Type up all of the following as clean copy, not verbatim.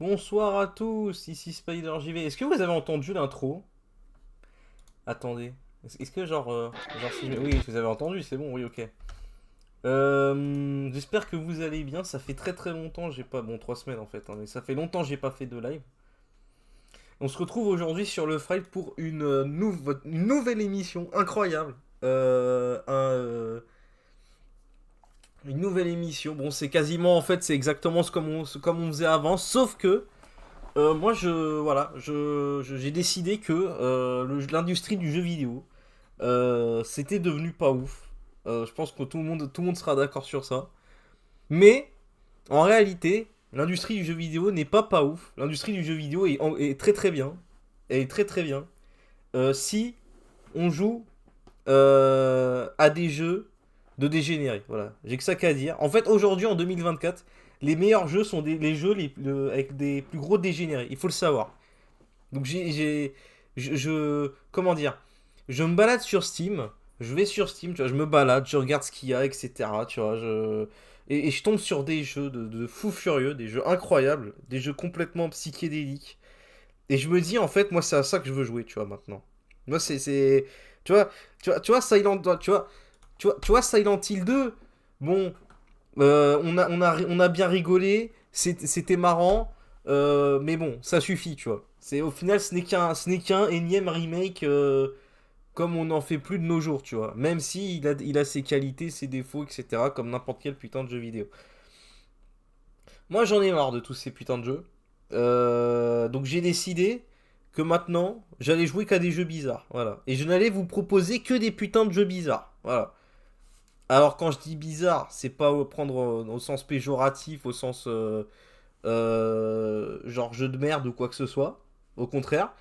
Bonsoir à tous, ici SpiderJV. Est-ce que vous avez entendu l'intro? Attendez. Est-ce que genre si oui, vous avez entendu, c'est bon, oui, ok. J'espère que vous allez bien. Ça fait très longtemps, j'ai pas... Bon, 3 semaines en fait, hein, mais ça fait longtemps que j'ai pas fait de live. On se retrouve aujourd'hui sur le Frail pour une nouvelle émission incroyable. Une nouvelle émission. Bon, c'est quasiment, en fait, c'est exactement comme on faisait avant, sauf que moi, j'ai décidé que l'industrie du jeu vidéo, c'était devenu pas ouf. Je pense que tout le monde sera d'accord sur ça. Mais, en réalité, l'industrie du jeu vidéo n'est pas ouf. L'industrie du jeu vidéo est très bien. Elle est très bien. Si on joue à des jeux de dégénérés. Voilà, j'ai que ça qu'à dire. En fait, aujourd'hui, en 2024, les meilleurs jeux sont les jeux avec des plus gros dégénérés. Il faut le savoir. Donc, comment dire, je me balade sur Steam. Je vais sur Steam, tu vois, je me balade, je regarde ce qu'il y a, etc. Tu vois, et je tombe sur des jeux de fous furieux, des jeux incroyables, des jeux complètement psychédéliques. Et je me dis, en fait, moi, c'est à ça que je veux jouer, tu vois, maintenant. Moi, tu vois, Silent Hill 2, bon, on a bien rigolé, c'était marrant, mais bon, ça suffit, tu vois. Au final, ce n'est qu'un énième remake, comme on n'en fait plus de nos jours, tu vois. Même si il a ses qualités, ses défauts, etc., comme n'importe quel putain de jeu vidéo. Moi, j'en ai marre de tous ces putains de jeux. Donc j'ai décidé que maintenant, j'allais jouer qu'à des jeux bizarres, voilà. Et je n'allais vous proposer que des putains de jeux bizarres, voilà. Alors quand je dis bizarre, c'est pas prendre au sens péjoratif, au sens genre jeu de merde ou quoi que ce soit. Au contraire,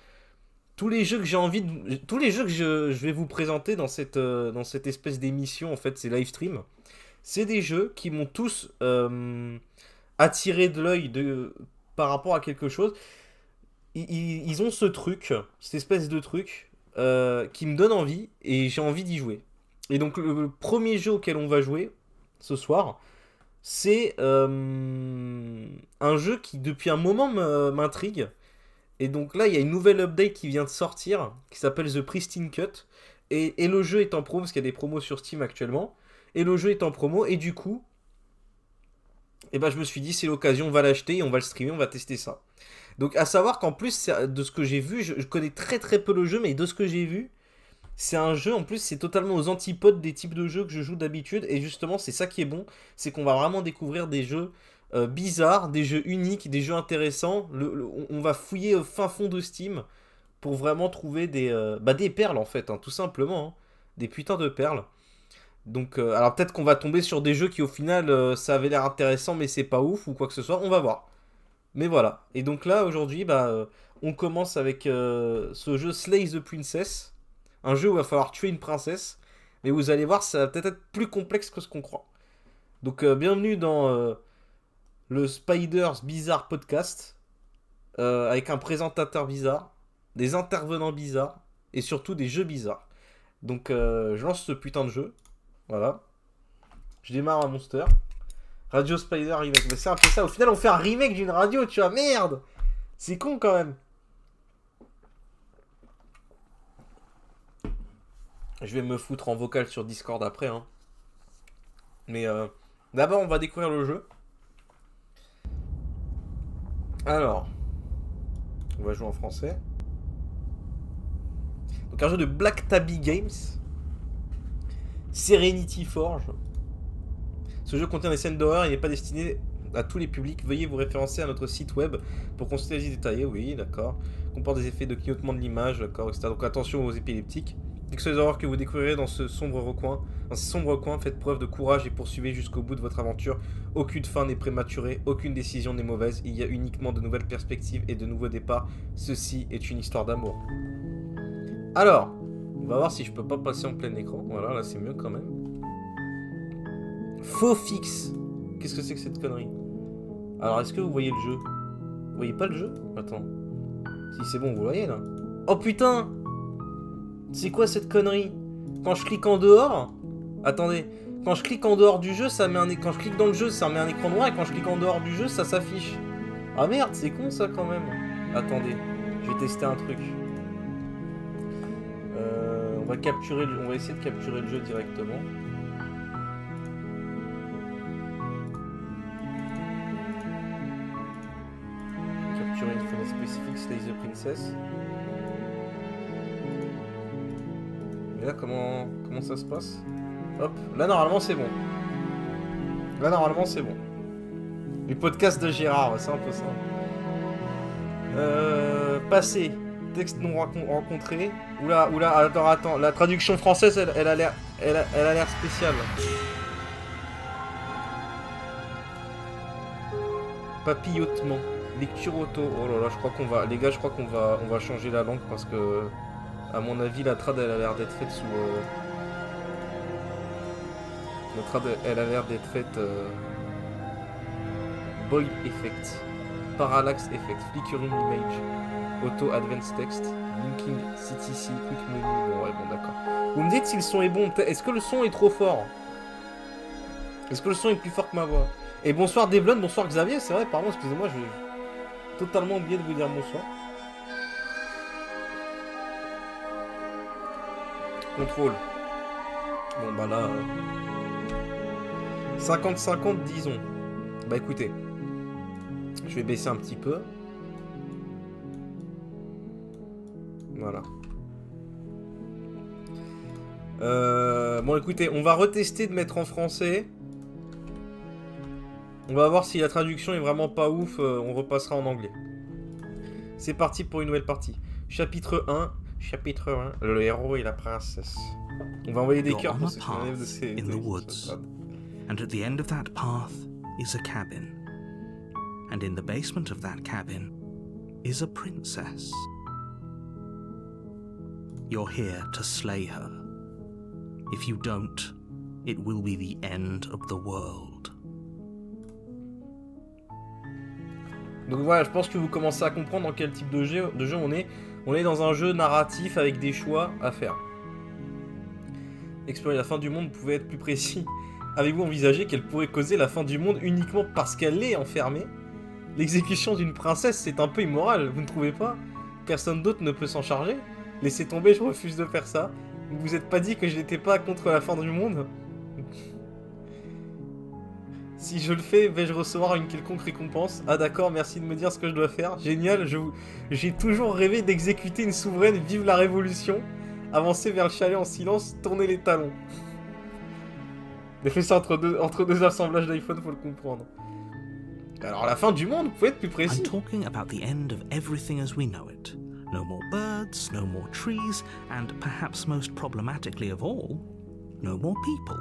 tous les jeux que tous les jeux que je vais vous présenter dans cette espèce d'émission, en fait, c'est live stream. C'est des jeux qui m'ont tous attiré de l'œil par rapport à quelque chose. Ils ont ce truc, cette espèce de truc qui me donne envie et j'ai envie d'y jouer. Et donc le premier jeu auquel on va jouer ce soir, c'est un jeu qui depuis un moment m'intrigue. Et donc là il y a une nouvelle update qui vient de sortir, qui s'appelle The Pristine Cut. Et le jeu est en promo, parce qu'il y a des promos sur Steam actuellement. Et le jeu est en promo, et du coup, eh ben, je me suis dit c'est l'occasion, on va l'acheter, et on va le streamer, on va tester ça. Donc à savoir qu'en plus, de ce que j'ai vu, je connais très peu le jeu, mais de ce que j'ai vu, c'est un jeu, en plus, c'est totalement aux antipodes des types de jeux que je joue d'habitude. Et justement, c'est ça qui est bon. C'est qu'on va vraiment découvrir des jeux bizarres, des jeux uniques, des jeux intéressants. On va fouiller au fin fond de Steam pour vraiment trouver des perles, en fait, hein, tout simplement. Hein. Des putains de perles. Donc, alors peut-être qu'on va tomber sur des jeux qui, au final, ça avait l'air intéressant, mais c'est pas ouf ou quoi que ce soit. On va voir. Mais voilà. Et donc là, aujourd'hui, on commence avec ce jeu Slay the Princess. Un jeu où il va falloir tuer une princesse. Mais vous allez voir, ça va peut-être être plus complexe que ce qu'on croit. Donc bienvenue dans le Spider's Bizarre Podcast. Avec un présentateur bizarre. Des intervenants bizarres. Et surtout des jeux bizarres. Donc je lance ce putain de jeu. Voilà. Je démarre un monster. Radio Spider remake. Mais c'est un peu ça. Au final, on fait un remake d'une radio, tu vois. Merde. C'est con quand même. Je vais me foutre en vocal sur Discord après. Hein. Mais d'abord, on va découvrir le jeu. Alors. On va jouer en français. Donc un jeu de Black Tabby Games. Serenity Forge. Ce jeu contient des scènes d'horreur, il n'est pas destiné à tous les publics. Veuillez vous référencer à notre site web pour consulter les détaillés. Oui, d'accord. Comporte des effets de clignotement de l'image, d'accord, etc. Donc attention aux épileptiques. Quels que soient les horreurs que vous découvrirez dans ce sombre recoin, faites preuve de courage et poursuivez jusqu'au bout de votre aventure. Aucune fin n'est prématurée, aucune décision n'est mauvaise. Il y a uniquement de nouvelles perspectives et de nouveaux départs. Ceci est une histoire d'amour. Alors, on va voir si je peux pas passer en plein écran. Voilà, là c'est mieux quand même. HOVIK'S. Qu'est-ce que c'est que cette connerie? Alors, est-ce que vous voyez le jeu? Vous voyez pas le jeu? Attends. Si c'est bon, vous voyez là. Oh putain! C'est quoi cette connerie? Quand je clique en dehors... Attendez. Quand je clique en dehors du jeu, ça met un... Quand je clique dans le jeu, ça met un écran noir. Et quand je clique en dehors du jeu, ça s'affiche. Ah merde, c'est con ça quand même. Attendez. Je vais tester un truc. On va capturer... On va essayer de capturer le jeu directement. Capturer une fenêtre spécifique, Slay the Princess. Et là, comment ça se passe? Hop, là normalement c'est bon. Là normalement c'est bon. Les podcasts de Gérard, c'est un peu ça. Passé. Texte non rencontré. Oula, attends. La traduction française, elle a l'air spéciale. Papillotement. Lecture auto. Oh là là, je crois qu'on va... Les gars, je crois qu'on va changer la langue parce que... À mon avis, la trad, elle a l'air d'être faite sous... La trad, elle a l'air d'être faite... Boil Effect. Parallax Effect. Flickering Image. Auto Advanced Text. Linking CTC. Quick Menu. Bon, ouais, bon, d'accord. Vous me dites si le son est bon. Est-ce que le son est trop fort? Est-ce que le son est plus fort que ma voix? Et bonsoir Devlon, bonsoir Xavier. C'est vrai, pardon, excusez-moi, j'ai totalement oublié de vous dire bonsoir. Contrôle. Bon bah là... 50-50 disons. Bah écoutez. Je vais baisser un petit peu. Voilà. Bon écoutez, on va retester de mettre en français. On va voir si la traduction est vraiment pas ouf. On repassera en anglais. C'est parti pour une nouvelle partie. Chapitre 1. Le héros et la princesse. On va envoyer des cœurs pour ceux qui enlèvent de ces... in the woods. And at the end of that path is a cabin. And in the basement of that cabin is a princess. You're here to slay her. If you don't, it will be the end of the world. Donc voilà, je pense que vous commencez à comprendre dans quel type de jeu on est. On est dans un jeu narratif avec des choix à faire. Explorer la fin du monde, vous pouvez être plus précis. Avez-vous envisagé qu'elle pourrait causer la fin du monde uniquement parce qu'elle est enfermée? L'exécution d'une princesse, c'est un peu immoral, vous ne trouvez pas? Personne d'autre ne peut s'en charger? Laissez tomber, je refuse de faire ça. Vous vous êtes pas dit que je n'étais pas contre la fin du monde? Si je le fais, vais-je recevoir une quelconque récompense? Ah d'accord, merci de me dire ce que je dois faire. Génial, j'ai toujours rêvé d'exécuter une souveraine, vive la révolution. Avancer vers le chalet en silence, tourner les talons. J'ai fait ça entre deux assemblages d'iPhone, faut le comprendre. Alors la fin du monde, vous pouvez être plus précis. I'm talking about the end of everything as we know it. No more birds, no more trees, and perhaps most problematically of all, no more people.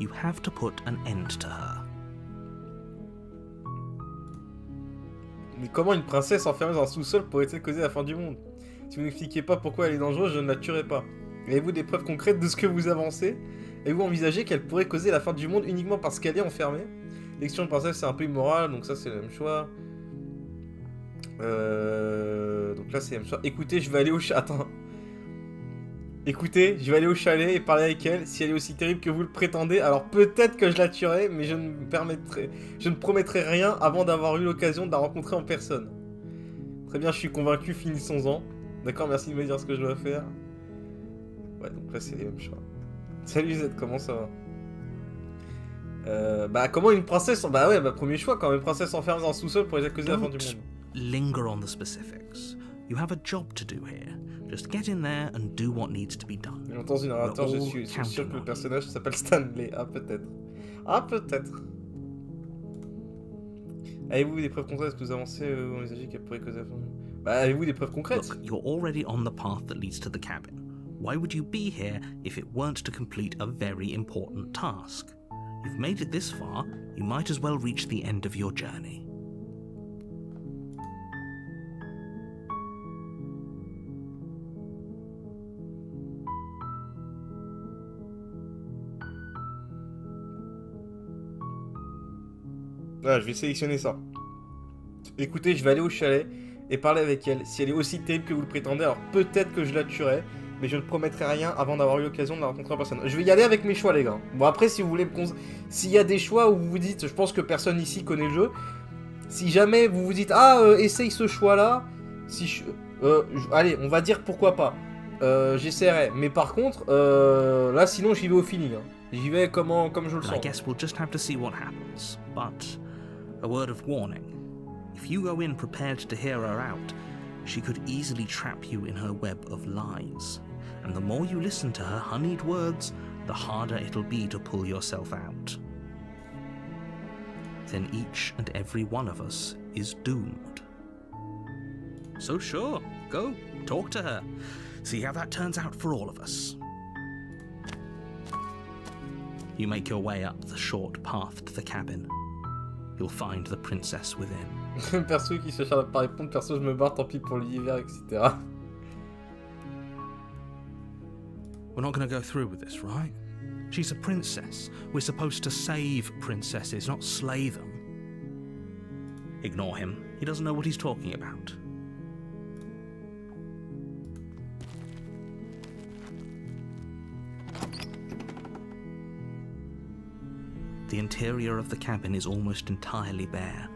You have to put an end to her. Mais comment une princesse enfermée dans un sous-sol pourrait-elle causer la fin du monde? Si vous n'expliquez pas pourquoi elle est dangereuse, je ne la tuerai pas. Avez-vous des preuves concrètes de ce que vous avancez? Avez-vous envisagé qu'elle pourrait causer la fin du monde uniquement parce qu'elle est enfermée? L'élection de princesse, c'est un peu immoral, donc ça c'est le même choix. Donc là c'est le même choix. Écoutez, je vais aller au chalet. Attends. Écoutez, je vais aller au chalet et parler avec elle. Si elle est aussi terrible que vous le prétendez, alors peut-être que je la tuerai, mais je ne promettrai rien avant d'avoir eu l'occasion de la rencontrer en personne. Très bien, je suis convaincu, finissons-en. D'accord, merci de me dire ce que je dois faire. Ouais, donc là c'est les mêmes choix. Salut Z, comment ça va? Bah comment une princesse... Bah ouais, bah premier choix, quand une princesse enfermée dans un sous-sol pourrait causer la fin du monde. Linger on the specifics. You have a job to do here. Just get in there and do what needs to be done. J'entends une narrateur, je suis sûr que le personnage s'appelle Stanley. Ah peut-être. Ah peut-être. Avez-vous des preuves concrètes que vous avancez ou envisagez qu'elle pourrait causer la fin du monde? Bah avez-vous des preuves concrètes? Look, you're already on the path that leads to the cabin. Why would you be here if it weren't to complete a very important task? You've made it this far, you might as well reach the end of your journey. Voilà, je vais sélectionner ça. Écoutez, je vais aller au chalet et parler avec elle. Si elle est aussi terrible que vous le prétendez, alors peut-être que je la tuerai, mais je ne promettrai rien avant d'avoir eu l'occasion de la rencontrer en personne. Je vais y aller avec mes choix, les gars. Bon, après, si vous voulez s'il y a des choix où vous vous dites, je pense que personne ici connaît le jeu, si jamais vous vous dites, essaye ce choix-là, allez, on va dire pourquoi pas. J'essaierai. Mais par contre, là, sinon, j'y vais au feeling. Hein. J'y vais comme je le sens. I guess we'll just have to see what happens, but a word of warning. If you go in prepared to hear her out, she could easily trap you in her web of lies. And the more you listen to her honeyed words, the harder it'll be to pull yourself out. Then each and every one of us is doomed. So sure, go, talk to her. See how that turns out for all of us. You make your way up the short path to the cabin. You'll find the princess within. Perso qui se charge de pas répondre, perso je me barre, tant pis pour l'univers, etc. We're not going to go through with this, right? She's a princess. We're supposed to save princesses, not slay them. Ignore him. He doesn't know what he's talking about. The interior of the cabin is almost entirely bare.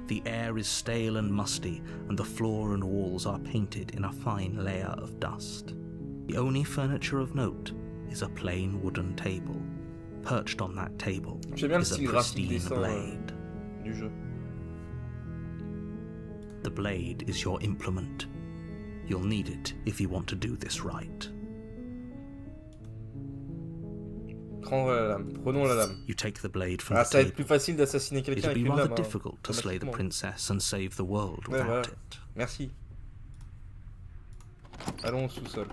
The air is stale and musty, and the floor and walls are painted in a fine layer of dust. The only furniture of note is a plain wooden table. Perched on that table is a pristine blade. Du jeu. The blade is your implement. You'll need it if you want to do this right. Prendre la lame. Prenons la lame. You take the blade from Ah, the ça va être table. plus facile d'assassiner quelqu'un It'll avec be une rather lame. difficult to slay the princess and save the world Ouais, without voilà. it. Merci. Allons au sous-sol.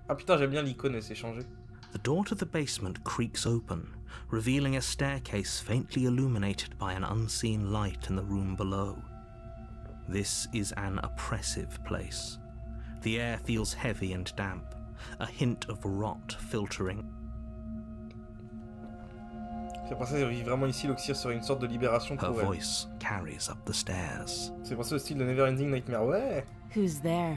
Ah putain, j'aime bien l'icône, elle s'est changée. The door to the basement creaks open, revealing a staircase faintly illuminated by an unseen light in the room below. This is an oppressive place. The air feels heavy and damp, a hint of rot filtering. C'est pour ça que vit vraiment ici, l'Oxyr serait une sorte de libération Her pour elle. voice carries up the stairs. C'est pour ça au style de Neverending Nightmare, ouais. Who's there?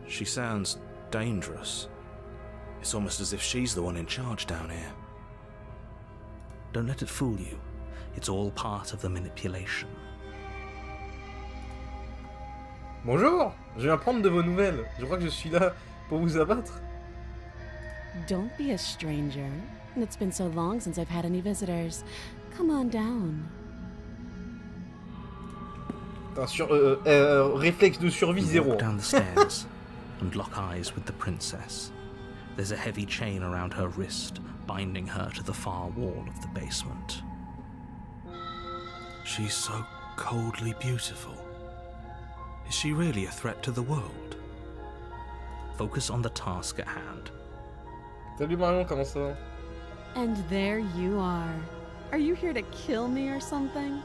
She sounds dangerous. It's almost as if she's the one in charge down here. Don't let it fool you. It's all part of the manipulation. Bonjour, je viens prendre de vos nouvelles. Je crois que je suis là pour vous abattre. Don't be a stranger. It's been so long since I've had any visitors. Come on down. Réflexe de survie You zéro. walk down the stairs and lock eyes with the princess. There's a heavy chain around her wrist, binding her to the far wall of the basement. She's so coldly beautiful. Is she really a threat to the world? Focus on the task at hand. Salut Marion, comment ça va? And there you are. Are you here to kill me or something?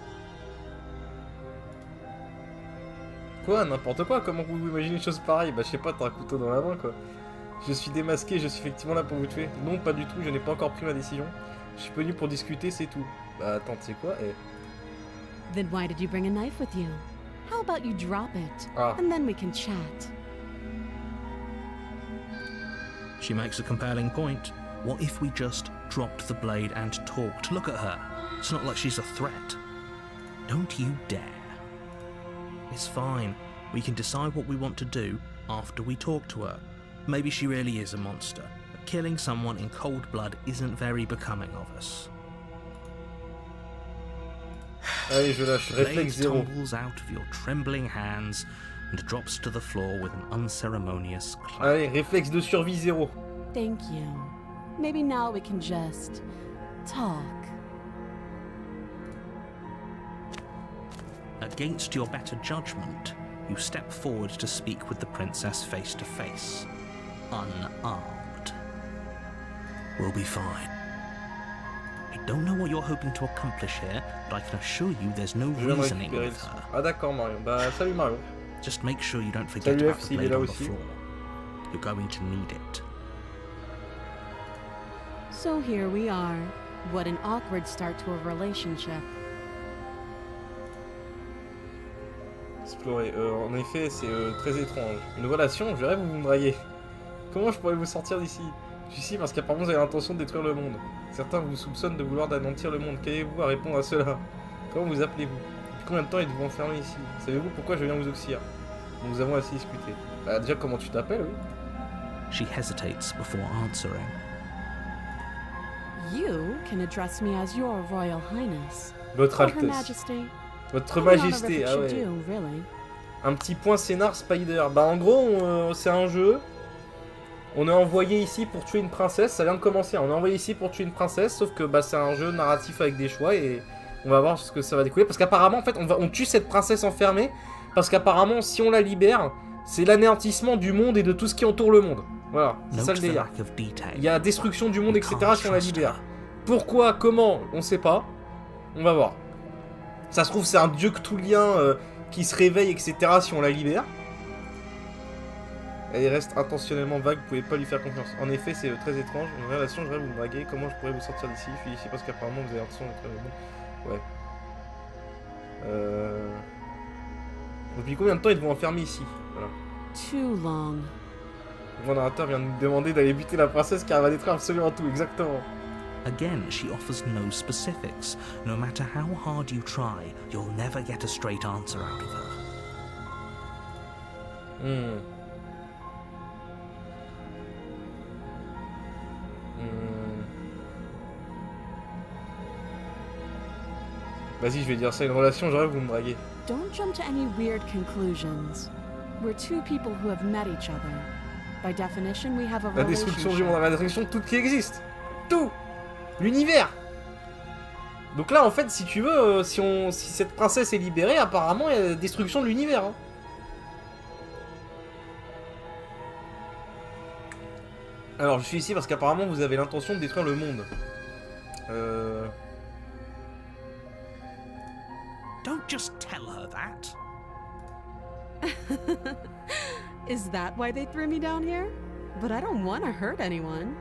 Quoi? N'importe quoi? Comment vous imaginez une chose pareille? Bah je sais pas, t'as un couteau dans la main quoi. Je suis démasqué, je suis effectivement là pour vous tuer. Non, pas du tout, je n'ai pas encore pris ma décision. Je suis venu pour discuter, c'est tout. Bah attends, tu sais quoi? Then why did you bring a knife with you? How about you drop it, and then we can chat. She makes a compelling point. What if we just dropped the blade and talked? Look at her. It's not like she's a threat. Don't you dare. It's fine. We can decide what we want to do after we talk to her. Maybe she really is a monster. But killing someone in cold blood isn't very becoming of us. Allez, je lâche. The blade Réflexe zéro. tumbles out of your trembling hands and drops to the floor with an unceremonious clap. Allez, réflexe de survie zéro. Thank you. Maybe now we can just talk. Against your better judgment, you step forward to speak with the princess face to face, unarmed. We'll be fine. I don't know what you're hoping to accomplish here, but I can assure you there's no reasoning with her. Ah d'accord Marion, bah salut Marion. Just make sure you don't forget Salut about F, the s'il est blade là on the aussi. floor. You're going to need it. So here we are. What an awkward start to a relationship. Explorer. En effet, c'est très étrange. Une relation, je rêve où vous me draguez. Comment je pourrais vous sortir d'ici? Je suis ici parce qu'apparemment vous avez l'intention de détruire le monde. Certains vous soupçonnent de vouloir anéantir le monde. Qu'avez-vous à répondre à cela? Comment vous appelez-vous? Depuis combien de temps êtes-vous enfermé ici? Savez-vous pourquoi je viens vous auxilier? Nous avons assez discuté. Bah déjà, comment tu t'appelles, oui? She hesitates before answering. You can address me as your Royal Highness. Votre Or Her Altesse. Majesty. Votre I'm not Majesté, a ah ouais. you do, really. Un petit point scénar Spider. Bah en gros, c'est un jeu. On est envoyé ici pour tuer une princesse. Ça vient de commencer. On est envoyé ici pour tuer une princesse. Sauf que bah, c'est un jeu narratif avec des choix. Et on va voir ce que ça va découler. Parce qu'apparemment, en fait, on tue cette princesse enfermée. Parce qu'apparemment, si on la libère, c'est l'anéantissement du monde et de tout ce qui entoure le monde. Voilà, c'est ça le Note the délire. lack of detail. Il y a destruction du monde, etc. si on la libère. Pourquoi, comment, on sait pas. On va voir. Ça se trouve, c'est un dieu cthulhien qui se réveille, etc. si on la libère. Elle reste intentionnellement vague, vous pouvez pas lui faire confiance. En effet, c'est très étrange. Une relation, je rêve vous me draguer. Comment je pourrais vous sortir d'ici? Je suis ici parce qu'apparemment vous avez l'intention d'être bon. Ouais. Depuis combien de temps êtes-vous enfermé ici? Voilà. Too long. Le narrateur vient de nous demander d'aller buter la princesse car elle va détruire absolument tout, exactement. Again, she offers no specifics. No matter how hard you try, you'll never get a straight answer out of her. Vas-y, je vais dire ça, une relation, je rêve vous me draguez. Don't jump to any weird conclusions. We're two people who have met each other. By definition, we have a La destruction du relationship. monde, la destruction de tout ce qui existe. Tout. L'univers. Donc là, en fait, si tu veux, si cette princesse est libérée, apparemment, il y a la destruction de l'univers. Hein. Alors, je suis ici parce qu'apparemment, vous avez l'intention de détruire le monde. Don't just tell her that. Is that why they threw me down here? But I don't want to hurt anyone.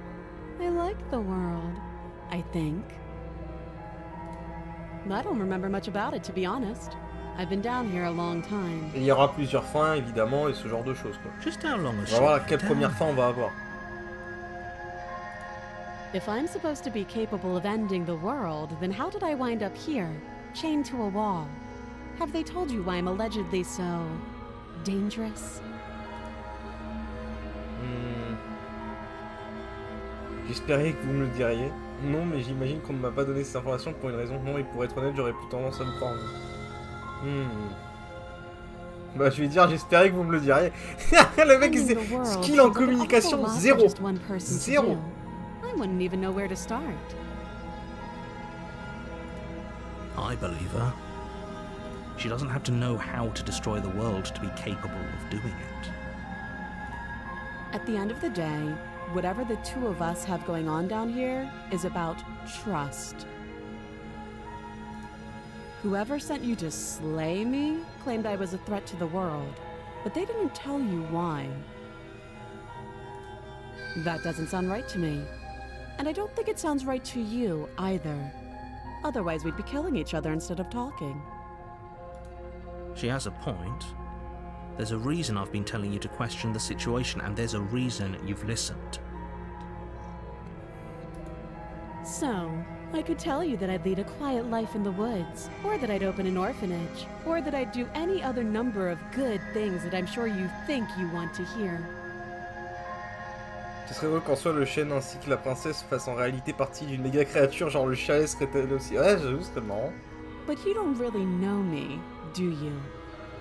I like the world, I think. I don't remember much about it, to be honest. I've been down here a long time. Il y aura plusieurs fins, évidemment, et ce genre de choses, quoi. Just how long On has va she voir been quelle down? première fin on va avoir. If I'm supposed to be capable of ending the world, then how did I wind up here, chained to a wall? Have they told you why I'm allegedly so dangerous? J'espérais que vous me le diriez. Non, mais j'imagine qu'on ne m'a pas donné cette information pour une raison. Non, et pour être honnête, j'aurais plus tendance à me croire. Bah, je vais dire, j'espérais que vous me le diriez. Le mec, Ending c'est the world skill en feels like an communication, awful lot for zéro. just one person to Zéro. do. I wouldn't even know where to start. I believe her. She doesn't have to know how to destroy the world to be capable of doing it. At the end of the day, whatever the two of us have going on down here is about trust. Whoever sent you to slay me claimed I was a threat to the world, but they didn't tell you why. That doesn't sound right to me. And I don't think it sounds right to you either. Otherwise, we'd be killing each other instead of talking. She has a point. There's a reason I've been telling you to question the situation, and there's a reason you've listened. So, I could tell you that I'd lead a quiet life in the woods, or that I'd open an orphanage, or that I'd do any other number of good things that I'm sure you think you want to hear. Ce serait drôle qu'en soit le chêne ainsi que la princesse fassent en réalité partie d'une méga créature, genre le chalet serait-elle aussi. Ouais, j'avoue, ce serait marrant. But you don't really know me, do you?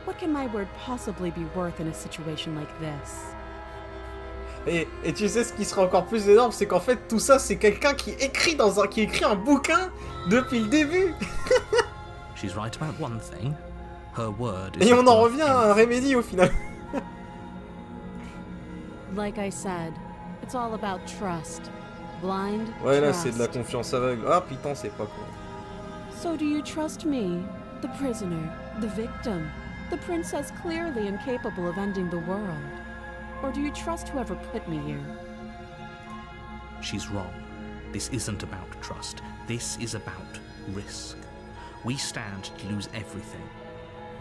What can my word possibly be worth in a situation like this? Et tu sais ce qui serait encore plus énorme, c'est qu'en fait tout ça c'est quelqu'un qui écrit un bouquin depuis le début. She's right about one thing. Her word is Et on en above revient à un Remedy au final. Like I said, it's all about trust. Blind Ouais, là, trust. c'est de la confiance aveugle. Ah, putain, c'est pas con. So do you trust me, the prisoner, the victim, the princess clearly incapable of ending the world? Or do you trust whoever put me here? She's wrong. This isn't about trust. This is about risk. We stand to lose everything,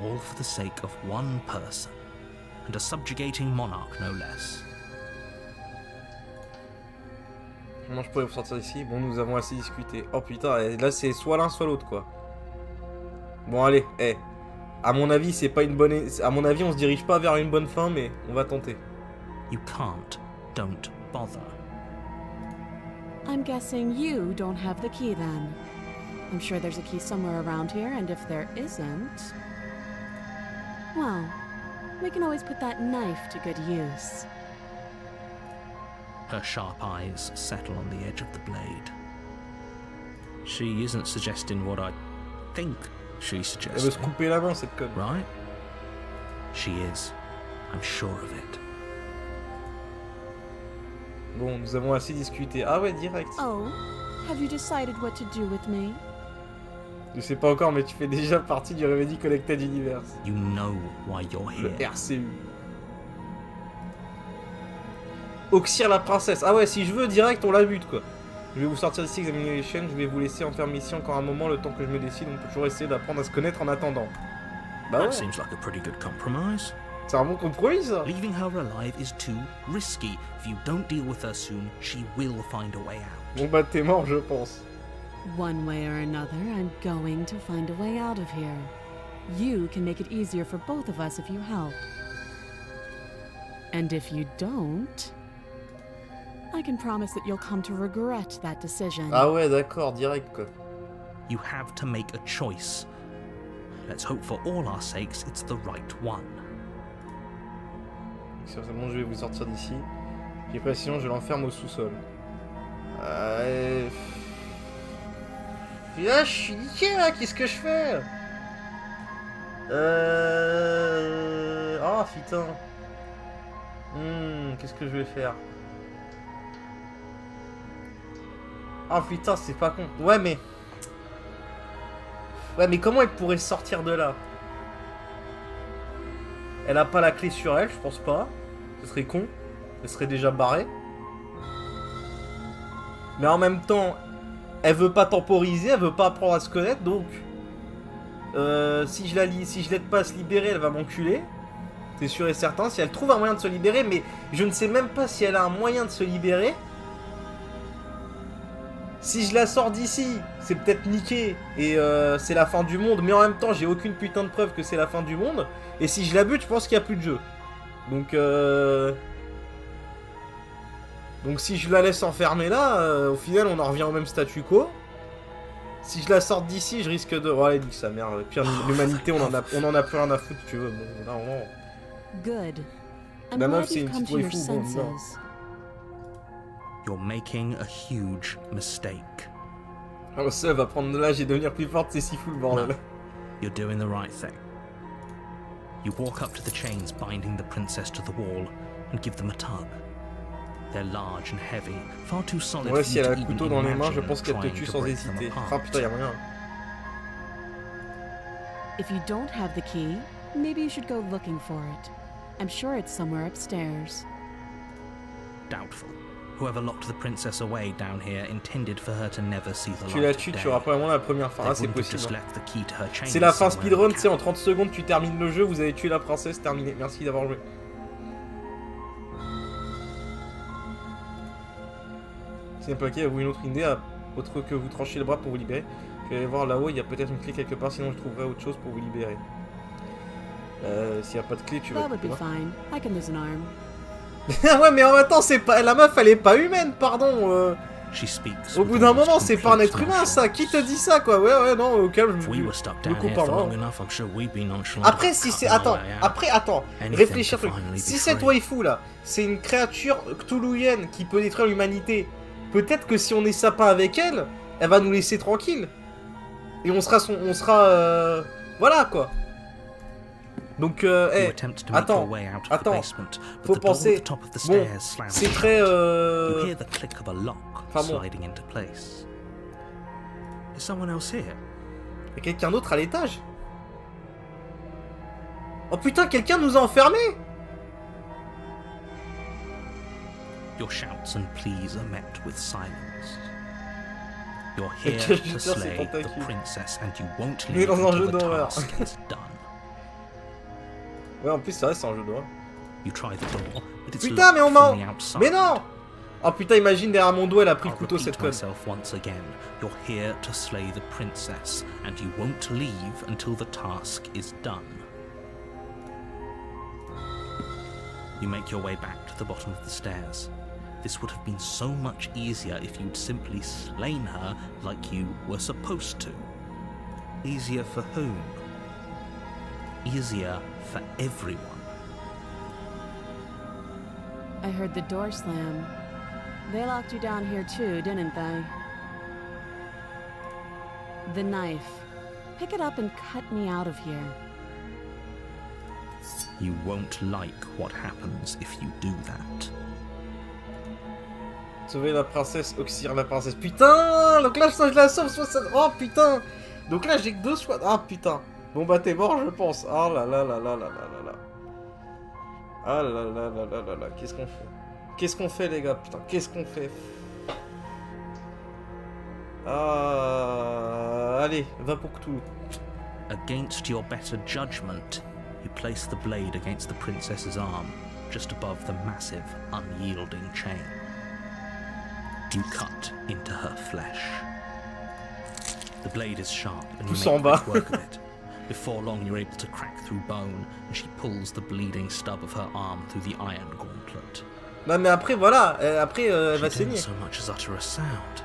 all for the sake of one person, and a subjugating monarch no less. Comment je pourrais vous sortir d'ici? Bon, nous avons assez discuté. Oh putain, là c'est soit l'un soit l'autre quoi. Bon allez, à mon avis c'est pas une bonne... À mon avis on se dirige pas vers une bonne fin, mais on va tenter. You can't. Don't bother. I'm guessing you don't have the key then. I'm sure there's a key somewhere around here, and if there isn't... Well, we can always put that knife to good use. Her sharp eyes settle on the edge of the blade. She isn't suggesting what I think she's Elle veut suggesting, se couper la main cette conne. right? She is. I'm sure of it. Bon, nous avons assez discuté. Ah ouais, direct. Oh, have you decided what to do with me? Je sais pas encore, mais tu fais déjà partie du Remedy Collected Universe. You know why you're Le here. RCU. Oxyre la princesse. Ah ouais, si je veux, direct, on la bute, quoi. Je vais vous sortir d'ici, examiner les chaînes, je vais vous laisser enfermer ici encore un moment, le temps que je me décide. On peut toujours essayer d'apprendre à se connaître en attendant. Bah ouais, That seems like a pretty good compromise. c'est un bon compromis, ça. Leaving her alive is too risky. If you don't deal with her soon, she will find a way out. Bon bah, t'es mort, je pense. One way or another, I'm going to find a way out of here. You can make it easier for both of us if you help. And if you don't, I can promise that you'll come to regret that decision. Ah ouais, d'accord, direct, quoi. You have to make a choice. Let's hope for all our sakes it's the right one. Certainement, je vais vous sortir d'ici. Puis après, sinon, je l'enferme au sous-sol. Puis là, je suis niqué, là. Qu'est-ce que je fais? Oh, putain. Qu'est-ce que je vais faire? Oh, putain, c'est pas con. Ouais, mais comment elle pourrait sortir de là? Elle a pas la clé sur elle, je pense pas. Ce serait con. Elle serait déjà barrée. Mais en même temps, elle veut pas temporiser, elle veut pas apprendre à se connaître, donc... si je l'aide pas à se libérer, elle va m'enculer. C'est sûr et certain. Si elle trouve un moyen de se libérer, mais je ne sais même pas si elle a un moyen de se libérer. Si je la sors d'ici, c'est peut-être niqué et c'est la fin du monde, mais en même temps, j'ai aucune putain de preuve que c'est la fin du monde. Et si je la bute, je pense qu'il n'y a plus de jeu. Donc si je la laisse enfermer là, au final, on en revient au même statu quo. Si je la sors d'ici, je risque de... Oh, allez, nique sa mère. Pire, l'humanité, on en a plus rien à foutre, tu veux. Bon, là, vraiment... Good. I'm La meuf, glad c'est you've une come petite to your waifu, bon, non. senses. You're making a huge mistake. Oh, ça va prendre de l'âge et devenir plus forte, c'est si fou le bordel. No, you're doing the right thing. You walk up to the chains binding the princess to the wall and give them a tug. They're large and heavy, far too solid Ouais, for si you elle a to le even couteau dans les mains, je imagine pense qu'elle te trying tue to sans break them hésiter. apart. Ah putain, y'a rien. If you don't have the key, maybe you should go looking for it. I'm sure it's somewhere upstairs. Doubtful. Whoever locked the princess away down here intended for her to never see the Tu la light tues, of tu day. auras probablement la première fin. They Ah, c'est wouldn't have just possible. left the key to her chain C'est la fin somewhere speedrun, in the tu sais, en cabin. 30 secondes, tu termines le jeu, vous avez tué la princesse, terminé. Merci d'avoir joué. Si n'est pas le cas, avez-vous une autre idée, autre que vous tranchez le bras pour vous libérer? Je vais aller voir là-haut, il y a peut-être une clé quelque part, sinon je trouverai autre chose pour vous libérer. S'il n'y a pas de clé, tu vas That would couper be le bras. fine. I can lose an arm. Ah ouais, mais en même temps, c'est pas... la meuf, elle est pas humaine, pardon. She speaks Au with bout d'un almost moment, c'est pas un complete être humain, ça. nonchalance. Qui te dit ça, quoi? Ouais, non, au calme, If we were stuck je me down here compare for long pas. enough, I'm sure we'd be nonchalant. Après, about si c'est... cutting our Attends, way out. attends. Anything Réfléchis un to truc. finally be Si cette free. waifu, là, c'est une créature cthulhuienne qui peut détruire l'humanité, peut-être que si on est sapin avec elle, elle va nous laisser tranquille. Et on sera... Voilà, quoi. Donc, You hey, attempt to make your attends, way out of the attends. basement, but Faut the door at penser. the top of the Bon, stairs slams c'est shut. très. You hear the click of a lock Enfin bon. sliding into place. Is someone else here? Y'a quelqu'un d'autre à l'étage? Oh putain, quelqu'un nous a enfermés! Your shouts and pleas are met with silence. You're Le here cache to du terre, c'est slay the tentacule. princess, and you won't On est leave dans un until jeu the d'horreur. task is done. Ouais, en plus, c'est vrai, c'est un jeu d'horreur. You try the door, but it's Putain, mais on locked m'a. from the outside. Mais non! Oh putain, imagine derrière mon dos, elle a pris I'll le couteau, repeat cette conne. myself once again. You're here to slay the princess, and you won't leave until the task is done. You make your way back to the bottom of the stairs. This would have been so much easier if you'd simply slain her like you were supposed to. Easier for whom? Easier for everyone. I heard the door slam. They locked you down here too, didn't they? The knife. Pick it up and cut me out of here. You won't like what happens if you do that. Sauver la princesse, auxilier la princesse. Putain! Donc là, je la sauve, soit ça. Oh putain! Donc là, j'ai que 2 choix. Ah putain! Bon bah, t'es mort, je pense. Oh là là là là là là là là. Ah là là là là là là. Qu'est-ce qu'on fait? Qu'est-ce qu'on fait, les gars? Putain, qu'est-ce qu'on fait? Ah. Allez, va pour Cthulhu. Against your better judgment, you place the blade against the princess's arm, just above the massive, unyielding chain. You cut into her flesh. The blade is sharp, and you Pousse en make bas. quick work of it. Before long, you're able to crack through bone, and she pulls the bleeding stub of her arm through the iron gauntlet. Non mais après, voilà. Après, elle va She saigner. didn't so much as utter a sound.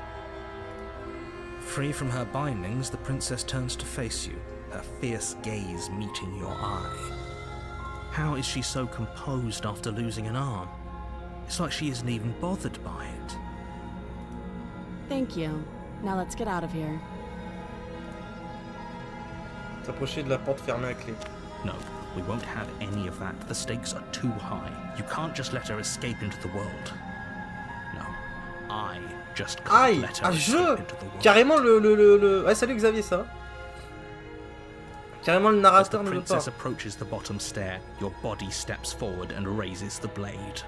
Free from her bindings, the princess turns to face you, her fierce gaze meeting your eye. How is she so composed after losing an arm? It's like she isn't even bothered by it. Thank you. Now let's get out of here. S'approcher de la porte fermée à clé. No, we won't have any of that. The stakes are too high. You can't just let her escape into the world. No, I just can't Aïe! let her Un escape jeu! into the world. Carrément le... Ouais, salut Xavier, ça va? Carrément le As the narrateur ne veut pas. princess approaches the bottom stair, your body steps forward and raises the blade.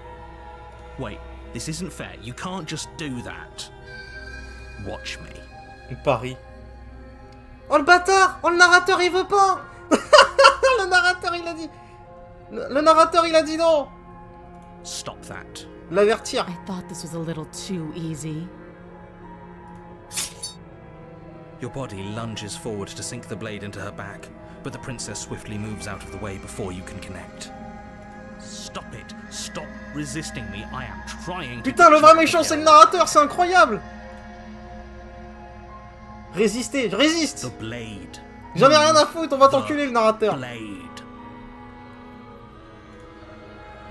Wait, this isn't fair. You can't just do that. Watch me. On parie. Oh le bâtard! Oh le narrateur il veut pas! Le narrateur il a dit... Le narrateur il a dit non! Stop that. L'avertir. I thought this was a little too easy. Your body lunges forward to sink the blade into her back, but the princess swiftly moves out of the way before you can connect. Stop it! Stop resisting me! I am trying to... Putain, le get vrai you méchant out c'est of le here. narrateur, c'est incroyable! Résistez, je résiste! The blade. J'en ai rien à foutre, on va t'enculer le narrateur! Blade.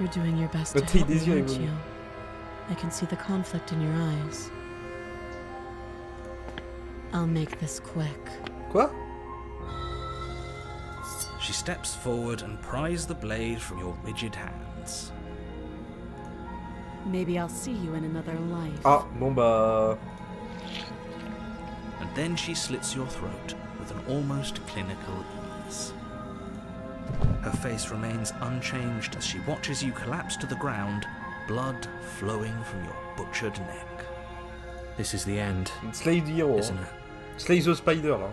You're doing your best Le to taille help me, des yeux aren't évolue. you? I can see the conflict in your eyes. I'll make this quick. Quoi? She steps forward and pries the blade from your rigid hands. Maybe I'll see you in another life. Ah, bon bah... And then she slits your throat with an almost clinical ease. Her face remains unchanged as she watches you collapse to the ground, blood flowing from your butchered neck. This is the end, Slay the hero. isn't Hein. it? Slay the spider, là.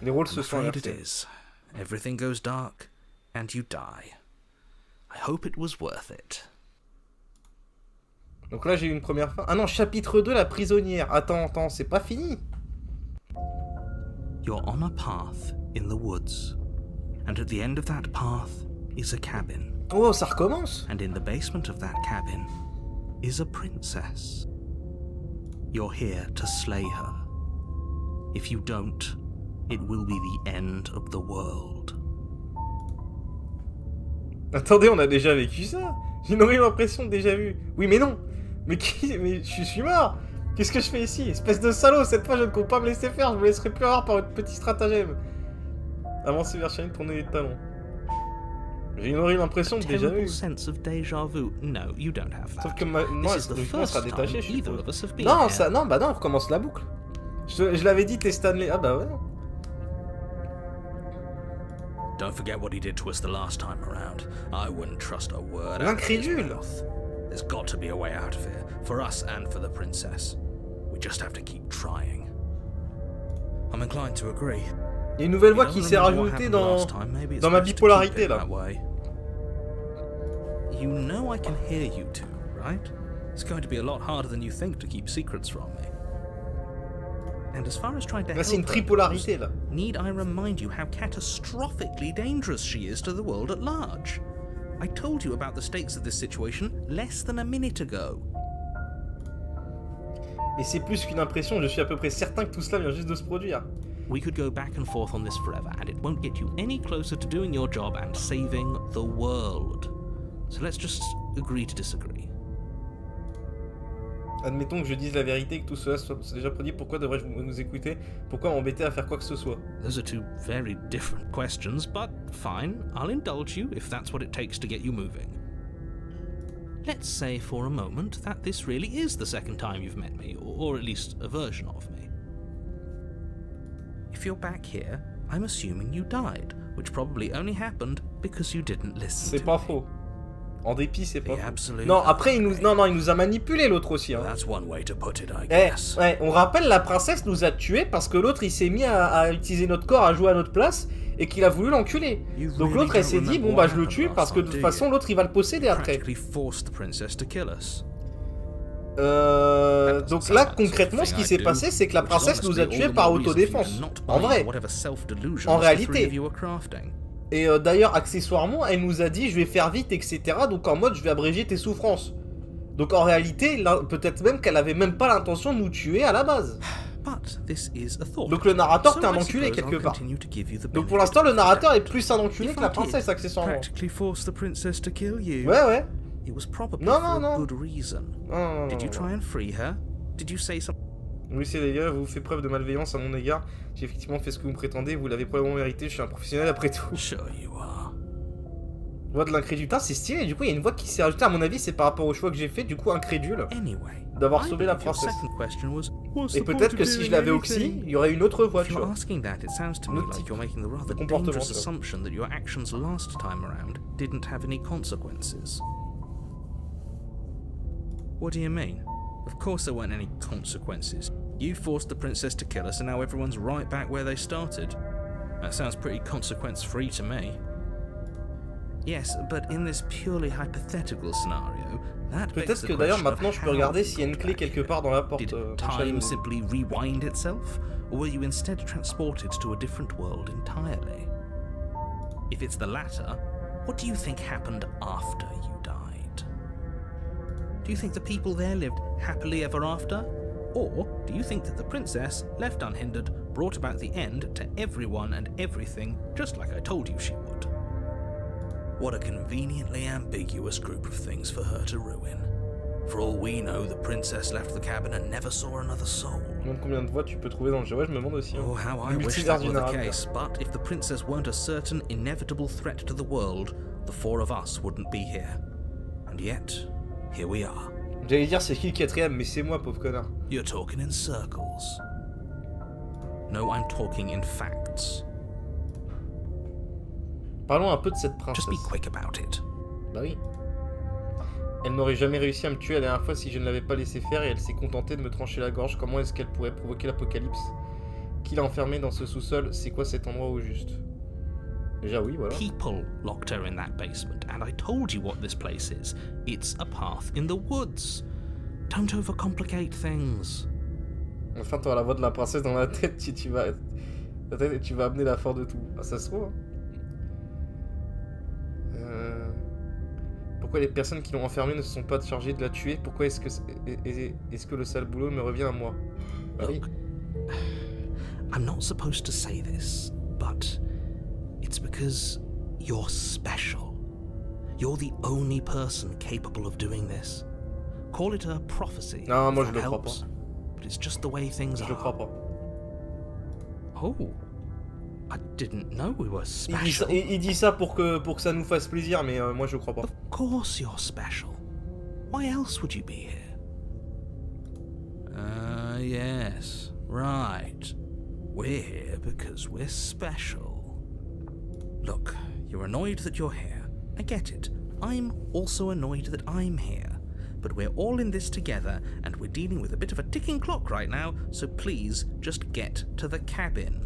Les rôles I'm se sont afraid it inversés. is. Everything goes dark, and you die. I hope it was worth it. Donc là j'ai eu une première fin. Ah non, chapitre 2, la prisonnière. Attends, c'est pas fini. You're on a path in the woods, and at the end of that path is a cabin. Oh, ça recommence. And in the basement of that cabin is a princess. You're here to slay her. If you don't, it will be the end of the world. Attendez, on a déjà vécu ça. J'ai une horrible impression de déjà vu. Oui, mais non. Mais je suis mort. Qu'est-ce que je fais ici? Espèce de salaud, cette fois je ne compte pas me laisser faire. Je me laisserai plus avoir par votre petit stratagème. Avancez vers Shane, tournez les talons. J'ai une horrible impression de déjà terrible vu. sense of déjà vu. No, you don't have that. Sauf que moi, This is the logiquement, first sera détaché, time je either suppose. of us have been Non, here. ça, non, bah non, on recommence la boucle. Je l'avais dit, t'es Stanley. Ah bah ouais. Don't forget what he did to us the last time around. I wouldn't trust a word out of his L'incrédule. mouth. There's got to be a way out of here, for us and for the princess. We just have to keep trying. I'm inclined to agree. Il y a une nouvelle voix qui s'est rajoutée dans ma bipolarité là. You know I can hear you two, right? It's going to be a lot harder than you think to keep secrets from me. And as far as trying to Là, c'est une help her tripolarité goes, là. need I remind you how catastrophically dangerous she is to the world at large? I told you about the stakes of this situation less than a minute ago. Et c'est plus qu'une impression, je suis à peu près certain que tout cela vient juste de se produire. We could go back and forth on this forever, and it won't get you any closer to doing your job and saving the world. So let's just agree to disagree. Admettons que je dise la vérité, que tout cela soit déjà produit, pourquoi devrais-je vous écouter? Pourquoi m'embêter à faire quoi que ce soit? Those are two very different questions, but fine, I'll indulge you if that's what it takes to get you moving. Let's say for a moment that this really is the second time you've met me, or at least a version of me. If you're back here, I'm assuming you died, which probably only happened because you didn't listen C'est to pas me. faux. En dépit, c'est pas The faux. absolute Non, après, il upgrade. nous a manipulé l'autre aussi. Hein. That's one way to put it, I Eh, guess. ouais, on rappelle, la princesse nous a tués parce que l'autre il s'est mis à utiliser notre corps, à jouer à notre place et qu'il a voulu l'enculer. You Donc really l'autre elle don't s'est dit, remember bon bah what je le happened tue last parce que de time, toute do façon you? l'autre il va le posséder après. Practically forced the princess to kill us. Donc là concrètement ce qui s'est passé c'est que la princesse nous a tués par autodéfense. En vrai. En réalité. Et d'ailleurs accessoirement elle nous a dit je vais faire vite etc. Donc en mode je vais abréger tes souffrances. Donc en réalité peut-être même qu'elle avait même pas l'intention de nous tuer à la base. Donc le narrateur t'es un enculé quelque part. Donc pour l'instant le narrateur est plus un enculé que la princesse accessoirement. Ouais ouais. It was probably Non, for non, a non. good reason. Non, Did you try and free her? Did you say something? Oui, c'est les gars, vous faites preuve de malveillance à mon égard. J'ai effectivement fait ce que vous me prétendez, vous l'avez probablement mérité, je suis un professionnel après tout. Sure you are. Voix de l'incrédule. Putain, c'est stylé, du coup, il y a une voix qui s'est rajoutée, à mon avis, c'est par rapport au choix que j'ai fait, du coup, incrédule. Anyway, D'avoir I sauvé la believe your princesse. second question was, what's Et the peut-être point que of si je doing l'avais anything? oxy, il y aurait une autre voix, If tu you're vois. asking that, it sounds to me Notre like type you're making the rather de comportement, dangerous tu vois. assumption that your actions last time around didn't have any consequences. What do you mean? Of course there weren't any consequences. You forced the princess to kill us and now everyone's right back where they started. That sounds pretty consequence-free to me. Yes, but in this purely hypothetical scenario, that begs Peut-être the que d'ailleurs question of maintenant je peux how regarder you s'il y a une got clé back quelque here. part dans la porte. Did dans le time château. simply rewind itself, or were you instead transported to a different world entirely? If it's the latter, what do you think happened after you died? Do you think the people there lived happily ever after? Or do you think that the princess, left unhindered, brought about the end to everyone and everything, just like I told you she would? What a conveniently ambiguous group of things for her to ruin. For all we know, the princess left the cabin and never saw another soul. Je me demande combien de voix tu peux trouver dans le jeu. Ouais, je me demande aussi. Hein. Oh, how I Le wish multivers that du were the narrateur. case, but if the princess weren't a certain, inevitable threat to the world, the four of us wouldn't be here. And yet, here we are. J'allais dire c'est qui le quatrième, mais c'est moi, pauvre connard. You're talking in circles. No, I'm talking in facts. Parlons un peu de cette princesse. Just be quick about it. Bah oui. Elle n'aurait jamais réussi à me tuer la dernière fois si je ne l'avais pas laissé faire et elle s'est contentée de me trancher la gorge. Comment est-ce qu'elle pourrait provoquer l'apocalypse? Qui l'a enfermée dans ce sous-sol? C'est quoi cet endroit au juste? Déjà oui, voilà. People locked her in that basement, and I told you what this place is. It's a path in the woods. Don't overcomplicate things. Enfin, t'auras la voix de la princesse dans la tête, tu vas amener la fin de tout. Ah, ça se trouve, hein. Pourquoi les personnes qui l'ont enfermée ne se sont pas chargées de la tuer? Pourquoi est-ce que le sale boulot me revient à moi? Bah oui. Look, I'm not supposed to say this, but it's because you're special. You're the only person capable of doing this. Call it a prophecy. Non, moi if je that le crois helps, pas. But it's just the way things Je le are. crois pas. Oh. I didn't know we were Il dit ça, special. il dit ça pour que ça nous fasse plaisir, mais moi je crois pas. Of course you're special. Why else would you be here? Yes, right. We're here because we're special. Look, you're annoyed that you're here. I get it. I'm also annoyed that I'm here. But we're all in this together, and we're dealing with a bit of a ticking clock right now, so please just get to the cabin.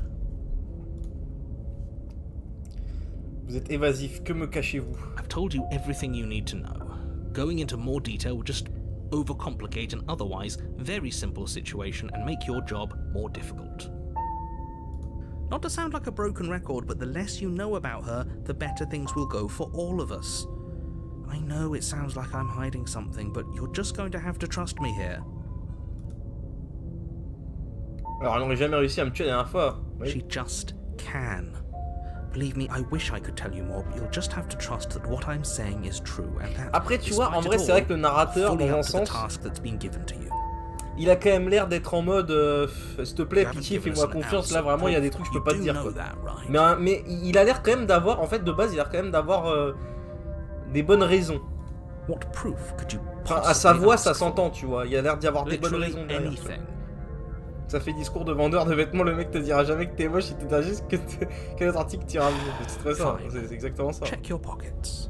Vous êtes évasif, que me cachez-vous? I've told you everything you need to know. Going into more detail would just overcomplicate an otherwise very simple situation and make your job more difficult. Not to sound like a broken record, but the less you know about her, the better things will go for all of us. I know it sounds like I'm hiding something, but you're just going to have to trust me here. Alors, elle n'aurait jamais réussi à me tuer la dernière fois. Oui. She just can. Believe me, I wish I could tell you more, but you'll just have to trust that what I'm saying is true, and that, Après, tu vois, en despite vrai, it c'est vrai all, que le narrateur, fully dans un up to the sens, task that's been given to you. il a quand même l'air d'être en mode s'il te plaît, You haven't pitié, given fais-moi us an confiance. ounce Là, of vraiment, il y a des proof. trucs que je peux You pas te do dire. know Quoi. that, right? Mais il a l'air quand même d'avoir, en fait, de base, il a l'air quand même d'avoir des bonnes raisons. What proof could you Enfin, à sa possibly voix, ask ça for? s'entend, tu vois. Il a l'air d'y avoir des bonnes Literally raisons derrière. anything. Ça fait discours de vendeur de vêtements, le mec te dira jamais que t'es moche, il te dira juste que quel autre article t'ira mieux. C'est très ça, Fine. c'est exactement ça. Check your pockets.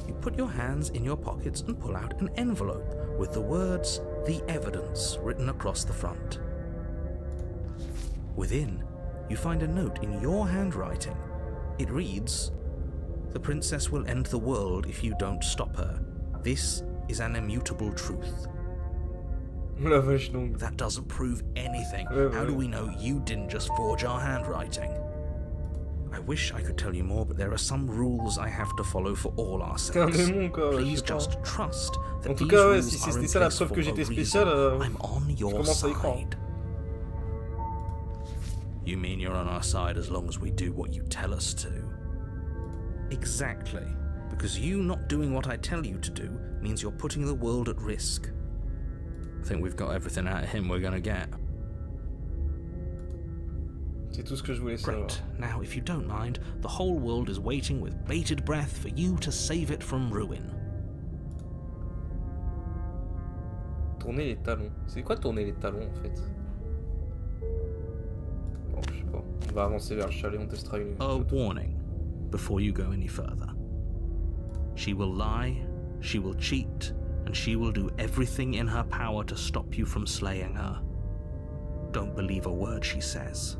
You put your hands in your pockets and pull out an envelope with the words "The Evidence" written across the front. Within, you find a note in your handwriting. It reads, "The princess will end the world if you don't stop her. This is an immutable truth." La vache longue. That doesn't prove anything. How do we know you didn't just forge our handwriting? I wish I could tell you more, but there are some rules I have to follow for all our C'est un sakes. démon, quoi. Please Je sais pas. just trust that En tout these cas, ouais, rules si are c'était in ça la place preuve for que a j'étais reason. spécial, I'm on je your commence à y croire. side. You mean you're on our side as long as we do what you tell us to? Exactly. Because you not doing what I tell you to do means you're putting the world at risk. I think we've got everything out of him we're gonna get. C'est tout ce que je voulais savoir. Great. Now, if you don't mind, the whole world is waiting with bated breath for you to save it from ruin. Tourner les talons. C'est quoi tourner les talons en fait? Bon, je sais pas. On va avancer vers le chalet, on testera une. A warning before you go any further. She will lie, she will cheat, and she will do everything in her power to stop you from slaying her. Don't believe a word she says.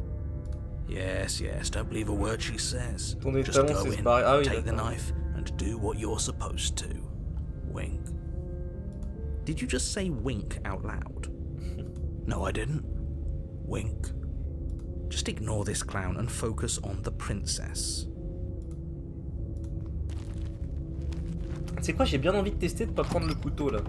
Yes, don't believe a word she says. Tourner les Just talons, go c'est in, séparé. Ah oui, take the d'accord. knife, and do what you're supposed to. Wink. Did you just say wink out loud? No, I didn't. Wink. Just ignore this clown and focus on the princess. C'est quoi, j'ai bien envie de tester de pas prendre le couteau là.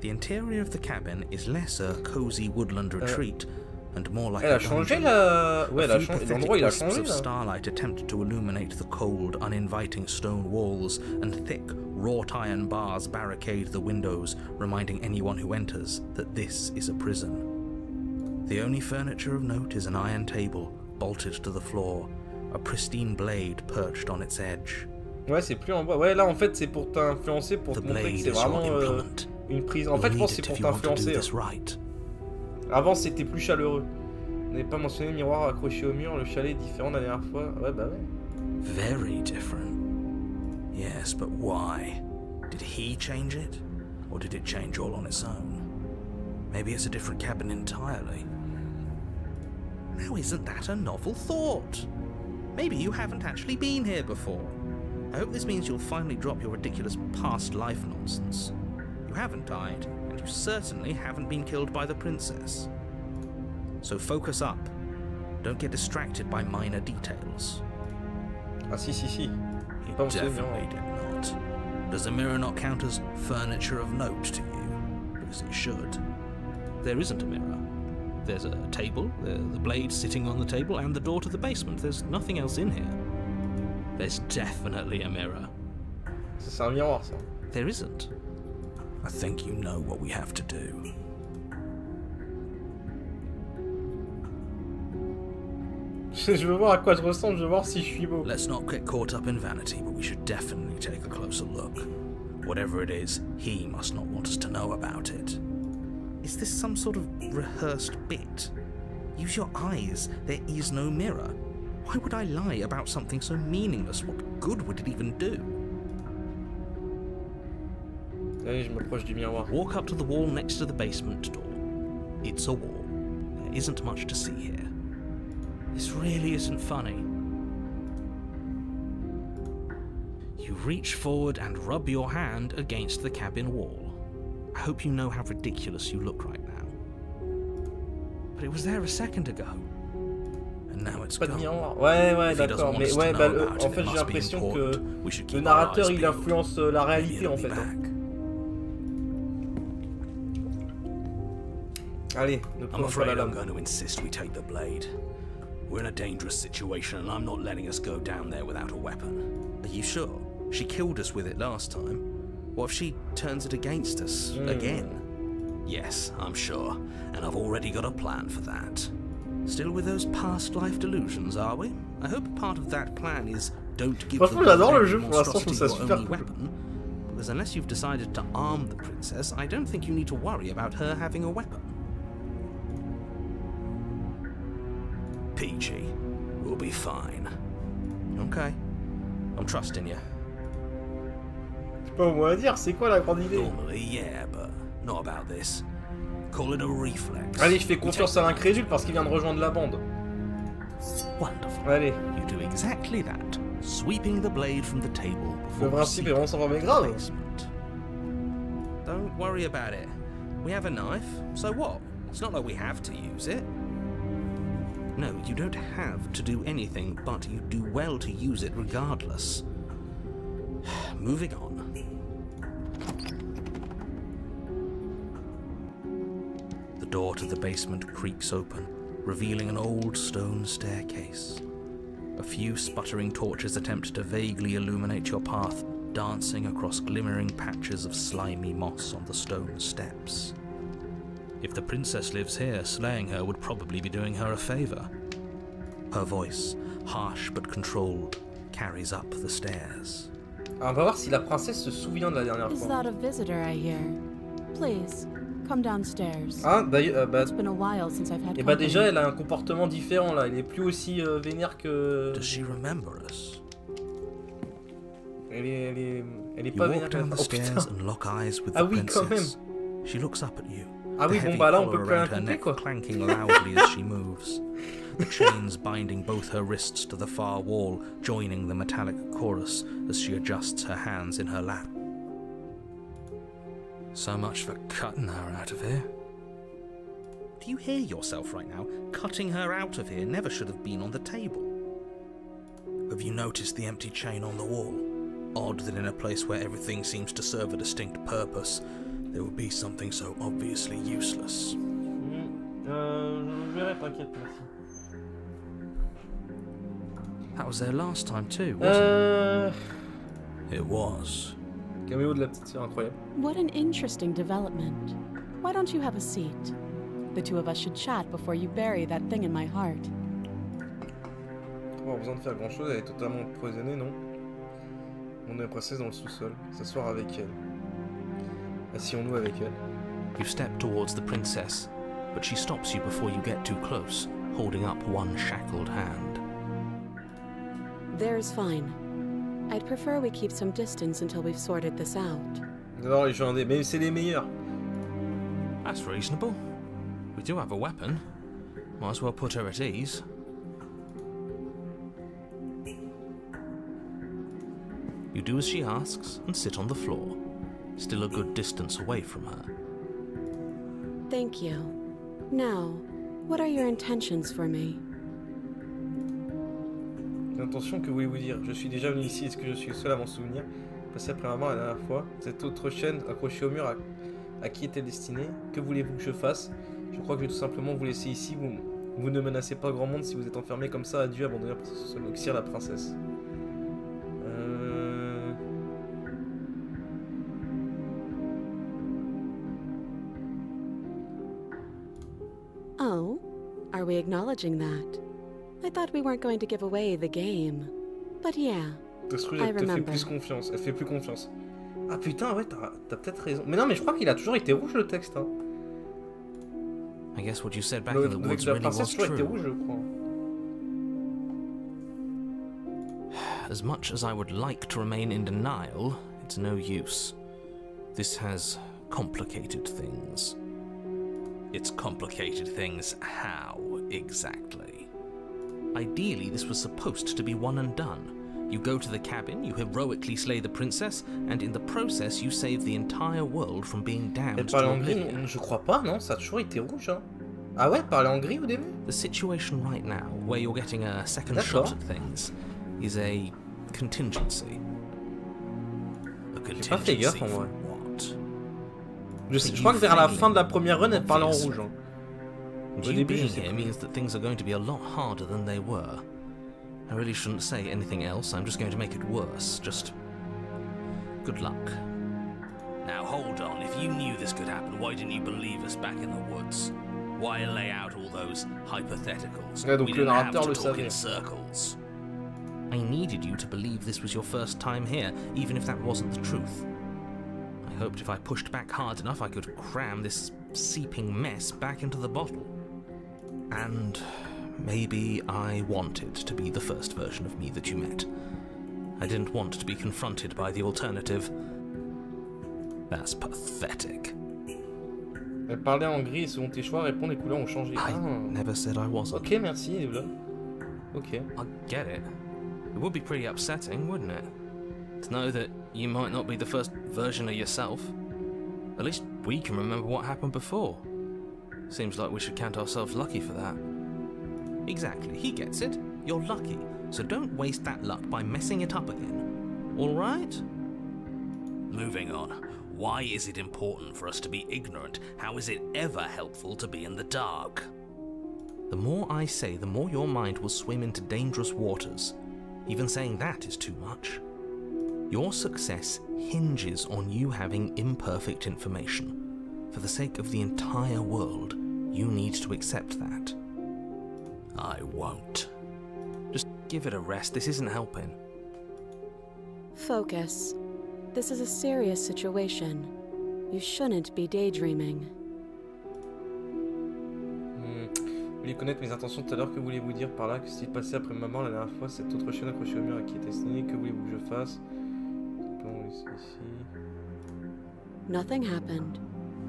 The interior of the cabin is less a cozy woodland retreat and more like Elle a a changé dungeon. la. Ouais, elle a A few changé. pathetic L'endroit il a wisps changé of là. starlight attempt to illuminate the cold, uninviting stone walls, and thick, wrought iron bars barricade the windows, reminding anyone who enters that this is a prison. The only furniture of note is an iron table, bolted to the floor, a pristine blade perched on its edge. Ouais, c'est plus en bois. Ouais, là en fait c'est pour t'influencer, pour The te montrer que blade c'est is your vraiment implement. une prise. En fait, je Read pense que c'est it pour if you want to do t'influencer. this right. Avant c'était plus chaleureux. On n'avait pas mentionné le miroir accroché au mur, le chalet est différent de la dernière fois. Ouais, bah ouais. Very different. Yes, but why? Did he change it? Or did it change all on its own? Maybe it's a different cabin entirely. Now isn't that a novel thought? Maybe you haven't actually been here before. I hope this means you'll finally drop your ridiculous past life nonsense. You haven't died, and you certainly haven't been killed by the princess. So focus up. Don't get distracted by minor details. Ah si. You Pas mentionné le definitely miroir. did not. Does the mirror not count as furniture of note to you? Because it should. There isn't a mirror. There's a table, the blade sitting on the table, and the door to the basement. There's nothing else in here. There's definitely a mirror. C'est un miroir ça. There isn't. I think you know what we have to do. Je veux voir à quoi je ressemble, je veux voir si je suis beau. Let's not get caught up in vanity, but we should definitely take a closer look. Whatever it is, he must not want us to know about it. Is this some sort of rehearsed bit? Use your eyes. There is no mirror. Why would I lie about something so meaningless? What good would it even do? Allez, je m'approche du miroir. Walk up to the wall next to the basement door. It's a wall. There isn't much to see here. This really isn't funny. You reach forward and rub your hand against the cabin wall. I hope you know how ridiculous you look right now. But it was there a second ago. And now it's Pas de gone. miroir. Ouais, If he d'accord. doesn't Mais want us ouais, to bah, know about en it, fait, it j'ai must be l'impression que important. We should le keep our narrateur, eyes il peeled. influence la Maybe réalité, it'll en be fait. Hein. back. Allez, ne I'm prenons pas afraid la I'm lame. going to insist we take the blade. We're in a dangerous situation and I'm not letting us go down there without a weapon. Are you sure? She killed us with it last time. What if she turns it against us again? Yes, I'm sure. And I've already got a plan for that. Still with those past life delusions, are we? I hope part of that plan is don't give the Franchement, j'adore le world jeu, pour l'instant, je trouve ça monstrosity your super only cool. weapon. Because unless you've decided to arm the princess, I don't think you need to worry about her having a weapon. PG. We'll be fine. Okay. I'm trusting you. C'est pas au mot à dire, c'est quoi la grande idée? Normally, yeah, but not about this. Call it a reflex. Allez, je fais We confiance take à the l'incrédule parce qu'il vient de rejoindre la bande. Wonderful. Allez, You do exactly that, sweeping the blade from the table le before principe est proceeding vraiment sympa, mais to the grave. basement. Don't worry about it. We have a knife, so what? It's not like we have to use it. No, you don't have to do anything, but you do well to use it regardless. Moving on. The door to the basement creaks open, revealing an old stone staircase. A few sputtering torches attempt to vaguely illuminate your path, dancing across glimmering patches of slimy moss on the stone steps. If the princess lives here, slaying her would probably be doing her a favor. Her voice, harsh but controlled, carries up the stairs. Alors, on va voir si la princesse se souvient de la dernière Is fois. that a visitor I hear? Please, come downstairs. Ah, d'ailleurs, It's been a while since I've had et bah company. déjà, elle a un comportement différent là. Elle est plus aussi vénère que. Does she remember us? Elle est You pas walk vénère. down the Oh stairs putain. and lock eyes with Ah the oui, quand princess. She looks up at you. Ah oui, the bon heavy bah là, on collar peut plus around rien her couper neck quoi. clanking loudly as she moves. The chains binding both her wrists to the far wall, joining the metallic chorus as she adjusts her hands in her lap. So much for cutting her out of here. Do you hear yourself right now? Cutting her out of here never should have been on the table. Have you noticed the empty chain on the wall? Odd that in a place where everything seems to serve a distinct purpose, there would be something so obviously useless. Je verrai, t'inquiète, merci. That was there last time too, wasn't it? It was. Caméo de la petite sœur, incroyable. What an interesting development. Why don't you have a seat? The two of us should chat before you bury that thing in my heart. Pas besoin de faire grand chose, elle est totalement empoisonnée, non? On est la princesse dans le sous-sol, s'asseoir avec elle. Asseyons-nous avec elle. You step towards the princess, but she stops you before you get too close, holding up one shackled hand. There's fine. I'd prefer we keep some distance until we've sorted this out. J'adore les jeux indés, mais c'est les meilleurs. That's reasonable. We do have a weapon. Might as well put her at ease. You do as she asks and sit on the floor, still a good distance away from her. Thank you. Now, what are your intentions for me? L'intention, que voulez-vous dire? Je suis déjà venu ici, est-ce que je suis le seul à m'en souvenir? Passé après ma mort la dernière fois, cette autre chaîne accrochée au mur, à qui est-elle destinée? Que voulez-vous que je fasse? Je crois que je vais tout simplement vous laisser ici, vous ne menacez pas grand monde si vous êtes enfermé comme ça, adieu, abandonné par ce seul oxyre, la princesse. Oh, are we acknowledging that? I thought we weren't going to give away the game. But yeah, Ça se trouve, elle te fait plus confiance. Elle fait plus confiance. Ah putain, ouais, t'as peut-être raison. Mais non, mais je crois qu'il a toujours été rouge le texte. Hein. I guess what you said back in the woods really was true. Été rouge, true. je crois. As much as I would like to remain in denial, it's no use. This has complicated things. It's complicated things how, exactly? Ideally, this was supposed to be one and done. You go to the cabin, you heroically slay the princess, and in the process you save the entire world from being damned to oblivion. Je crois pas, non, ça a toujours été rouge. Hein. Ah ouais, parler en gris au début? The situation right now, where you're getting a second shot at things, is a contingency. A contingency for what? Je crois que vers la fin de la première run, elle parlait en rouge. Hein. You being here means that things are going to be a lot harder than they were. I really shouldn't say anything else, I'm just going to make it worse. Just good luck. Now hold on, if you knew this could happen, why didn't you believe us back in the woods? Why lay out all those hypotheticals? Ouais, donc We le didn't have narrateur to le talk savait. in circles. I needed you to believe this was your first time here, even if that wasn't the truth. I hoped if I pushed back hard enough I could cram this seeping mess back into the bottle. And maybe I wanted to be the first version of me that you met. I didn't want to be confronted by the alternative. That's pathetic. Elle parlait en gris et selon tes choix, répondre les couleurs ont changé. I never said I wasn't. Ok, merci. Ok. I get it. It would be pretty upsetting, wouldn't it? To know that you might not be the first version of yourself. At least we can remember what happened before. Seems like we should count ourselves lucky for that. Exactly, he gets it. You're lucky, so don't waste that luck by messing it up again. All right? Moving on. Why is it important for us to be ignorant? How is it ever helpful to be in the dark? The more I say, the more your mind will swim into dangerous waters. Even saying that is too much. Your success hinges on you having imperfect information. For the sake of the entire world, you need to accept that. I won't. Just give it a rest, this isn't helping. Focus. This is a serious situation. You shouldn't be daydreaming. Vous voulez connaître mes intentions tout à l'heure, que voulez-vous dire par là? Que s'il passait après ma mort la dernière fois, cette autre chienne accrochée au mur à qui était destinée, que voulez-vous que je fasse? Nothing happened.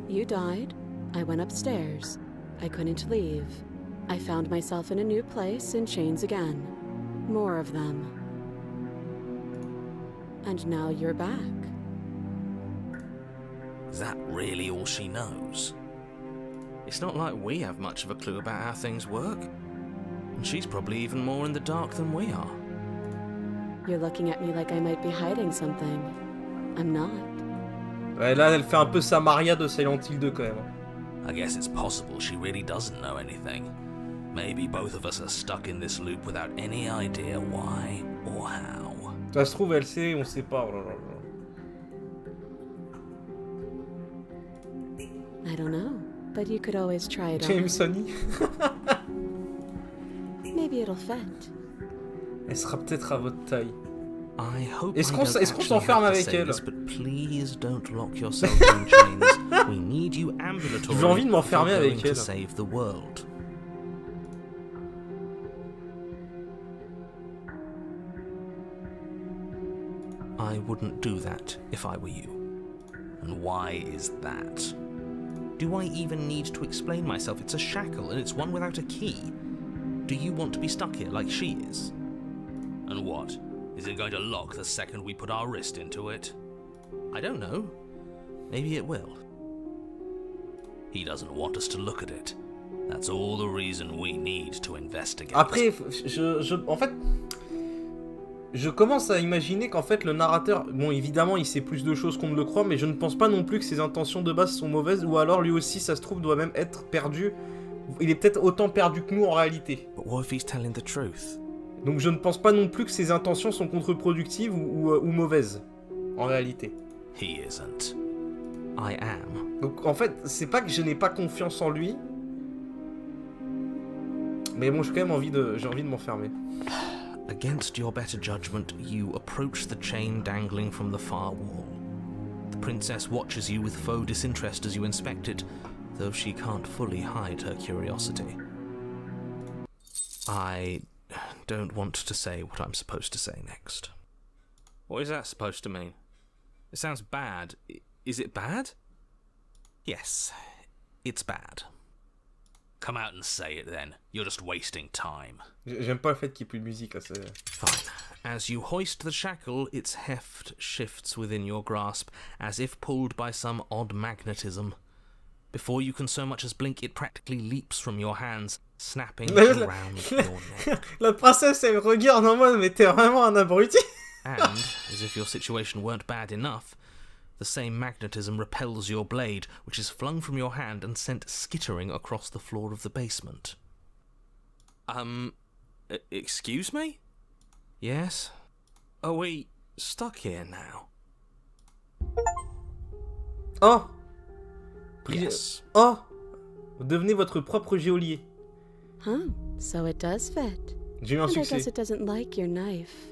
You died. I went upstairs. I couldn't leave. I found myself in a new place in chains again. More of them. And now you're back. Is that really all she knows? It's not like we have much of a clue about how things work. And she's probably even more in the dark than we are. You're looking at me like I might be hiding something. I'm not. Ouais, là, elle fait un peu sa Maria de Silent Hill 2 quand même. I guess it's possible she really doesn't know anything. Maybe both of us are stuck in this loop without any idea why or how. Ça se trouve, elle sait, on sait pas. Oh là là là. I don't know, but you could always try it James on. Sonny. Maybe it'll fit. Elle sera peut-être à votre taille. Est-ce qu'on s'enferme avec elle? Please don't lock yourself in chains. We need you ambulatory. J'ai envie de m'enfermer avec elle. To save the world. I wouldn't do that if I were you. And why is that? Do I even need to explain myself? It's a shackle, and it's one without a key. Do you want to be stuck here like she is? And what? Is it going to lock the second we put our wrist into it? I don't know. Maybe it will. He doesn't want us to look at it. That's all the reason we need to investigate. Après, en fait, je commence à imaginer qu'en fait le narrateur, bon évidemment il sait plus de choses qu'on ne le croit, mais je ne pense pas non plus que ses intentions de base sont mauvaises, ou alors lui aussi ça se trouve doit même être perdu. Il est peut-être autant perdu que nous en réalité. But what if he's telling the truth? Donc je ne pense pas non plus que ses intentions sont contre-productives ou mauvaises, en réalité. He isn't. I am. Donc en fait, c'est pas que je n'ai pas confiance en lui. Mais bon, j'ai quand même envie de m'enfermer. Against your better judgment, you approach the chain dangling from the far wall. The princess watches you with faux disinterest as you inspect it, though she can't fully hide her curiosity. I don't want to say what I'm supposed to say next. What is that supposed to mean? It sounds bad. Is it bad? Yes, it's bad. Come out and say it then. You're just wasting time. J'aime pas le fait qu'il y ait plus de musique là. Fine. As you hoist the shackle, its heft shifts within your grasp, as if pulled by some odd magnetism. Before you can so much as blink, it practically leaps from your hands, snapping around your neck. La princesse, elle regarde en mode, mais t'es vraiment un abruti. And, as if your situation weren't bad enough, the same magnetism repels your blade, which is flung from your hand and sent skittering across the floor of the basement. Excuse me? Yes? Are we stuck here now? Oh! Yes. Oh! Devenez votre propre geôlier. Huh, so it does fit. J'ai eu un And I succès. guess it doesn't like your knife.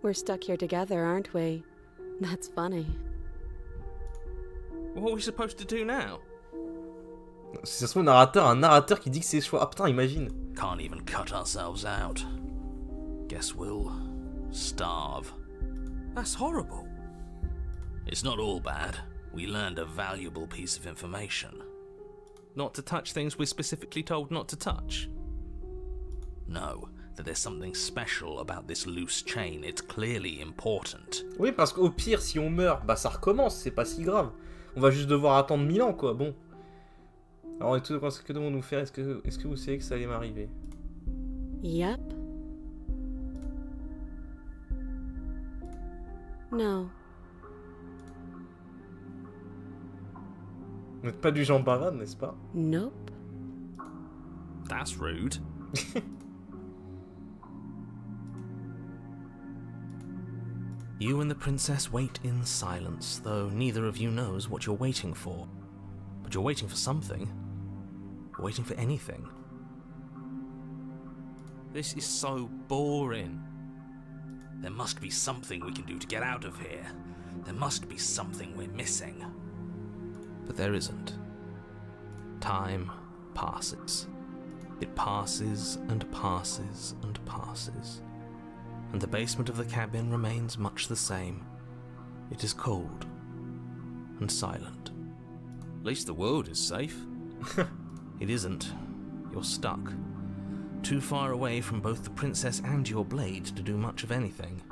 We're stuck here together, aren't we? That's funny. What are we supposed to do now? Si ça se trouve, un narrateur qui dit que c'est choix. Ah putain, imagine. Can't even cut ourselves out. Guess we'll starve. That's horrible. It's not all bad. We learned a valuable piece of information. Not to touch things we're specifically told not to touch? No, that there's something special about this loose chain. It's clearly important. Oui, parce qu'au pire, si on meurt, bah ça recommence, c'est pas si grave. On va juste devoir attendre 1000 ans, quoi, bon. Alors, et tout, que devons-nous faire? Est-ce que vous savez que ça allait m'arriver? Yep. No. Vous n'êtes pas du genre bavard, n'est-ce pas? Nope. That's rude. You and the princess wait in silence, though neither of you knows what you're waiting for. But you're waiting for something. You're waiting for anything. This is so boring. There must be something we can do to get out of here. There must be something we're missing. But there isn't. Time passes. It passes and passes and passes. And the basement of the cabin remains much the same. It is cold and silent. At least the world is safe. It isn't. You're stuck. Too far away from both the princess and your blade to do much of anything.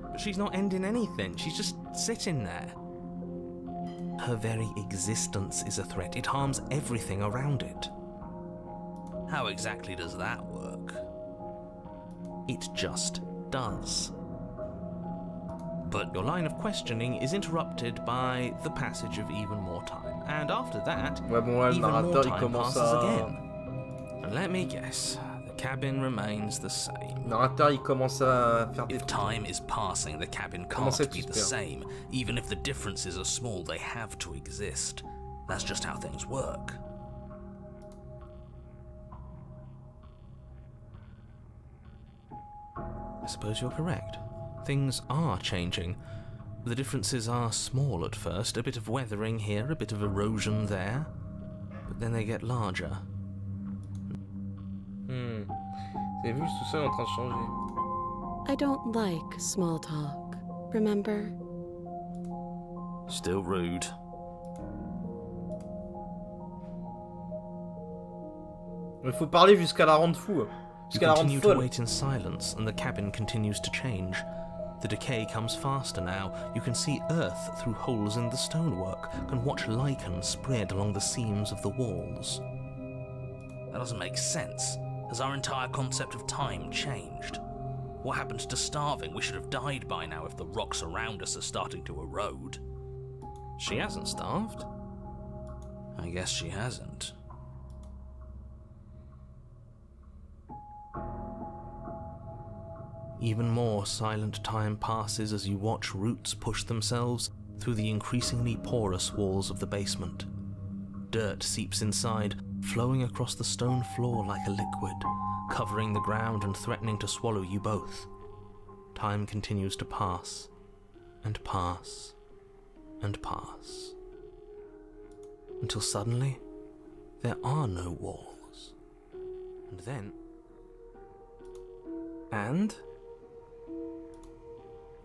But she's not ending anything. She's just sitting there. Her very existence is a threat. It harms everything around it. How exactly does that work? It just does. But your line of questioning is interrupted by the passage of even more time. And after that, Ouais, bon, là, le even more narrateur, il time commence passes à... again. And let me guess, the cabin remains the same. Le narrateur, il commence à faire des... If time is passing, the cabin Comment can't c'est be the super? same. Even if the differences are small, they have to exist. That's just how things work. I suppose you're correct. Things are changing. The differences are small at first, a bit of weathering here, a bit of erosion there, but then they get larger. Vous avez vu, tout ça est en train de changer. I don't like small talk, remember? Still rude. Il faut parler jusqu'à la rendre fou. You Jusqu'à la rendre continue to folle. wait in silence, and the cabin continues to change. The decay comes faster now. You can see earth through holes in the stonework, can watch lichen spread along the seams of the walls. That doesn't make sense. Has our entire concept of time changed? What happened to starving? We should have died by now if the rocks around us are starting to erode. She hasn't starved. I guess she hasn't. Even more silent time passes as you watch roots push themselves through the increasingly porous walls of the basement. Dirt seeps inside, flowing across the stone floor like a liquid, covering the ground and threatening to swallow you both. Time continues to pass, and pass, and pass, until suddenly there are no walls. And then... And...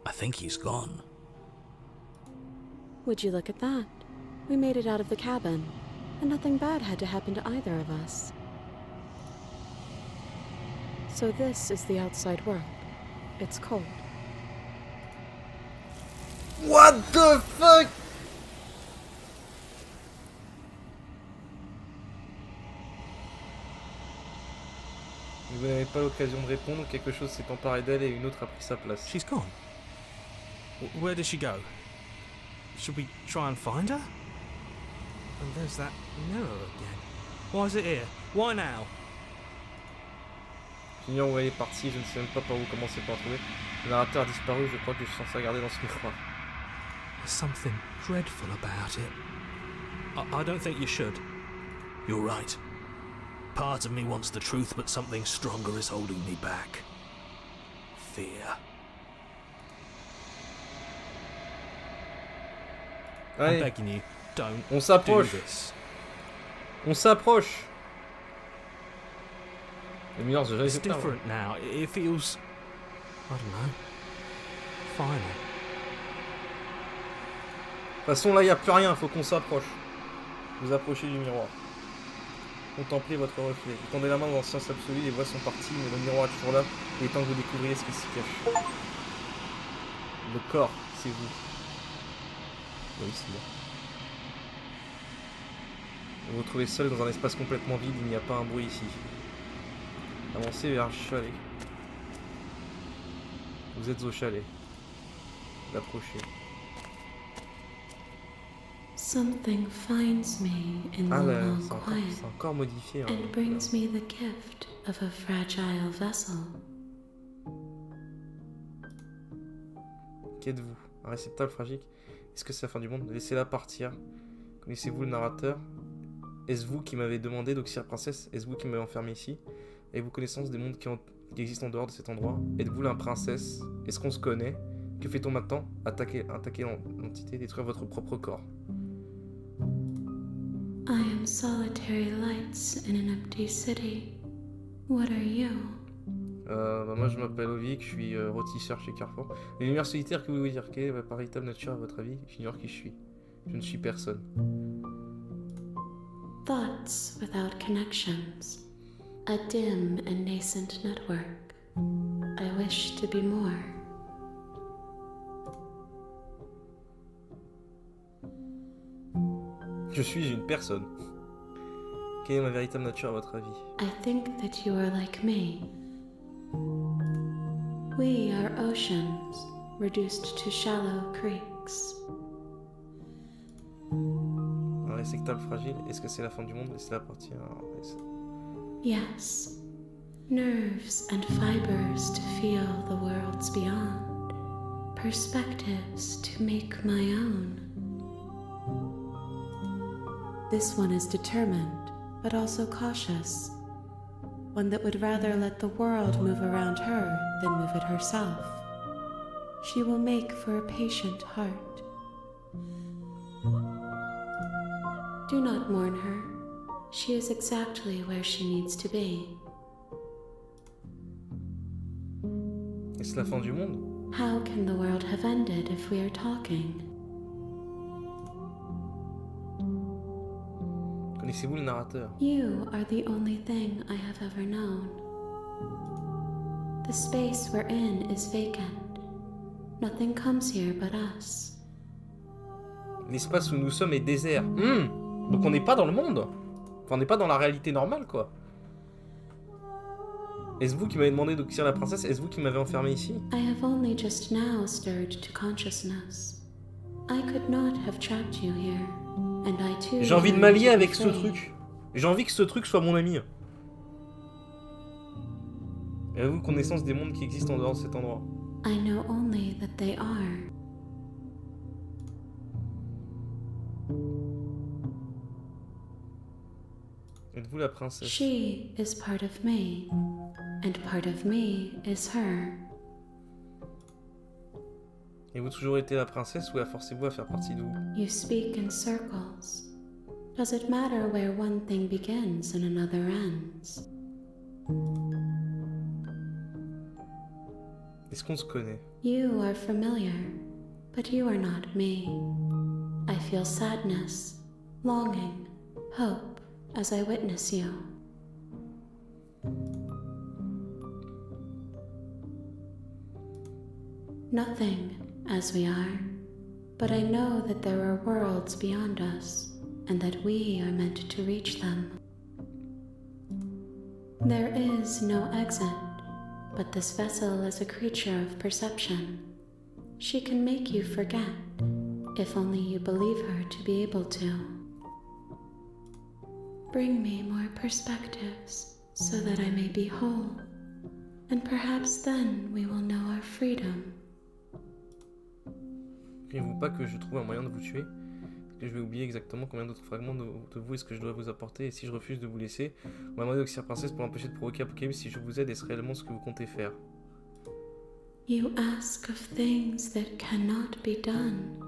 I think he's gone. Would you look at that? We made it out of the cabin, and nothing bad had to happen to either of us. So this is the outside world. It's cold. What the fuck? Vous n'avez pas l'occasion de répondre, quelque chose s'est emparé d'elle et une autre a pris sa place. She's gone. Where does she go? Should we try and find her? And there's that mirror again. Why is it here? Why now? J'ignore où elle est partie, je ne sais même pas par où commencer pour la trouver. Le narrateur a disparu, je crois que je suis censé regarder dans ce miroir. There's something dreadful about it. I don't think you should. You're right. Part of me wants the truth, but something stronger is holding me back. Fear. Allez, I'm begging you, don't on do s'approche. this. On s'approche. Le miroir, je It's reste pas. different now. It feels... I don't know. Final. De toute façon, là, il n'y a plus rien, faut qu'on s'approche. Vous approchez du miroir. Contemplez votre reflet. Vous tendez la main dans le sens absolu, les voix sont parties, mais le miroir est toujours là. Il est temps que vous découvriez ce qui s'y cache. Le corps, c'est vous. Oui, c'est bien. Vous vous retrouvez seul dans un espace complètement vide, il n'y a pas un bruit ici. Avancez vers le chalet. Vous êtes au chalet. Vous approchez. Something finds me in Ah the là, long c'est quiet encore modifié. Hein. and brings me the gift of a fragile vessel. Qu'êtes-vous? Un réceptacle fragile? Est-ce que c'est la fin du monde? Laissez-la partir. Connaissez-vous le narrateur? Est-ce vous qui m'avez demandé d'auxilier princesse? Est-ce vous qui m'avez enfermé ici? Avez-vous connaissance des mondes qui existent en dehors de cet endroit? Êtes-vous la princesse? Est-ce qu'on se connaît? Que fait-on maintenant? Attaquer l'entité, détruire votre propre corps. I am solitary lights in an empty city. What are you? Moi je m'appelle Hovic, je suis rôtisseur chez Carrefour. Les lumières solitaires, que vous dire? Quelle est votre véritable nature à votre avis? J'ignore qui je suis. Je ne suis personne. Thoughts without connections. A dim and nascent network. I wish to be more. Je suis une personne. Quelle est ma véritable nature à votre avis? I think that you are like me. We are oceans, reduced to shallow creeks. Un réceptacle fragile, est-ce que c'est la fin du monde? Laissez-la partir. Yes, nerves and fibers to feel the worlds beyond, perspectives to make my own. This one is determined, but also cautious. One that would rather let the world move around her than move it herself. She will make for a patient heart. Do not mourn her. She is exactly where she needs to be. Est-ce la fin du monde? How can the world have ended if we are talking? Connaissez-vous le narrateur? You are the only thing I have ever known. The space we're in is vacant. Nothing comes here but us. L'espace où nous sommes est désert. Donc on n'est pas dans le monde. Enfin, on n'est pas dans la réalité normale, quoi. Est-ce vous qui m'avez demandé d'auxilier la princesse? Est-ce vous qui m'avez enfermé ici? I have only just now stirred to consciousness. I could not have trapped you here. And I too. J'ai envie de m'allier avec ce truc. J'ai envie que ce truc soit mon ami. Avez-vous connaissance des mondes qui existent en dehors de cet endroit? I know only that they are. Êtes-vous la princesse? She is part of me, and part of me is her. Avez-vous toujours été la princesse ou la forcez-vous à faire partie de vous? You speak in circles. Does it matter where one thing begins and another ends? Est-ce qu'on se connaît? You are familiar, but you are not me. I feel sadness, longing, hope as I witness you. Nothing as we are, but I know that there are worlds beyond us and that we are meant to reach them. There is no exit, but this vessel is a creature of perception. She can make you forget, if only you believe her to be able to. Bring me more perspectives so that I may be whole, and perhaps then we will know our freedom. Craignez-vous pas que je trouve un moyen de vous tuer? Est-ce que je vais oublier exactement combien d'autres fragments de vous est-ce que je dois vous apporter? Et si je refuse de vous laisser, on m'a demandé d'Oxyre Princesse pour l'empêcher de provoquer Apocalypse. Si je vous aide, est-ce réellement ce que vous comptez faire? You ask of things that cannot be done.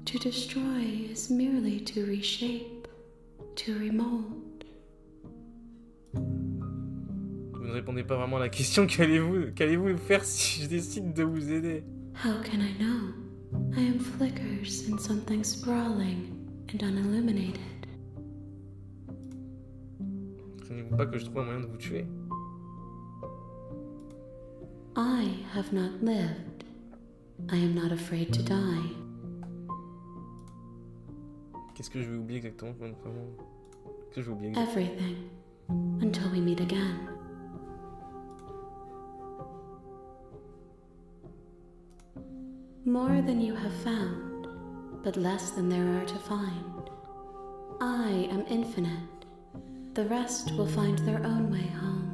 To destroy is merely to reshape, to remold. Vous ne répondez pas vraiment à la question. Qu'allez-vous faire si je décide de vous aider? How can I know? I am flickers in something sprawling and unilluminated. Craignez-vous pas que je trouve un moyen de vous tuer? I have not lived. I am not afraid to die. Qu'est-ce que je vais oublier exactement? Qu'est-ce que je vais oublier exactement? Everything. Until we meet again. More than you have found, but less than there are to find. I am infinite. The rest will find their own way home.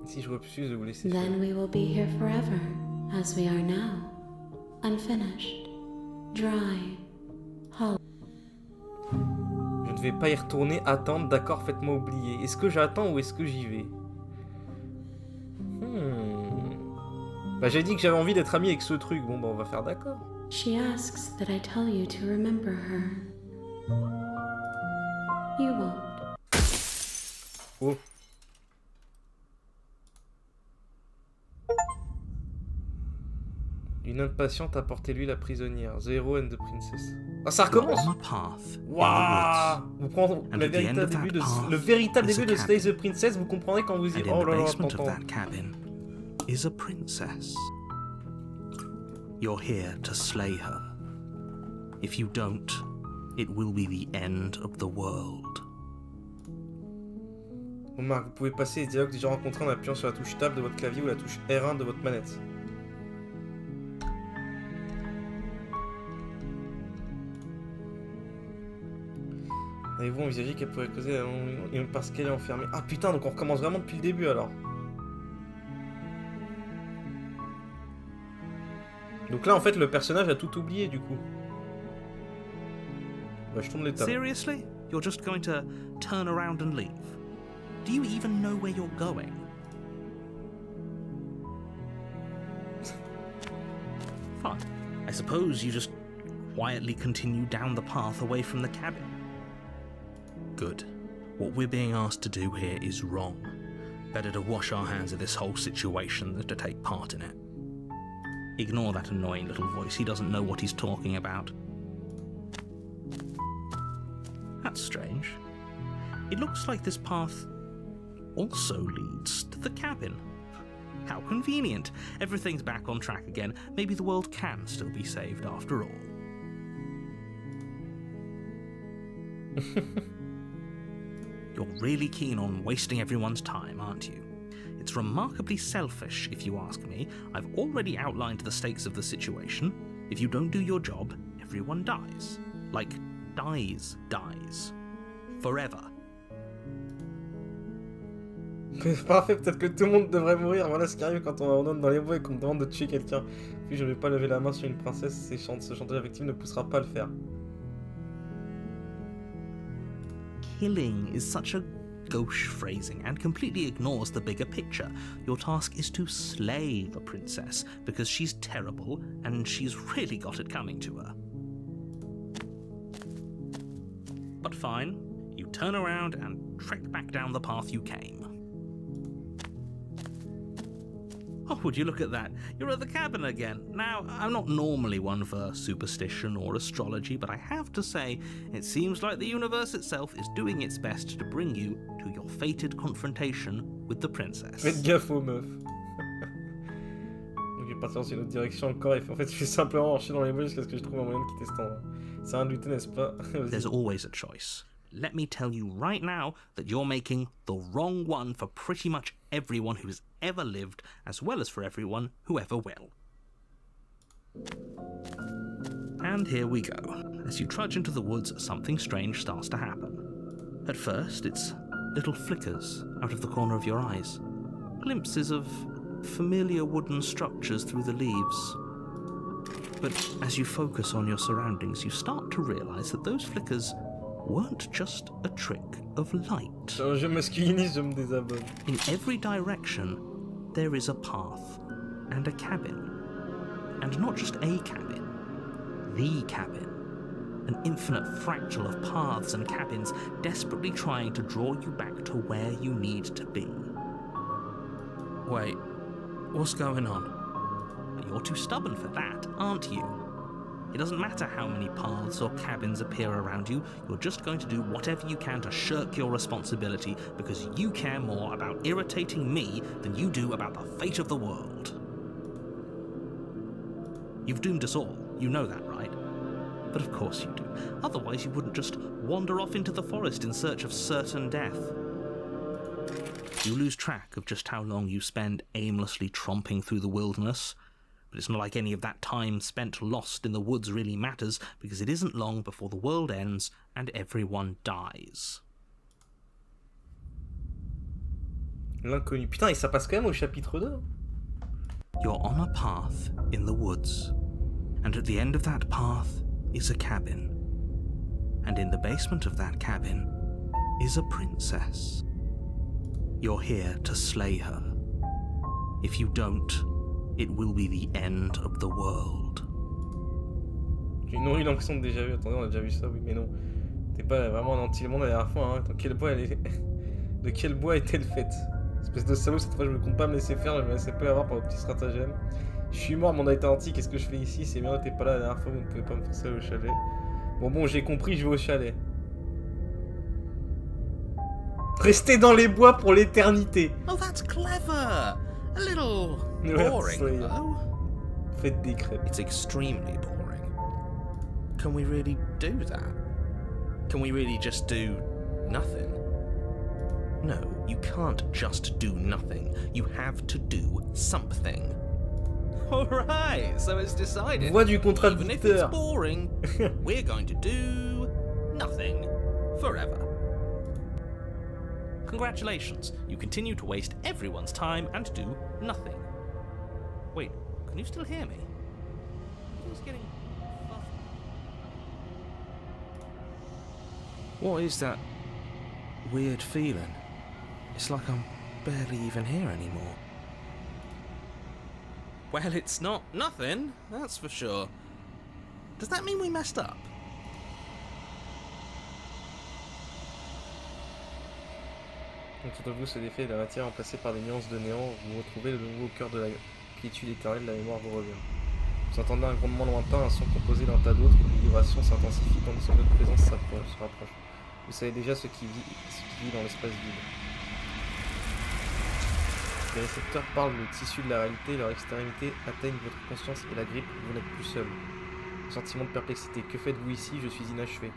Si je refuse de vous laisser Then we will be here forever, as we are now. Unfinished, dry, hollow. Je ne vais pas y retourner, attendre, d'accord, faites-moi oublier. Est-ce que j'attends ou est-ce que j'y vais? Bah j'ai dit que j'avais envie d'être ami avec ce truc, bon bah on va faire d'accord. She asks that I tell you to remember her. You won't. Oh. Une impatiente apportez-lui la prisonnière. The Hero and the Princess. Ah ça recommence. Waouh. Vous prendrez le véritable début de Slay the Princess, vous comprendrez quand vous irez. Oh là là, t'entends. Is a princess. You're here to slay her. If you don't, it will be the end of the world. Bon Marc, vous pouvez passer les dialogues déjà rencontrés en appuyant sur la touche Tab de votre clavier ou la touche R1 de votre manette. Avez-vous envisagé qu'elle pourrait causer parce qu'elle est enfermée? Ah putain, donc on recommence vraiment depuis le début alors. Donc là, en fait, le personnage a tout oublié, du coup. Bah, je tourne les tables. Seriously? You're just going to turn around and leave? Do you even know where you're going? Fine. I suppose you just quietly continue down the path away from the cabin. Good. What we're being asked to do here is wrong. Better to wash our hands of this whole situation than to take part in it. Ignore that annoying little voice. He doesn't know what he's talking about. That's strange. It looks like this path also leads to the cabin. How convenient. Everything's back on track again. Maybe the world can still be saved after all. You're really keen on wasting everyone's time, aren't you? It's remarkably selfish, if you ask me. I've already outlined the stakes of the situation. If you don't do your job, everyone dies. Like, dies. Forever. Parfait, peut-être que tout le monde devrait mourir. Voilà ce qui arrive quand on abandonne dans les bois et qu'on me demande de tuer quelqu'un. Puis je ne vais pas lever la main sur une princesse. Ce chantage affectif ne poussera pas à le faire. killing is such a gauche phrasing and completely ignores the bigger picture. Your task is to slay the princess because she's terrible and she's really got it coming to her. But fine, you turn around and trek back down the path you came. Oh, would you look at that? You're at the cabin again. Now, I'm not normally one for superstition or astrology, but I have to say, it seems like the universe itself is doing its best to bring you to your fated confrontation with the princess. Faites gaffe aux meufs. Donc je vais partir dans une autre direction encore, et en fait je vais simplement marcher dans les bois jusqu'à ce que je trouve un moyen de quitter cet endroit. C'est un douté, n'est-ce pas? There's always a choice. Let me tell you right now that you're making the wrong one for pretty much everyone who's ever lived, as well as for everyone who ever will. And here we go. As you trudge into the woods, something strange starts to happen. At first, it's little flickers out of the corner of your eyes, glimpses of familiar wooden structures through the leaves. But as you focus on your surroundings, you start to realize that those flickers weren't just a trick of light. Je masculinise, je me désabonne. In every direction, there is a path and a cabin. And not just a cabin, the cabin. An infinite fractal of paths and cabins desperately trying to draw you back to where you need to be. Wait, what's going on? You're too stubborn for that, aren't you? It doesn't matter how many paths or cabins appear around you, you're just going to do whatever you can to shirk your responsibility because you care more about irritating me than you do about the fate of the world. You've doomed us all, you know that, right? But of course you do. Otherwise you wouldn't just wander off into the forest in search of certain death. You lose track of just how long you spend aimlessly tromping through the wilderness. But it's not like any of that time spent lost in the woods really matters, because it isn't long before the world ends and everyone dies. L'inconnu. Putain, et ça passe quand même au chapitre 2. You're on a path in the woods, and at the end of that path is a cabin. And in the basement of that cabin is a princess. You're here to slay her. If you don't, it will be the end of the world. J'ai une horrible impression de déjà vu. Attendez, on a déjà vu ça, oui, mais non. T'es pas vraiment un anti-monde la dernière fois, hein. Dans quel bois elle est... De quel bois est-elle faite? Espèce de salaud, cette fois je me compte pas me laisser faire, je me laissais peu avoir par vos petits stratagèmes. Je suis mort, mon a été anti, qu'est-ce que je fais ici? C'est bien, t'es pas là la dernière fois, vous ne pouvez pas me faire ça au chalet. Bon, j'ai compris, je vais au chalet. Restez dans les bois pour l'éternité. Oh, that's clever! A little boring, though. Faites des crêpes. It's extremely boring. Can we really do that? Can we really just do nothing? No, you can't just do nothing. You have to do something. Alright, so it's decided. Voix du Even if it's contradicteur. boring, we're going to do nothing forever. Congratulations, you continue to waste everyone's time and do nothing. Wait, can you still hear me? It's getting fuzzy. What is that weird feeling? It's like I'm barely even here anymore. Well, it's not nothing, that's for sure. Does that mean we messed up? Donc tout à vous, c'est l'effet de la matière remplacée par des nuances de néant. Vous vous retrouvez de nouveau au cœur de la quiétude éternelle, la mémoire vous revient. Vous entendez un grondement lointain, un son composé d'un tas d'autres, une vibration s'intensifie tandis que votre présence se rapproche. Vous savez déjà ce qui vit dans l'espace vide. Les récepteurs parlent le tissu de la réalité, leur extrémité atteignent votre conscience et la grippe, vous n'êtes plus seul. Sentiment de perplexité, que faites-vous ici? Je suis inachevé.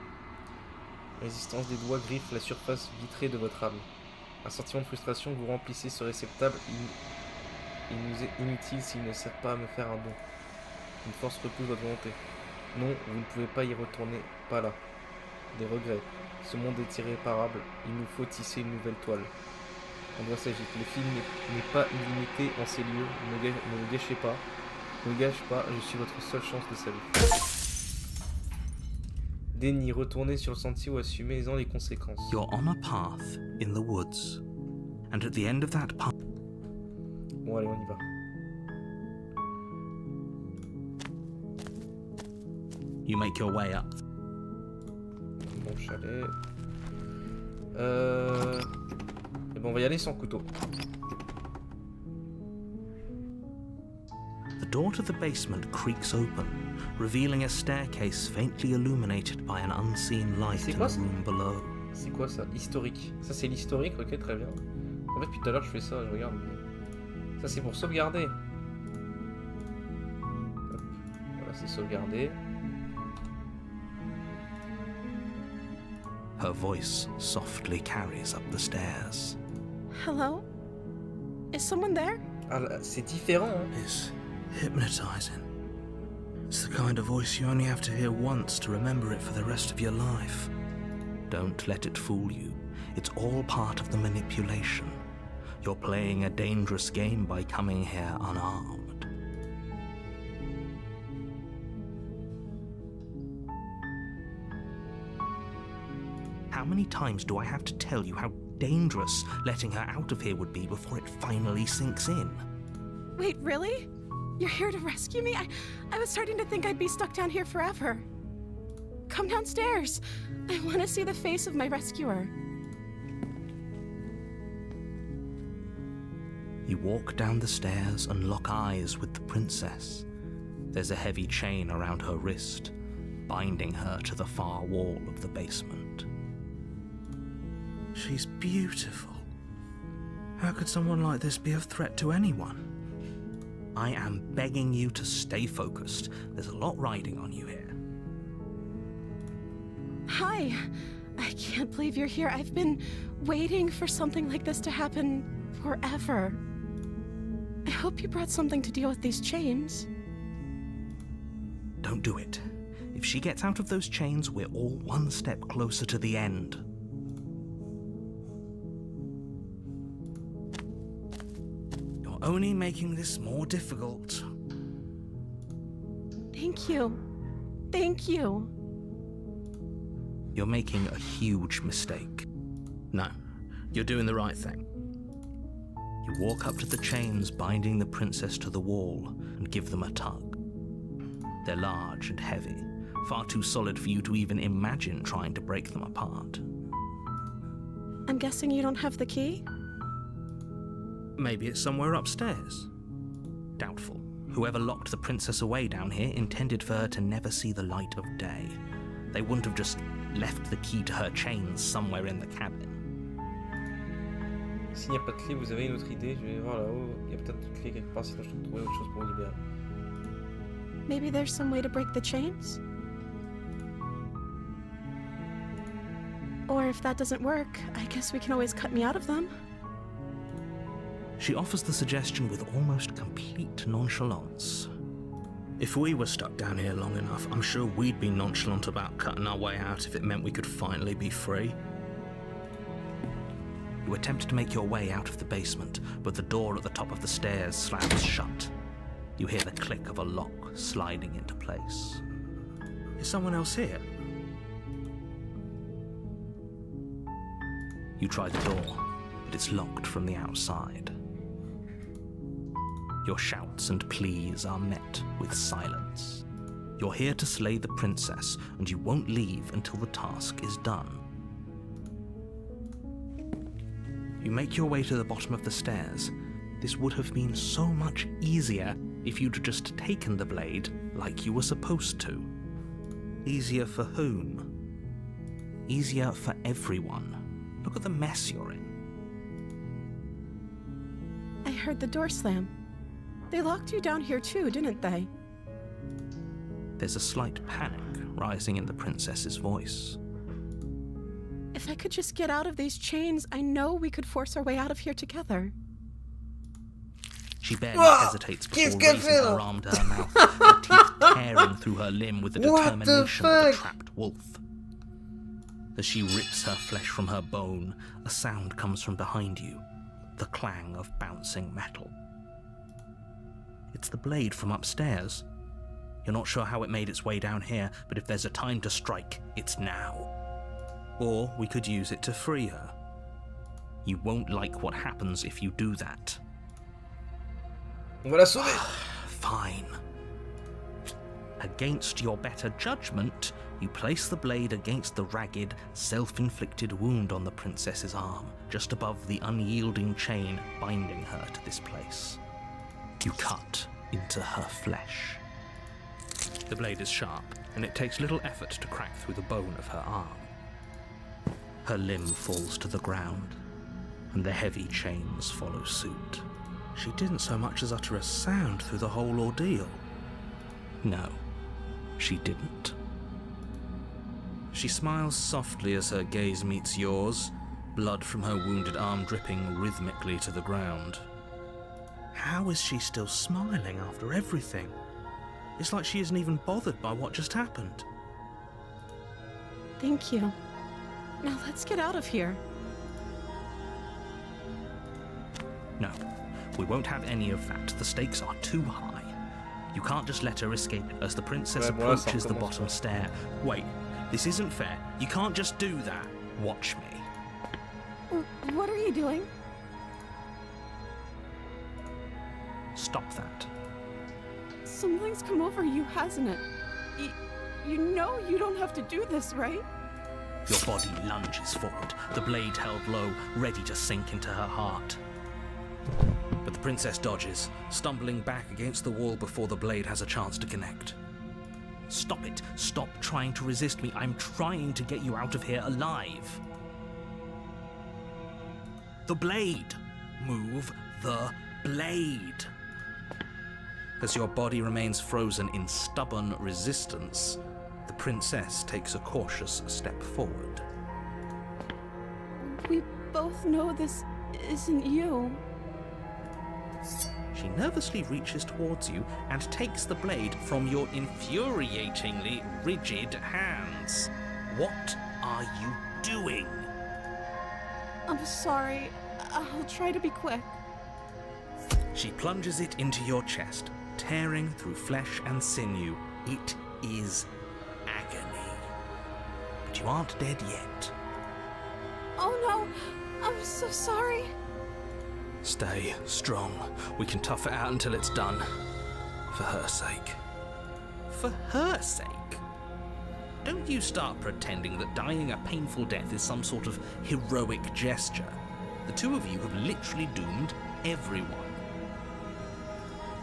Résistance des doigts griffe la surface vitrée de votre âme. Un sentiment de frustration, vous remplissez ce réceptacle, il nous est inutile s'il ne sert pas à me faire un don. Une force repousse votre volonté. Non, vous ne pouvez pas y retourner, pas là. Des regrets. Ce monde est irréparable, il nous faut tisser une nouvelle toile. On doit s'agir. Le film n'est pas illimité en ces lieux, ne le gâchez pas. Ne le gâche pas, je suis votre seule chance de salut. Déni, retourner sur le sentier ou assumer les conséquences. You're on a path in the woods, and at the end of that path... Bon, allez, on y va. You make your way up. Bon chalet. Et bon, on va y aller sans couteau. The door to the basement creaks open, revealing a staircase faintly illuminated by an unseen light in the room below. C'est quoi ça? Historique. Ça c'est l'historique, ok, très bien. En fait, depuis tout à l'heure, je fais ça, je regarde. Ça c'est pour sauvegarder. Hop. Voilà, c'est sauvegarder. Her voice softly carries up the stairs. Hello? Is someone there? Ah, c'est différent, hein. It's hypnotizing. It's the kind of voice you only have to hear once to remember it for the rest of your life. Don't let it fool you. It's all part of the manipulation. You're playing a dangerous game by coming here unarmed. How many times do I have to tell you how dangerous letting her out of here would be before it finally sinks in? Wait, really? You're here to rescue me? I was starting to think I'd be stuck down here forever. Come downstairs. I want to see the face of my rescuer. You walk down the stairs and lock eyes with the princess. There's a heavy chain around her wrist, binding her to the far wall of the basement. She's beautiful. How could someone like this be a threat to anyone? I am begging you to stay focused. There's a lot riding on you here. Hi. I can't believe you're here. I've been waiting for something like this to happen forever. I hope you brought something to deal with these chains. Don't do it. If she gets out of those chains, we're all one step closer to the end. You're only making this more difficult. Thank you. Thank you. You're making a huge mistake. No, you're doing the right thing. You walk up to the chains binding the princess to the wall and give them a tug. They're large and heavy, far too solid for you to even imagine trying to break them apart. I'm guessing you don't have the key? Maybe it's somewhere upstairs. Doubtful. Whoever locked the princess away down here intended for her to never see the light of day. They wouldn't have just left the key to her chains somewhere in the cabin. S'il n'y a pas de clé, vous avez une autre idée? Je vais voir là-haut. Il y a peut-être une clé quelque part, sinon je peux trouver autre chose pour libérer. Maybe there's some way to break the chains? Or if that doesn't work, I guess we can always cut me out of them. She offers the suggestion with almost complete nonchalance. If we were stuck down here long enough, I'm sure we'd be nonchalant about cutting our way out if it meant we could finally be free. You attempt to make your way out of the basement, but the door at the top of the stairs slams shut. You hear the click of a lock sliding into place. Is someone else here? You try the door, but it's locked from the outside. Your shouts and pleas are met with silence. You're here to slay the princess, and you won't leave until the task is done. You make your way to the bottom of the stairs. This would have been so much easier if you'd just taken the blade like you were supposed to. Easier for whom? Easier for everyone. Look at the mess you're in. I heard the door slam. They locked you down here too, didn't they? There's a slight panic rising in the princess's voice. If I could just get out of these chains, I know we could force our way out of here together. She barely hesitates before raising her arm to her mouth, her teeth tearing through her limb with the determination of a trapped wolf. As she rips her flesh from her bone, a sound comes from behind you, the clang of bouncing metal. It's the blade from upstairs. You're not sure how it made its way down here, but if there's a time to strike, it's now. Or we could use it to free her. You won't like what happens if you do that. On va la sauver. Fine. Against your better judgment, you place the blade against the ragged, self-inflicted wound on the princess's arm, just above the unyielding chain binding her to this place. You cut into her flesh. The blade is sharp, and it takes little effort to crack through the bone of her arm. Her limb falls to the ground, and the heavy chains follow suit. She didn't so much as utter a sound through the whole ordeal. No, she didn't. She smiles softly as her gaze meets yours, blood from her wounded arm dripping rhythmically to the ground. How is she still smiling after everything? It's like she isn't even bothered by what just happened. Thank you. Now let's get out of here. No, we won't have any of that. The stakes are too high. You can't just let her escape as the princess approaches the bottom stair. Wait, this isn't fair. You can't just do that. Watch me. What are you doing? Stop that. Something's come over you, hasn't it? You know you don't have to do this, right? Your body lunges forward, the blade held low, ready to sink into her heart. But the princess dodges, stumbling back against the wall before the blade has a chance to connect. Stop it. Stop trying to resist me. I'm trying to get you out of here alive. The blade. Move the blade. As your body remains frozen in stubborn resistance, the princess takes a cautious step forward. We both know this isn't you. She nervously reaches towards you and takes the blade from your infuriatingly rigid hands. What are you doing? I'm sorry. I'll try to be quick. She plunges it into your chest, tearing through flesh and sinew. It is agony. But you aren't dead yet. Oh no, I'm so sorry. Stay strong. We can tough it out until it's done. For her sake. For her sake? Don't you start pretending that dying a painful death is some sort of heroic gesture. The two of you have literally doomed everyone.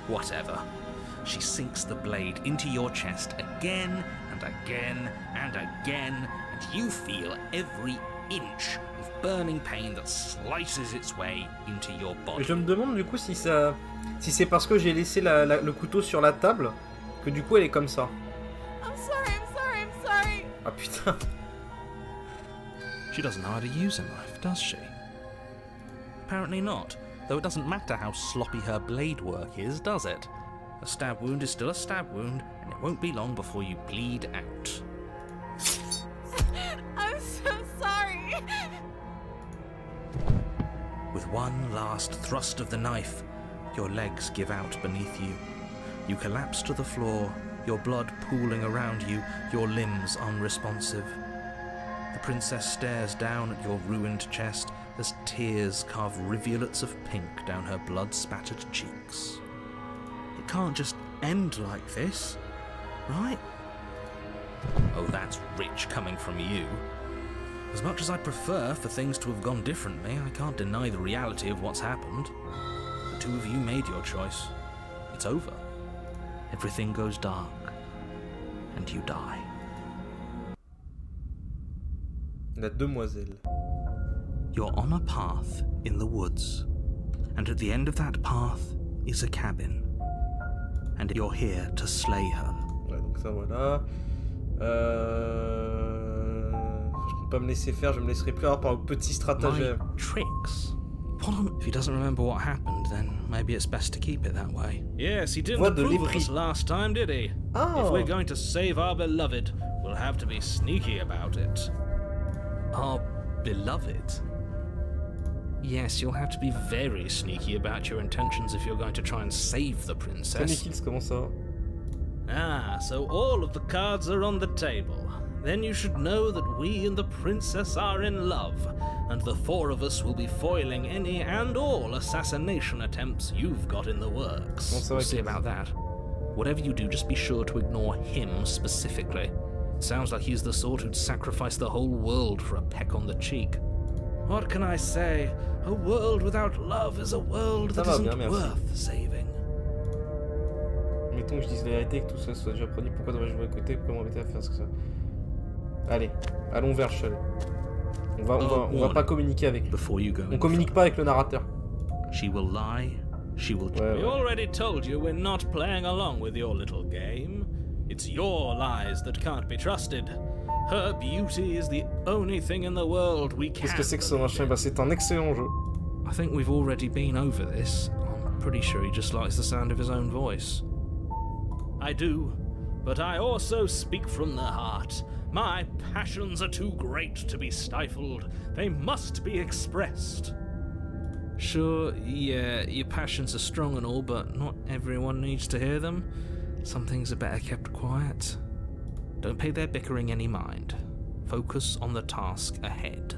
Whatever. She sinks the blade into your chest again and again and again, and you feel every inch of burning pain that slices its way into your body. Je me demande du coup si c'est parce que j'ai laissé le couteau sur la table que du coup elle est comme ça. I'm sorry. Ah putain. She doesn't know how to use a knife, does she? Apparently not, though it doesn't matter how sloppy her blade work is, does it? A stab wound is still a stab wound, and it won't be long before you bleed out. I'm so sorry. With one last thrust of the knife, your legs give out beneath you. You collapse to the floor, your blood pooling around you, your limbs unresponsive. The princess stares down at your ruined chest as tears carve rivulets of pink down her blood-spattered cheeks. It can't just end like this, right? Oh, that's rich coming from you. As much as I'd prefer for things to have gone differently, I can't deny the reality of what's happened. The two of you made your choice. It's over. Everything goes dark, and you die. La demoiselle. You're on a path in the woods, and at the end of that path is a cabin. And you're here to slay her. Ouais, donc ça voilà. Je peux pas me laisser faire, je me laisserai plus avoir par un petit stratagème. My tricks? If he doesn't remember what happened, then maybe it's best to keep it that way. Yes, he didn't approve of us last time, did he? Oh. If we're going to save our beloved, we'll have to be sneaky about it. Our beloved? Yes, you'll have to be very sneaky about your intentions if you're going to try and save the princess. Kyllz, comment ça va? Ah, so all of the cards are on the table. Then you should know that we and the princess are in love, and the four of us will be foiling any and all assassination attempts you've got in the works. We'll see about that. Whatever you do, just be sure to ignore him specifically. It sounds like he's the sort who'd sacrifice the whole world for a peck on the cheek. What can I say? A world without love is a world that isn't worth saving. Mettons que je dise la vérité, que tout ça soit déjà produit, pourquoi devrais-je vous écouter? Pourquoi m'embêter à faire ce que ça? Allez, allons vers Shell. On va pas communiquer avec lui. On communique pas avec le narrateur. She will lie. She will. We already told you we're not playing along with your little game. It's your lies that can't be trusted. Her beauty is the only thing in the world we can. Qu'est-ce que c'est que ce machin? Bah, c'est un excellent jeu. I think we've already been over this. I'm pretty sure he just likes the sound of his own voice. I do, but I also speak from the heart. My passions are too great to be stifled. They must be expressed. Sure, yeah, your passions are strong and all, but not everyone needs to hear them. Some things are better kept quiet. Don't pay their bickering any mind. Focus on the task ahead.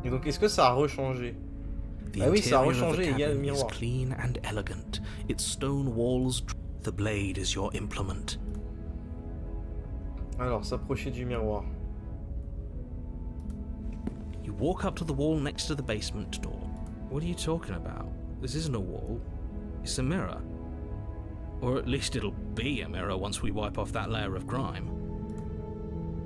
Et donc, est-ce que ça a rechangé? Ah oui, ça a rechangé, il y a le miroir. Clean and elegant. Its stone walls. The blade is your implement. Alors, s'approcher du miroir. You walk up to the wall next to the basement door. What are you talking about? This isn't a wall. It's a mirror. Or at least it'll be a mirror once we wipe off that layer of grime.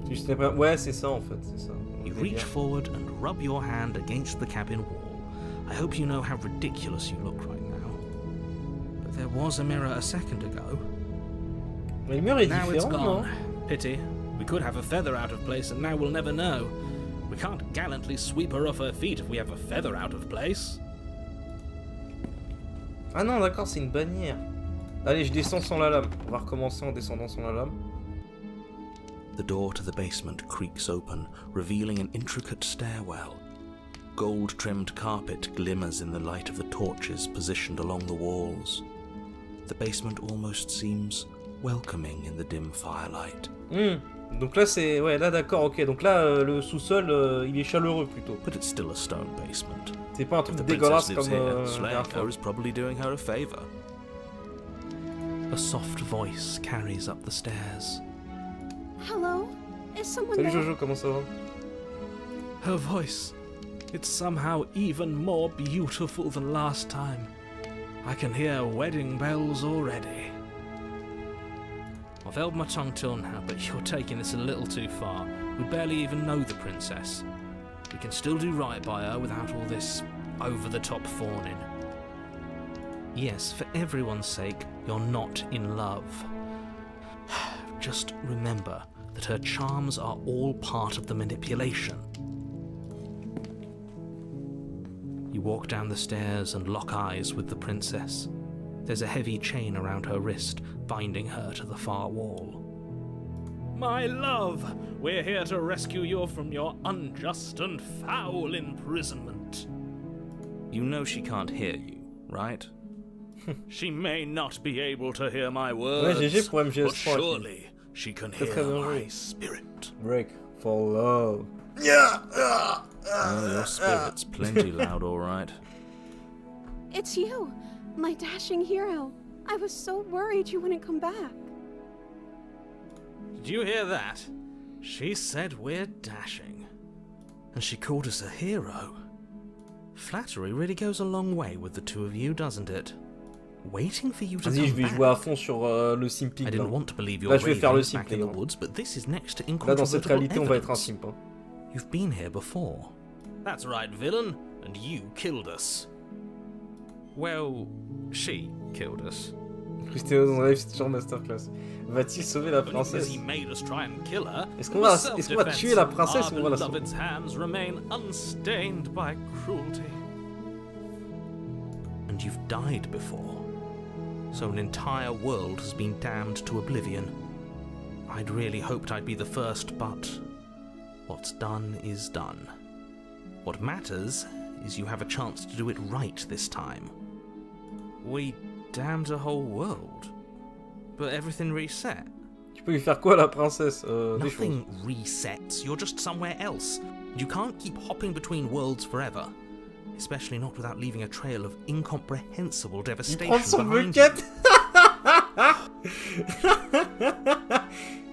Ouais, c'est ça en fait, c'est ça. You reach forward and rub your hand against the cabin wall. I hope you know how ridiculous you look right now. But there was a mirror a second ago. Mais le mur est now it's différent, gone. non? Pity. We could have a feather out of place and now we'll never know. We can't gallantly sweep her off her feet if we have a feather out of place. Ah non, d'accord, c'est une bannière. Allez, je descends sans la lame. On va recommencer en descendant sans la lame. The door to the basement creaks open, revealing an intricate stairwell. Gold-trimmed carpet glimmers in the light of the torches positioned along the walls. The basement almost seems welcoming in the dim firelight. Donc là c'est... Ouais, là d'accord, ok. Donc là, le sous-sol, il est chaleureux plutôt. But it's still a stone basement. C'est pas un truc dégueulasse comme... Slayer is probably doing her a favor. A soft voice carries up the stairs. Hello? Is someone Salut there? Jojo, comment ça va? Her voice. It's somehow even more beautiful than last time. I can hear wedding bells already. I've held my tongue till now, but you're taking this a little too far. We barely even know the princess. We can still do right by her without all this over-the-top fawning. Yes, for everyone's sake, you're not in love. Just remember that her charms are all part of the manipulation. You walk down the stairs and lock eyes with the princess. There's a heavy chain around her wrist, binding her to the far wall. My love, we're here to rescue you from your unjust and foul imprisonment. You know she can't hear you, right? She may not be able to hear my words, but surely she can hear my spirit. Break for love. Oh, your spirit's plenty loud, all right. It's you, my dashing hero. I was so worried you wouldn't come back. Did you hear that? She said we're dashing. And she called us a hero. Flattery really goes a long way with the two of you, doesn't it? Waiting for you to Vas-y, je come vais back. jouer à fond sur le simping. I didn't want to believe Là, you're je vais faire le back simp, in les the gars. woods, but this is next to Là, dans cette incontrovertible réalité, on va être un evidence. simp. Hein. You've been here before. That's right, villain. And you killed us. Well, she killed us. Christéo dans Live Stream Masterclass. Va-t-il sauver la princesse? Est-ce qu'on va tuer la princesse ou on va la sauver? Hands remain unstained by cruelty. And you've died before. So an entire world has been damned to oblivion. I'd really hoped I'd be the first, but what's done is done. What matters is you have a chance to do it right this time. We damned a whole world, but everything reset. Tu peux lui faire quoi, la princesse? Des choses. Nothing resets, you're just somewhere else. You can't keep hopping between worlds forever. Especially not without leaving a trail of incomprehensible Il devastation prend son behind bucket.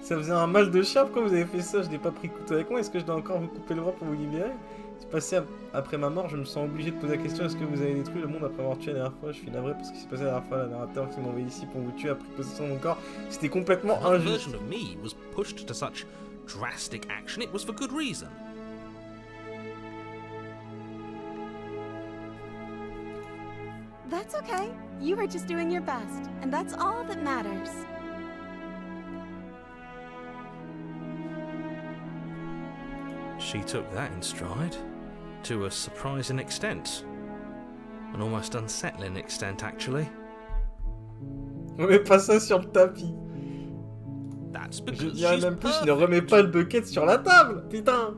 Ça faisait un mal de chien, pourquoi vous avez fait ça? Je n'ai pas pris le couteau avec moi, est-ce que je dois encore vous couper le bras pour vous libérer? C'est passé après ma mort, je me sens obligé de poser la question, est-ce que vous avez détruit le monde après avoir tué la dernière fois? Je suis navré parce que c'est passé la dernière fois, la narrateur qui m'a envoyé ici pour vous tuer a pris possession de mon corps. C'était complètement Another injuste. version of me was pushed to such drastic action, it was for good reason. That's okay. You were just doing your best, and that's all that matters. She took that in stride, to a surprising extent. An almost unsettling extent, actually. Remets pas ça sur le tapis. That's Je because dirais she's même plus, ne perfect. remets pas le bucket sur la table, putain.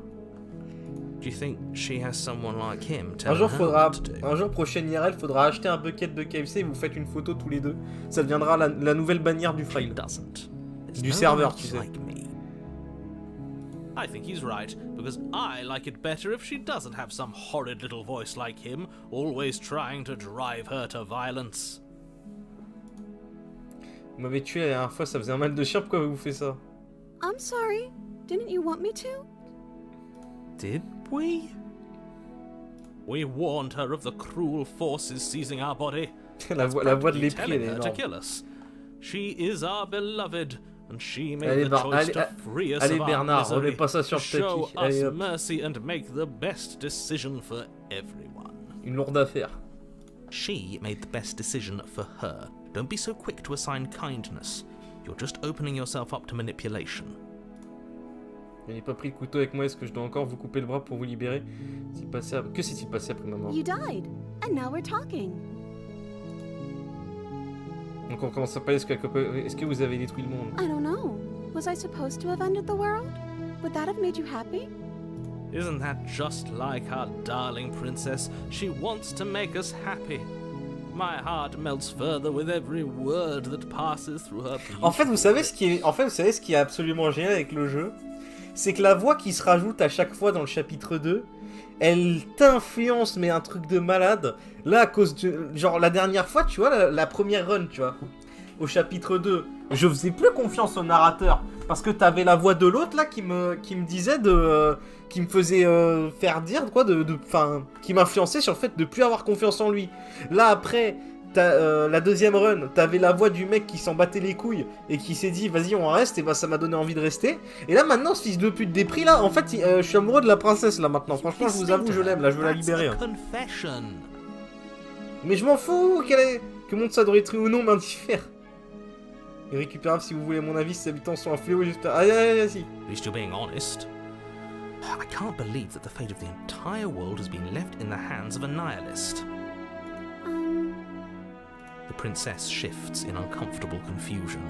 Do you think she has someone like him Un telling jour, her what to do? un jour prochaine IRL, faudra acheter un bucket de KFC et vous faites une photo tous les deux. Ça deviendra la nouvelle bannière du She Frail. doesn't. There's Du no serveur, one tu else sais. like me. I think he's right, because I like it better if she doesn't have some horrid little voice like him, always trying to drive her to violence. Vous m'avez tué la dernière fois, ça faisait un mal de chien, pourquoi vous faites ça? I'm sorry. Didn't you want me to? Did we? We warned her of the cruel forces seizing our body. la voix de Practically l'épris, elle telling est her to énorme. kill us. She is our beloved, and she made Allez, the choice to free us allez of our Bernard, remets misery, pas ça sur to le show tapis. Allez, us hop. mercy and make the best decision for everyone. Une lourde affaire. She made the best decision for her. Don't be so quick to assign kindness. You're just opening yourself up to manipulation. Je n'ai pas pris le couteau avec moi, est-ce que je dois encore vous couper le bras pour vous libérer? Que s'est-il passé après ma mort? You died, and now we're talking. Donc on commence à parler, est-ce que vous avez détruit le monde? I don't know. Was I supposed to have ended the world? Would that have made you happy? Isn't that just like our darling princess? She wants to make us happy. My heart melts further with every word that passes through her beautiful En fait, vous savez ce qui est absolument génial avec le jeu? C'est que la voix qui se rajoute à chaque fois dans le chapitre 2, elle t'influence, mais un truc de malade. Là, à cause de... Genre, la dernière fois, tu vois, la première run, tu vois, au chapitre 2, je faisais plus confiance au narrateur. Parce que t'avais la voix de l'autre, là, qui me disait de... qui me faisait faire dire, quoi, qui m'influençait sur le fait de plus avoir confiance en lui. Là, après... la deuxième run, t'avais la voix du mec qui s'en battait les couilles et qui s'est dit vas-y on reste, et bah ça m'a donné envie de rester. Et là maintenant ce fils de pute des prix là, en fait je suis amoureux de la princesse là maintenant, franchement je vous avoue je l'aime là, je veux la libérer. Hein. Mais je m'en fous que mon ça doit être ou non m'indiffère. Irrécupérable si vous voulez mon avis, ses habitants sont un fléau j'espère. Allez, si. At least you're being honest. I can't believe that the fate of the entire world has been left in the hands of a nihilist. The princess shifts in uncomfortable confusion.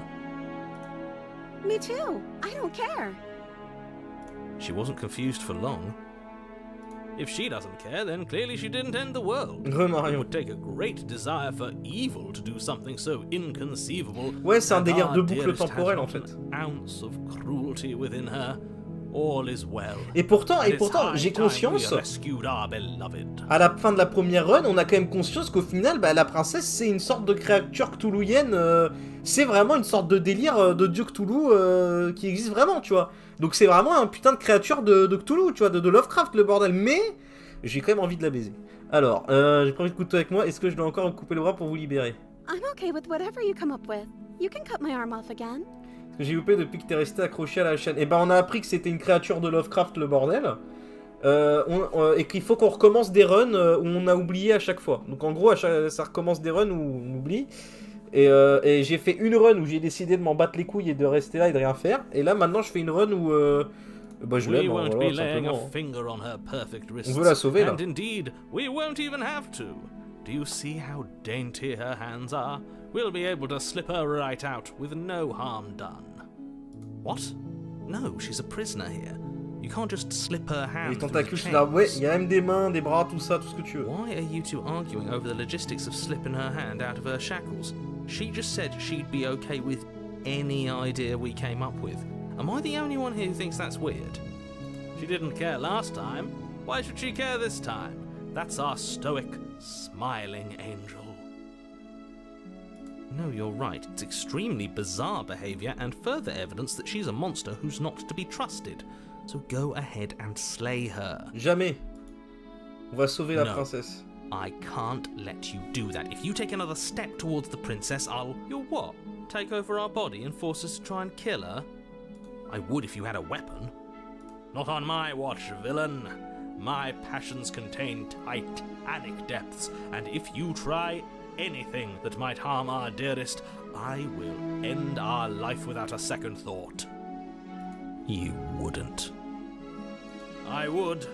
Me too. I don't care. She wasn't confused for long. If she doesn't care, then clearly she didn't end the world. It would take a great desire for evil to do something so inconceivable. Ouais, c'est un délire de boucle temporelle en fait. An ounce of cruelty within her. All is well. Et pourtant, j'ai conscience, à la fin de la première run, on a quand même conscience qu'au final, bah, la princesse, c'est une sorte de créature cthulhuienne, c'est vraiment une sorte de délire de dieu Cthulhu qui existe vraiment, tu vois. Donc c'est vraiment un putain de créature de Cthulhu, tu vois, de Lovecraft, le bordel. Mais j'ai quand même envie de la baiser. Alors, j'ai pas envie de couteau avec moi, est-ce que je dois encore vous couper le bras pour vous libérer? I'm okay with whatever you come up with. You can cut my arm off again. J'ai loupé depuis que t'es resté accroché à la chaîne. Et ben on a appris que c'était une créature de Lovecraft, le bordel. Et qu'il faut qu'on recommence des runs où on a oublié à chaque fois. Donc en gros, ça recommence des runs où on oublie. Et j'ai fait une run où j'ai décidé de m'en battre les couilles et de rester là et de rien faire. Et là maintenant je fais une run où bah je l'aime, voilà, simplement. On veut la sauver là. And indeed, we won't even have to. Do you see how dainty her hands are? We'll be able to slip her right out with no harm done. What? No, she's a prisoner here. You can't just slip her hand Les through the tentacules, c'est là. Ouais, il chains. y a même des mains, des bras, tout ça, tout ce que tu veux. Why are you two arguing over the logistics of slipping her hand out of her shackles? She just said she'd be okay with any idea we came up with. Am I the only one here who thinks that's weird? She didn't care last time. Why should she care this time? That's our stoic, smiling angel. No, you're right. It's extremely bizarre behaviour and further evidence that she's a monster who's not to be trusted. So go ahead and slay her. Jamais. On va sauver la No. princesse. I can't let you do that. If you take another step towards the princess, You'll what? Take over our body and force us to try and kill her? I would if you had a weapon. Not on my watch, villain. My passions contain titanic depths, and if you try anything that might harm our dearest, I will end our life without a second thought. You wouldn't. I would.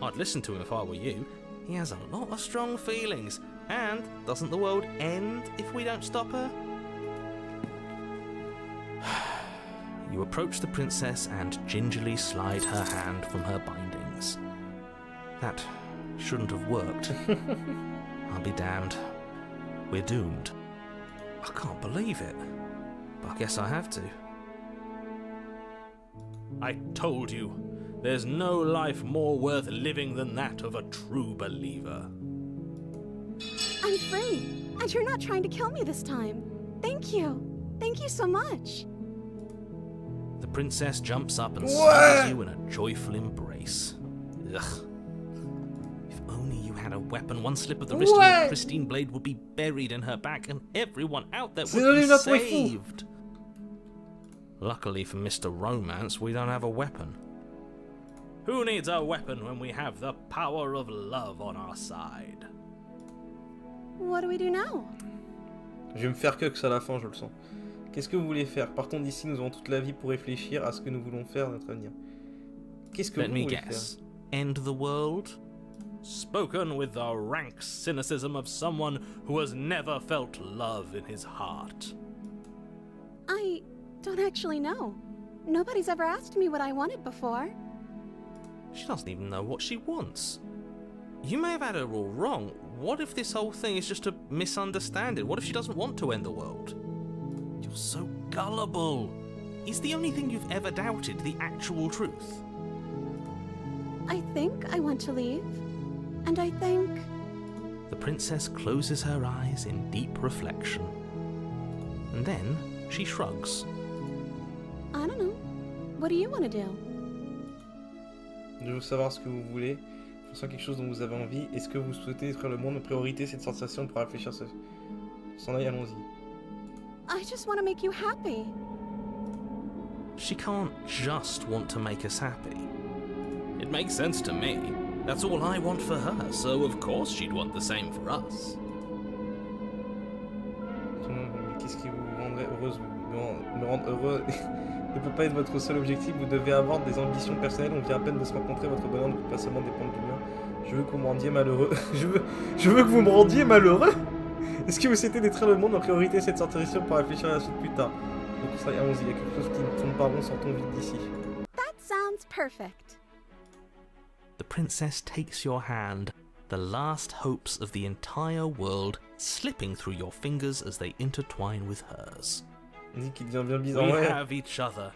I'd listen to him if I were you. He has a lot of strong feelings. And doesn't the world end if we don't stop her? You approach the princess and gingerly slide her hand from her bindings. That shouldn't have worked. I'll be damned. We're doomed. I can't believe it. But I guess I have to. I told you, there's no life more worth living than that of a true believer. I'm free, and you're not trying to kill me this time. Thank you. Thank you so much. The princess jumps up and What? snuggles you in a joyful embrace. Ugh. If only you had a weapon, one slip of the wrist and your pristine blade would be buried in her back, and everyone out there would be notre fou. saved. Luckily for Mr. Romance, we don't have a weapon. Who needs a weapon when we have the power of love on our side? What do we do now? Je vais me faire Kyllz à la fin, je le sens. Qu'est-ce que vous voulez faire? Partons d'ici, nous avons toute la vie pour réfléchir à ce que nous voulons faire dans notre avenir. Qu'est-ce que Let vous me voulez guess. End the world? Spoken with the rank cynicism of someone who has never felt love in his heart. I don't actually know. Nobody's ever asked me what I wanted before. She doesn't even know what she wants. You may have had her all wrong. What if this whole thing is just a misunderstanding? What if she doesn't want to end the world? You're so gullible. Is the only thing you've ever doubted the actual truth? I think I want to leave. And I think... The princess closes her eyes in deep reflection. And then she shrugs. I don't know. What do you want to do? Je veux savoir ce que vous voulez. Faut quelque chose dont vous avez envie. Est-ce que vous souhaitez détruire le monde? Ma priorité, c'est de sensation pour réfléchir. S'en aille, allons-y. I just want to make you happy. She can't just want to make us happy. It makes sense to me. That's all I want for her, so of course she'd want the same for us. Qu'est-ce qui vous rendrait heureuse? Me rendre heureux ne peut pas être votre seul objectif. Vous devez avoir des ambitions personnelles. On vient à peine de se rencontrer. Votre bonheur ne peut pas seulement dépendre du mien. Je veux que vous me rendiez malheureux. je veux que vous me rendiez malheureux. Est-ce que vous souhaitez détruire le monde? En priorité, c'est de sortir ici pour réfléchir à la suite plus tard. Donc ça, allons-y. Il y a quelque chose qui ne tourne pas rond. Sortons vite d'ici. That sounds perfect. The princess takes your hand, the last hopes of the entire world slipping through your fingers as they intertwine with hers. On dit qu'il devient bien bizarre. We Ouais. have each other.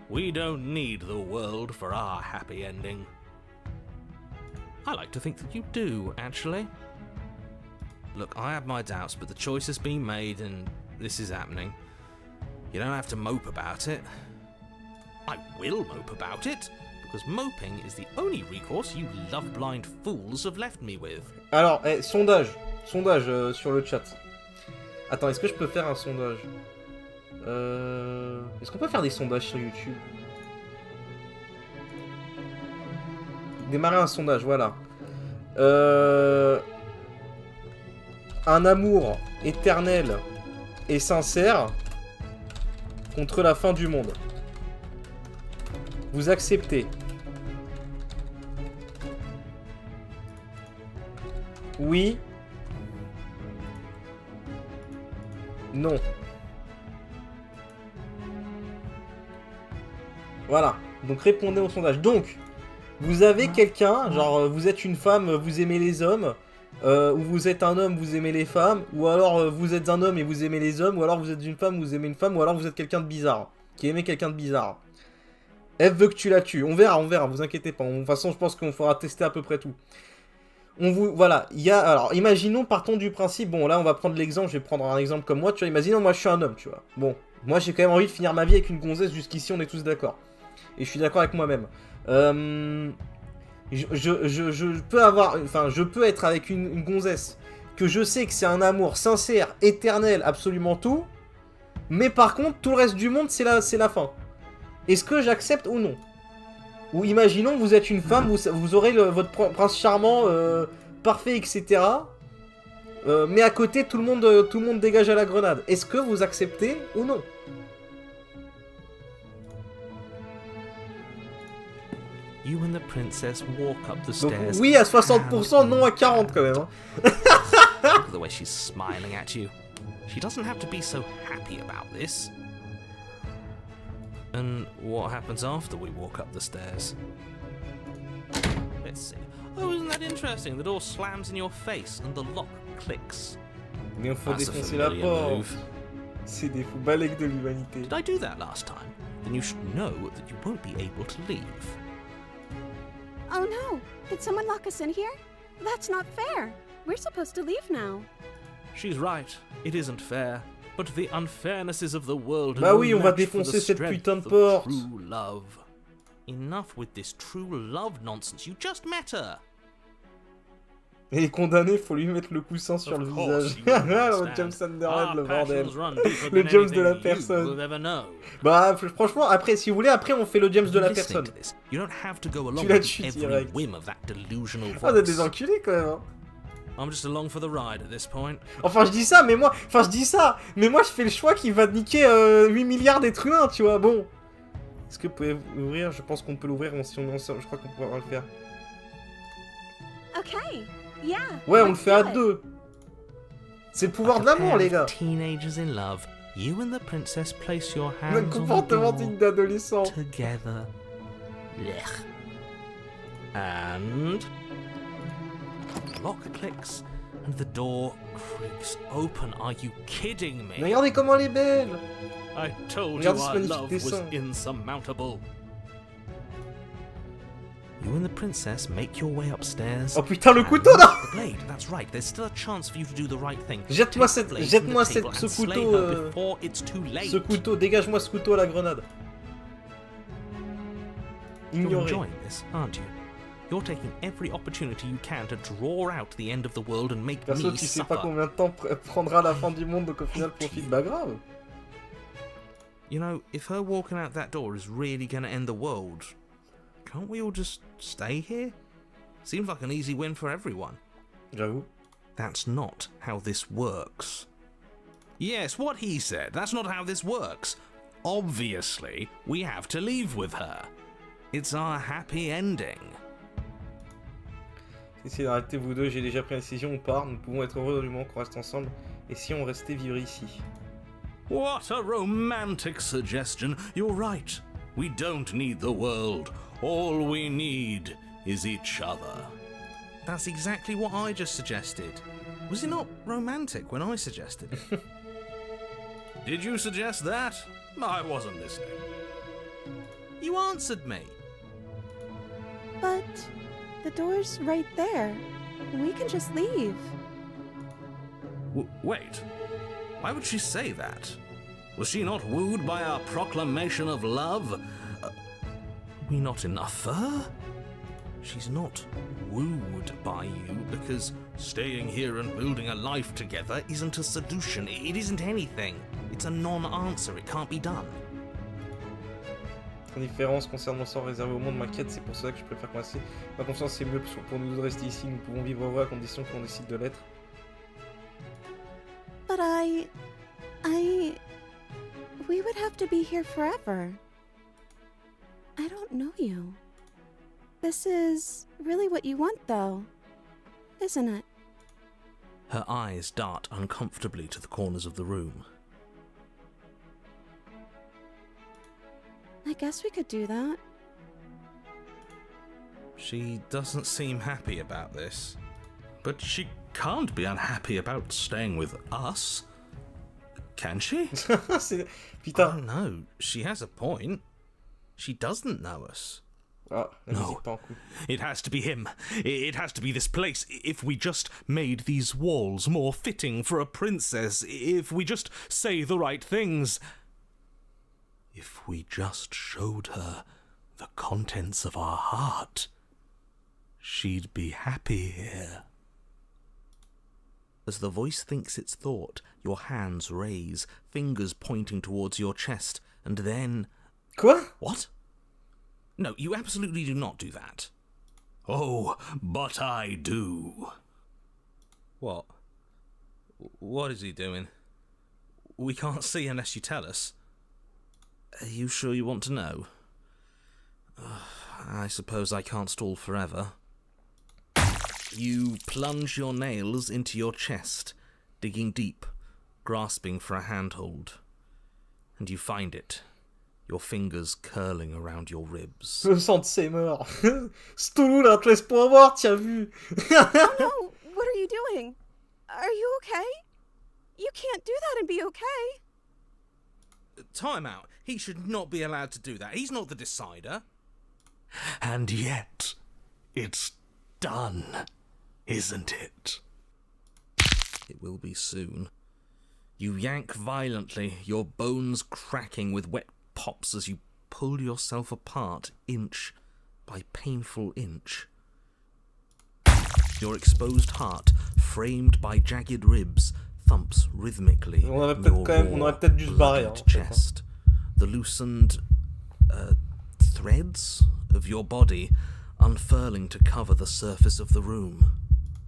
We don't need the world for our happy ending. I like to think that you do, actually. Look, I have my doubts, but the choice has been made and this is happening. You don't have to mope about it. I will mope about it, because moping is the only recourse you love-blind fools have left me with. Alors, sondage. Sondage sur le chat. Attends, est-ce que je peux faire un sondage? Est-ce qu'on peut faire des sondages sur YouTube? Démarrer un sondage, voilà. Un amour éternel et sincère contre la fin du monde. Vous acceptez? Oui. Non. Voilà. Donc répondez au sondage. Donc, vous avez quelqu'un, genre vous êtes une femme, vous aimez les hommes, ou vous êtes un homme, vous aimez les femmes, ou alors vous êtes un homme et vous aimez les hommes, ou alors vous êtes une femme, vous aimez une femme, ou alors vous êtes quelqu'un de bizarre, qui aimait quelqu'un de bizarre. F veut que tu la tues. On verra, vous inquiétez pas. De toute façon, je pense qu'on fera tester à peu près tout. Voilà, alors, imaginons, partons du principe, bon, là, on va prendre l'exemple, je vais prendre un exemple comme moi, tu vois, imaginons, moi, je suis un homme, tu vois. Bon, moi, j'ai quand même envie de finir ma vie avec une gonzesse, jusqu'ici, on est tous d'accord. Et je suis d'accord avec moi-même. Je peux être avec une gonzesse, que je sais que c'est un amour sincère, éternel, absolument tout, mais par contre, tout le reste du monde, c'est la fin. Est-ce que j'accepte ou non? Ou imaginons, vous êtes une femme, vous aurez votre prince charmant, parfait, etc. Mais à côté, tout le monde dégage à la grenade. Est-ce que vous acceptez ou non? You and the princess walk up the Donc, stairs. oui à 60%, non à 40% quand même. Hein. Look at the way she's smiling at you. She doesn't have to be so happy about this. And what happens after we walk up the stairs? Let's see. Oh, isn't that interesting? The door slams in your face and the lock clicks. Mais il faut That's a défoncer la familiar porte. move. C'est des fous balèques de l'humanité. Did I do that last time? Then you should know that you won't be able to leave. Oh no! Did someone lock us in here? That's not fair. We're supposed to leave now. She's right. It isn't fair. But the unfairnesses of the world Bah are oui, no on va match for défoncer the cette strength putain de of porte. true love. Enough with this true love nonsense. You just met her. Et les condamnés, faut lui mettre le coussin sur le Of course, visage. you le understand. James Underhead, Our le bordel. passions run deeper Le than James de la anything you personne. will ever know. Bah franchement, après, si vous voulez, après on fait le James de la Listening personne. to this, you don't have to go along l'as with tué every direct. whim of that delusional Ah, vous êtes voice. des enculés quand même. Hein. I'm just along for the ride at this point. Enfin, je dis ça, mais moi je fais le choix qui va niquer 8 milliards d'êtres humains, tu vois. Bon. Est-ce que vous pouvez l'ouvrir? Je pense qu'on peut l'ouvrir si on est ensemble. Je crois qu'on pourra le faire. Okay. Yeah. Ouais, on le let's fait à do it. deux. C'est le pouvoir de Like a l'amour, pair les of gars. Teenagers in love, you and the princess place your Le hands on the comportement door digne d'adolescent. together. Blech. And the lock clicks and the door creaks open. Are you kidding Mais me? regardez comment elle est belle. I told Regarde you ce our magnifique love was dessin. insurmountable. You and the princess make your way upstairs. Oh putain, le and couteau là. the blade, that's right. There's still a chance for you to do the right thing. Jette-moi Take the blade jette-moi from the table ce and slay couteau, her before it's too late. ce couteau, dégage-moi ce couteau à la grenade. You're Ignoré. enjoying this, aren't you? You're taking every opportunity you can to draw out the end of the world and make Perso, me tu sais suffer. pas combien de temps prendra la fin du monde, donc au final profite. Bah grave. You know, if her walking out that door is really gonna end the world, can't we all just stay here? Seems like an easy win for everyone. J'avoue. That's not how this works. Yes, what he said. That's not how this works. Obviously, we have to leave with her. It's our happy ending. Essayez d'arrêter vous deux, j'ai déjà pris la décision, on part, nous pouvons être heureux du moment qu'on reste ensemble, et si on restait vivre ici. What a romantic suggestion. You're right. We don't need the world. All we need is each other. That's exactly what I just suggested. Was it not romantic when I suggested it? Did you suggest that? I wasn't listening. You answered me. But the door's right there. We can just leave. Wait. Why would she say that? Was she not wooed by our proclamation of love? We not enough for her? She's not wooed by you because staying here and building a life together isn't a seduction. It isn't anything. It's a non-answer. It can't be done. La différence concerne mon sort réservé au monde m'inquiète, c'est pour cela que je préfère qu'on reste ici. Ma conscience, c'est mieux pour nous de rester ici, nous pouvons vivre heureux à condition qu'on décide de l'être. But we would have to be here forever. I don't know you. This is really what you want, though, isn't it? Her eyes dart uncomfortably to the corners of the room. I guess we could do that. She doesn't seem happy about this. But she can't be unhappy about staying with us. Can she? Putain. Oh no, she has a point. She doesn't know us. Ah, la No. musique part en couille. It has to be him. It has to be this place. If we just made these walls more fitting for a princess, if we just say the right things, if we just showed her the contents of our heart, she'd be happy here. As the voice thinks its thought, your hands raise, fingers pointing towards your chest, and then... Quoi? What? No, you absolutely do not do that. Oh, but I do. What? What is he doing? We can't see unless you tell us. Are you sure you want to know? I suppose I can't stall forever. You plunge your nails into your chest, digging deep, grasping for a handhold. And you find it. Your fingers curling around your ribs. Le sang de ses morts. Stoulou, là, te laisse pas voir, t'as vu? No, what are you doing? Are you okay? You can't do that and be okay. Time out. He should not be allowed to do that. He's not the decider. And yet, it's done, isn't it? It will be soon. You yank violently, your bones cracking with wet pops as you pull yourself apart inch by painful inch. Your exposed heart, framed by jagged ribs, thumps rhythmically On aurait in peut-être your quand même, on raw, aurait peut-être dû se barrer, blooded hein, en fait, hein. chest. The loosened threads of your body unfurling to cover the surface of the room.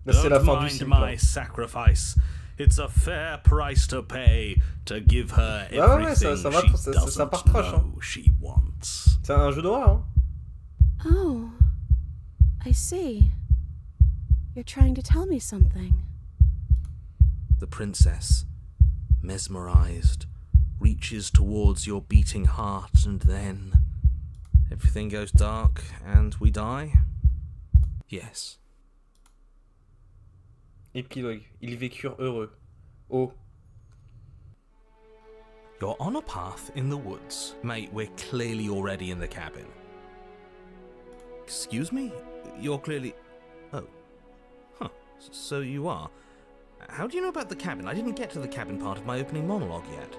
Là, c'est la Don't fin du mind cycle. my hein. sacrifice. It's a fair price to pay to give her Ouais, ouais, everything ça va, she ça doesn't part trash, hein. know she wants. C'est un jeu d'horreur, hein. Oh, I see. You're trying to tell me something. The princess, mesmerized, reaches towards your beating heart, and then everything goes dark and we die? Yes. Épilogue. Ils vécurent heureux. Oh. You're on a path in the woods. Mate, we're clearly already in the cabin. Excuse me? You're clearly... Oh. Huh. So you are. How do you know about the cabin? I didn't get to the cabin part of my opening monologue yet.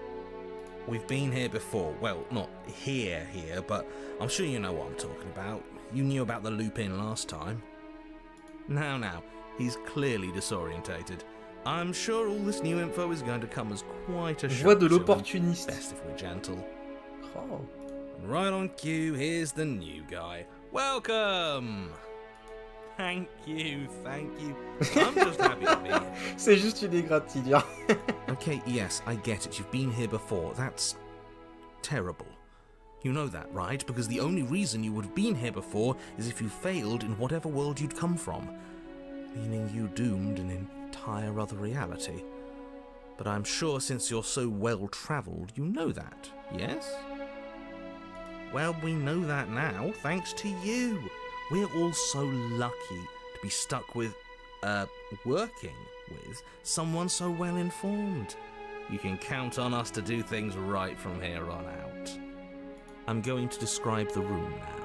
We've been here before. Well, not here, but I'm sure you know what I'm talking about. You knew about the loop-in last time. Now, he's clearly disorientated. I'm sure all this new info is going to come as quite a shock Voix de to him. l'opportuniste. Best if we're gentle. Oh. And right on cue, here's the new guy. Welcome! Thank you. I'm just happy to be here. C'est juste une égratignure. Okay, yes, I get it. You've been here before. That's terrible. You know that, right? Because the only reason you would have been here before is if you failed in whatever world you'd come from. Meaning you doomed an entire other reality. But I'm sure since you're so well-travelled, you know that, yes? Well, we know that now, thanks to you. We're all so lucky to be stuck with, working with someone so well-informed. You can count on us to do things right from here on out. I'm going to describe the room now.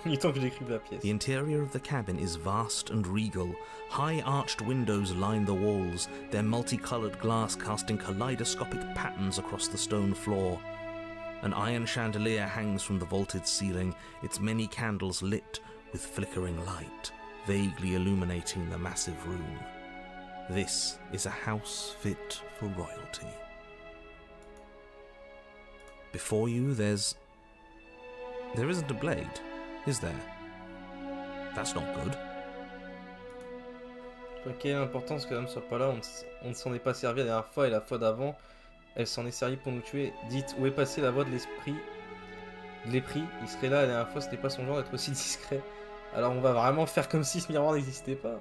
Il est temps que j'écrive la pièce. The interior of the cabin is vast and regal. High arched windows line the walls, their multicolored glass casting kaleidoscopic patterns across the stone floor. An iron chandelier hangs from the vaulted ceiling, its many candles lit with flickering light, vaguely illuminating the massive room. This is a house fit for royalty. Before you, there isn't a blade, is there? That's not good. Quelle est l'importance que l'homme soit pas là? On ne s'en est pas servi la dernière fois et la fois d'avant, elle s'en est servie pour nous tuer. Dites, où est passée la voix de l'esprit? De l'épris, il serait là la dernière fois, c'était pas son genre d'être aussi discret. Alors on va vraiment faire comme si ce miroir n'existait pas.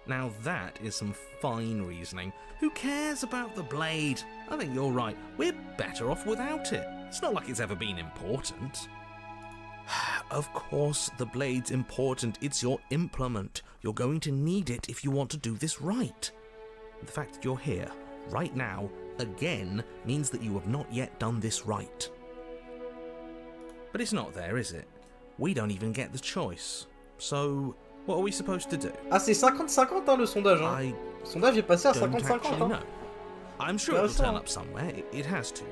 Now that is some fine reasoning. Who cares about the blade? I think you're right. We're better off without it. It's not like it's ever been important. Of course, the blade's important. It's your implement. You're going to need it if you want to do this right. The fact that you're here, right now, again, means that you have not yet done this right. But it's not there, is it? We don't even get the choice. So, what are we supposed to do? Ah, c'est 50-50 hein, le sondage. Hein. Le sondage est passé à 50-50. Hein. I'm sure it'll turn up somewhere. It has to.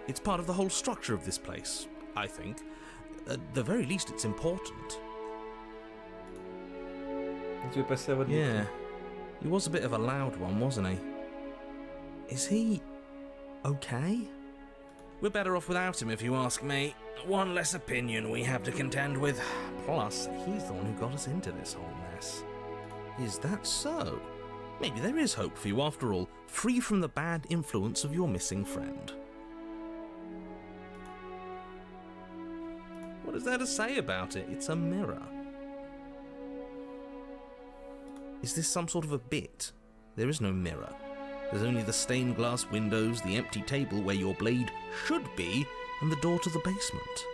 It's part of the whole structure of this place, I think. At the very least, it's important. Tu veux passer à votre Yeah. He was a bit of a loud one, wasn't he? Is he okay? We're better off without him, if you ask me. One less opinion we have to contend with. Plus, he's the one who got us into this whole mess. Is that so? Maybe there is hope for you after all, free from the bad influence of your missing friend. What is there to say about it? It's a mirror. Is this some sort of a bit? There is no mirror. There's only the stained glass windows, the empty table where your blade should be, and the door to the basement.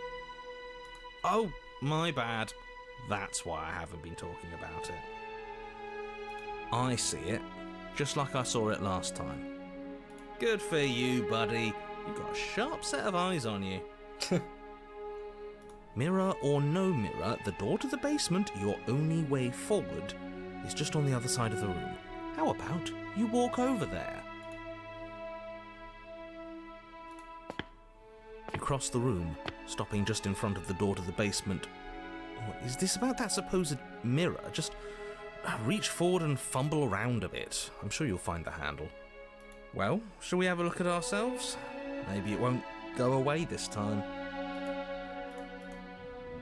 Oh, my bad. That's why I haven't been talking about it. I see it, just like I saw it last time. Good for you, buddy. You've got a sharp set of eyes on you. Mirror or no mirror, the door to the basement, your only way forward, is just on the other side of the room. How about you walk over there? You cross the room, stopping just in front of the door to the basement. Oh, is this about that supposed mirror? Just reach forward and fumble around a bit. I'm sure you'll find the handle. Well, shall we have a look at ourselves? Maybe it won't go away this time.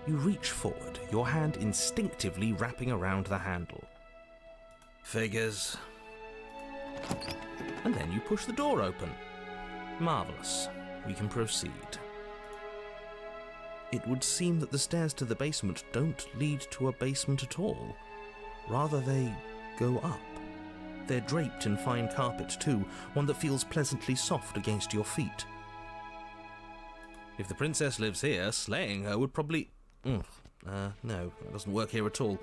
You reach forward, your hand instinctively wrapping around the handle. Figures. And then you push the door open. Marvellous. We can proceed. It would seem that the stairs to the basement don't lead to a basement at all. Rather, they go up. They're draped in fine carpet too, one that feels pleasantly soft against your feet. If the princess lives here, slaying her would probably... no, that doesn't work here at all.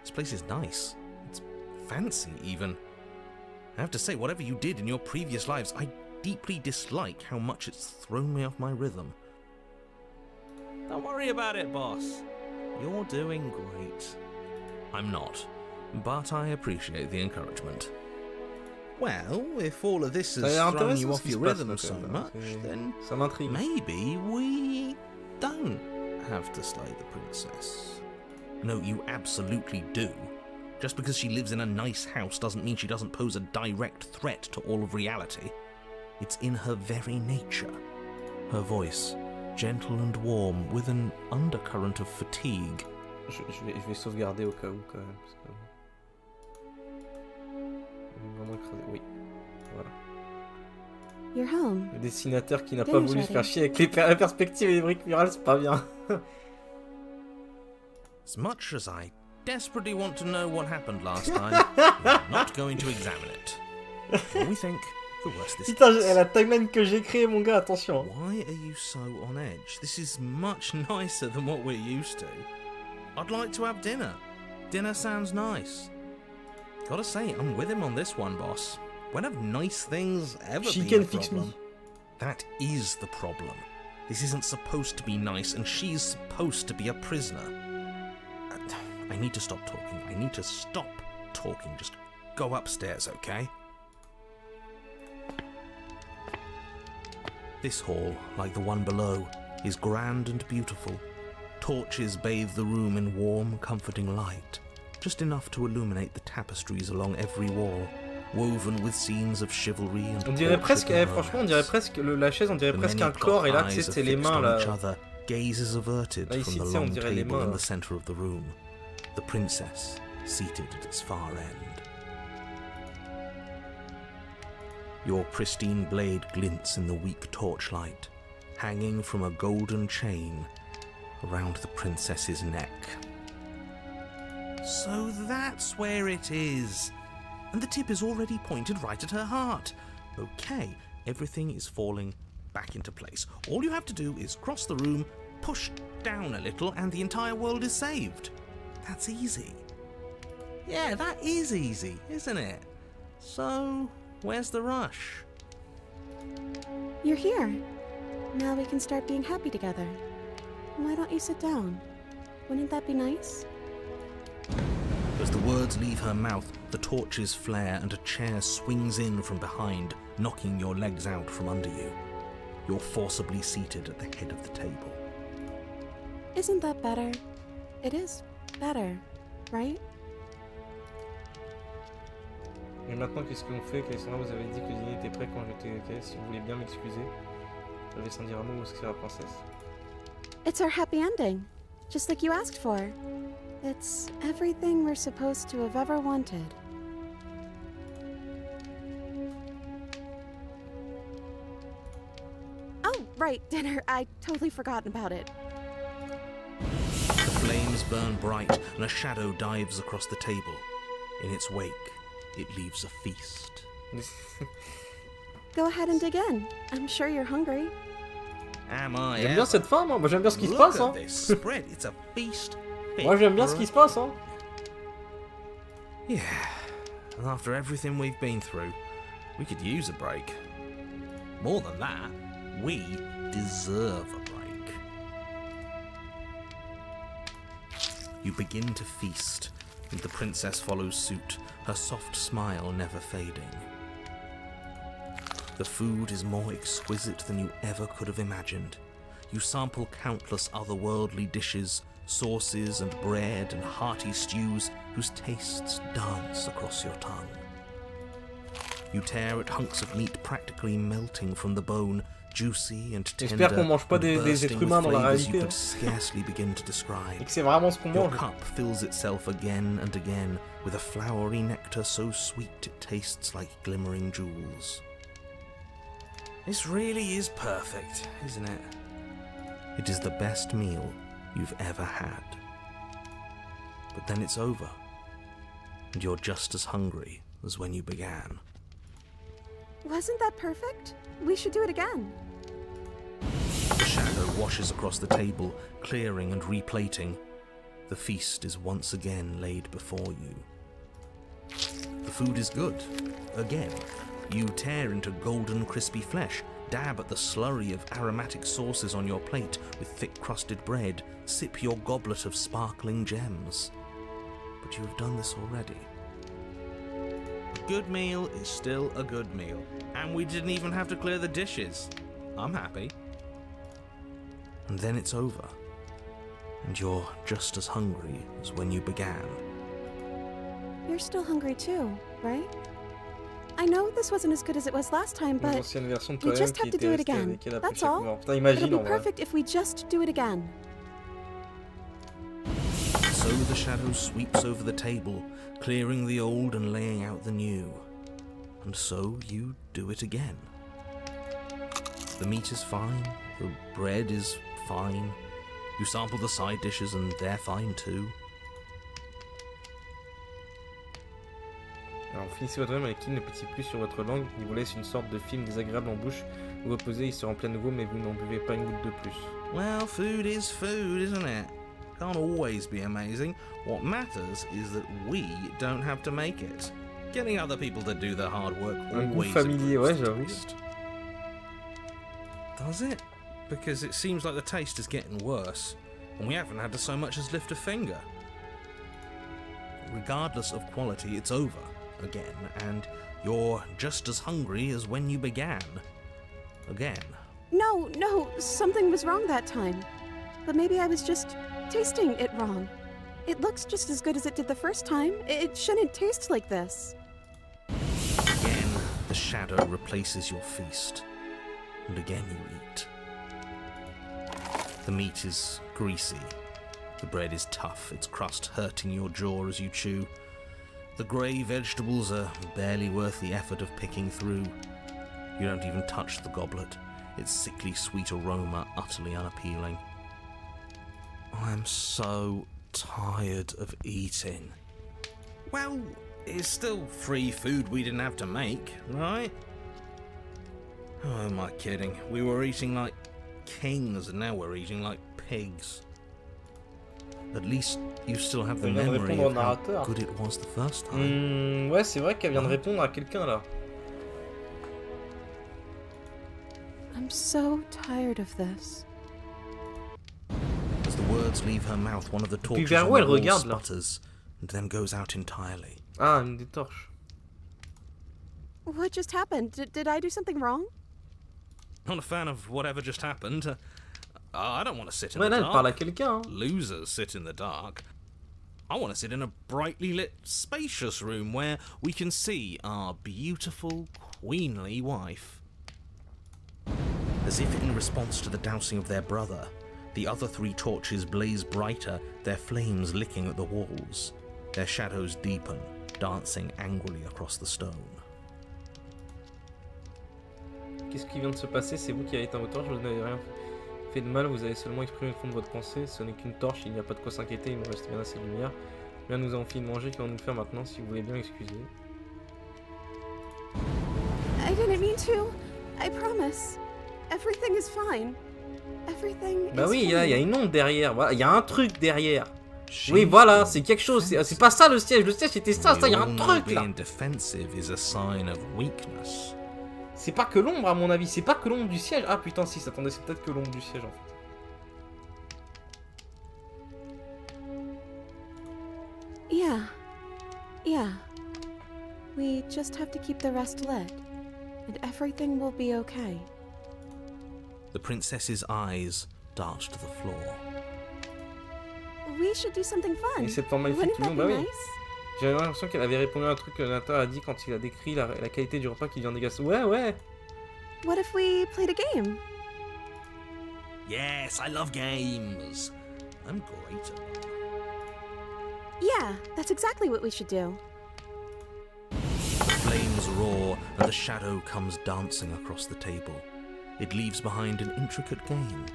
This place is nice. It's fancy, even. I have to say, whatever you did in your previous lives, I deeply dislike how much it's thrown me off my rhythm. Don't worry about it, boss. You're doing great. I'm not, but I appreciate the encouragement. Well, if all of this has thrown you off your rhythm so much, then maybe we don't have to slay the princess. No, you absolutely do. Just because she lives in a nice house doesn't mean she doesn't pose a direct threat to all of reality. It's in her very nature. Her voice, gentle and warm, with an undercurrent of fatigue. Je vais sauvegarder au cas où, quand même. Parce que... Vraiment écrasé. Oui, voilà. You're home. Le dessinateur qui n'a pas voulu se faire chier avec la perspective et les briques murales, c'est pas bien. As much as I desperately want to know what happened last time, we're not going to examine it. What we think, the worse this Putain, gets. la timeline que j'ai créée, mon gars, attention. Why are you so on edge? This is much nicer than what we're used to. I'd like to have dinner. Dinner sounds nice. Gotta say, I'm with him on this one, boss. When have nice things ever She been can a fix problem? me. That is the problem. This isn't supposed to be nice, and she's supposed to be a prisoner. I need to stop talking. I need to stop talking. Just go upstairs, okay? This hall, like the one below, is grand and beautiful. Torches bathe the room in warm, comforting light, just enough to illuminate the tapestries along every wall, woven with scenes of chivalry and On dirait presque, franchement, on dirait presque, la chaise, on dirait presque un corps, et là, tu sais, c'est les mains, là. Gazes averted Là, ici, from the tu sais, on long dirait les table mains. in the center of the room. The princess, seated at its far end. Your pristine blade glints in the weak torchlight, hanging from a golden chain around the princess's neck. So that's where it is. And the tip is already pointed right at her heart. Okay, everything is falling back into place. All you have to do is cross the room, pushed down a little and the entire world is saved. That's easy. Yeah, that is easy, isn't it? So, where's the rush? You're here. Now we can start being happy together. Why don't you sit down? Wouldn't that be nice? As the words leave her mouth, the torches flare and a chair swings in from behind, knocking your legs out from under you. You're forcibly seated at the head of the table. Isn't that better? It is better, right? Et maintenant, qu'est-ce qu'on fait, Cassandra? Vous avez dit que le dîner était prêt quand j'étais OK. Si vous voulez bien m'excuser, je vais sans dire un mot. Où est-ce que c'est la princesse? It's our happy ending, just like you asked for. It's everything we're supposed to have ever wanted. Oh, right, dinner. I totally forgotten about it. The flames burn bright and a shadow dives across the table. In its wake, it leaves a feast. Go ahead and dig in. I'm sure you're hungry. Am I J'aime bien cette fin, moi. Moi, j'aime bien ce qui se Look passe, at hein. this spread. It's a feast. Moi, j'aime bien ce qui se passe, hein. Yeah, and after everything we've been through, we could use a break. More than that, we deserve a break. You begin to feast, and the princess follows suit, her soft smile never fading. The food is more exquisite than you ever could have imagined. You sample countless otherworldly dishes, sauces and bread and hearty stews whose tastes dance across your tongue. You tear at hunks of meat practically melting from the bone, juicy and tender, J'espère qu'on mange pas des bursting êtres with humains dans la flavors you réalité. could scarcely begin to describe. Et que c'est vraiment ce qu'on Your mange. cup fills itself again and again with a flowery nectar so sweet it tastes like glimmering jewels. This really is perfect, isn't it? It is the best meal you've ever had. But then it's over, and you're just as hungry as when you began. Wasn't that perfect? We should do it again. The shadow washes across the table, clearing and replating. The feast is once again laid before you. The food is good. Again, you tear into golden crispy flesh, dab at the slurry of aromatic sauces on your plate with thick-crusted bread, sip your goblet of sparkling gems. But you have done this already. A good meal is still a good meal, and we didn't even have to clear the dishes. I'm happy. And then it's over, and you're just as hungry as when you began. You're still hungry too, right? I know this wasn't as good as it was last time, but L'ancienne version de we toi-même just qui have to était do it restée again. avec elle après That's chaque all. mort. Putain, It'll imagine be en vrai. perfect if we just do it again. So the shadow sweeps over the table, clearing the old and laying out the new. And so you do it again. The meat is fine, the bread is fine. You sample the side dishes and they're fine too. Alors, finissez votre même avec qui ne petit plus sur votre langue. Il vous laisse une sorte de film désagréable en bouche. Vous reposez, il se remplit à nouveau, mais vous n'en buvez pas une goutte de plus. Well, food is food, isn't it? Can't always be amazing. What matters is that we don't have to make it. Getting other people to do the hard work Un goût always familier, improves ouais, the j'avoue. taste. Does it? Because it seems like the taste is getting worse, and we haven't had to so much as lift a finger. Regardless of quality, it's over again, and you're just as hungry as when you began. Again. No, something was wrong that time. But maybe I was just tasting it wrong. It looks just as good as it did the first time. It shouldn't taste like this. Again, the shadow replaces your feast, and again you eat. The meat is greasy. The bread is tough, its crust hurting your jaw as you chew. The grey vegetables are barely worth the effort of picking through. You don't even touch the goblet, its sickly sweet aroma utterly unappealing. I'm so tired of eating. Well, it's still free food we didn't have to make, right? Oh, am I kidding? We were eating like kings and now we're eating like pigs. At least you still have the Elle vient de memory répondre au of how narrateur. good it was the first time. Ouais, c'est vrai qu'elle vient de répondre à quelqu'un là. I'm so tired of this. As the words leave her mouth, one of the torches vers on où the elle wall regarde, là? sputters and then goes out entirely. Ah, une des torches. What just happened? Did I do something wrong? Not a fan of whatever just happened. I don't want to sit in Ouais, the là, elle parle à dark. quelqu'un. Hein. Losers sit in the dark. I want to sit in a brightly lit, spacious room where we can see our beautiful, queenly wife. As if in response to the dousing of their brother, the other 3 torches blaze brighter, their flames licking at the walls. Their shadows deepen, dancing angrily across the stone. Qu'est-ce qui vient de se passer? C'est vous qui avez éteint votre torche, vous n'avez rien fait de mal, vous avez seulement exprimé le fond de votre pensée. Ce n'est qu'une torche, il n'y a pas de quoi s'inquiéter, il me reste bien assez de lumière. Bien, nous avons fini de manger, qu'allons-nous faire maintenant? Si vous voulez bien excuser. I didn't mean to. I promise. Everything is fine. Everything Bah is oui, fine. il y a une onde derrière, voilà, il y a un truc derrière. She Oui, voilà, is c'est quelque chose, c'est pas ça le siège c'était ça, il y a un truc là. Being defensive is a sign of weakness. C'est pas que l'ombre à mon avis, c'est pas que l'ombre du siège. Ah putain, si, attendez, c'est peut-être que l'ombre du siège en fait. Yeah. We just have to keep the rest lit, and everything will be okay. The princess's eyes dart to the floor. We should do something fun. Et cette forme magnifique, Wouldn't tout le that monde, be bah oui. nice? J'avais l'impression qu'elle avait répondu à un truc que Nathan a dit quand il a décrit la qualité du repas qui vient des gars. Ouais. What if we played a game? Yes, I love games. I'm great at them. Yeah, that's exactly what we should do. The flames roar and the shadow comes dancing across the table. It leaves behind an intricate game,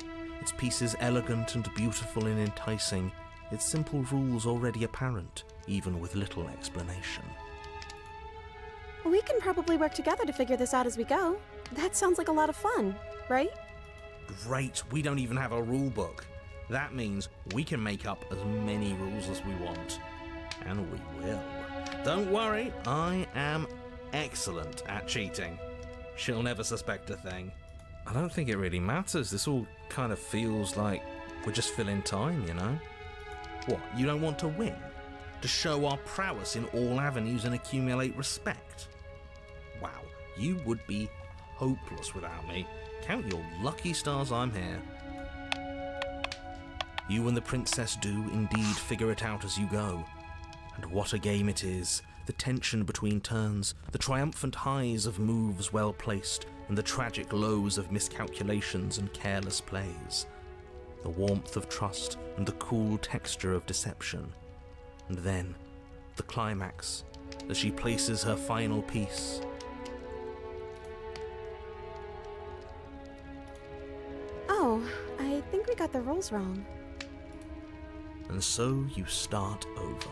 its pieces elegant and beautiful and enticing, its simple rules already apparent, even with little explanation. We can probably work together to figure this out as we go. That sounds like a lot of fun, right? Great, we don't even have a rule book. That means we can make up as many rules as we want. And we will. Don't worry, I am excellent at cheating. She'll never suspect a thing. I don't think it really matters. This all kind of feels like we're just filling time, you know? What, you don't want to win? To show our prowess in all avenues and accumulate respect? Wow, you would be hopeless without me. Count your lucky stars I'm here. You and the princess do indeed figure it out as you go. And what a game it is. The tension between turns, the triumphant highs of moves well placed, and the tragic lows of miscalculations and careless plays. The warmth of trust and the cool texture of deception. And then, the climax, as she places her final piece. Oh, I think we got the rules wrong. And so you start over.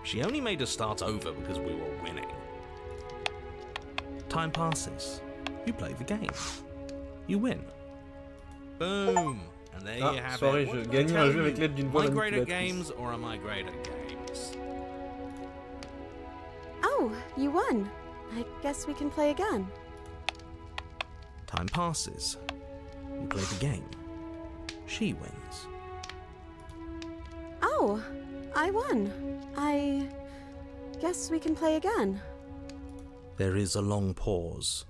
She only made us start over because we were winning. Time passes. You play the game. You win. Boom! And there you have sorry, it. What je did I gagnais tell un jeu you? avec l'aide d'une voix Am I great at manipulatrice. games or am I great at games? Oh, you won. I guess we can play again. Time passes. You play the game. She wins. Oh, I won. I guess we can play again. There is a long pause,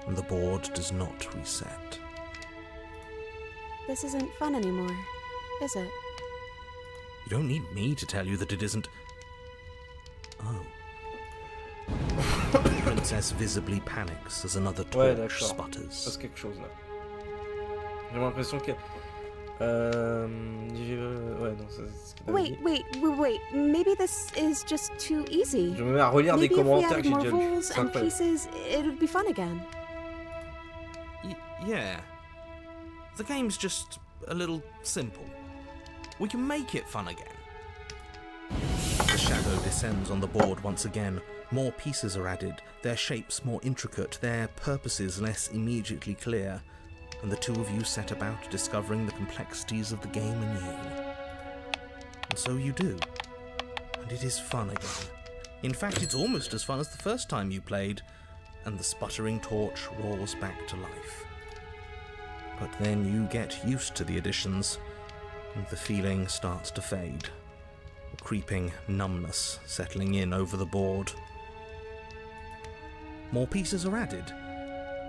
and the board does not reset. This isn't fun anymore, is it? You don't need me to tell you that it isn't. Oh. The princess visibly panics as another Ouais, torch d'accord. sputters. Passe quelque chose là. J'ai l'impression que. Ouais, non, c'est ce qu'il avait dit. Wait. Maybe this is just too easy. Je me mets à relire des Maybe if we commentaires added que j'ai more déjà lus. rules C'est and incroyable. pieces, it would be fun again. Yeah. The game's just a little simple. We can make it fun again. The shadow descends on the board once again. More pieces are added, their shapes more intricate, their purposes less immediately clear. and the two of you set about discovering the complexities of the game anew. And so you do, and it is fun again. In fact, it's almost as fun as the first time you played, and the sputtering torch roars back to life. But then you get used to the additions, and the feeling starts to fade, a creeping numbness settling in over the board. More pieces are added,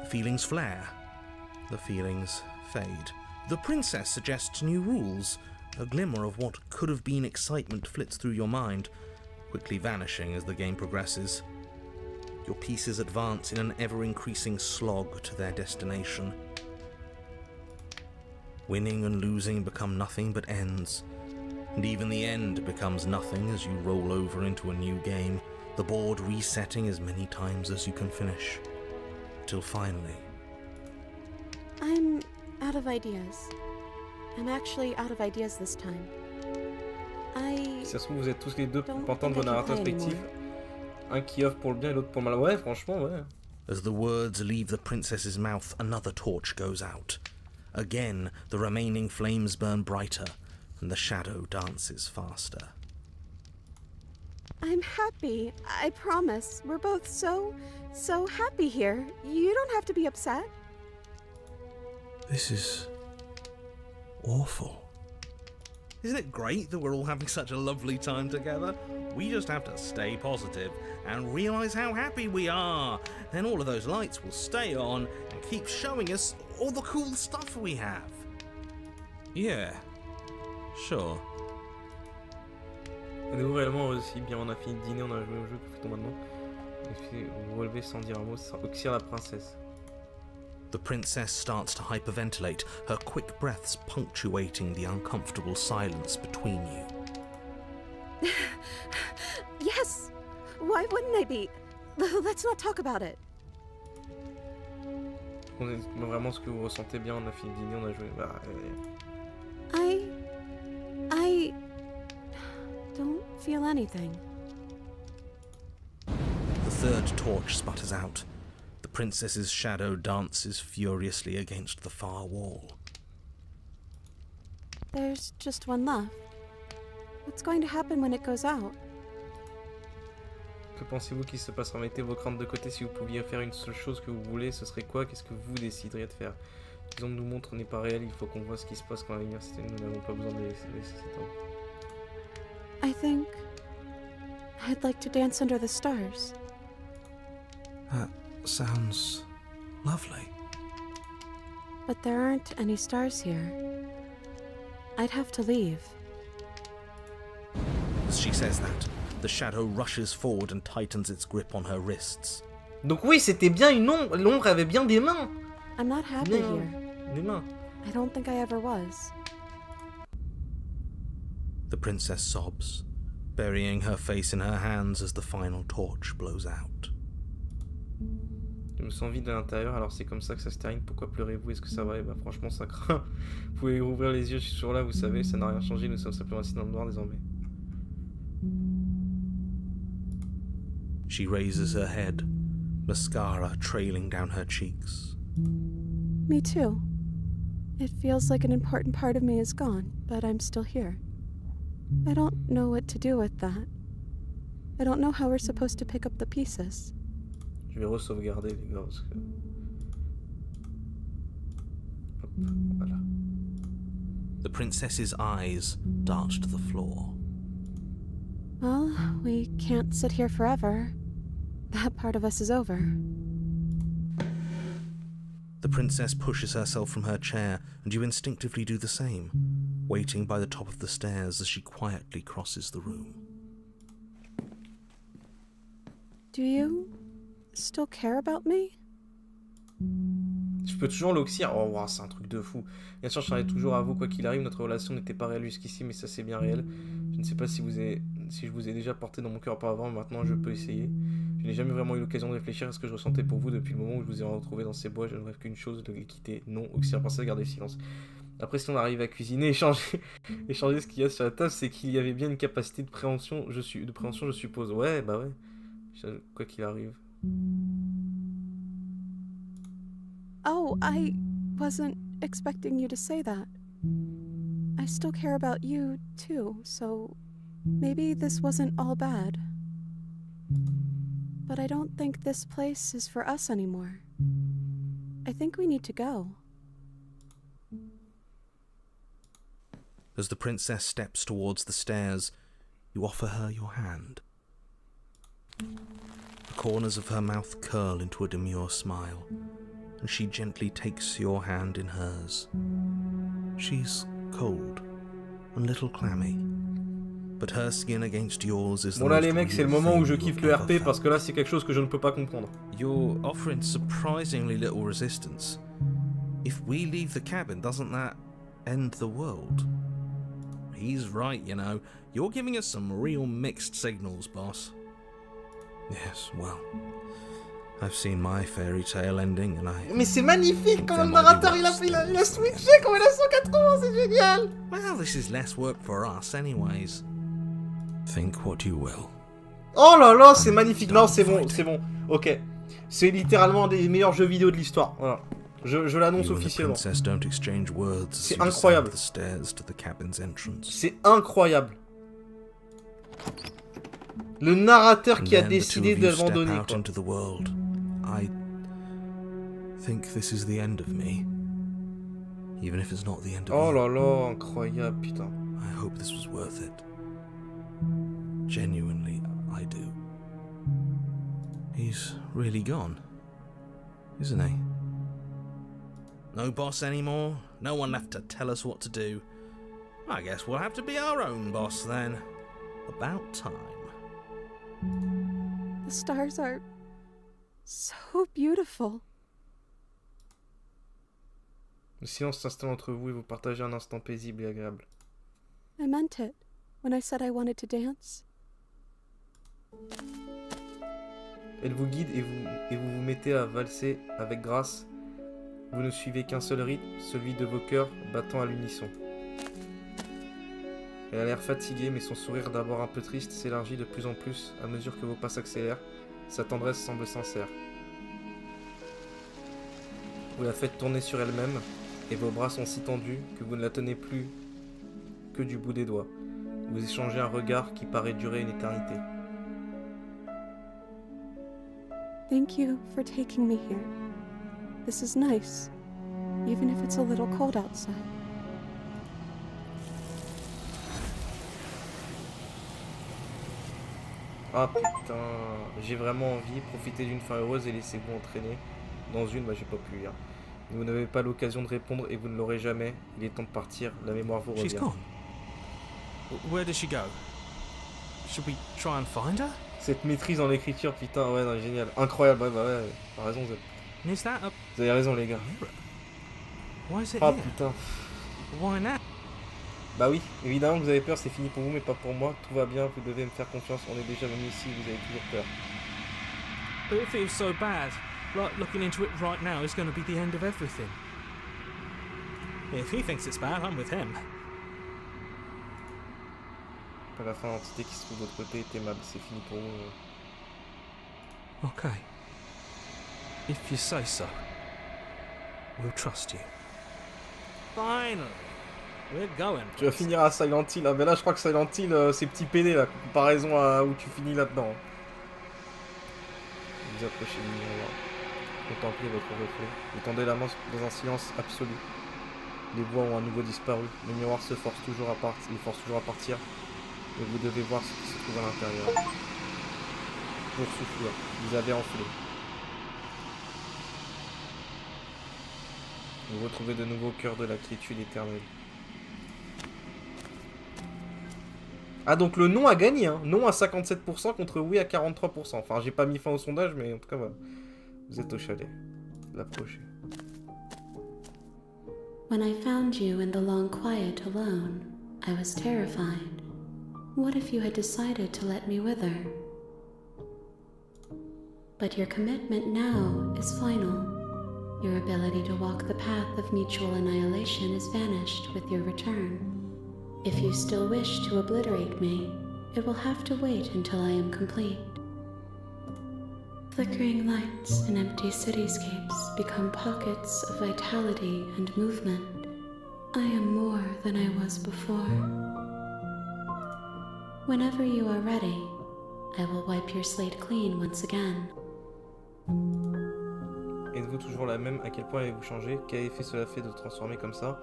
the feelings flare, the feelings fade. The princess suggests new rules, a glimmer of what could have been excitement flits through your mind, quickly vanishing as the game progresses. Your pieces advance in an ever-increasing slog to their destination. Winning and losing become nothing but ends, and even the end becomes nothing as you roll over into a new game, the board resetting as many times as you can finish, till finally... I'm out of ideas. I'm actually out of ideas this time. Si ça se trouve, vous êtes tous les deux Don't pour entendre think vos I can narrateurs play respectifs. anymore. Un qui offre pour le bien et l'autre pour le mal. Ouais, franchement, ouais. As the words leave the princess's mouth, another torch goes out. Again, the remaining flames burn brighter, and the shadow dances faster. I'm happy. I promise. We're both so happy here. You don't have to be upset. This is... awful. Isn't it great that we're all having such a lovely time together? We just have to stay positive and realise how happy we are. Then all of those lights will stay on and keep showing us all the cool stuff we have. Yeah, sure. Nous réellement aussi, bien on a fini de dîner, on a joué au jeu, que fait-on maintenant? Vous relevez sans dire un mot, Oxyre la princesse. The princess starts to hyperventilate, her quick breaths punctuating the uncomfortable silence between you. Yes! Why wouldn't I be? Let's not talk about it. Vraiment ce que vous ressentez bien, on a fini de dîner, on a joué. Bah, I don't feel anything. The third torch sputters out. The princess's shadow dances furiously against the far wall. There's just one left. What's going to happen when it goes out? Que pensez-vous qu'il se passera? Mettez vos craintes de côté. Si vous pouviez faire une seule chose que vous voulez, ce serait quoi? Qu'est-ce que vous décideriez de faire? Ce qu'on nous montre n'est pas réel, il faut qu'on voit ce qui se passe quand la lumière s'éteint. Nous n'avons pas besoin de laisser s'éteindre. I think I'd like to dance under the stars. That sounds lovely. But there aren't any stars here. I'd have to leave. As she says that, the shadow rushes forward and tightens its grip on her wrists. Donc oui, c'était bien une ombre. L'ombre avait bien des mains. I'm not happy Bien. here. Des mains. I don't think I ever was. The princess sobs, burying her face in her hands as the final torch blows out. Je me sens vide à l'intérieur, alors c'est comme ça que ça se termine. Pourquoi pleurez-vous? Est-ce que ça va? Eh ben franchement, ça craint. Vous pouvez ouvrir les yeux, je suis toujours là, vous savez, ça n'a rien changé, nous sommes simplement assis dans le noir désormais. She raises her head, mascara trailing down her cheeks. Me too. It feels like an important part of me is gone, but I'm still here. I don't know what to do with that. I don't know how we're supposed to pick up the pieces. Je vais re-sauvegarder les gars parce que... Hop, voilà. The princess's eyes dart to the floor. Well, we can't sit here forever. That part of us is over. The princess pushes herself from her chair, and you instinctively do the same, waiting by the top of the stairs as she quietly crosses the room. Do you still care about me? Je peux toujours l'oxyre. Oh, wow, c'est un truc de fou. Bien sûr, je serai toujours à vous, quoi qu'il arrive. Notre relation n'était pas réelle jusqu'ici, mais ça, c'est bien réel. Je ne sais pas si je vous ai déjà porté dans mon cœur auparavant, mais maintenant je peux essayer. Je n'ai jamais vraiment eu l'occasion de réfléchir à ce que je ressentais pour vous depuis le moment où je vous ai retrouvé dans ces bois. Je ne rêve qu'une chose, de les quitter. Non, oxyre, princesse, gardez le silence. Après, si on arrive à cuisiner, échanger ce qu'il y a sur la table, c'est qu'il y avait bien une capacité de préhension, je suppose. Ouais, bah ouais. Quoi qu'il arrive. Oh, wasn't expecting you to say that. I still care about you, too, so maybe this wasn't all bad. But I don't think this place is for us anymore. I think we need to go. As the princess steps towards the stairs, you offer her your hand. The corners of her mouth curl into a demure smile, and she gently takes your hand in hers. She's cold and a little clammy, but her skin against yours is the Bon là most les mecs, c'est le real moment où thing je you've kiffe le ever RP parce felt. que là c'est quelque chose que je ne peux pas comprendre. You're offering surprisingly little resistance. If we leave the cabin, doesn't that end the world? He's right, you know. You're giving us some real mixed signals, boss. Yes, well, I've seen my fairy tale ending, and I... Mais c'est magnifique quand There le might be narrateur worse il a things. switché comme il a 180, c'est génial. Well, this is less work for us, anyways. Think what you will. Oh là là, c'est magnifique. Non, c'est bon, c'est bon. Ok. C'est littéralement un des meilleurs jeux vidéo de l'histoire. Voilà. Je l'annonce You and the officiellement. princess don't exchange words as C'est you descend incroyable. the stairs to the cabin's entrance. C'est incroyable. Le narrateur qui a And then the two décidé of you step d'abandonner, out quoi. into the world. I think this is the end of me. Even if it's not the end of Oh you. là là, incroyable, putain. I hope this was worth it. Genuinely, I do. He's really gone, isn't he? No boss anymore, no one left to tell us what to do. I guess we'll have to be our own boss then. About time. The stars are so beautiful. Le silence s'installe entre vous et vous partagez un instant paisible et agréable. I meant it when I said I wanted to dance. Elle vous guide et vous vous mettez à valser avec grâce. Vous ne suivez qu'un seul rythme, celui de vos cœurs battant à l'unisson. Elle a l'air fatiguée, mais son sourire d'abord un peu triste s'élargit de plus en plus à mesure que vos pas s'accélèrent. Sa tendresse semble sincère. Vous la faites tourner sur elle-même, et vos bras sont si tendus que vous ne la tenez plus que du bout des doigts. Vous échangez un regard qui paraît durer une éternité. Thank you for taking me here. This is nice, even if it's a little cold outside. Ah putain, j'ai vraiment envie, profiter d'une fin heureuse et laissez-vous entraîner. Dans une, bah j'ai pas pu lire. Vous n'avez pas l'occasion de répondre et vous ne l'aurez jamais. Il est temps de partir, la mémoire vous She's revient. gone. Where does she go? Should we try and find her? Cette maîtrise en l'écriture, putain, ouais, non, génial. Incroyable, ouais, bah ouais, t'as raison, Is that a... vous avez raison les gars. Why is it Ah here? putain. Why now? Bah oui, évidemment que vous avez peur, c'est fini pour vous, mais pas pour moi. Tout va bien, vous devez me faire confiance, on est déjà venu ici, vous avez toujours peur. But it feels so bad. Like looking into it right now is going to be the end of everything. If he thinks it's bad, I'm with him. À la fin, l'entité qui se trouve de l'autre côté est aimable, c'est fini pour vous. Okay. If you say so, we'll trust you. Finally, we're going. Tu vas finir à Silent Hill, hein. Mais là je crois que Silent Hill c'est petit PD là, comparaison à où tu finis là-dedans. Vous approchez du miroir, contemplez votre reflet, vous tendez la main dans un silence absolu. Les voix ont à nouveau disparu, le miroir se force toujours à partir, et vous devez voir ce qui se trouve à l'intérieur. Pour soufflure, vous avez enflé. Vous retrouvez de nouveau au cœur de la quiétude éternelle. Ah donc le non a gagné, hein. Non à 57% contre oui à 43%. Enfin j'ai pas mis fin au sondage mais en tout cas voilà. Vous êtes au chalet. L'approchez. When I found you in the long quiet alone, I was terrified. What if you had decided to let me wither? But your commitment now is final. Your ability to walk the path of mutual annihilation is vanished with your return. If you still wish to obliterate me, it will have to wait until I am complete. Flickering lights in empty cityscapes become pockets of vitality and movement. I am more than I was before. Whenever you are ready, I will wipe your slate clean once again. Êtes-vous toujours la même? À quel point avez-vous changé? Quel effet cela fait de transformer comme ça?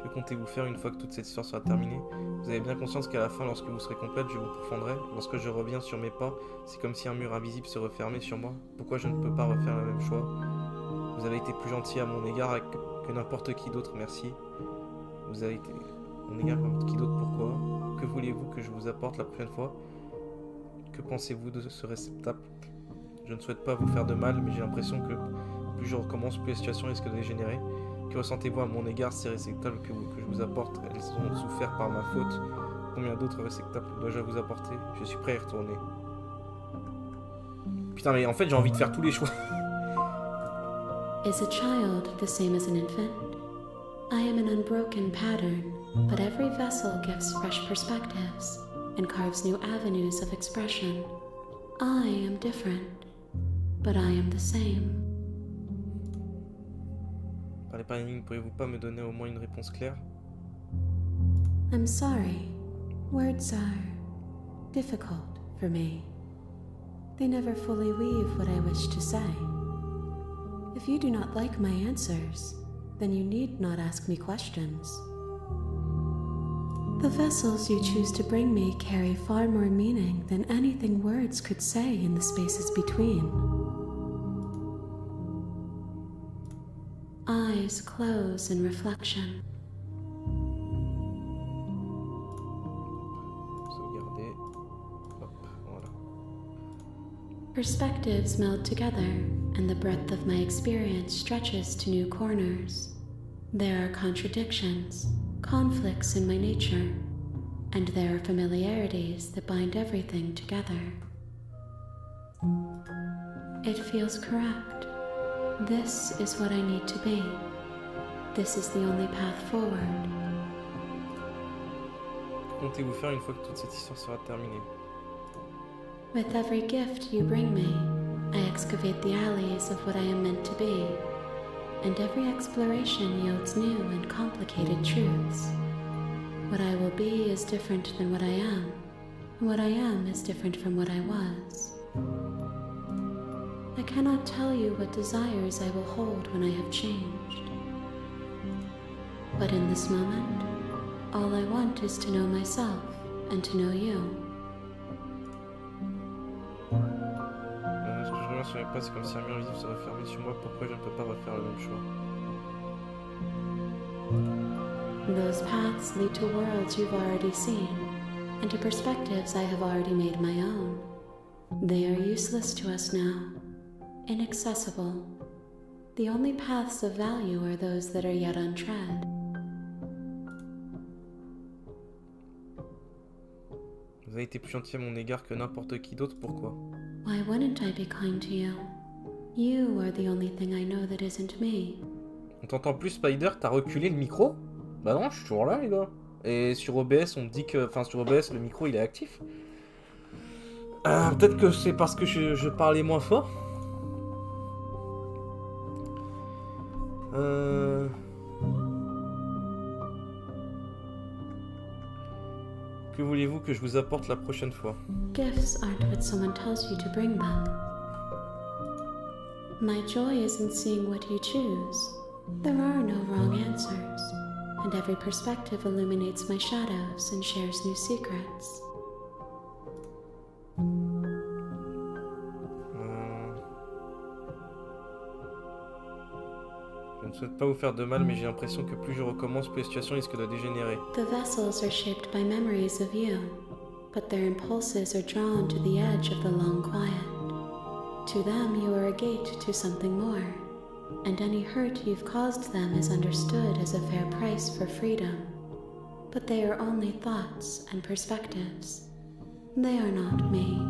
Que comptez-vous faire une fois que toute cette histoire sera terminée? Vous avez bien conscience qu'à la fin, lorsque vous serez complète, je vous pourfendrai. Lorsque je reviens sur mes pas, c'est comme si un mur invisible se refermait sur moi. Pourquoi je ne peux pas refaire le même choix? Vous avez été plus gentil à mon égard que n'importe qui d'autre, merci. Vous avez été à mon égard que n'importe qui d'autre, pourquoi? Que voulez-vous que je vous apporte la prochaine fois? Que pensez-vous de ce réceptacle? Je ne souhaite pas vous faire de mal, mais j'ai l'impression que plus je recommence, plus la situation risque de dégénérer. Que ressentez-vous à mon égard? Ces réceptacles que je vous apporte, elles ont souffert par ma faute. Combien d'autres réceptacles dois-je vous apporter? Je suis prêt à y retourner. Putain, mais en fait, j'ai envie de faire tous les choix. Is a child the same as an infant? I am an unbroken pattern, but every vessel gives fresh perspectives and carves new avenues of expression. I am different, but I am the same. Parlez par énigme, pourriez-vous pas me donner au moins une réponse claire? I'm sorry. Words are difficult for me. They never fully weave what I wish to say. If you do not like my answers, then you need not ask me questions. The vessels you choose to bring me carry far more meaning than anything words could say in the spaces between. Eyes close in reflection. Sauvegarder. Hop, voilà. Perspectives meld together, and the breadth of my experience stretches to new corners. There are contradictions, conflicts in my nature, and there are familiarities that bind everything together. It feels correct. This is what I need to be. This is the only path forward. Que comptez-vous faire une fois que toute cette histoire sera terminée? With every gift you bring me, I excavate the alleys of what I am meant to be, and every exploration yields new and complicated truths. What I will be is different than what I am, and what I am is different from what I was. I cannot tell you what desires I will hold when I have changed. But in this moment, all I want is to know myself and to know you. Ce que je reviens sur mes pas, c'est comme si un mur visible se refermait sur moi. Pourquoi je ne peux pas refaire le même choix? Those paths lead to worlds you've already seen, and to perspectives I have already made my own. They are useless to us now, inaccessible. The only paths of value are those that are yet untread. Vous avez été plus gentil à mon égard que n'importe qui d'autre, pourquoi? Why wouldn't I be kind to you? You are the only thing I know that isn't me. On t'entend plus, Spider? T'as reculé le micro? Bah non, je suis toujours là, les gars. Et sur OBS, on me dit que... Enfin, sur OBS, le micro, il est actif. Peut-être que c'est parce que je parlais moins fort. Que voulez-vous que je vous apporte la prochaine fois? Gifts aren't what someone tells you to bring them. My joy is in seeing what you choose. There are no wrong answers, and every perspective illuminates my shadows and shares new secrets. Je ne souhaite pas vous faire de mal, mais j'ai l'impression que plus je recommence, plus la situation risque de dégénérer. The vessels are shaped by memories of you, but their impulses are drawn to the edge of the long quiet. To them, you are a gate to something more, and any hurt you've caused them is understood as a fair price for freedom. But they are only thoughts and perspectives. They are not me.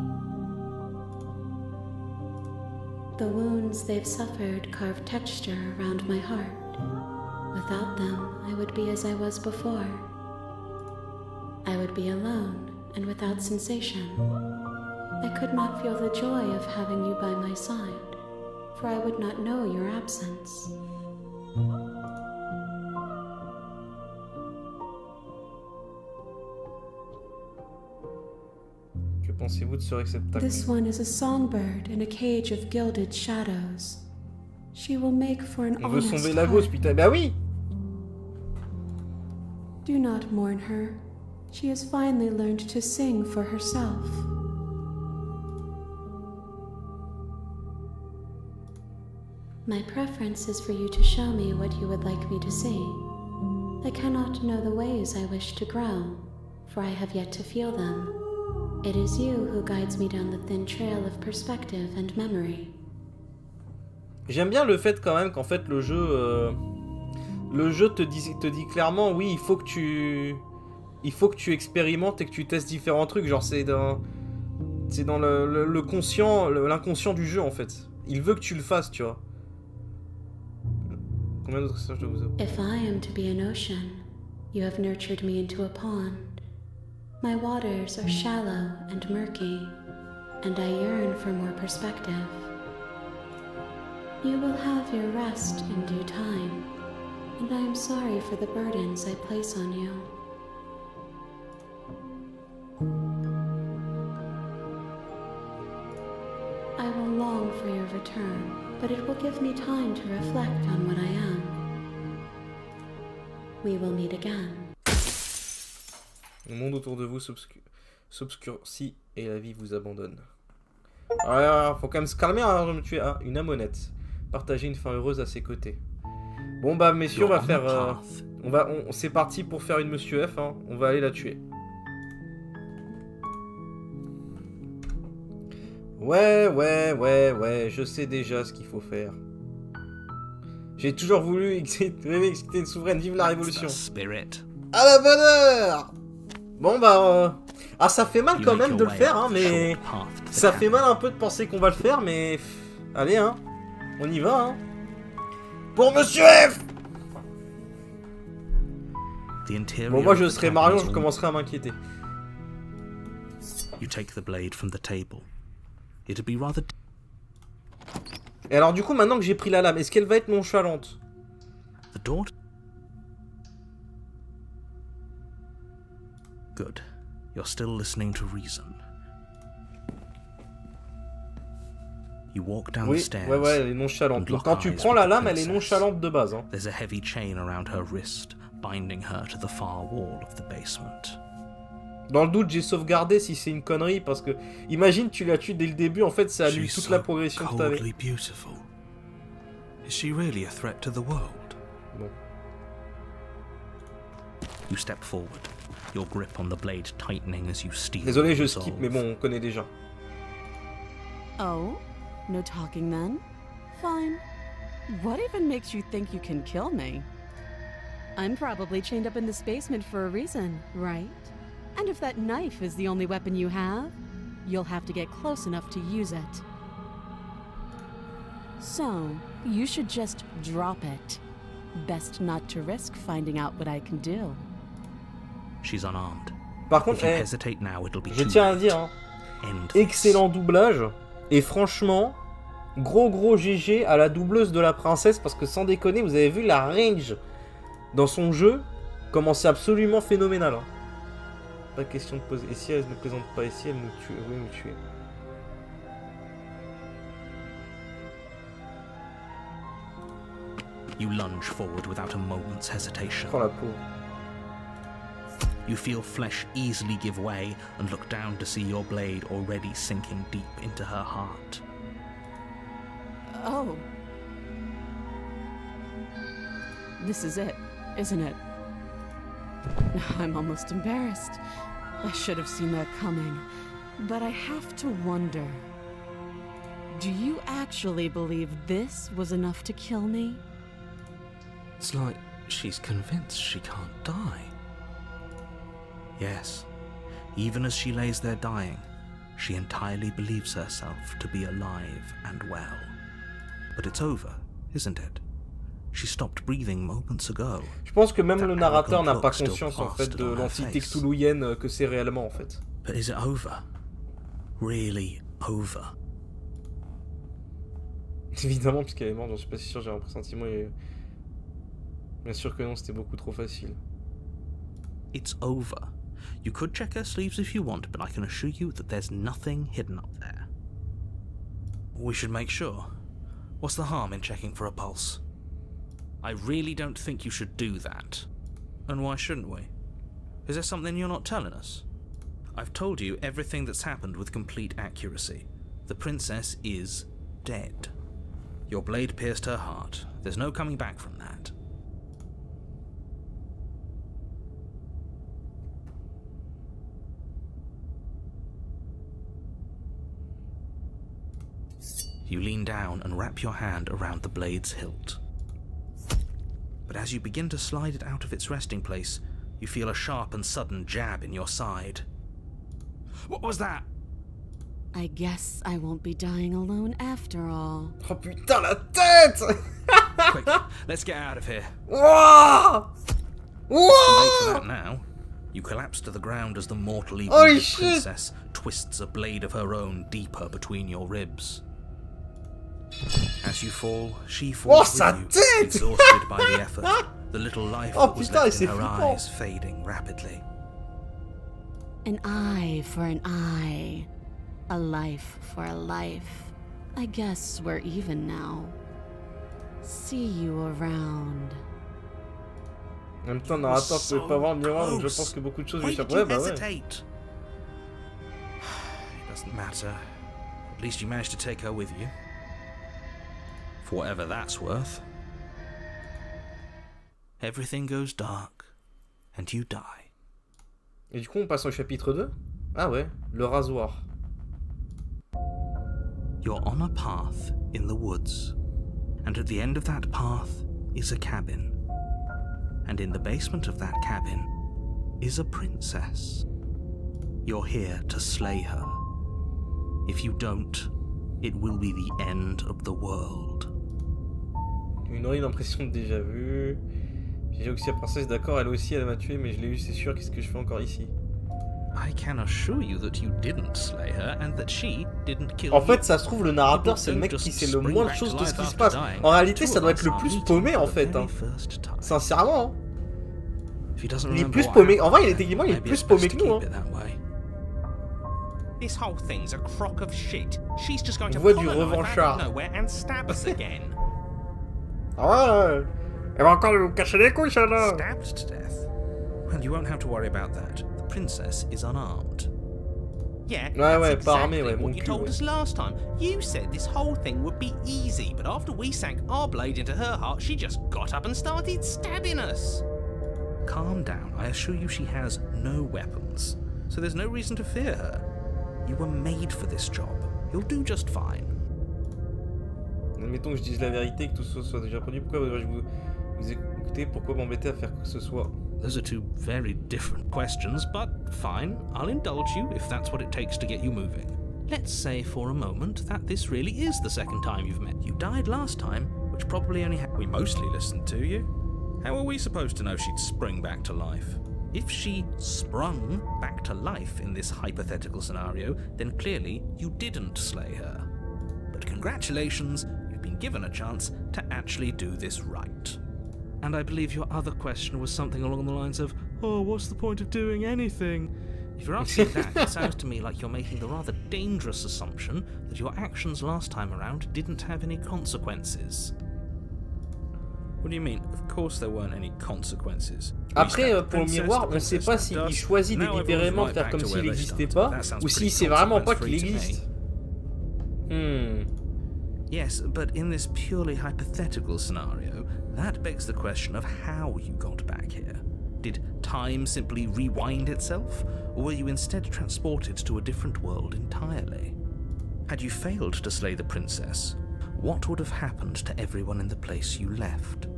The wounds they've suffered carve texture around my heart. Without them, I would be as I was before. I would be alone and without sensation. I could not feel the joy of having you by my side, for I would not know your absence. Que pensez-vous de ce réceptacle? This one is a songbird in a cage of gilded shadows. She will make for an On veut honest sauver la gosse, heart. putain. Bah oui! Do not mourn her. She has finally learned to sing for herself. My preference is for you to show me what you would like me to see. I cannot know the ways I wish to grow, for I have yet to feel them. It is you who guides me down the thin trail of perspective and memory. J'aime bien le fait quand même qu'en fait le jeu te dit clairement oui, il faut que tu expérimentes et que tu testes différents trucs, genre c'est dans le conscient, l'inconscient du jeu en fait. Il veut que tu le fasses, tu vois. Combien d'autres messages je dois vous avouer? If I am to be an ocean, you have nurtured me into a pond. My waters are shallow and murky, and I yearn for more perspective. You will have your rest in due time, and I am sorry for the burdens I place on you. I will long for your return, but it will give me time to reflect on what I am. We will meet again. Le monde autour de vous s'obscurcit et la vie vous abandonne. Alors, faut quand même se calmer avant de me tuer. Ah, une amonette. Partager une fin heureuse à ses côtés. Bon bah messieurs, on va faire... c'est parti pour faire une Monsieur F, hein. On va aller la tuer. Ouais, je sais déjà ce qu'il faut faire. J'ai toujours voulu exécuter une souveraine, vive la révolution. À la bonne heure. Bon bah... Ah, ça fait mal quand même de le faire, hein, mais... Ça fait mal un peu de penser qu'on va le faire, mais... Allez, hein. On y va, hein. Pour Monsieur F. Bon, moi, je serai Marion, je commencerai à m'inquiéter. Et alors, du coup, maintenant que j'ai pris la lame, est-ce qu'elle va être nonchalante? Good. You're still listening to reason. You walk down the stairs. Ouais, elle est nonchalante. Donc quand tu prends la lame, elle est nonchalante de base. Hein. There's a heavy chain around her wrist, binding her to the far wall of the basement. Dans le doute, j'ai sauvegardé si c'est une connerie, parce que... Imagine, tu la tues dès le début, en fait, ça annule toute la progression que t'avais. Beautiful. Is she really a threat to the world? Bon. You step forward. Your grip on the blade tightening as you steal. Désolé, je skip, mais bon, on connaît déjà. Oh? No talking then? Fine. What even makes you think you can kill me? I'm probably chained up in this basement for a reason, right? And if that knife is the only weapon you have, you'll have to get close enough to use it. So, you should just drop it. Best not to risk finding out what I can do. She's unarmed. Par contre, je tiens à dire, hein, excellent doublage. Et franchement, gros GG à la doubleuse de la princesse, parce que sans déconner, vous avez vu la range dans son jeu, comment c'est absolument phénoménal. Hein. Pas question de poser. Et si elle ne plaisante pas, et si elle nous tue, oui, nous tuer. You lunge forward without a moment's hesitation. Oh la pauvre. You feel flesh easily give way and look down to see your blade already sinking deep into her heart. Oh. This is it, isn't it? I'm almost embarrassed. I should have seen that coming. But I have to wonder. Do you actually believe this was enough to kill me? It's like she's convinced she can't die. Yes, even as she lays there dying, she entirely believes herself to be alive and well. But it's over, isn't it? She stopped breathing moments ago. Je pense que même le narrateur n'a pas conscience en fait de l'entité cthulhuienne que c'est réellement en fait. But is it over? really over? Évidemment, puisqu'elle est morte, j'en suis pas si sûr, j'ai un pressentiment et... Bien sûr que non, c'était beaucoup trop facile. It's over. You could check her sleeves if you want, but I can assure you that there's nothing hidden up there. We should make sure. What's the harm in checking for a pulse? I really don't think you should do that. And why shouldn't we? Is there something you're not telling us? I've told you everything that's happened with complete accuracy. The princess is dead. Your blade pierced her heart. There's no coming back from that. You lean down and wrap your hand around the blade's hilt. But as you begin to slide it out of its resting place, you feel a sharp and sudden jab in your side. What was that? I guess I won't be dying alone after all. Oh putain, la tête! Quick, let's get out of here. Wouah! Too late for Wouah! that now. You collapse to the ground as the mortally Holy wounded shit! princess twists a blade of her own deeper between your ribs. As you fall, she Oh, falls sa with you, tête! exhausted by the effort. The little life Oh, that was putain, left c'est in her flippant. eyes fading rapidly. An eye for an eye. A life for a life. I guess we're even now. See you around. En même temps, le narrateur ne pouvait pas voir le miroir, donc je pense que beaucoup de choses lui échappent. Ouais, bah ouais. It doesn't matter. At least you managed to take her with you. For whatever that's worth. Everything goes dark, and you die. Et du coup, on passe au chapitre 2. Ah ouais, le rasoir. You're on a path in the woods, and at the end of that path is a cabin. And in the basement of that cabin is a princess. You're here to slay her. If you don't, it will be the end of the world. Une horrible impression de déjà vu. J'ai aussi la princesse, d'accord, elle aussi, elle m'a tué, mais je l'ai eu, c'est sûr, qu'est-ce que je fais encore ici? I can assure you that you didn't slay her and that she didn't kill En fait, you. ça se trouve, le narrateur, c'est le mec qui sait le moins de choses de ce qui se passe. En réalité, ça doit être le plus paumé, en fait. Hein. Sincèrement. Hein. Il est plus paumé. En vrai, il est techniquement, il est plus paumé que nous. Hein. This whole thing's a crock of shit. She's just going to Voix pull du a knife out revanchard. of nowhere and stab us again. Ah ouais, elle va encore nous casser les couilles, celle-là. Stabbed to death? Well, you won't have to worry about that. The princess is unarmed. Yeah, Ouais, that's pas armé, exactly ouais, mon what you cul, told ouais. us last time. You said this whole thing would be easy, but after we sank our blade into her heart, she just got up and started stabbing us. Calm down. I assure you she has no weapons, so there's no reason to fear her. You were made for this job. You'll do just fine. Admettons que je dise la vérité, que tout ce soit déjà produit. Pourquoi devrais-je vous écouter? Pourquoi m'embêter à faire quoi que ce soit? Those are two very different questions, but fine. I'll indulge you if that's what it takes to get you moving. Let's say for a moment that this really is the second time you've met. You died last time, which probably only We mostly listened to you. How are we supposed to know she'd spring back to life? If she sprung back to life in this hypothetical scenario, then clearly you didn't slay her. But congratulations, you've been given a chance to actually do this right. And I believe your other question was something along the lines of, oh, what's the point of doing anything? If you're asking that, it sounds to me like you're making the rather dangerous assumption that your actions last time around didn't have any consequences. What do you mean? Of course there weren't any consequences. Après, pour le miroir, on ne sait pas s'il choisit délibérément de faire comme s'il n'existait pas, ou s'il sait vraiment pas qu'il existe. Yes, but in this purely hypothetical scenario, that begs the question of how you got back here. Did time simply rewind itself, or were you instead transported to a different world entirely? Had you failed to slay the princess, what would have happened to everyone in the place you left?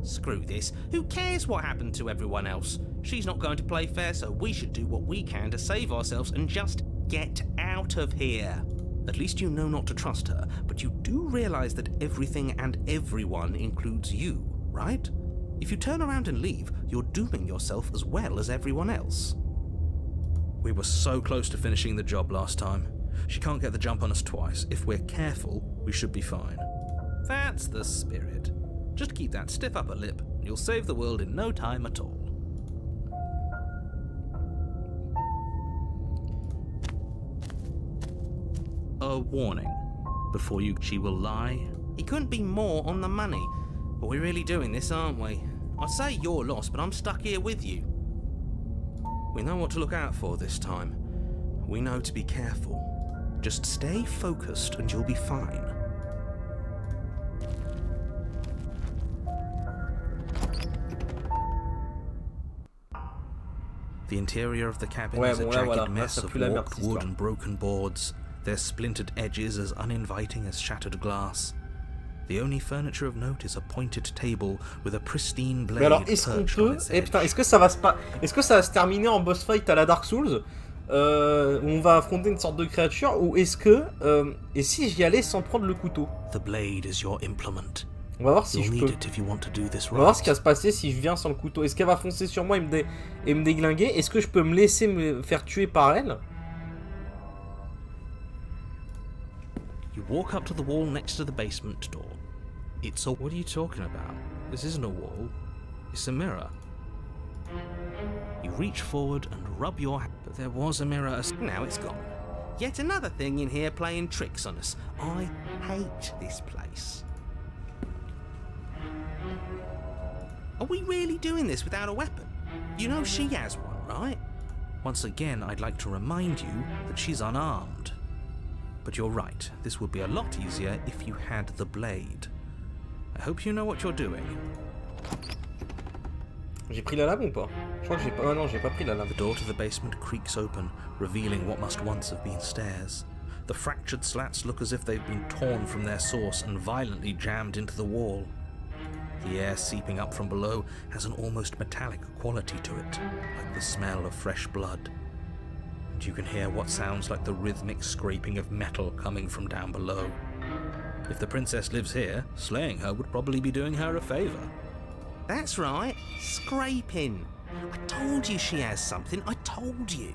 Screw this. Who cares what happened to everyone else? She's not going to play fair, so we should do what we can to save ourselves and just get out of here. At least you know not to trust her, but you do realize that everything and everyone includes you, right? If you turn around and leave, you're dooming yourself as well as everyone else. We were so close to finishing the job last time. She can't get the jump on us twice. If we're careful, we should be fine. That's the spirit. Just keep that stiff upper lip, and you'll save the world in no time at all. A warning. Before she will lie. He couldn't be more on the money. But we're really doing this, aren't we? I'd say you're lost, but I'm stuck here with you. We know what to look out for this time. We know to be careful. Just stay focused and you'll be fine. The interior of the cabin is a jagged mess of warped wood and broken boards, their splintered edges as uninviting as shattered glass. The only furniture of note is a pointed table with a pristine blade. Mais alors, est-ce qu'on peut... Eh putain, est-ce que ça va se terminer en boss fight à la Dark Souls où on va affronter une sorte de créature, ou est-ce que... et si j'y allais sans prendre le couteau? The blade is your implement. On va voir si je peux. On va voir ce qui va se passer si je viens sans le couteau. Est-ce qu'elle va foncer sur moi et me déglinguer? Est-ce que je peux me laisser me faire tuer par elle? You walk up to the wall next to the basement door. It's a... What are you talking about? This isn't a wall. It's a mirror. You reach forward and rub your hand. But there was a mirror. Now it's gone. Yet another thing in here playing tricks on us. I hate this place. Are we really doing this without a weapon? You know she has one, right? Once again, I'd like to remind you that she's unarmed. But you're right, this would be a lot easier if you had the blade. I hope you know what you're doing. J'ai pris la lame ou pas? Je crois que j'ai pas... Ah non, j'ai pas pris la lame. The door to the basement creaks open, revealing what must once have been stairs. The fractured slats look as if they've been torn from their source and violently jammed into the wall. The air seeping up from below has an almost metallic quality to it, like the smell of fresh blood. And you can hear what sounds like the rhythmic scraping of metal coming from down below. If the princess lives here, slaying her would probably be doing her a favour. That's right, scraping. I told you she has something, I told you.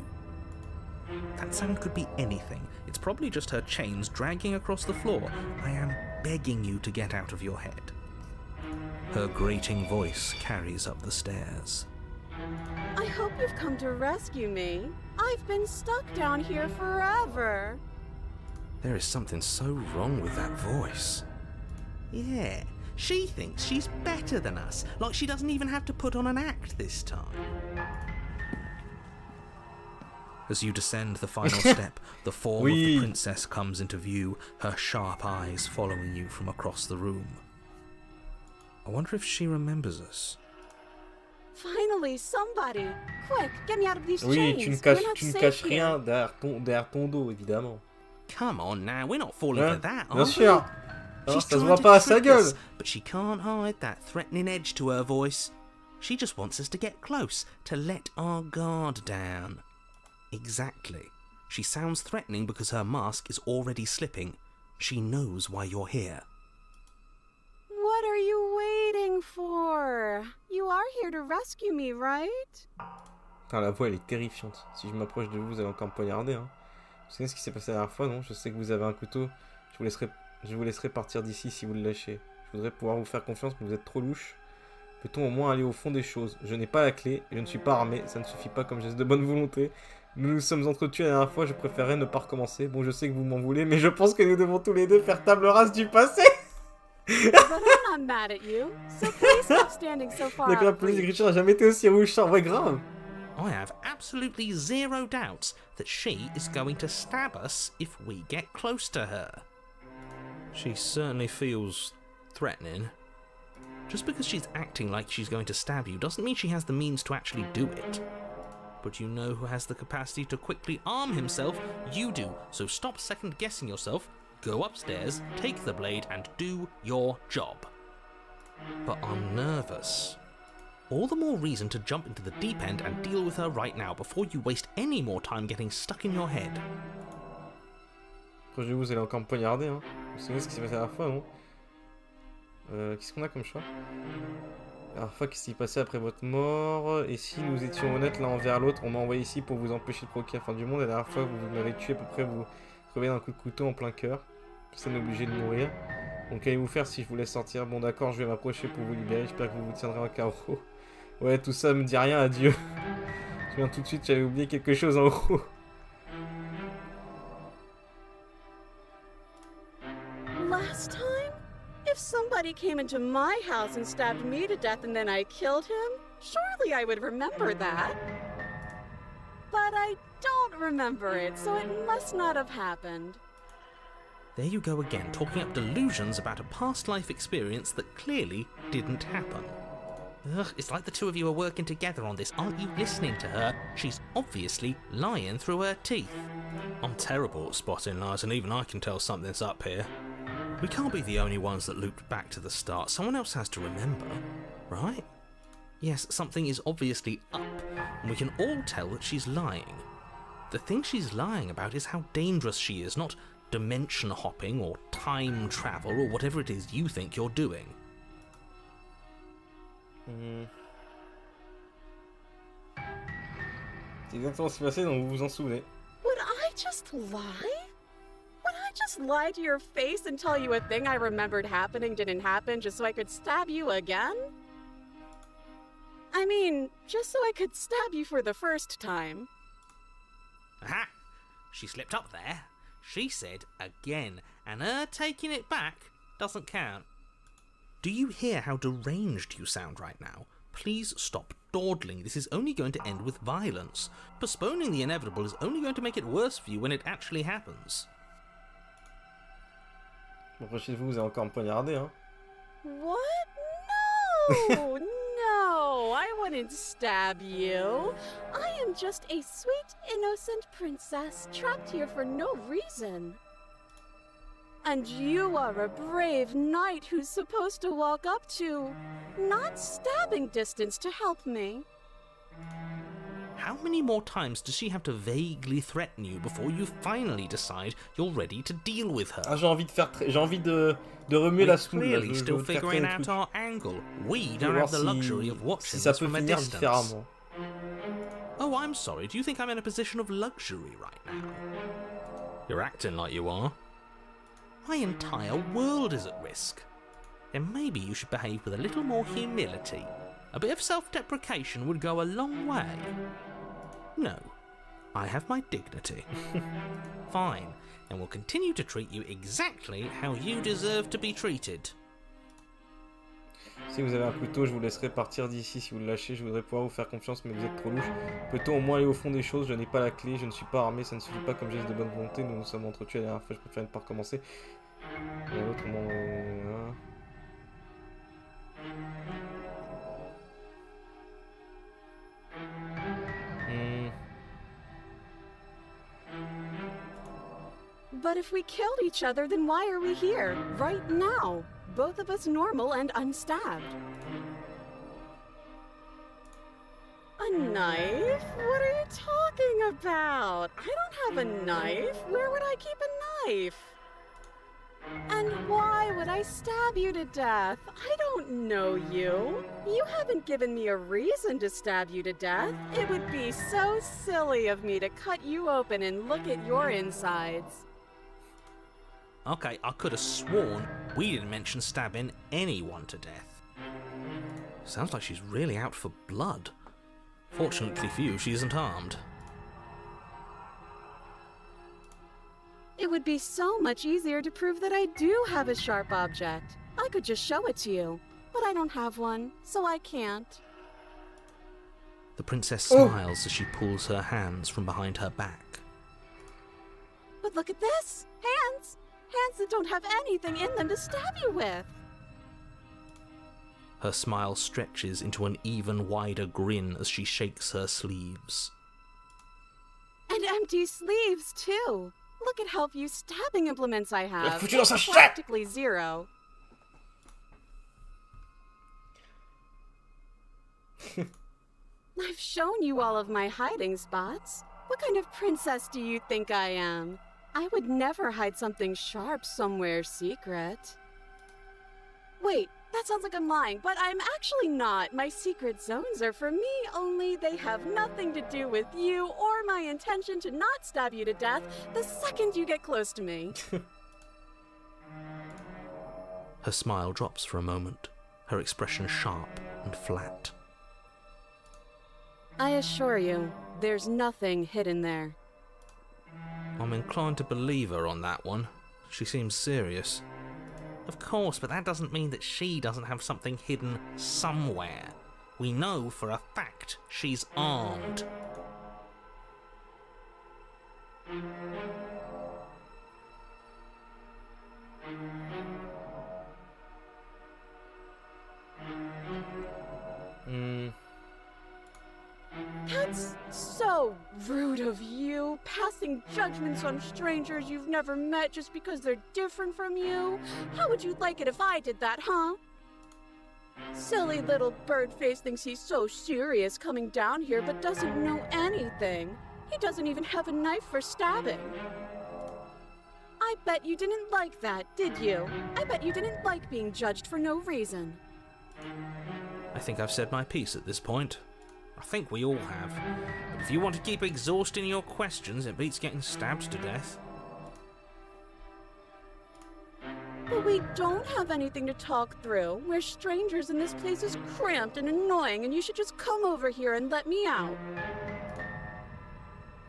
That sound could be anything. It's probably just her chains dragging across the floor. I am begging you to get out of your head. Her grating voice carries up the stairs. I hope you've come to rescue me. I've been stuck down here forever. There is something so wrong with that voice. Yeah, she thinks she's better than us, like she doesn't even have to put on an act this time. As you descend the final step, the form of the princess comes into view, her sharp eyes following you from across the room. I wonder if she remembers us. Finally, somebody! Quick, get me out of these Oui, chains. tu ne caches rien derrière ton dos, évidemment. Come on now, we're not falling for that, are Bien we? sûr. She's Ça se trying voit to pas à sa trick gueule. us, but she can't hide that threatening edge to her voice. She just wants us to get close, to let our guard down. Exactly. She sounds threatening because her mask is already slipping. She knows why you're here. What are you waiting for? You are here to rescue me, right? Putain, la voix elle est terrifiante. Si je m'approche de vous, vous allez encore me poignarder. Hein. Vous savez ce qui s'est passé la dernière fois, non? Je sais que vous avez un couteau. Je vous laisserai partir d'ici si vous le lâchez. Je voudrais pouvoir vous faire confiance, mais vous êtes trop louche. Peut-on au moins aller au fond des choses? Je n'ai pas la clé, je ne suis pas armé, ça ne suffit pas comme geste de bonne volonté. Nous nous sommes entretués la dernière fois, je préférerais ne pas recommencer. Bon, je sais que vous m'en voulez, mais je pense que nous devons tous les deux faire table rase du passé. But I'm not mad at you, so please stop standing so far D'accord, la out of police reach. d'écriture n'a jamais été aussi rouge, ça, ouais, grave. I have absolutely zero doubts that she is going to stab us if we get close to her. She certainly feels threatening. Just because she's acting like she's going to stab you doesn't mean she has the means to actually do it. But you know who has the capacity to quickly arm himself? You do. So stop second-guessing yourself, go upstairs, take the blade, and do your job. But I'm nervous. All the more reason to jump into the deep end and deal with her right now before you waste any more time getting stuck in your head. Proche de vous, vous allez encore me poignarder. Hein. Vous vous souvenez ce qui s'est passé la dernière fois, non? Qu'est-ce qu'on a comme choix? Alors, qu'est-ce qui s'est passé après votre mort? Et si nous étions honnêtes l'un envers l'autre, on m'a envoyé ici pour vous empêcher de provoquer la fin du monde. La dernière fois, vous m'avez tué à peu près, vous crevez d'un coup de couteau en plein cœur. Personne n'est obligé de mourir. Donc, qu'allez-vous faire si je vous laisse sortir? Bon, d'accord, je vais m'approcher pour vous libérer. J'espère que vous vous tiendrez en carreau. Ouais, tout ça me dit rien, adieu. Je viens tout de suite, j'avais oublié quelque chose en haut. Last time? If somebody came into my house and stabbed me to death and then I killed him, surely I would remember that. But I don't remember it, so it must not have happened. There you go again, talking up delusions about a past life experience that clearly didn't happen. Ugh, it's like the two of you are working together on this. Aren't you listening to her? She's obviously lying through her teeth. I'm terrible at spotting lies, and even I can tell something's up here. We can't be the only ones that looped back to the start. Someone else has to remember, right? Yes, something is obviously up, and we can all tell that she's lying. The thing she's lying about is how dangerous she is, not dimension hopping or time travel or whatever it is you think you're doing. C'est exactement ce qui s'est passé, donc vous vous en souvenez. Would I just lie? Would I just lie to your face and tell you a thing I remembered happening didn't happen just so I could stab you again? I mean, just so I could stab you for the first time. Aha! She slipped up there. She said again, and her taking it back doesn't count. Do you hear how deranged you sound right now? Please stop dawdling. This is only going to end with violence. Postponing the inevitable is only going to make it worse for you when it actually happens. Approchez-vous, vous allez encore me poignarder, hein. What? No! No, I wouldn't stab you. I am just a sweet, innocent princess trapped here for no reason. And you are a brave knight who's supposed to walk up to not stabbing distance to help me. How many more times does she have to vaguely threaten you before you finally decide you're ready to deal with her? Ah, j'ai envie de remuer la semoule. We're clearly Je still veux faire figuring plein de out trucs. our angle. We Je vais don't voir have the luxury of watching si ça this peut from a finir distance. différemment. Oh, I'm sorry. Do you think I'm in a position of luxury right now? You're acting like you are. My entire world is at risk. Then maybe you should behave with a little more humility. A bit of self-deprecation would go a long way. No, I have my dignity. Fine, and will continue to treat you exactly how you deserve to be treated. Si vous avez un couteau, je vous laisserai partir d'ici. Si vous le lâchez, je voudrais pouvoir vous faire confiance, mais vous êtes trop louche. Peut-on au moins aller au fond des choses? Je n'ai pas la clé, je ne suis pas armé, ça ne suffit pas comme geste de bonne volonté. Nous nous sommes entretués la dernière fois, je préfère ne pas recommencer. Et l'autre, But if we killed each other, then why are we here, right now? Both of us normal and unstabbed. A knife? What are you talking about? I don't have a knife. Where would I keep a knife? And why would I stab you to death? I don't know you. You haven't given me a reason to stab you to death. It would be so silly of me to cut you open and look at your insides. Okay, I could have sworn we didn't mention stabbing anyone to death. Sounds like she's really out for blood. Fortunately for you, she isn't armed. It would be so much easier to prove that I do have a sharp object. I could just show it to you, but I don't have one, so I can't. The princess smiles as she pulls her hands from behind her back. But look at this! Hands! Hands that don't have anything in them to stab you with! Her smile stretches into an even wider grin as she shakes her sleeves. And empty sleeves, too! Look at how few stabbing implements I have. Foutu dans sa chatte! Practically zero. I've shown you all of my hiding spots. What kind of princess do you think I am? I would never hide something sharp somewhere secret. Wait, That sounds like I'm lying, but I'm actually not. My secret zones are for me, only they have nothing to do with you or my intention to not stab you to death the second you get close to me. Her smile drops for a moment, her expression sharp and flat. I assure you, there's nothing hidden there. I'm inclined to believe her on that one. She seems serious. Of course, but that doesn't mean that she doesn't have something hidden somewhere. We know for a fact she's armed. That's so rude of you, passing judgments on strangers you've never met just because they're different from you. How would you like it if I did that, huh? Silly little bird-face thinks he's so serious coming down here but doesn't know anything. He doesn't even have a knife for stabbing. I bet you didn't like that, did you? I bet you didn't like being judged for no reason. I think I've said my piece at this point. I think we all have. But if you want to keep exhausting your questions, it beats getting stabbed to death. But we don't have anything to talk through. We're strangers and this place is cramped and annoying and you should just come over here and let me out.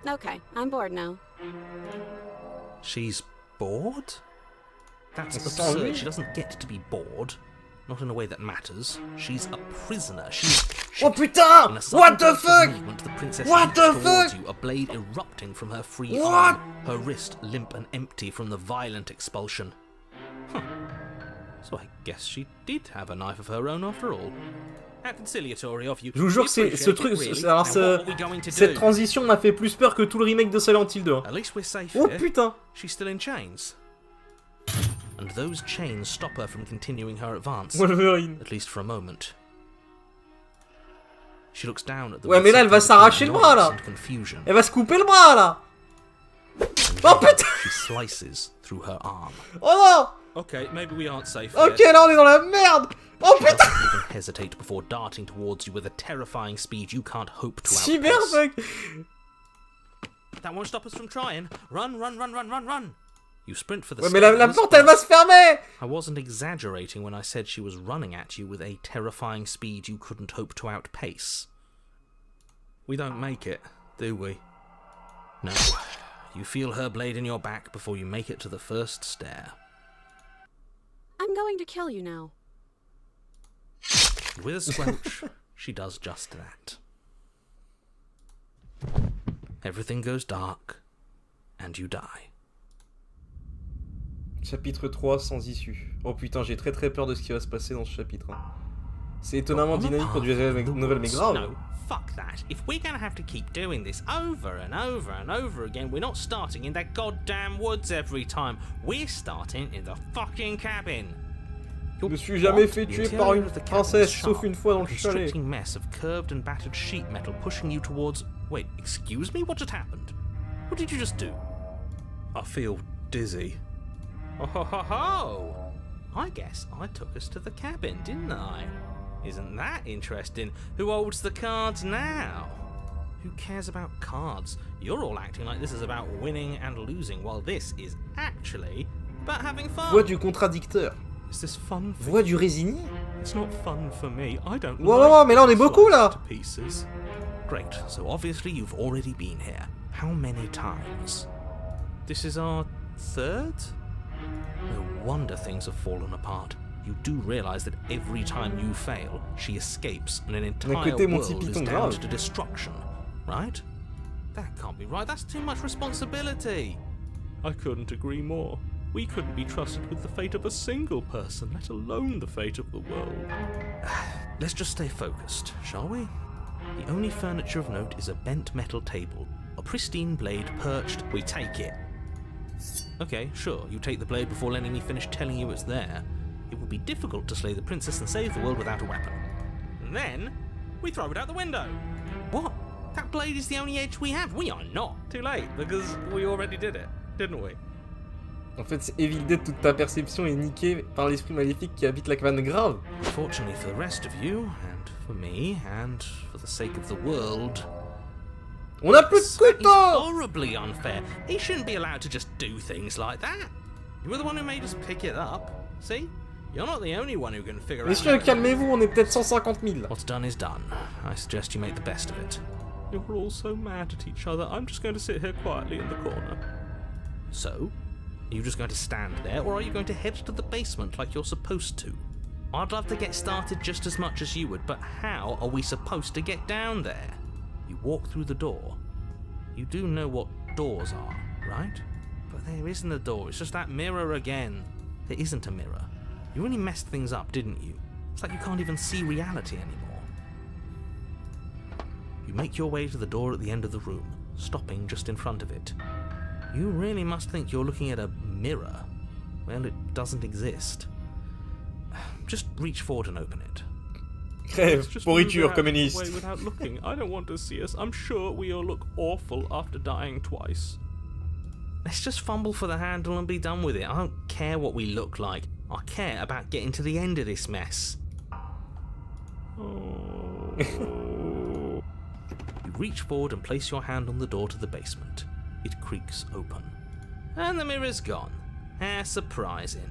Okay, I'm bored now. She's bored? That's Sorry? absurd. She doesn't get to be bored. Not in a way that matters. She's a prisoner. She's... Oh putain! In a What the sudden burst of fuck? movement, the princess What the leaps towards fuck? you, a blade erupting from her free What? arm, her wrist limp and empty from the violent expulsion. Huh. So I guess she did have a knife of her own after all. How conciliatory of you. Je vous jure, We ce appreciate truc, it, really. alors Now, what are we going to cette do? transition m'a fait plus peur que tout le remake de Silent Hill 2. At least we're safe Oh here. putain! She's still in chains. And those chains stop her from continuing her advance. Wolverine. At least for a moment. She looks down at the Ouais, mais là, elle va s'arracher le bras, là. and confusion. Elle va se couper le bras là! Oh putain! She slices through her arm. Oh Okay, maybe we aren't safe non! Ok, là on est dans la merde! Oh She putain! doesn't even hesitate before darting towards you with a terrifying speed you can't hope to outpace. Cyberpunk! That won't stop us from trying. Run, run, run, run, run, run! You sprint for the Ouais, mais la stairs, porte elle va se fermer! I wasn't exaggerating when I said she was running at you with a terrifying speed you couldn't hope to outpace. We don't make it, do we? No. You feel her blade in your back before you make it to the first stair. I'm going to kill you now. And with a squelch, she does just that. Everything goes dark, and you die. Chapitre 3 sans issue. Oh putain, j'ai très peur de ce qui va se passer dans ce chapitre. C'est étonnamment dynamique pour du nouvelle mais grave. No, fuck that. If we're gonna have to keep doing this over and over and over again, we're not starting in that goddamn woods every time. We're starting in the fucking cabin. Je me suis jamais fait tuer par une princesse, sauf une fois dans le chalet. Constricting mess of curved and battered sheet metal pushing you towards... Wait, excuse me? What just happened? What did you just do? I feel dizzy. Oh ho ho ho! I guess I took us to the cabin, didn't I? Isn't that interesting? Who holds the cards now? Who cares about cards? You're all acting like this is about winning and losing, while this is actually about having fun. Voix du contradicteur. Is this fun for Voix you? du résigné. It's not fun for me. I don't Wow, mais là on est beaucoup là. to pieces. Great. So obviously you've already been here. How many times? This is our third? No wonder things have fallen apart. You do realize that every time you fail, she escapes and an entire côté, mon world petit is piton down grave. to destruction, right? That can't be right. That's too much responsibility. I couldn't agree more. We couldn't be trusted with the fate of a single person, let alone the fate of the world. Let's just stay focused, shall we? The only furniture of note is a bent metal table. A pristine blade perched. We take it. Okay, sure, you take the blade before letting me finish telling you it's there. It would be difficult to slay the princess and save the world without a weapon. And then, we throw it out the window. What? That blade is the only edge we have. We are not. Too late, because we already did it, didn't we? En fait, c'est Evil Dead, toute ta perception est niquée par l'esprit maléfique qui habite la cabane. Grave. Fortunately for the rest of you, and for me, and for the sake of the world, On a plus de that is couteau. horribly unfair. He shouldn't be allowed to just do things like that. You were the one who made us pick it up. See? You're not the only one who can figure out... Messieurs, calmez-vous, on est peut-être 150 000. What's done is done. I suggest you make the best of it. You're all so mad at each other. I'm just going to sit here quietly in the corner. So? Are you just going to stand there, or are you going to head to the basement like you're supposed to? I'd love to get started just as much as you would, but how are we supposed to get down there? You walk through the door. You do know what doors are, right? But there isn't a door, it's just that mirror again. There isn't a mirror. You really messed things up, didn't you? It's like you can't even see reality anymore. You make your way to the door at the end of the room, stopping just in front of it. You really must think you're looking at a mirror. Well, it doesn't exist. Just reach forward and open it. Crève, pourriture communiste. Without looking. I don't want to see us. I'm sure we all look awful after dying twice. Let's just fumble for the handle and be done with it. I don't care what we look like. I care about getting to the end of this mess. Oh. You reach forward and place your hand on the door to the basement. It creaks open. And the mirror's gone. How surprising.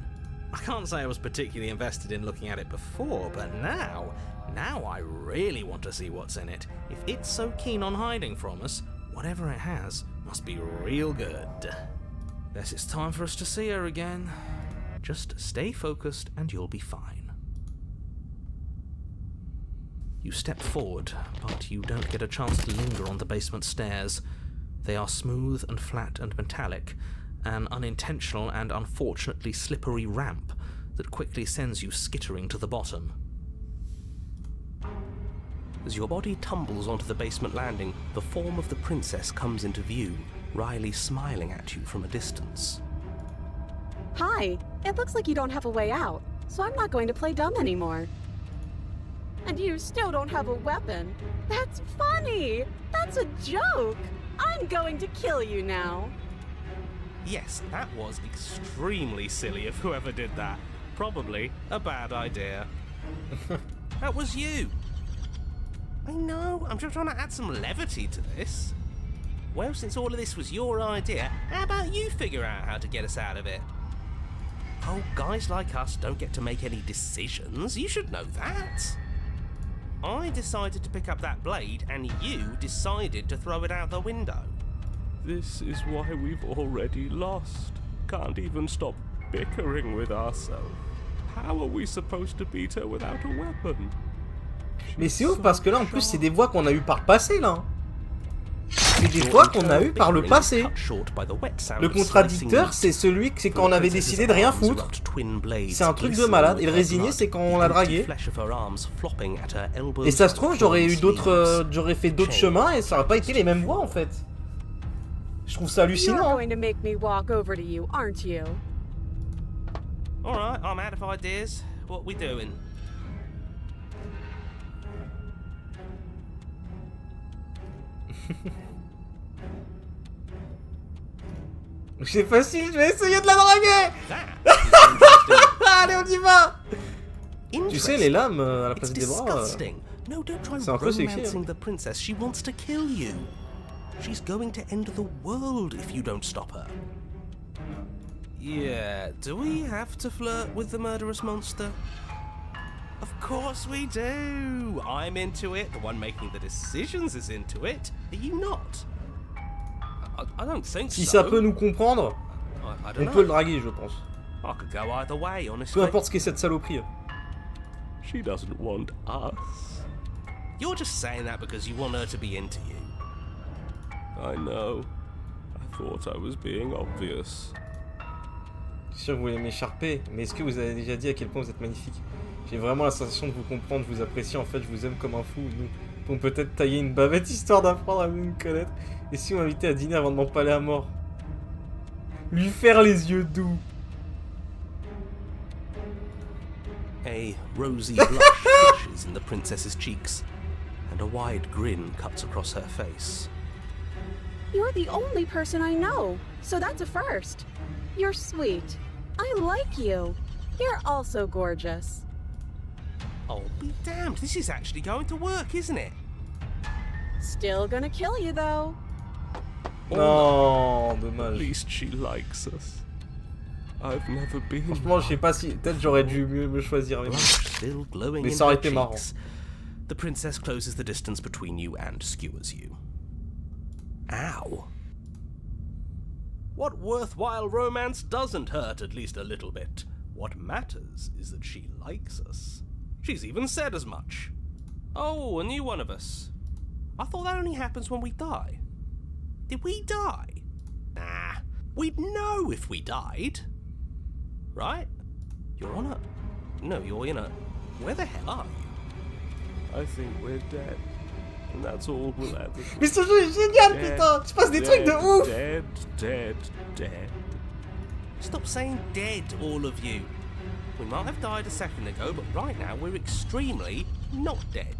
I can't say I was particularly invested in looking at it before, but now I really want to see what's in it. If it's so keen on hiding from us, whatever it has must be real good. Guess it's time for us to see her again. Just stay focused and you'll be fine. You step forward, but you don't get a chance to linger on the basement stairs. They are smooth and flat and metallic, an unintentional and unfortunately slippery ramp that quickly sends you skittering to the bottom. As your body tumbles onto the basement landing, the form of the princess comes into view, wryly smiling at you from a distance. Hi, it looks like you don't have a way out, so I'm not going to play dumb anymore. And you still don't have a weapon. That's funny! That's a joke! I'm going to kill you now. Yes, that was extremely silly of whoever did that. Probably a bad idea. That was you. I know, I'm just trying to add some levity to this. Well, since all of this was your idea, how about you figure out how to get us out of it? Oh, guys like us don't get to make any decisions. You should know that. I decided to pick up that blade, and you decided to throw it out the window. This is why we've already lost. Can't even stop bickering with ourselves. How are we supposed to beat her without a weapon? Mais c'est ouf parce que là en plus c'est des voix qu'on a eues par le passé là. C'est des voix qu'on a eues par le passé. Le contradicteur c'est celui que c'est quand on avait décidé de rien foutre. C'est un truc de malade. Et le résigné c'est quand on l'a dragué. Et ça se trouve j'aurais fait d'autres chemins et ça aurait pas été les mêmes voix en fait. Je trouve ça hallucinant. You're going to make me walk over to you, aren't you? Alright, I'm out of ideas. What we doing? C'est facile, je vais essayer de la draguer. Allez, on y va. Tu sais, les lames à la place des bras, c'est un peu sexy. The princess, she wants to kill you. She's going to end the world if you don't stop her. Yeah, do we have to flirt with the murderous monster? Of course we do. I'm into it. The one making the decisions is into it. Are you not? I don't think Si so. ça peut nous comprendre, on peut le draguer, je pense. I could go either way, honestly. Peu importe ce qu'est cette saloperie. She doesn't want us. You're just saying that because you want her to be into you. I know. I thought I was being obvious. Je suis sûr que vous voulez m'écharper, mais est-ce que vous avez déjà dit à quel point vous êtes magnifique? J'ai vraiment la sensation de vous comprendre, de vous apprécier, en fait, je vous aime comme un fou. Nous pouvons peut-être tailler une bavette histoire d'apprendre à vous connaître. Et si vous m'invitez à dîner avant de m'empaler à mort? Lui faire les yeux doux. A rosy blush flushes in the princess's cheeks, and a wide grin cuts across her face. You're the only person I know, so that's a first. You're sweet. I like you. You're also gorgeous. Oh, be damned, this is actually going to work, isn't it? Still gonna kill you, though. Non, At dommage. least she likes us. I've never been. Franchement, je sais pas si. Peut-être j'aurais dû mieux me choisir. Mais bon. Blush still glowing Mais in ça aurait her été marrant. cheeks. The princess closes the distance between you and skewers you. Ow. What worthwhile romance doesn't hurt at least a little bit? What matters is that she likes us. She's even said as much. Oh, a new one of us. I thought that only happens when we die. Did we die? Nah, we'd know if we died. Right? You're on a... No, you're in a... Where the hell are you? I think we're dead. And that's all we'll ever be. Mais ce jeu est génial, putain! Il se passe des trucs de ouf! Dead. Stop saying dead, all of you. We might have died a second ago, but right now we're extremely not dead.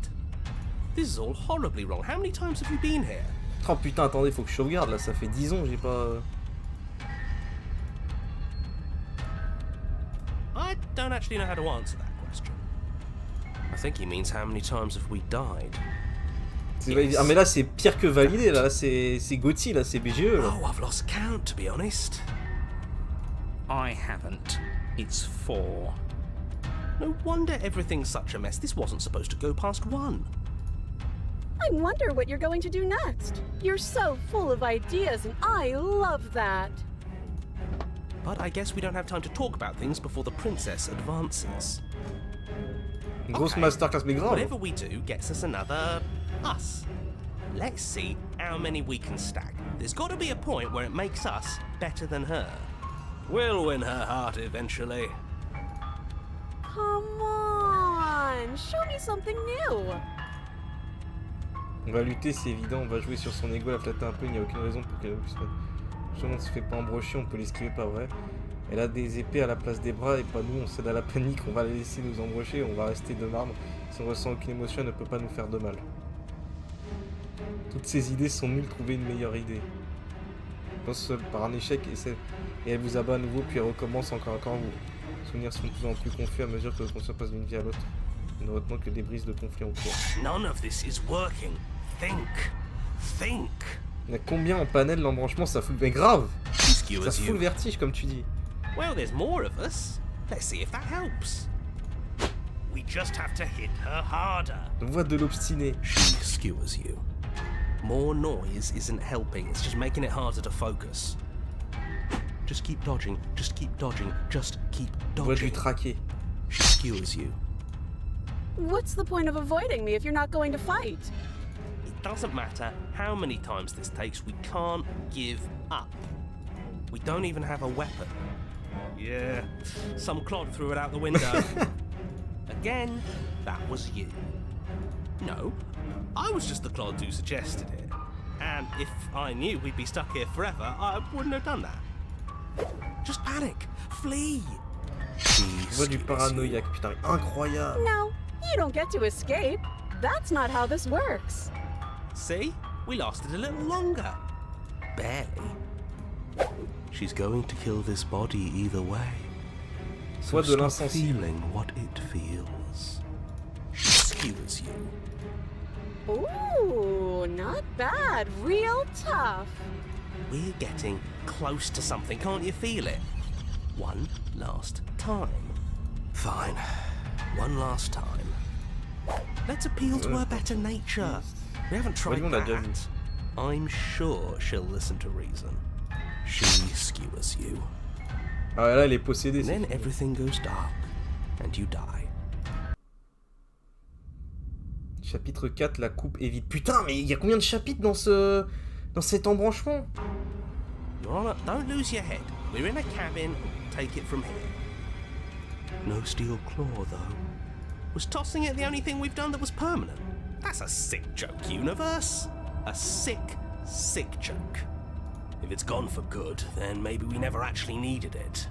This is all horribly wrong. How many times have you been here? Oh putain, attendez, faut que je sauvegarde là, ça fait 10 ans, j'ai pas. I don't actually know how to answer that question. I think he means how many times have we died? Yes. Ah, mais là c'est pire que validé, là, c'est Gauthier, là, c'est BGE là. Oh, I've lost count, to be honest. I haven't. It's 4. No wonder everything's such a mess. This wasn't supposed to go past 1. I wonder what you're going to do next. You're so full of ideas, and I love that. But I guess we don't have time to talk about things before the princess advances. Grosse Okay. masterclass, mais grave. Whatever we do gets us another us. Let's see how many we can stack. There's got to be a point where it makes us better than her. We'll win her heart eventually. Come on, show me something new. On va lutter, c'est évident, on va jouer sur son ego, la flatter un peu, il n'y a aucune raison pour qu'elle puisse pas. Justement, on se fait pas embrocher, on peut l'esquiver, pas vrai. Elle a des épées à la place des bras et pas nous, on cède à la panique, on va la laisser nous embrocher, on va rester de marbre. Si on ressent aucune émotion, elle ne peut pas nous faire de mal. Toutes ces idées sont nulles, trouvez une meilleure idée. Je pense seul par un échec et elle vous abat à nouveau puis elle recommence encore vous. Souvenirs sont de plus en plus confus à mesure que le conscient passe d'une vie à l'autre. Ne retenons que des brises de conflit en cours. None of this is working. Think. Il y a combien en panel l'embranchement, ça fout... Mais grave! Ça Skewers se fout le you. vertige comme tu dis. Well, there's more of us. Let's see if that helps. We just have to hit her harder. Voix de l'obstiné. She skewers you. More noise isn't helping, it's just making it harder to focus. Just keep dodging, just keep dodging, just keep Voix du dodging. traqué. She skewers you. What's the point of avoiding me if you're not going to fight? It doesn't matter how many times this takes, we can't give up. We don't even have a weapon. Yeah, some clod threw it out the window. Again, that was you. No, I was just the clod who suggested it. And if I knew we'd be stuck here forever, I wouldn't have done that. Just panic. Flee. Voix du paranoïaque, putain, incroyable. No, you don't get to escape. That's not how this works. See? We lasted a little longer. Barely. She's going to kill this body either way. So Voix de stop l'insensible. feeling what it feels. She skewers you. Ooh, not bad. Real tough. We're getting close to something, can't you feel it? One last time. Fine. One last time. Let's appeal to her better nature. We haven't tried on l'a déjà vu. that. I'm sure she'll listen to reason. She skewers you. Ah ouais, là, elle est possédée. And c'est then fini. everything goes dark, and you die. Chapitre 4, la coupe est vide. Putain, mais il y a combien de chapitres dans cet embranchement? Don't lose your head. We're in a cabin. Take it from here. No steel claw, though. Was tossing it the only thing we've done that was permanent? That's a sick joke, universe. A sick joke. If it's gone for good, then maybe we never actually needed it.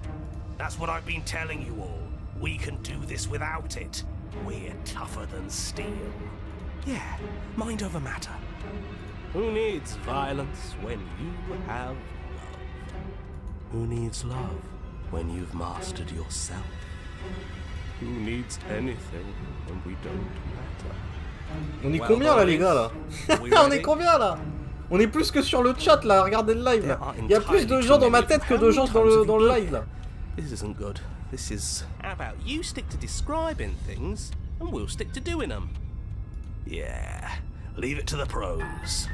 That's what I've been telling you all. We can do this without it. We're tougher than steel. Yeah, mind over matter. Who needs violence when you have love? Who needs love when you've mastered yourself? Who needs anything when we don't matter? On est combien là les gars là? On est combien là? On est plus que sur le chat là, regardez le live là. Il y a plus de gens dans ma tête que de gens dans le live là. This isn't good. This is... How about you stick to describing things and we'll stick to doing them? Yeah, leave it to the pros.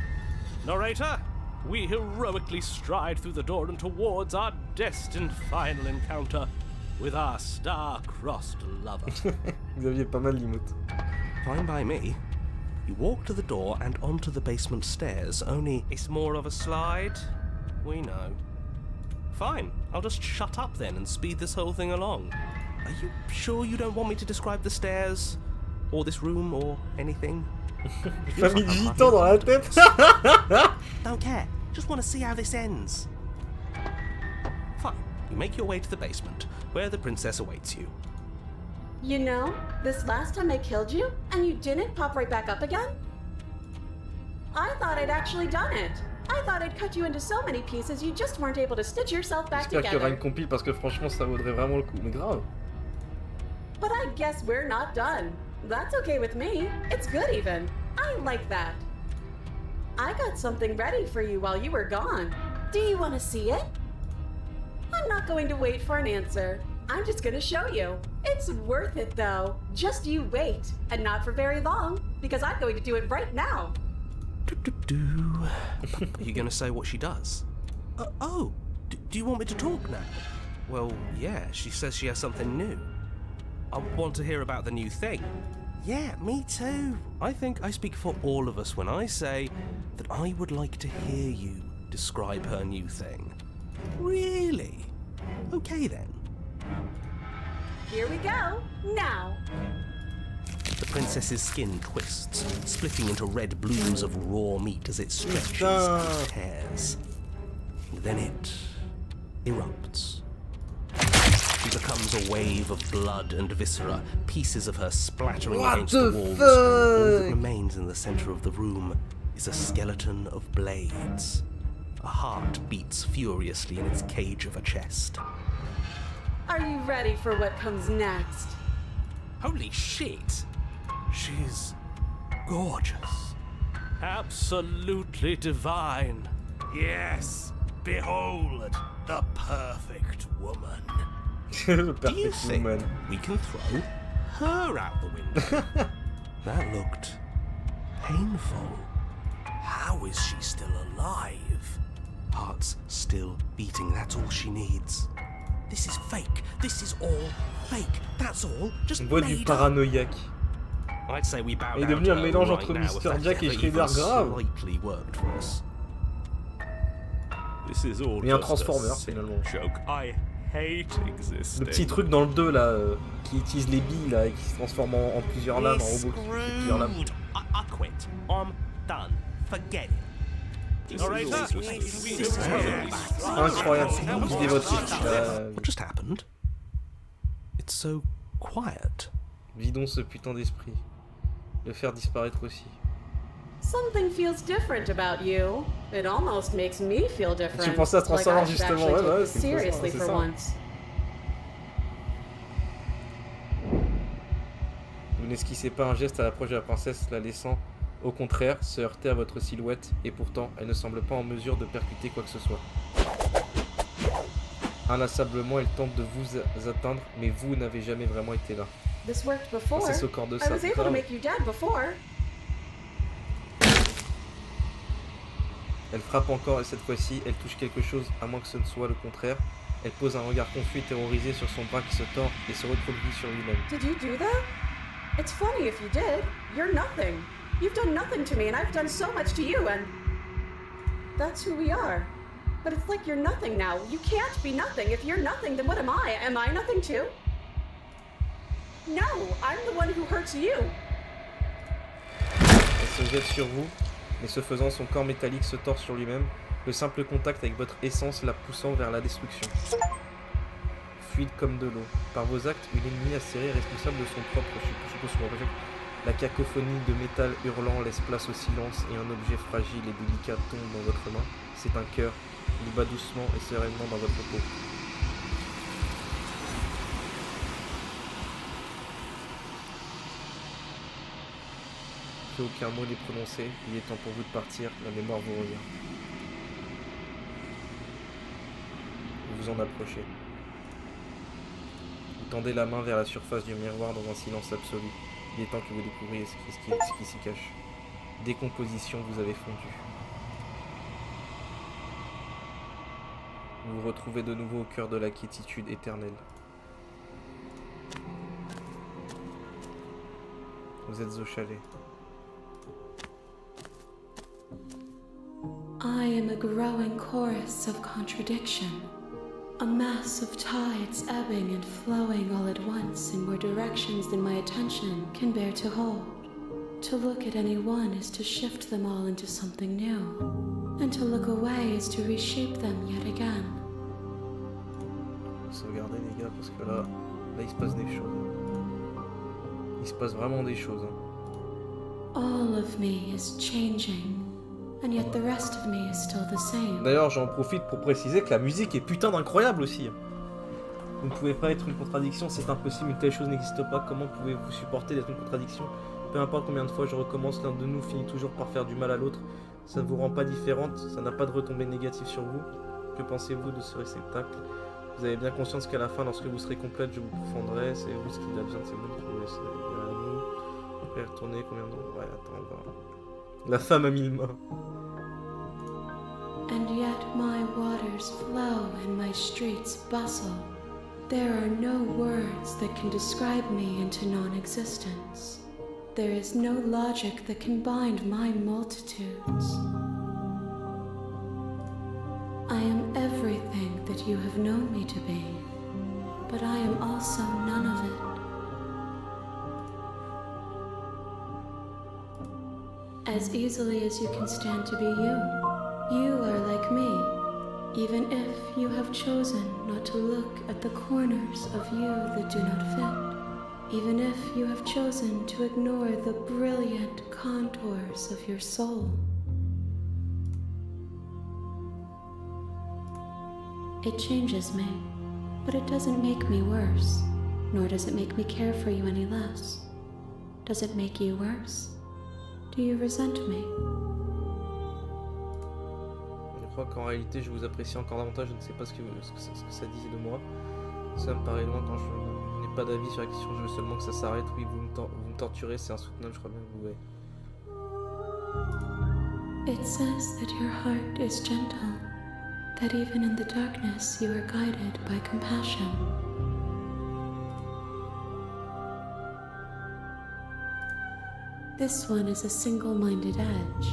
Narrator, we heroically stride through the door and towards our destined final encounter with our star-crossed lover. Xavier, pas mal l'emote. Fine by me. You walk to the door and onto the basement stairs, only... It's more of a slide. We know. Fine, I'll just shut up then and speed this whole thing along. Are you sure you don't want me to describe the stairs? Or this room, or anything? Famille de gitans dans la tête. Don't care. Just want to see how this ends. Fine. You make your way to the basement, where the princess awaits you. You know, this last time I killed you, and you didn't pop right back up again? I thought I'd actually done it. I thought I'd cut you into so many pieces you just weren't able to stitch yourself back J'espère qu'il y aura together. une compile parce que franchement ça vaudrait vraiment le coup. Mais grave. But I guess we're not done. That's okay with me. It's good even. I like that. I got something ready for you while you were gone. Do you want to see it? I'm not going to wait for an answer. I'm just going to show you. It's worth it though. Just you wait. And not for very long, because I'm going to do it right now. Are you going to say what she does? Do you want me to talk now? Well, yeah, she says she has something new. I want to hear about the new thing. Yeah, me too. I think I speak for all of us when I say that I would like to hear you describe her new thing. Really? Okay then. Here we go. Now. The princess's skin twists, splitting into red blooms of raw meat as it stretches and tears. And then it erupts. She becomes a wave of blood and viscera, pieces of her splattering against the walls. All that remains in the center of the room is a skeleton of blades. A heart beats furiously in its cage of a chest. Are you ready for what comes next? Holy shit! She's gorgeous. Absolutely divine. Yes, behold, the perfect woman. Le Do you perfect think woman. we can throw her out the window? That looked painful. How is she still alive? Heart's still beating, that's all she needs. This is fake. This is all fake. That's all. Just On voit du made up. paranoïaque. I'd say we bow Il est down devenu to un her mélange right entre now, if Mr. that Jack et ever Shredder even grave. Slightly worked for us. This is all Et un just Transformer a finalement. joke. I hate existing. Le petit truc dans le 2 là, qui utilise les billes là et qui se transforme en plusieurs lames, en robot qui fait plusieurs lames. I quit. I'm done. Forget it. Incroyable, guidez votre What just happened? It's so quiet. Vidons ce putain d'esprit. Le faire disparaître aussi. Something feels different about you. It almost makes me feel different. Tu pensais à Transformer like I should justement, actually ouais, take ouais, this c'est pour ça, seriously c'est for ça. once. Vous n'esquissez pas un geste à l'approche de la princesse, la laissant, au contraire, se heurter à votre silhouette, et pourtant, elle ne semble pas en mesure de percuter quoi que ce soit. Inlassablement, elle tente de vous atteindre, mais vous n'avez jamais vraiment été là. This worked before. C'est ce corps de I ça. was able to make you dead before. Elle frappe encore, et cette fois-ci, elle touche quelque chose, à moins que ce ne soit le contraire. Elle pose un regard confus et terrorisé sur son bras qui se tord et se recroqueville sur lui-même. Did you do that? It's funny if you did. You're nothing. You've done nothing to me, and I've done so much to you, and that's who we are. But it's like you're nothing now. You can't be nothing. If you're nothing, then what am I? Am I nothing too? No, I'm the one who hurts you. Elle se jette sur vous, mais ce faisant, son corps métallique se tord sur lui-même, le simple contact avec votre essence la poussant vers la destruction. Fluide comme de l'eau. Par vos actes, une ennemie acérée est responsable de son propre, La cacophonie de métal hurlant laisse place au silence et un objet fragile et délicat tombe dans votre main. C'est un cœur. Il bat doucement et sereinement dans votre peau. Aucun mot n'est prononcé, il est temps pour vous de partir, la mémoire vous revient. Vous vous en approchez. Vous tendez la main vers la surface du miroir dans un silence absolu. Il est temps que vous découvriez ce qui s'y cache. Décomposition, vous avez fondu. Vous vous retrouvez de nouveau au cœur de la quiétude éternelle. Vous êtes au chalet. I am a growing chorus of contradiction, a mass of tides ebbing and flowing all at once in more directions than my attention can bear to hold. To look at any one is to shift them all into something new, and to look away is to reshape them yet again. Sauvegardez les gars, parce que là il se passe des choses. Il se passe vraiment des choses. All of me is changing. And yet the rest of me is still the same. D'ailleurs, j'en profite pour préciser que la musique est putain d'incroyable aussi. Vous ne pouvez pas être une contradiction, c'est impossible, une telle chose n'existe pas. Comment pouvez-vous supporter d'être une contradiction? Peu importe combien de fois je recommence, l'un de nous finit toujours par faire du mal à l'autre. Ça ne vous rend pas différente, ça n'a pas de retombée négative sur vous. Que pensez-vous de ce réceptacle? Vous avez bien conscience qu'à la fin, lorsque vous serez complète, je vous pourfendrai. C'est vous ce qui a besoin de ces mots pour vous laisser à nous. Après, retourner, combien de... Ouais, attends, on va... La femme à 1000 mains. And yet my waters flow and my streets bustle. There are no words that can describe me into non-existence. There is no logic that can bind my multitudes. I am everything that you have known me to be, but I am also none of it. As easily as you can stand to be you, you are like me, even if you have chosen not to look at the corners of you that do not fit, even if you have chosen to ignore the brilliant contours of your soul. It changes me, but it doesn't make me worse, nor does it make me care for you any less. Does it make you worse? Do you resent me? Je crois qu'en réalité je vous apprécie encore davantage, je ne sais pas ce que ça disait de moi. Ça me paraît loin quand je n'ai pas d'avis sur la question, je veux seulement que ça s'arrête. Oui, vous me torturez, c'est insoutenable, je crois bien que vous voyez. It says that your heart is gentle, that even in the darkness you are guided by compassion. This one is a single-minded edge.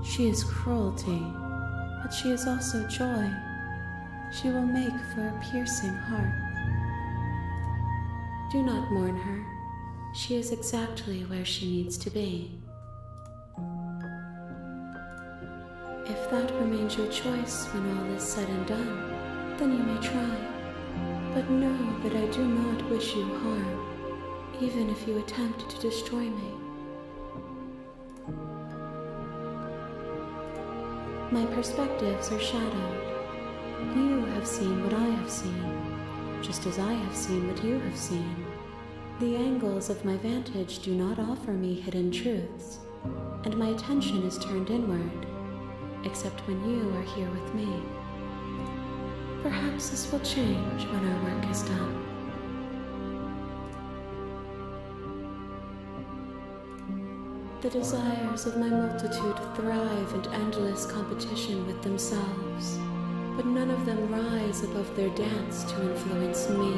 She is cruelty, but she is also joy. She will make for a piercing heart. Do not mourn her. She is exactly where she needs to be. If that remains your choice when all is said and done, then you may try. But know that I do not wish you harm, even if you attempt to destroy me. My perspectives are shadowed. You have seen what I have seen, just as I have seen what you have seen. The angles of my vantage do not offer me hidden truths, and my attention is turned inward, except when you are here with me. Perhaps this will change when our work is done. The desires of my multitude thrive in endless competition with themselves, but none of them rise above their dance to influence me.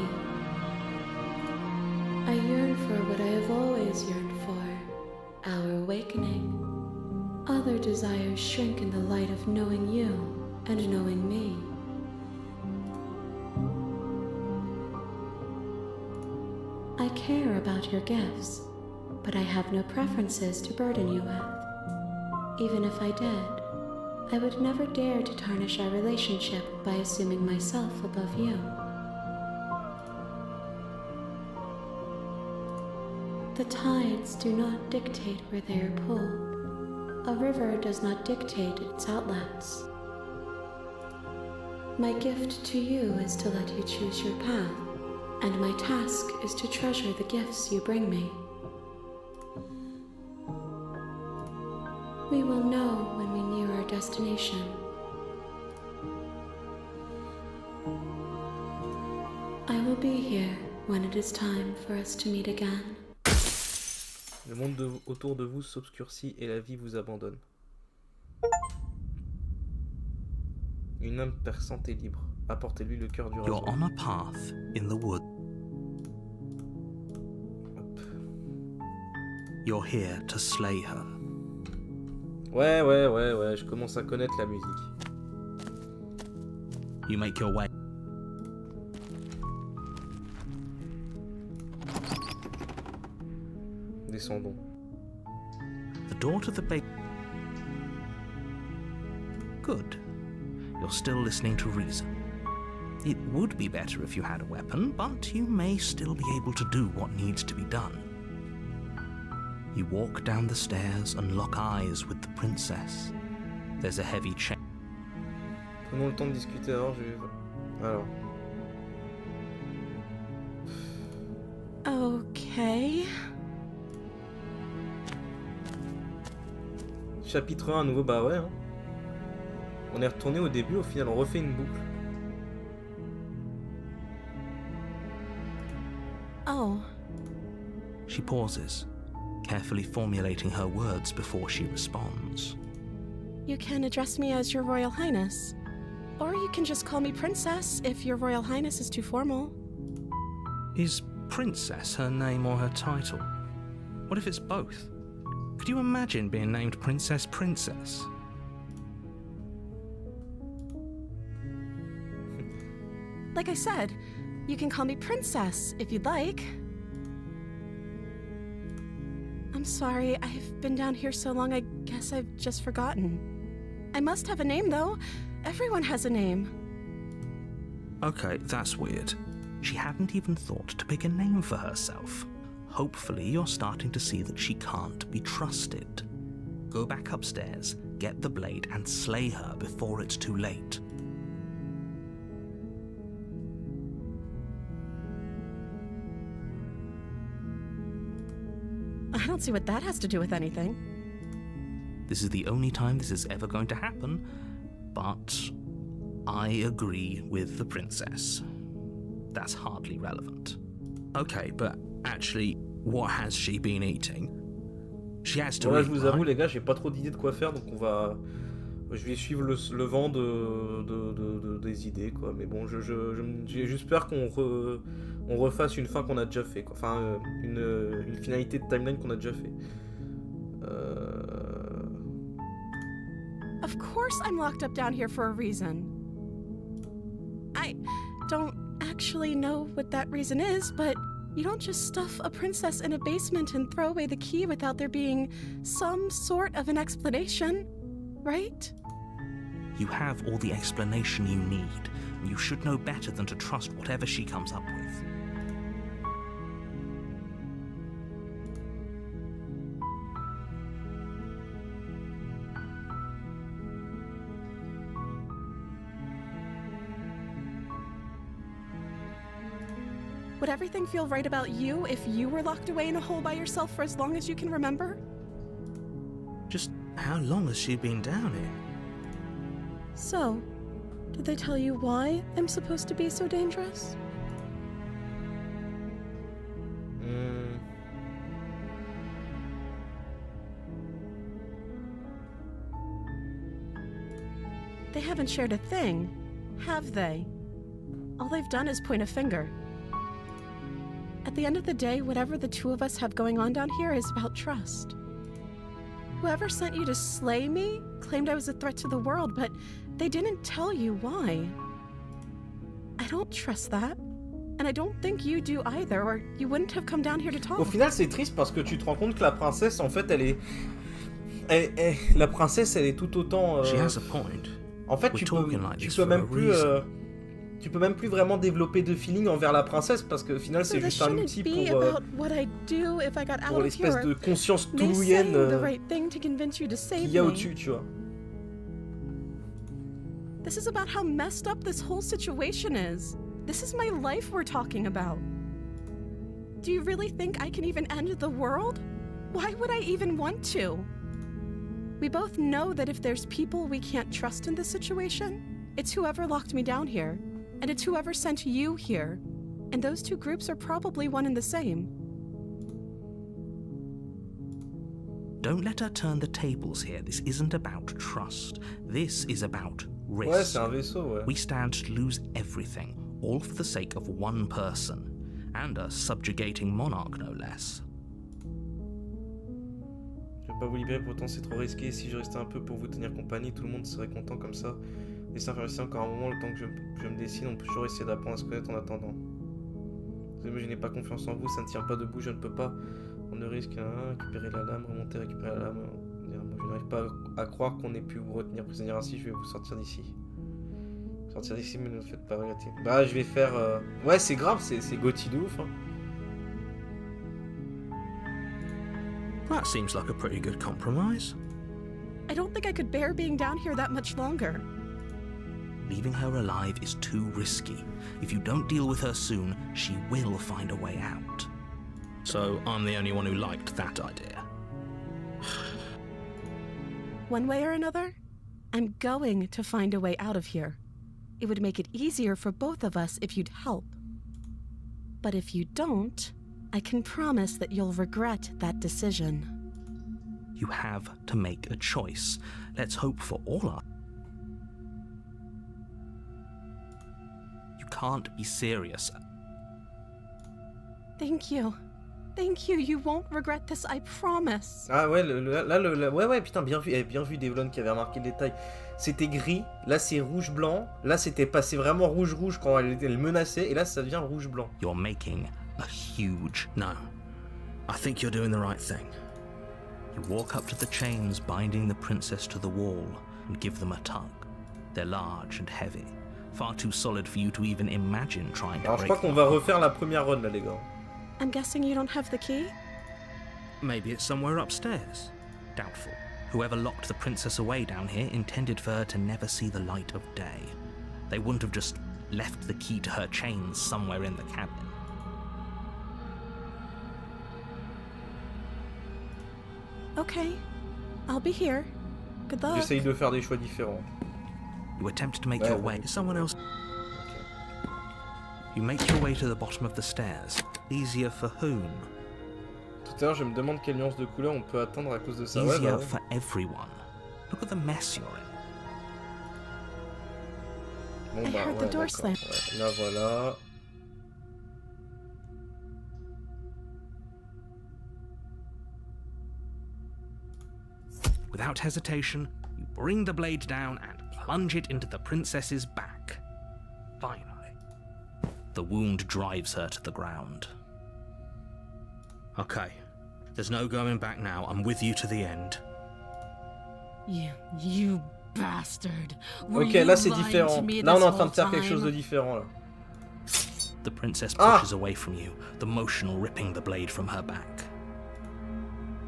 I yearn for what I have always yearned for, our awakening. Other desires shrink in the light of knowing you and knowing me. I care about your gifts, but I have no preferences to burden you with. Even if I did, I would never dare to tarnish our relationship by assuming myself above you. The tides do not dictate where they are pulled. A river does not dictate its outlets. My gift to you is to let you choose your path, and my task is to treasure the gifts you bring me. We will know when we near our destination. I will be here when it is time for us to meet again. Le monde autour de vous s'obscurcit et la vie vous abandonne. Une âme perçante et libre. Apportez-lui le cœur du You're rasoir. on a path in the wood. Hop. You're here to slay her. Ouais, je commence à connaître la musique. You make your way. Descendons. The door to the base. Good. You're still listening to reason. It would be better if you had a weapon, but you may still be able to do what needs to be done. You walk down the stairs and lock eyes with the princess. There's a heavy chain. Prenons le temps de discuter alors, Alors. Okay. Chapitre 1 à nouveau, bah ouais. Hein. On est retourné au début, au final on refait une boucle. Oh. She pauses, carefully formulating her words before she responds. You can address me as Your Royal Highness. Or you can just call me Princess if Your Royal Highness is too formal. Is Princess her name or her title? What if it's both? Could you imagine being named Princess Princess? Like I said, you can call me Princess if you'd like. I'm sorry, I've been down here so long I guess I've just forgotten. I must have a name though. Everyone has a name. Okay, that's weird. She hadn't even thought to pick a name for herself. Hopefully you're starting to see that she can't be trusted. Go back upstairs, get the blade and slay her before it's too late. I don't see what that has to do with anything. This is the only time this is ever going to happen, but I agree with the princess. That's hardly relevant. Okay, but actually, what has she been eating? She has to Bon, là, eat, je vous avoue, right? les gars, j'ai pas trop d'idées de quoi faire, donc je vais suivre le vent des idées, quoi. Mais bon, j'espère qu'on refasse une fin qu'on a déjà fait, quoi. Enfin, une finalité de timeline qu'on a déjà fait. Of course I'm locked up down here for a reason. I don't actually know what that reason is, but you don't just stuff a princess in a basement and throw away the key without there being some sort of an explanation, right? You have all the explanation you need, and you should know better than to trust whatever she comes up with. Would everything feel right about you if you were locked away in a hole by yourself for as long as you can remember? Just how long has she been down here? So, did they tell you why I'm supposed to be so dangerous? They haven't shared a thing, have they? All they've done is point a finger. At the end of the day, whatever the two of us have going on down here is about trust. Whoever sent you to slay me claimed I was a threat to the world, but they didn't tell you why. I don't trust that. And I don't think you do either, or you wouldn't have come down here to talk. Au final, c'est triste parce que tu te rends compte que la princesse, en fait, la princesse, elle est tout autant. She has a point. En fait, We're tu talking peux like this même for a plus. reason. tu peux même plus vraiment développer de feeling envers la princesse parce que au final c'est juste un outil pour l'espèce de conscience toulouienne qu'il y a au-dessus, tu vois. This is about how messed up this whole situation is. This is my life we're talking about. Do you really think I can even end the world? Why would I even want to? We both know that if there's people we can't trust in this situation, it's whoever locked me down here, and it's whoever sent you here. And those two groups are probably one and the same. Don't let her turn the tables here. This isn't about trust. This is about risk. Ouais, c'est un vaisseau, ouais. We stand to lose everything, all for the sake of one person, and a subjugating monarch, no less. Je vais pas vous libérer, pourtant c'est trop risqué. Si je restais un peu pour vous tenir compagnie, tout le monde serait content comme ça. Laissez faire ici encore un moment, le temps que je me décide. On peut toujours essayer d'apprendre à se connaître en attendant. Je n'ai pas confiance en vous, ça ne tient pas debout, je ne peux pas. On ne risque à récupérer la lame, remonter, récupérer la lame. Je n'arrive pas à croire qu'on ait pu vous retenir prisonnier ainsi, je vais vous sortir d'ici. Sortir d'ici, mais ne faites pas regretter. Bah, je vais faire... Ouais, c'est grave, c'est Gauthier de ouf, hein. That seems like a pretty good compromise. I don't think I could bear being down here that much longer. Leaving her alive is too risky. If you don't deal with her soon, she will find a way out. So I'm the only one who liked that idea. One way or another, I'm going to find a way out of here. It would make it easier for both of us if you'd help. But if you don't, I can promise that you'll regret that decision. You have to make a choice. Let's hope for all our... You can't be serious. Thank you. Thank you. You won't regret this, I promise. Ah ouais, ouais, putain, bien vu Devlon qui avait remarqué le détail. C'était gris, là c'est rouge-blanc, là c'était passé vraiment rouge-rouge quand elle menaçait, et là ça devient rouge-blanc. You're making a huge... No, I think you're doing the right thing. You walk up to the chains binding the princess to the wall and give them a tug. They're large and heavy, far too solid for you to even imagine trying to Alors je break crois qu'on them. va refaire la première run là les gars. I'm guessing you don't have the key? Maybe it's somewhere upstairs. Doubtful. Whoever locked the princess away down here intended for her to never see the light of day. They wouldn't have just left the key to her chains somewhere in the cabin. Okay, I'll be here. Good luck. J'essaye de faire des choix différents. You attempt to make Ouais, your bon. way. Someone else. You make your way to the bottom of the stairs. Easier for whom? Tout à l'heure je me demande quelle nuance de couleur on peut atteindre à cause de ça. Ouais, Easier bah, ouais. for everyone. Look at the mess you're in. Bon I bah heard the ouais, door d'accord. slam. Ouais, là voilà. Without hesitation, you bring the blade down and plunge it into the princess's back. Finally. The wound drives her to the ground. Okay, there's no going back now. I'm with you to the end. You bastard. Ok, là c'est différent. Là on est en train de faire quelque chose de différent là. The princess pushes away from you, the motion ripping the blade from her back.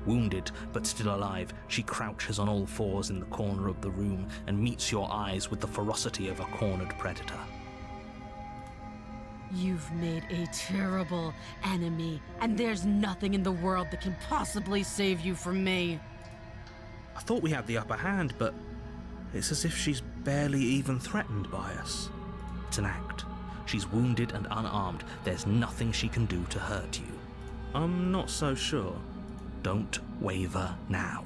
Wounded, but still alive, she crouches on all fours in the corner of the room and meets your eyes with the ferocity of a cornered predator. You've made a terrible enemy, and there's nothing in the world that can possibly save you from me. I thought we had the upper hand, but it's as if she's barely even threatened by us. It's an act. She's wounded and unarmed. There's nothing she can do to hurt you. I'm not so sure. Don't waver now.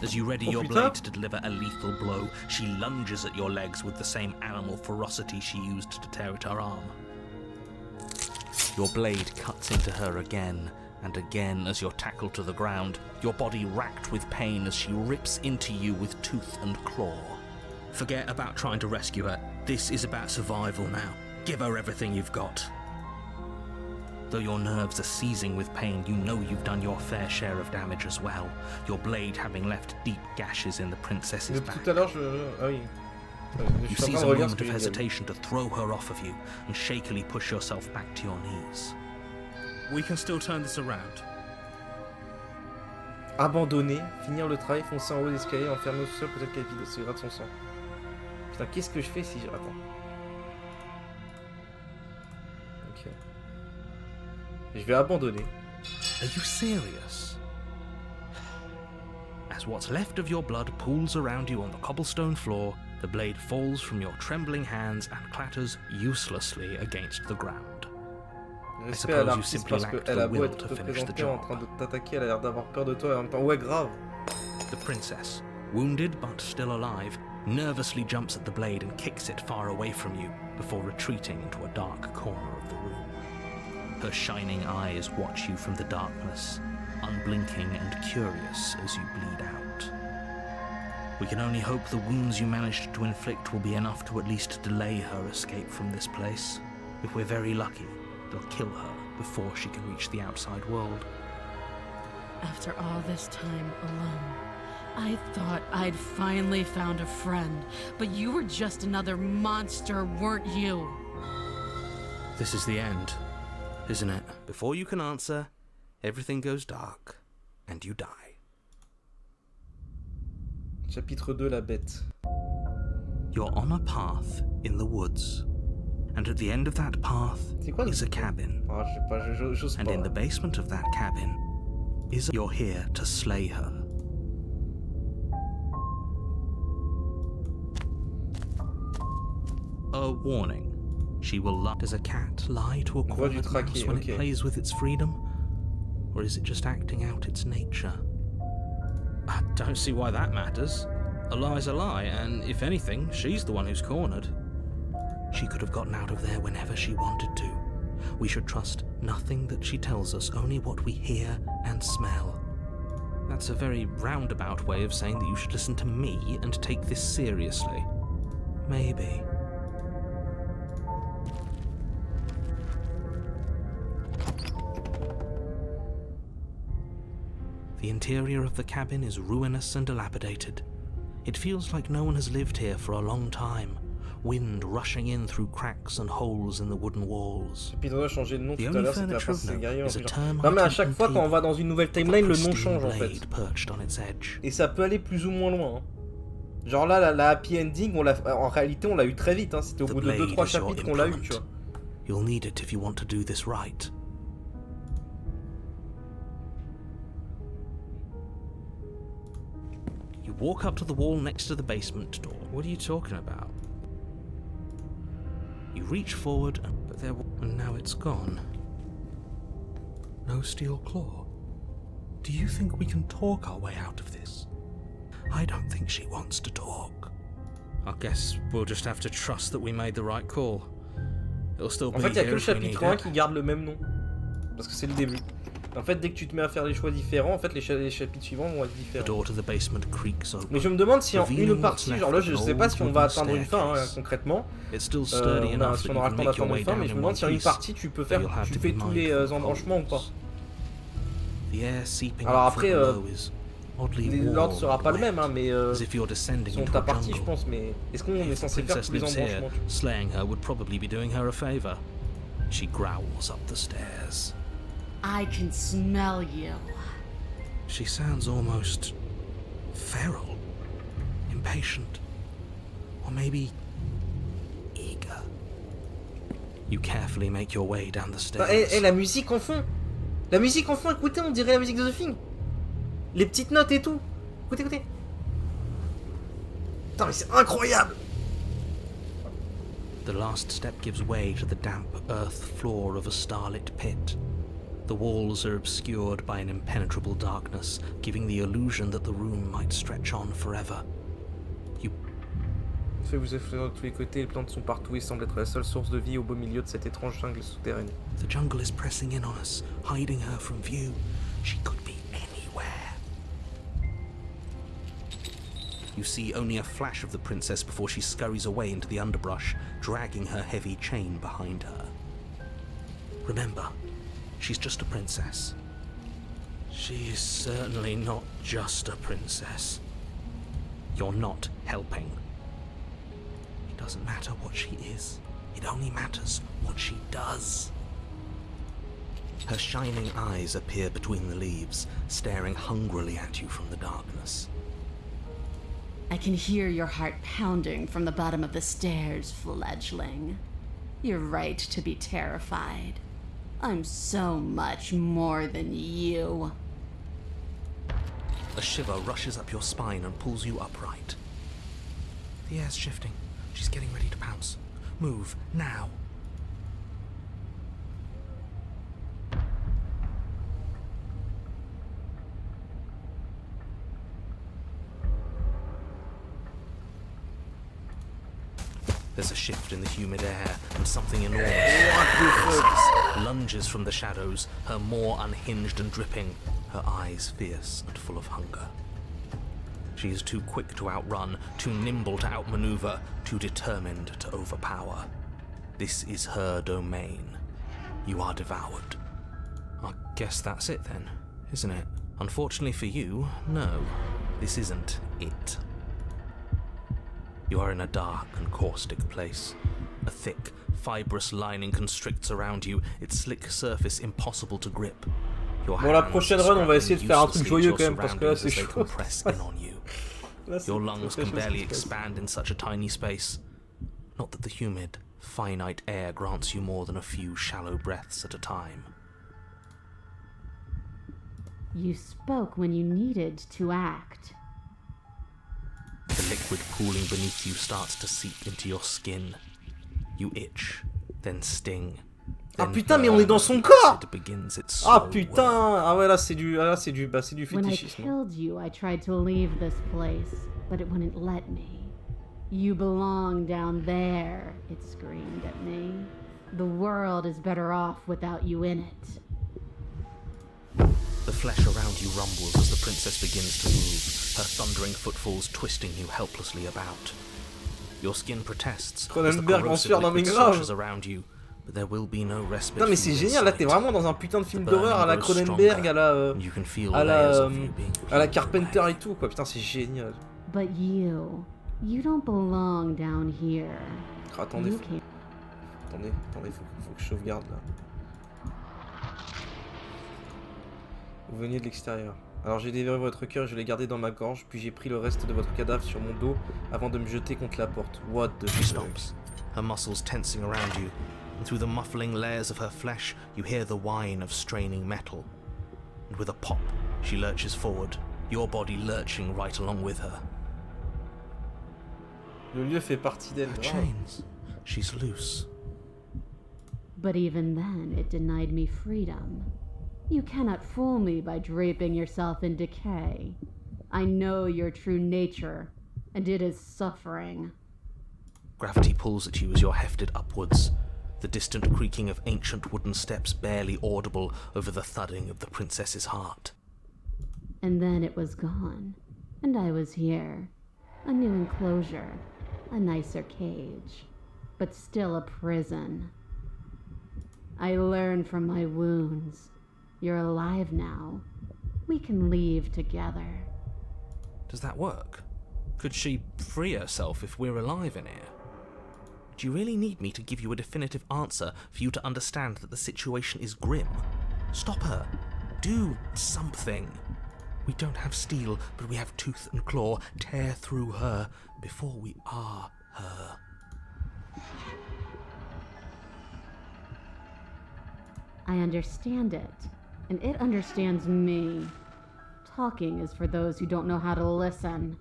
As you ready your putain. blade to deliver a lethal blow, she lunges at your legs with the same animal ferocity she used to tear at her arm. Your blade cuts into her again and again as you're tackled to the ground, your body racked with pain as she rips into you with tooth and claw. Forget about trying to rescue her. This is about survival now. Give her everything you've got. Though your nerves are seizing with pain, you know you've done your fair share of damage as well, your blade having left deep gashes in the princess's Depuis back. tout à l'heure Ah oui. You seize a moment of hesitation to throw her off of you and shakily push yourself back to your knees. We can still turn this around. Abandonner, finir le travail, foncer en haut d'escalier, enfermer au sous-sol, peut-être qu'elle vide, c'est grave de son sang. Putain, qu'est-ce que je fais si je... Attends. Ok. Je vais abandonner. Are you serious? As what's left of your blood pools around you on the cobblestone floor, the blade falls from your trembling hands and clatters uselessly against the ground. Respect à l'artiste parce qu'elle a beau être représentée en train de t'attaquer, elle a l'air d'avoir peur de toi et en même temps, ouais, grave. The princess, wounded but still alive, nervously jumps at the blade and kicks it far away from you before retreating into a dark corner of the room. Her shining eyes watch you from the darkness, unblinking and curious as you bleed out. We can only hope the wounds you managed to inflict will be enough to at least delay her escape from this place. If we're very lucky, they'll kill her before she can reach the outside world. After all this time alone, I thought I'd finally found a friend, but you were just another monster, weren't you? This is the end, isn't it? Before you can answer, everything goes dark, and you die. Chapitre 2, la bête. You're on a path in the woods. And at the end of that path is a cabin. Ah, je sais pas, j'ose and pas. in the basement of that cabin is you're here to slay her. A warning. She will lie. Does a cat lie to a cornered mouse when it plays with its freedom? Or is it just acting out its nature? I don't see why that matters. A lie's a lie, and if anything, she's the one who's cornered. She could have gotten out of there whenever she wanted to. We should trust nothing that she tells us, only what we hear and smell. That's a very roundabout way of saying that you should listen to me and take this seriously. Maybe. The interior of the cabin is ruinous and dilapidated. It feels like no one has lived here for a long time. Wind rushing in through cracks and holes in the wooden walls. Chapitre 2 a changé de nom tout à l'heure, c'était la princesse guerrière. Non mais à chaque fois quand on va dans une nouvelle timeline, le nom change en fait. Et ça peut aller plus ou moins loin. Hein. Genre là, la happy ending, en réalité on l'a eu très vite, hein. C'était au bout de 2-3 chapitres qu'on l'a eu, tu vois. You'll need it if you want to do this right. You walk up to the wall next to the basement door. What are you talking about? You reach forward, and now it's gone. No steel claw. Do you think we can talk our way out of this? I don't think she wants to talk. I guess we'll just have to trust that we made the right call. It'll still be en fait, il y a que here le if we need chapitre 1 it. qui garde le même nom. Parce que c'est le début. En fait, dès que tu te mets à faire des choix différents, en fait, les chapitres suivants vont être différents. The door to the basement creaks open. Mais je me demande si en une partie, genre là, je sais pas si on va atteindre une fin, hein, concrètement. Si on aura le temps d'atteindre une fin, mais je me demande si en une partie, tu fais tous les embranchements ou pas. Alors après, l'ordre sera pas le même, hein, mais sont ta partie, je pense. Mais est-ce qu'on est censé faire tous les embranchements? Slaying her would probably be doing her a favor. She growls up the stairs. I can smell you. She sounds almost feral, impatient, or maybe eager. You carefully make your way down the stairs. La musique en fond. La musique en fond, écoutez, on dirait la musique de The Thing. Les petites notes et tout. Écoutez, écoutez. Putain, mais c'est incroyable. The last step gives way to the damp earth floor of a starlit pit. The walls are obscured by an impenetrable darkness, giving the illusion that the room might stretch on forever. Vous effleurez de tous les côtés, les plantes sont partout et semblent être la seule source de vie au beau milieu de cette étrange jungle souterraine. The jungle is pressing in on us, hiding her from view. She could be anywhere. You see only a flash of the princess before she scurries away into the underbrush, dragging her heavy chain behind her. Remember, she's just a princess. She's certainly not just a princess. You're not helping. doesn't matter what she is. It only matters what she does. Her shining eyes appear between the leaves, staring hungrily at you from the darkness. I can hear your heart pounding from the bottom of the stairs, fledgling. You're right to be terrified. I'm so much more than you. A shiver rushes up your spine and pulls you upright. The air's shifting. She's getting ready to pounce. Move, now. There's a shift in the humid air, and something enormous lunges from the shadows, her maw unhinged and dripping, her eyes fierce and full of hunger. She is too quick to outrun, too nimble to outmaneuver, too determined to overpower. This is her domain. You are devoured. I guess that's it then, isn't it? Unfortunately for you, no, this isn't it. You are in a dark and caustic place. A thick, fibrous lining constricts around you, its slick surface impossible to grip. Bon, la prochaine run, on va essayer de faire un truc joyeux quand même, parce que là c'est chaud. Your lungs can barely expand in such a tiny space. Not that the humid, finite air grants you more than a few shallow breaths at a time. You spoke when you needed to act. The liquid pooling beneath you starts to seep into your skin. You itch, then sting. Ah putain, mais on est dans son corps! Ah putain! Work. Ah ouais, là c'est du fétichisme. When I killed you, I tried to leave this place, but it wouldn't let me. You belong down there, it screamed at me. The world is better off without you in it. The flesh around you rumbles as the princess begins to move, her thundering footfalls twisting you helplessly about. Your skin protests as the corrosive liquid sloshes around you, but there will be no respite. Putain, mais c'est génial, là t'es vraiment dans un putain de film d'horreur à la Cronenberg, à la Carpenter et tout, quoi. Putain, c'est génial. But you don't belong down here. Ah, attendez, faut que je sauvegarde là. Vous veniez de l'extérieur. Alors j'ai dévoré votre cœur, je l'ai gardé dans ma gorge, puis j'ai pris le reste de votre cadavre sur mon dos avant de me jeter contre la porte. What the fuck? She stops, her muscles tensing around you, and through the muffling layers of her flesh, you hear the whine of straining metal. And with a pop, she lurches forward, your body lurching right along with her. Le lieu fait partie d'elle. Her chains, she's loose. But even then, it denied me freedom. You cannot fool me by draping yourself in decay. I know your true nature, and it is suffering. Gravity pulls at you as you're hefted upwards, the distant creaking of ancient wooden steps barely audible over the thudding of the princess's heart. And then it was gone, and I was here. A new enclosure, a nicer cage, but still a prison. I learned from my wounds. You're alive now. We can leave together. Does that work? Could she free herself if we're alive in here? Do you really need me to give you a definitive answer for you to understand that the situation is grim? Stop her. Do something. We don't have steel, but we have tooth and claw. Tear through her before we are her. I understand it, and it understands me. Talking is for those who don't know how to listen.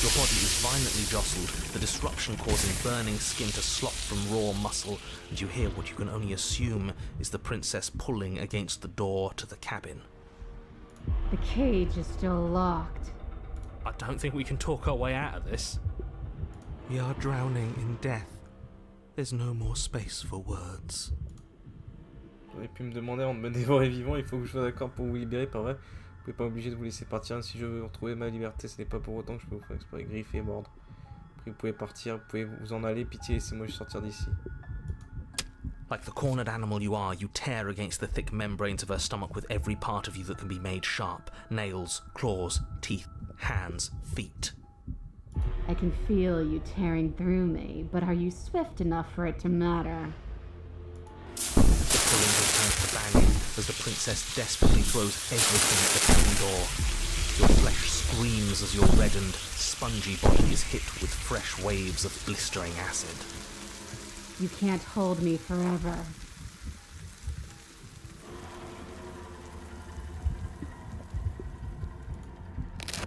Your body is violently jostled, the disruption causing burning skin to slop from raw muscle, and you hear what you can only assume is the princess pulling against the door to the cabin. The cage is still locked. I don't think we can talk our way out of this. We are drowning in death. There's no more space for words. J'aurais pu me demander avant de me dévorer vivant, il faut que je sois d'accord pour vous libérer, pas vrai? Vous pouvez pas obliger de vous laisser partir, si je veux retrouver ma liberté, ce n'est pas pour autant que je peux vous faire exprès, griffer et mordre. Après vous pouvez partir, vous pouvez vous en aller, pitié, laissez-moi juste sortir d'ici. Like the cornered animal you are, you tear against the thick membranes of her stomach with every part of you that can be made sharp. Nails, claws, teeth, hands, feet. I can feel you tearing through me, but are you swift enough for it to matter? The pulling returns to bang as the princess desperately throws everything at the cabin door. Your flesh screams as your reddened, spongy body is hit with fresh waves of blistering acid. You can't hold me forever.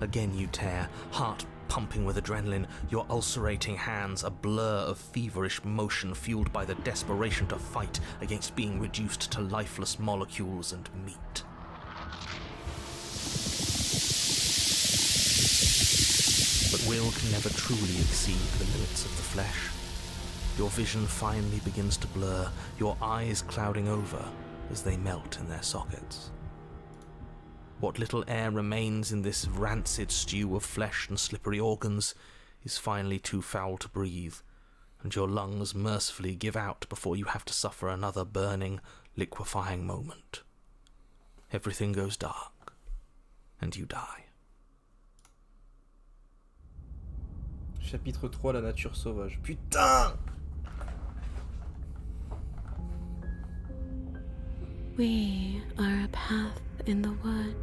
Again you tear, heart pumping with adrenaline, your ulcerating hands a blur of feverish motion fueled by the desperation to fight against being reduced to lifeless molecules and meat. But will can never truly exceed the limits of the flesh. Your vision finally begins to blur, your eyes clouding over as they melt in their sockets. What little air remains in this rancid stew of flesh and slippery organs is finally too foul to breathe, and your lungs mercifully give out before you have to suffer another burning, liquefying moment. Everything goes dark, and you die. Chapitre 3, la nature sauvage. Putain! We are a path in the woods.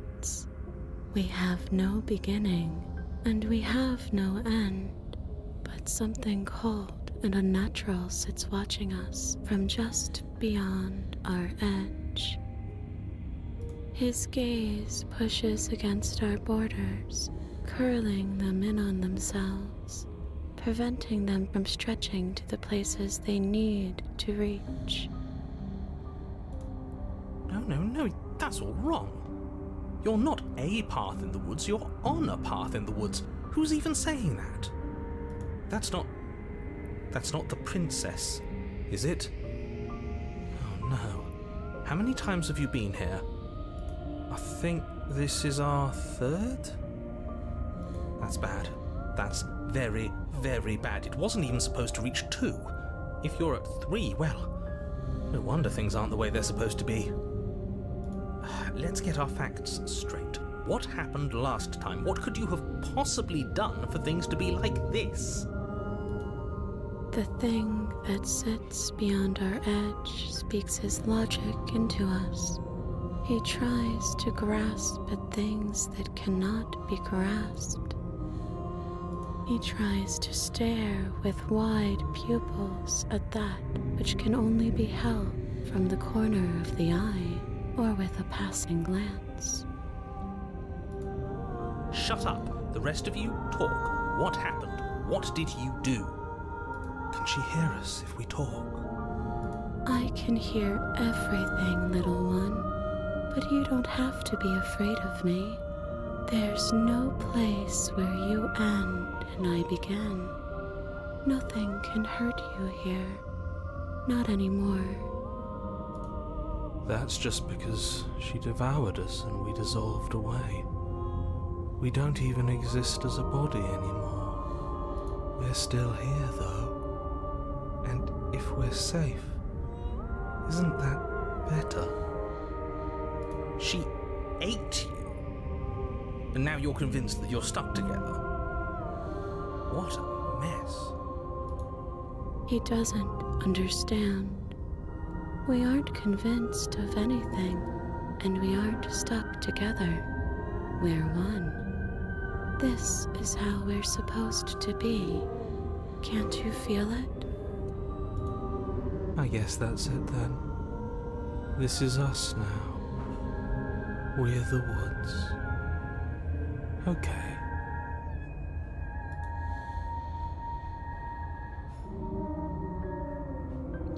We have no beginning, and we have no end. But something cold and unnatural sits watching us from just beyond our edge. His gaze pushes against our borders, curling them in on themselves, preventing them from stretching to the places they need to reach. No, that's all wrong. You're not a path in the woods, you're on a path in the woods. Who's even saying that? That's not the princess, is it? Oh no. How many times have you been here? I think this is our third? That's bad. That's very, very bad. It wasn't even supposed to reach 2. If you're at 3, well, no wonder things aren't the way they're supposed to be. Let's get our facts straight. What happened last time? What could you have possibly done for things to be like this? The thing that sits beyond our edge speaks his logic into us. He tries to grasp at things that cannot be grasped. He tries to stare with wide pupils at that which can only be held from the corner of the eye or with a passing glance. Shut up. The rest of you, talk. What happened? What did you do? Can she hear us if we talk? I can hear everything, little one, but you don't have to be afraid of me. There's no place where you end and I begin. Nothing can hurt you here. Not anymore. That's just because she devoured us and we dissolved away. We don't even exist as a body anymore. We're still here, though. And if we're safe, isn't that better? She ate you. And now you're convinced that you're stuck together. What a mess. He doesn't understand. We aren't convinced of anything, and we aren't stuck together. We're one. This is how we're supposed to be. Can't you feel it? I guess that's it then. This is us now. We're the woods. Okay.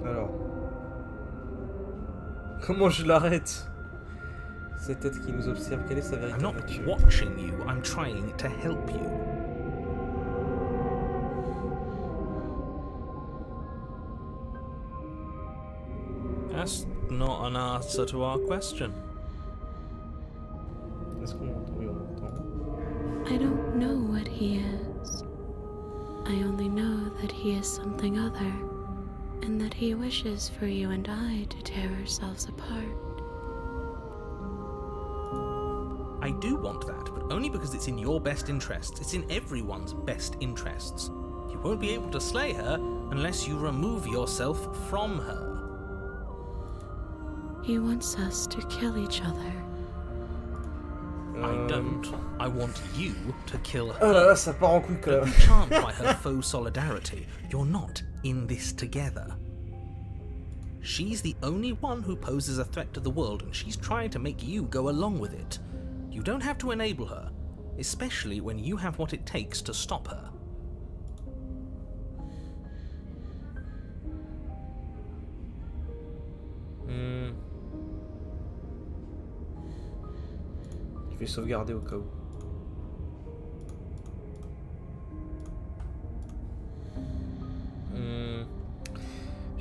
Alors. Comment je l'arrête? Cette tête qui nous observe, quelle est sa I'm véritable not nature? watching you, I'm trying to help you. That's not an answer to our question. Est-ce qu'on l'entend? Oui, on l'entend. I don't know what he is. I only know that he is something other, and that he wishes for you and I to tear ourselves apart. I I do want that, but only because it's in your best interests. It's in everyone's best interests. You won't be able to slay her unless you remove yourself from her. He wants us to kill each other. I don't. I want you to kill her. Oh là là, ça part en couille quand Don't même. be charmed by her faux solidarity. You're not in this together. She's the only one who poses a threat to the world, and she's trying to make you go along with it. You don't have to enable her, especially when you have what it takes to stop her. Je vais sauvegarder au cas où.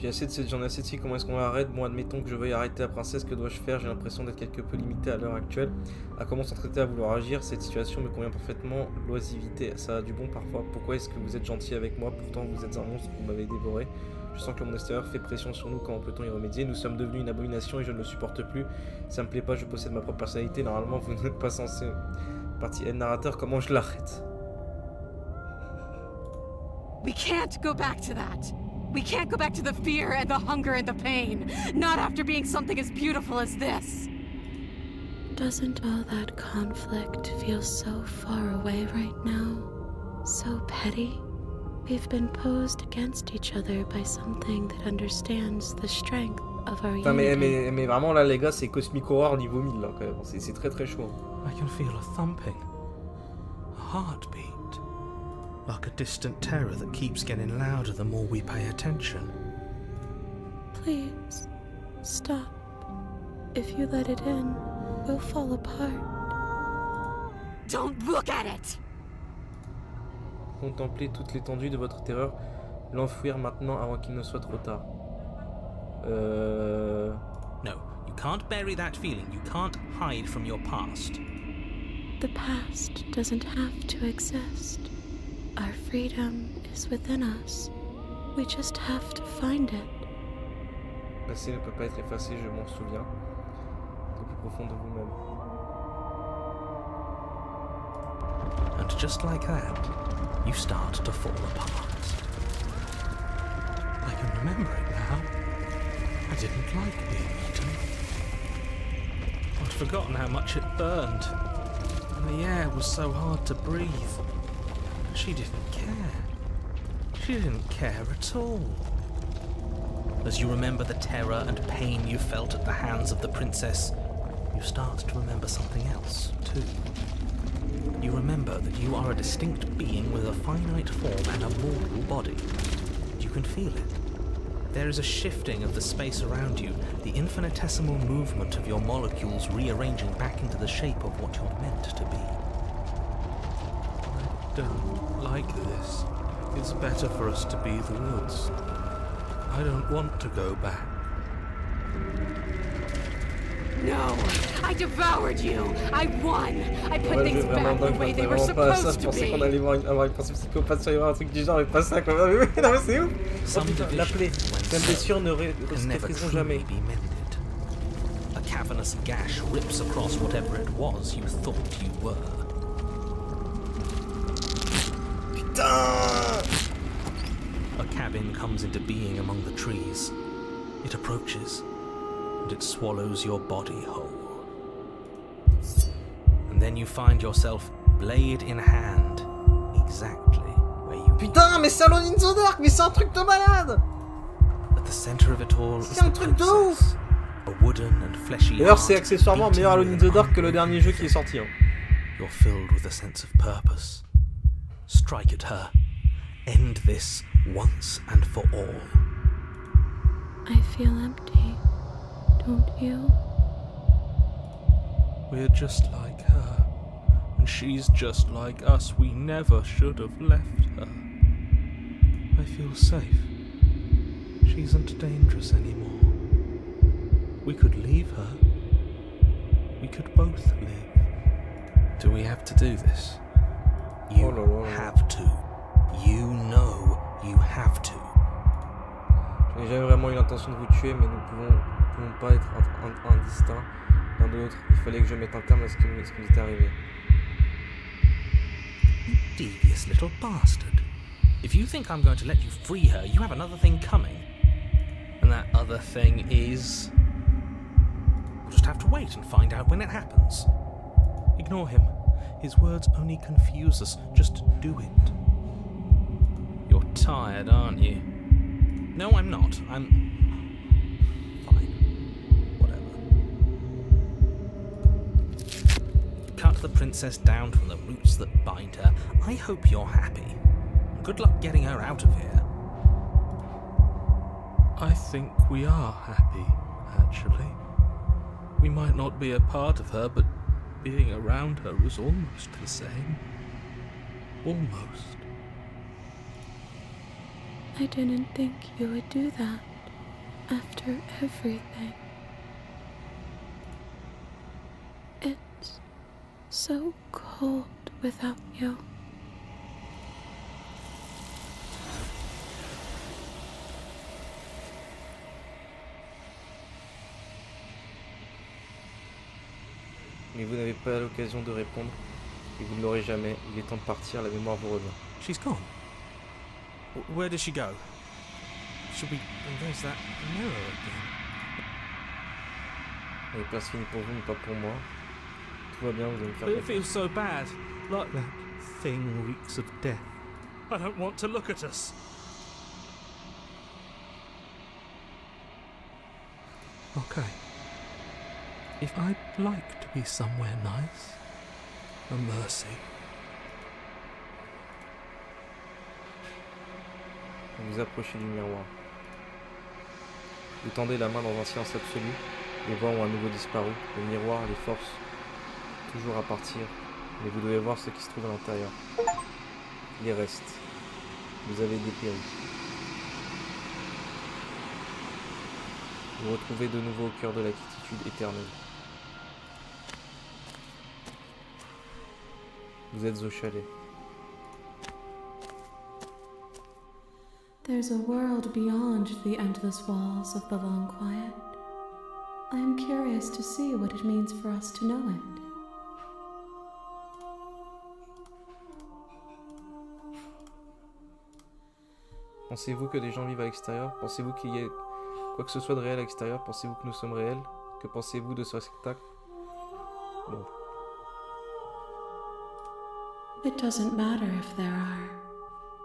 J'en ai assez de si, comment est-ce qu'on arrête? Bon, admettons que je veuille arrêter la princesse, que dois-je faire? J'ai l'impression d'être quelque peu limité à l'heure actuelle. À comment s'entêter à vouloir agir? Cette situation me convient parfaitement. L'oisivité, ça a du bon parfois. Pourquoi est-ce que vous êtes gentil avec moi? Pourtant vous êtes un monstre, vous m'avez dévoré. Je sens que le monde extérieur fait pression sur nous, comment peut-on y remédier? Nous sommes devenus une abomination et je ne le supporte plus. Ça me plaît pas, je possède ma propre personnalité. Normalement vous n'êtes pas censé... Partie N narrateur, comment je l'arrête? We can't go back to that. We can't go back to the fear and the hunger and the pain. Not after being something as beautiful as this. Doesn't all that conflict feel so far away right now? So petty? We've been posed against each other by something that understands the strength of our Putain, unity. mais vraiment là les gars, c'est Cosmic Horror niveau 1000 là quand même. C'est très très chaud. I can feel a thumping, a heartbeat, like a distant terror that keeps getting louder the more we pay attention. Please, stop. If you let it in, we'll fall apart. Don't look at it! Contemplez toute l'étendue de votre terreur, l'enfouir maintenant avant qu'il ne soit trop tard. No, you can't bury that feeling. You can't hide from your past. The past doesn't have to exist. Our freedom is within us. We just have to find it. Le passé ne peut pas être effacé, je m'en souviens. Au plus profond de vous-même. And just like that, you start to fall apart. I can remember it now. I didn't like being eaten. I'd forgotten how much it burned. And the air was so hard to breathe. She didn't care. She didn't care at all. As you remember the terror and pain you felt at the hands of the princess, you start to remember something else, too. You remember that you are a distinct being with a finite form and a mortal body. You can feel it. There is a shifting of the space around you, the infinitesimal movement of your molecules rearranging back into the shape of what you're meant to be. I don't like this. It's better for us to be the woods. I don't want to go back. No! I devoured you! I won! I put Ouais, things je vais vraiment back the way they were vraiment pas à ça, supposed je to pensais qu'on be! allait avoir une pensée psychopathe sur un truc du genre, mais pas ça quoi. Non mais c'est ouf. Oh putain, la plaie. Ces blessures ne cicatrizeront jamais. Be mended. A cavernous gash rips across whatever it was you thought you were. Putain! A cabin comes into being among the trees. It approaches, and it swallows your body whole. And then you find yourself, blade in hand, exactly where you need. Putain, mais c'est Allons, in the Dark, mais c'est un truc de malade! At the center of it all is C'est un the truc de princess, a wooden and fleshy D'ailleurs, c'est heart accessoirement beating meilleur Allons, you in the Dark que le in dernier jeu qui est sorti. Hein. You're filled with a sense of purpose. Strike at her. End this once and for all. I feel empty, don't you? We're just like her, and she's just like us. We never should have left her. I feel safe. She isn't dangerous anymore. We could leave her. We could both live. Do we have to do this? You have to. You know you have to. Je n'ai jamais vraiment eu l'intention de vous tuer, mais nous pouvons pas être indistincts. L'un rien d'autre. Il fallait que je mette un terme à ce qui m'était arrivé. You devious little bastard. If you think I'm going to let you free her, you have another thing coming. And that other thing is... We'll just have to wait and find out when it happens. Ignore him. His words only confuse us. Just do it. You're tired, aren't you? No, I'm not. I'm... fine. Whatever. Cut the princess down from the roots that bind her. I hope you're happy. Good luck getting her out of here. I think we are happy, actually. We might not be a part of her, but being around her is almost the same. Almost. I didn't think you would do that after everything. It's so cold without you. Mais vous n'avez pas l'occasion de répondre, et vous ne l'aurez jamais. Il est temps de partir, la mémoire vous revient. She's gone. Where did she go? Should we... There's that mirror again. Les places finies pour vous, mais pas pour moi. Tout va bien, vous allez me faire It confiance. feels so bad. Like that thing reeks of death. I don't want to look at us. Okay. If I'd like to be somewhere nice, a mercy. Vous vous approchez du miroir. Vous tendez la main dans un silence absolu. Les voix ont à nouveau disparu. Le miroir les force toujours à partir. Mais vous devez voir ce qui se trouve à l'intérieur. Les restes. Vous avez dépéri. Vous vous retrouvez de nouveau au cœur de la quiétude éternelle. Vous êtes au chalet. There's a world beyond the endless walls of the long quiet. I am curious to see what it means for us to know it. Pensez-vous que des gens vivent à l'extérieur? Pensez-vous qu'il y ait quoi que ce soit de réel à l'extérieur? Pensez-vous que nous sommes réels? Que pensez-vous de ce spectacle? Bon. It doesn't matter if there are.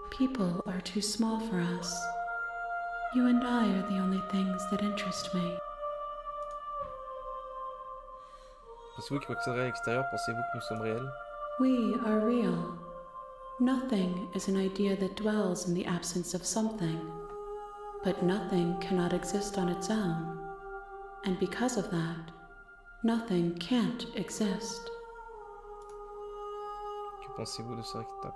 People are too small for us. You and I are the only things that interest me. Pensez-vous qu'il y a quoi que ce soit de réel à l'extérieur? Pensez-vous que nous sommes réels? We are real. Nothing is an idea that dwells in the absence of something. But nothing cannot exist on its own. And because of that, nothing can't exist. Que pensez-vous de ce spectacle?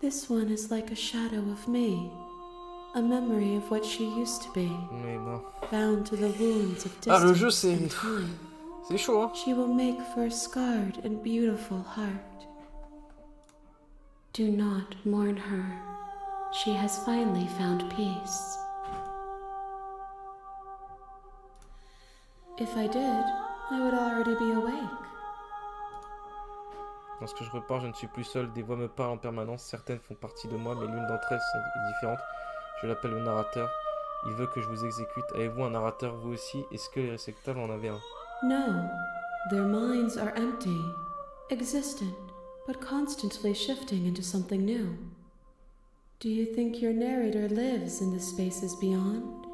This one is like a shadow of me, a memory of what she used to be, Mais bon. bound to the wounds of Ah, le distance jeu, c'est... and time. C'est chaud, hein? She will make for a scarred and beautiful heart. Do not mourn her. She has finally found peace. If I did, I would already be awake. Lorsque je repars, je ne suis plus seul. Des voix me parlent en permanence. Certaines font partie de moi, mais l'une d'entre elles sont différentes. Je l'appelle le narrateur. Il veut que je vous exécute. Avez-vous un narrateur, vous aussi? Est-ce que les respectables en avaient un? No, their minds are empty, existent, but constantly shifting into something new. Do you think your narrator lives in the spaces beyond?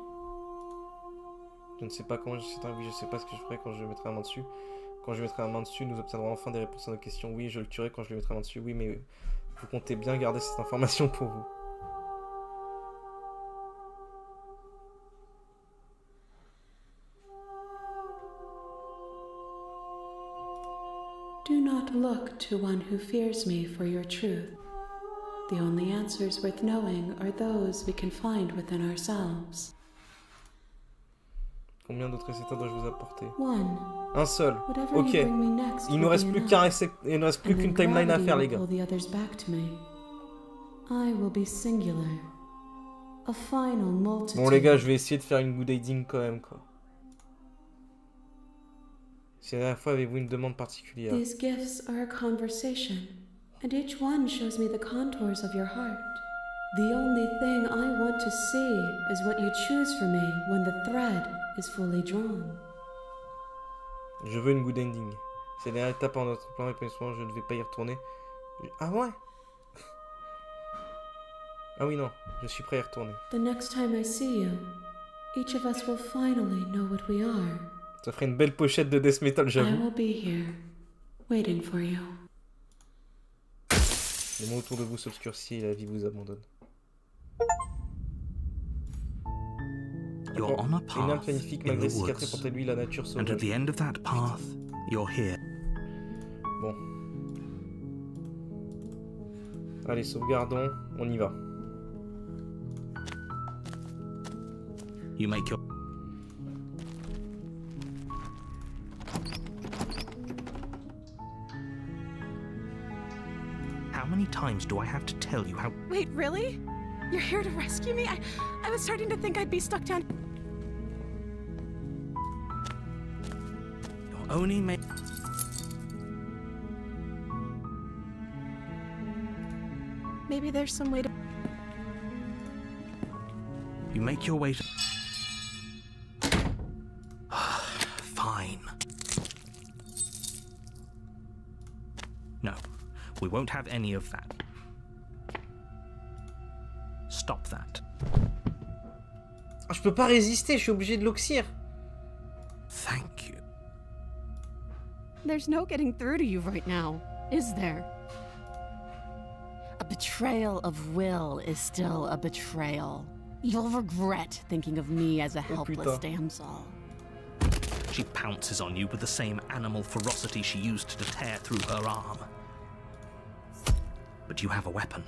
Je ne sais pas comment je sais. Oui, je sais pas ce que je ferai quand je mettrai la main dessus. Quand je mettrai la main dessus, nous obtiendrons enfin des réponses à nos questions. Oui, je le tuerai quand je lui mettrai la main dessus. Oui, mais vous comptez bien garder cette information pour vous. Do not look to one who fears me for your truth. The only answers worth knowing are those we can find within ourselves. Combien d'autres récepteurs dois-je vous apporter? One. Un seul. Whatever Ok. you bring me next Il ne will reste be plus enough. il ne reste plus And qu'une then timeline à gravity faire, les will gars. pull the others back to me. I will be singular. A final multitude. Bon, les gars, je vais essayer de faire une good ending quand même, quoi. Si à la fois avez-vous une demande particulière? These gifts are a conversation, and each one shows me the contours of your heart. The only thing I want to see is what you choose for me when the thread is fully drawn. Je veux une good ending. C'est la dernière étape en notre plan, et pour l'instant, je ne vais pas y retourner. Ah ouais? Ah oui, non, je suis prêt à y retourner. The next time I see you, each of us will finally know what we are. Ça ferait une belle pochette de death metal, I j'avoue. will be here, waiting for you. Le monde autour de vous s'obscurcit et la vie vous abandonne. You're on a Une âme path magnifique in malgré the ses cicatrices woods, porte lui la nature and at sauvage. the end of that path, you're here. Bon. Allez, sauvegardons, on y va. You make your... How many times do I have to tell you how... Wait, really? You're here to rescue me? I was starting to think I'd be stuck down. You're only make... Maybe there's some way to... You make your way to... Fine. No, we won't have any of that. Stop that. Ah, je peux pas résister, je suis obligé de l'oxyre. Thank you. There's no getting through to you right now, is there? A betrayal of will is still a betrayal. You'll regret thinking of me as a helpless putain. damsel. She pounces on you with the same animal ferocity she used to tear through her arm. But you have a weapon.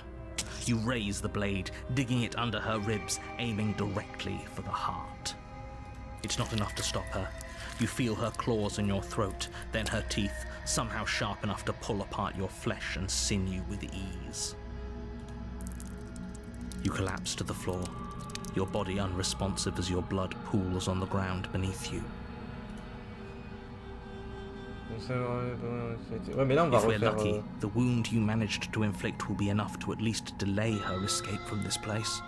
You raise the blade, digging it under her ribs, aiming directly for the heart. It's not enough to stop her. You feel her claws in your throat, then her teeth, somehow sharp enough to pull apart your flesh and sinew with ease. You collapse to the floor, your body unresponsive as your blood pools on the ground beneath you. Ouais, mais là on va If we're refaire. lucky, the wound you managed to inflict will be enough to at least delay her escape from this place.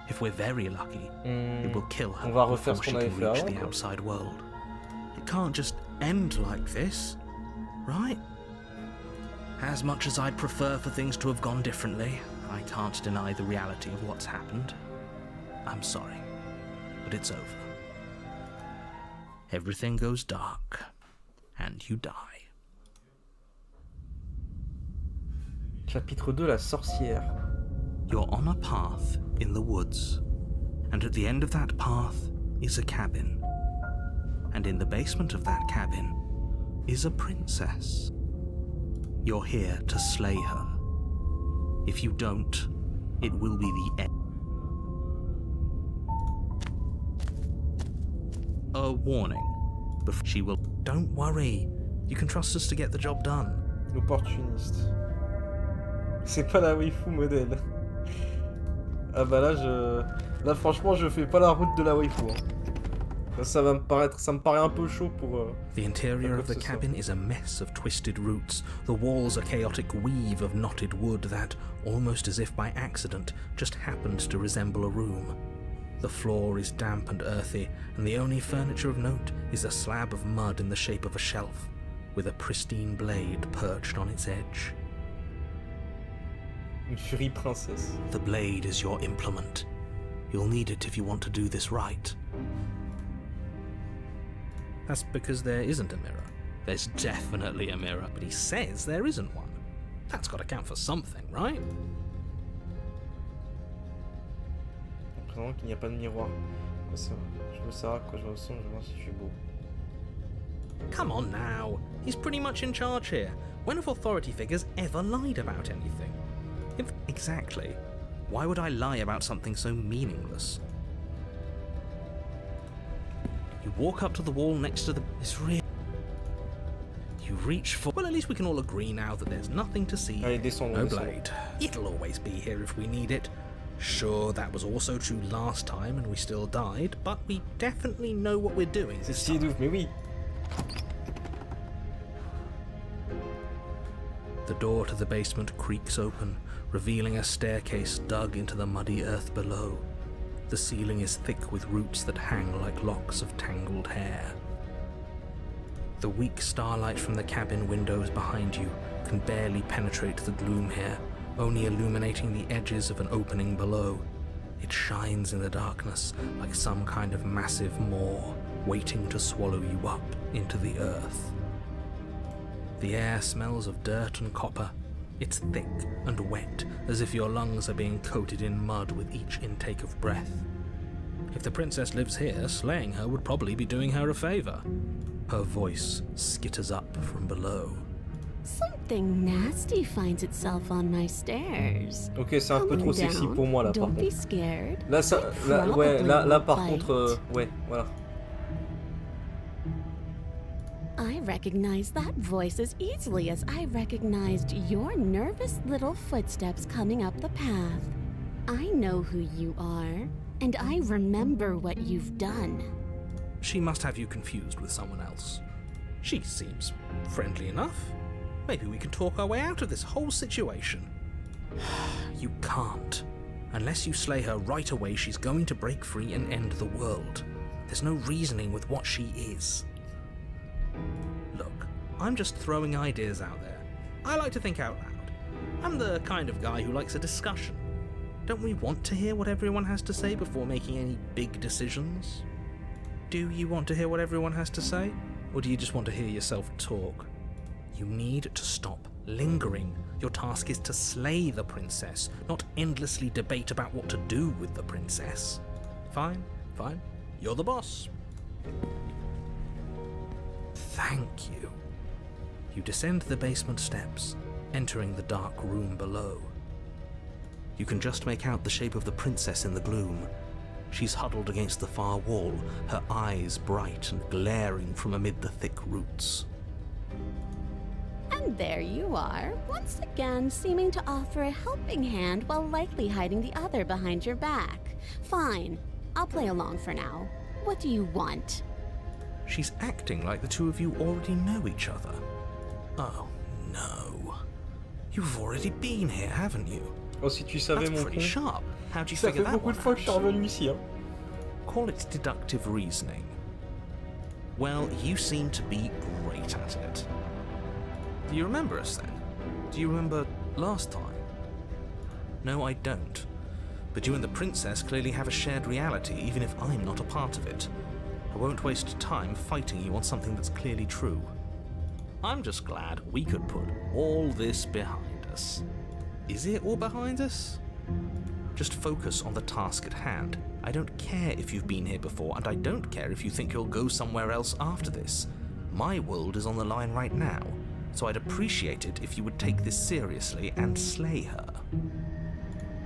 If we're very lucky, it will kill her On va refaire before ce she qu'on can avait fait reach avant, the quoi. outside world. It can't just end like this, right? As much as I'd prefer for things to have gone differently, I can't deny the reality of what's happened. I'm sorry, but it's over. Everything goes dark, and you die. Chapitre 2, la sorcière. You're on a path in the woods, and at the end of that path is a cabin. And in the basement of that cabin is a princess. You're here to slay her. If you don't, it will be the end. A warning. She will... Don't worry. You can trust us to get the job done. Opportuniste. C'est pas la waifu modèle. Ah bah là franchement je fais pas la route de la waifu. Hein. Ça me paraît un peu chaud pour... The interior of the cabin is a mess of twisted roots. The walls a chaotic weave of knotted wood that, almost as if by accident, just happened to resemble a room. The floor is damp and earthy, and the only furniture of note is a slab of mud in the shape of a shelf, with a pristine blade perched on its edge. Une furie princesse. The blade is your implement. You'll need it if you want to do this right. That's because there isn't a mirror. There's definitely a mirror, but he says there isn't one. That's got to count for something, right? Vraiment qu'il n'y a pas de miroir. Je veux savoir à quoi je ressemble, je veux voir si je suis beau. Come on now. He's pretty much in charge here. When have authority figures ever lied about anything? Exactly. Why would I lie about something so meaningless? You walk up to the wall next to the... It's real. You reach for... Well, at least we can all agree now that there's nothing to see. Allez, descendons, No descendons. blade. It'll always be here if we need it. Sure, that was also true last time and we still died, but we definitely know what we're doing C'est this stylé de time. ouf, mais oui. The door to the basement creaks open, revealing a staircase dug into the muddy earth below. The ceiling is thick with roots that hang like locks of tangled hair. The weak starlight from the cabin windows behind you can barely penetrate the gloom here, only illuminating the edges of an opening below. It shines in the darkness like some kind of massive maw, waiting to swallow you up into the earth. The air smells of dirt and copper. It's thick and wet, as if your lungs are being coated in mud with each intake of breath. If the princess lives here, slaying her would probably be doing her a favor. Her voice skitters up from below. Something nasty finds itself on my stairs. Ok, c'est un peu trop sexy pour moi là par Don't be contre. scared. Là, ça, là, ouais, là par contre, ouais, voilà. I recognize that voice as easily as I recognized your nervous little footsteps coming up the path. I know who you are, and I remember what you've done. She must have you confused with someone else. She seems friendly enough. Maybe we can talk our way out of this whole situation. You can't. Unless you slay her right away, she's going to break free and end the world. There's no reasoning with what she is. Look, I'm just throwing ideas out there. I like to think out loud. I'm the kind of guy who likes a discussion. Don't we want to hear what everyone has to say before making any big decisions? Do you want to hear what everyone has to say? Or do you just want to hear yourself talk? You need to stop lingering. Your task is to slay the princess, not endlessly debate about what to do with the princess. Fine, fine. You're the boss. Thank you. You descend the basement steps, entering the dark room below. You can just make out the shape of the princess in the gloom. She's huddled against the far wall, her eyes bright and glaring from amid the thick roots. And there you are, once again seeming to offer a helping hand while likely hiding the other behind your back. Fine, I'll play along for now. What do you want? She's acting like the two of you already know each other. Oh, no. You've already been here, haven't you? Oh, si tu savais, That's mon pretty con. sharp. How'd you Ça figure fait that beaucoup one de fois que je suis out? revenu ici, hein. Call it deductive reasoning. Well, you seem to be great at it. Do you remember us then? Do you remember last time? No, I don't. But you and the princess clearly have a shared reality, even if I'm not a part of it. I won't waste time fighting you on something that's clearly true. I'm just glad we could put all this behind us. Is it all behind us? Just focus on the task at hand. I don't care if you've been here before, and I don't care if you think you'll go somewhere else after this. My world is on the line right now, so I'd appreciate it if you would take this seriously and slay her.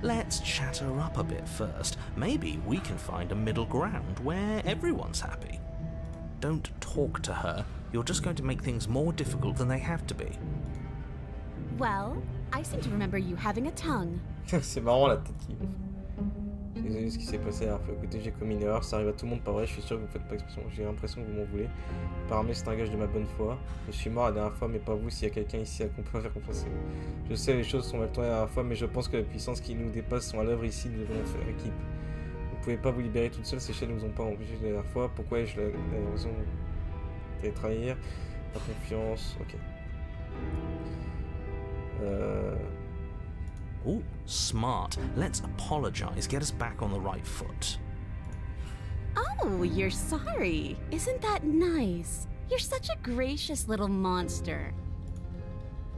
Let's chat her up a bit first. Maybe we can find a middle ground where everyone's happy. Don't talk to her. You're just going to make things more difficult than they have to be. Well, I seem to remember you having a tongue. C'est marrant la tête qui gonfle. Désolé de ce qui s'est passé la dernière fois. Écoutez, j'ai commis une erreur, ça arrive à tout le monde par vrai, je suis sûr que vous faites pas expression. J'ai l'impression que vous m'en voulez. Apparemment, c'est un gage de ma bonne foi. Je suis mort la dernière fois, mais pas vous, s'il y a quelqu'un ici qu'on peut faire confiance. Je sais, les choses sont mal tournées la dernière fois, mais je pense que les puissances qui nous dépassent sont à l'œuvre ici, nous devons faire équipe. Vous pouvez pas vous libérer toute seule, ces chaînes ne vous ont pas empêché la dernière fois. Pourquoi ai-je la raison de trahir? La confiance, ok. Ooh, smart. Let's apologize, get us back on the right foot. Oh, you're sorry. Isn't that nice? You're such a gracious little monster.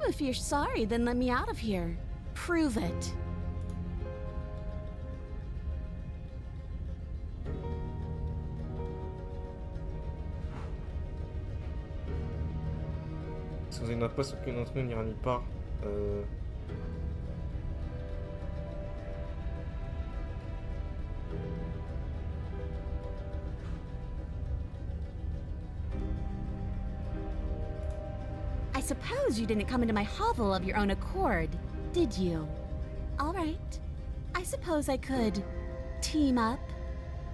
If you're sorry, then let me out of here. Prove it. Si vous avez une impasse, aucun d'entre nous n'ira nulle part. I suppose you didn't come into my hovel of your own accord, did you? All right. I suppose I could team up.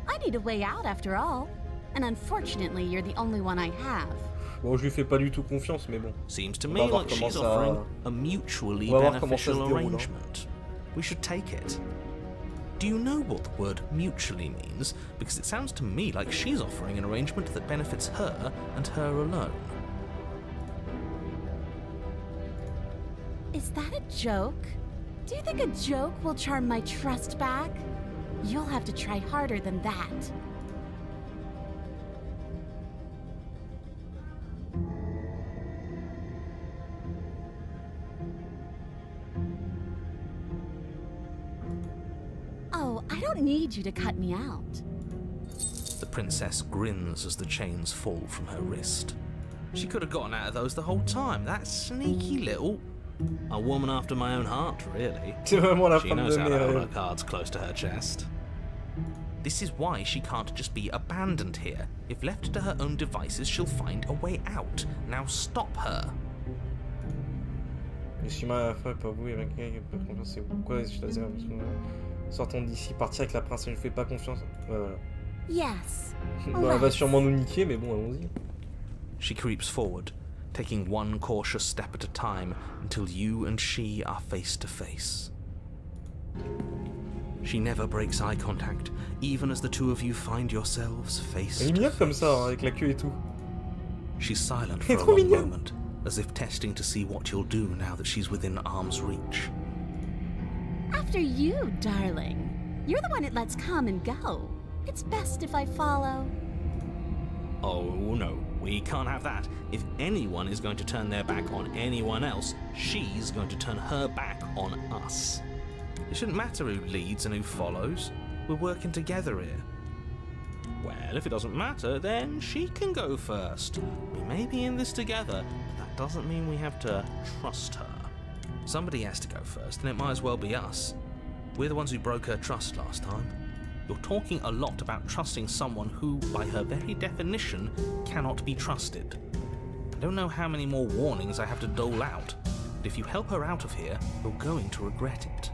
I need a way out after all. And unfortunately, you're the only one I have. Bon, je lui fais pas du tout confiance, mais bon. Seems to On me va voir like comment she's ça- offering a mutually On va voir comment ça se beneficial déroule, hein. arrangement. We should take it. Do you know what the word mutually means? Because it sounds to me like she's offering an arrangement that benefits her and her alone. Is that a joke? Do you think a joke will charm my trust back? You'll have to try harder than that. Oh, I don't need you to cut me out. The princess grins as the chains fall from her wrist. She could have gotten out of those the whole time. That sneaky little... A woman after my own heart, really. C'est vraiment la She femme knows de how to hold her mes cards close to her chest. This is why she can't just be abandoned here. If left to her own devices, she'll find a way out. Now stop her. Je suis mal à la fin, pas vous, et avec quelqu'un qui peut confiance, c'est pourquoi je la zère. Sortons d'ici, partir avec la princesse, je fais pas confiance. Ouais, voilà. Yes. Bon, elle va sûrement nous niquer, mais bon, allons-y. She creeps forward, taking one cautious step at a time until you and she are face to face. She never breaks eye contact, even as the two of you find yourselves face Elle est to mignonne comme face. ça, hein, avec la queue et tout. She's silent Elle for est a trop long mignonne. moment, as if testing to see what you'll do now that she's within arm's reach. After you, darling. You're the one it lets come and go. It's best if I follow. Oh no, we can't have that. If anyone is going to turn their back on anyone else, she's going to turn her back on us. It shouldn't matter who leads and who follows. We're working together here. Well, if it doesn't matter, then she can go first. We may be in this together, but that doesn't mean we have to trust her. Somebody has to go first, and it might as well be us. We're the ones who broke her trust last time. You're talking a lot about trusting someone who, by her very definition, cannot be trusted. I don't know how many more warnings I have to dole out, but if you help her out of here, you're going to regret it.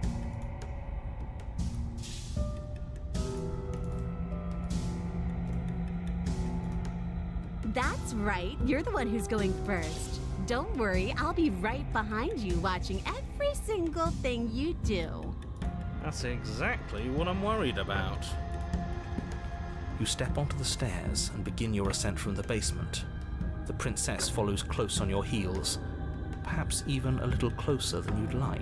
That's right. You're the one who's going first. Don't worry, I'll be right behind you watching every single thing you do. That's exactly what I'm worried about. You step onto the stairs and begin your ascent from the basement. The princess follows close on your heels, perhaps even a little closer than you'd like.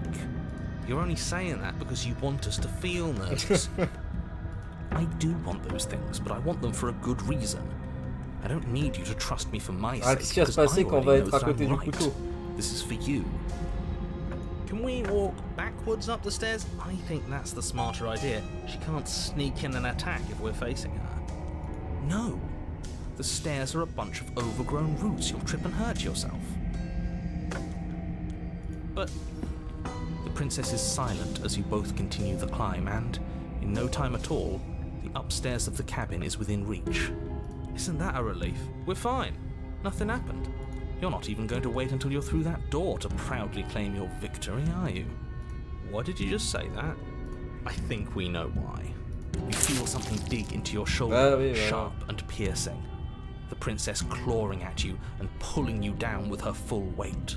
You're only saying that because you want us to feel nervous. I do want those things, but I want them for a good reason. I don't need you to trust me for my Ah, sake, qu'est-ce qui va se because passer I quand on va already know être à that côté I'm du right. couteau? This is for you. Can we walk backwards up the stairs? I think that's the smarter idea. She can't sneak in and attack if we're facing her. No. The stairs are a bunch of overgrown roots. You'll trip and hurt yourself. But the princess is silent as you both continue the climb, and in no time at all, the upstairs of the cabin is within reach. Isn't that a relief? We're fine. Nothing happened. You're not even going to wait until you're through that door to proudly claim your victory, are you? Why did you just say that? I think we know why. You feel something dig into your shoulder, Ah oui, sharp and piercing. The princess clawing at you and pulling you down with her full weight.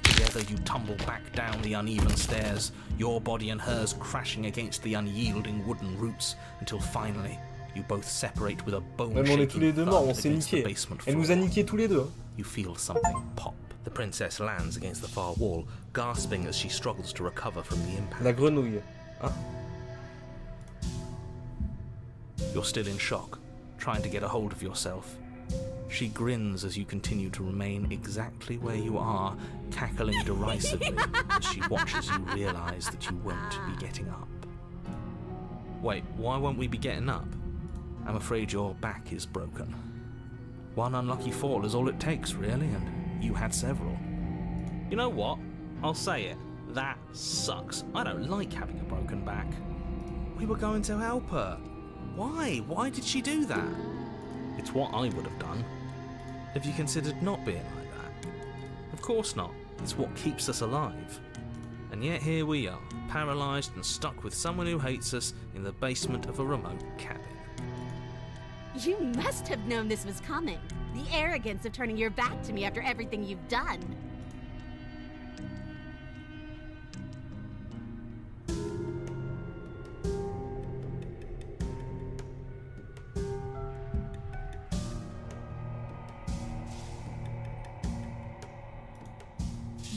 Together you tumble back down the uneven stairs, your body and hers crashing against the unyielding wooden roots, until finally you both separate with a Même on est tous les bone-shaking deux morts, on thud s'est against the niqués. basement Elle nous floor. a niqués tous les deux. Hein. You feel something pop. The princess lands against the far wall, gasping as she struggles to recover from the impact. La grenouille. Hein? You're still in shock, trying to get a hold of yourself. She grins as you continue to remain exactly where you are, cackling derisively as she watches you realize that you won't be getting up. Wait, why won't we be getting up? I'm afraid your back is broken. One unlucky fall is all it takes, really, and you had several. You know what? I'll say it. That sucks. I don't like having a broken back. We were going to help her. Why? Why did she do that? It's what I would have done. Have you considered not being like that? Of course not. It's what keeps us alive. And yet here we are, paralysed and stuck with someone who hates us in the basement of a remote cabin. You must have known this was coming. The arrogance of turning your back to me after everything you've done.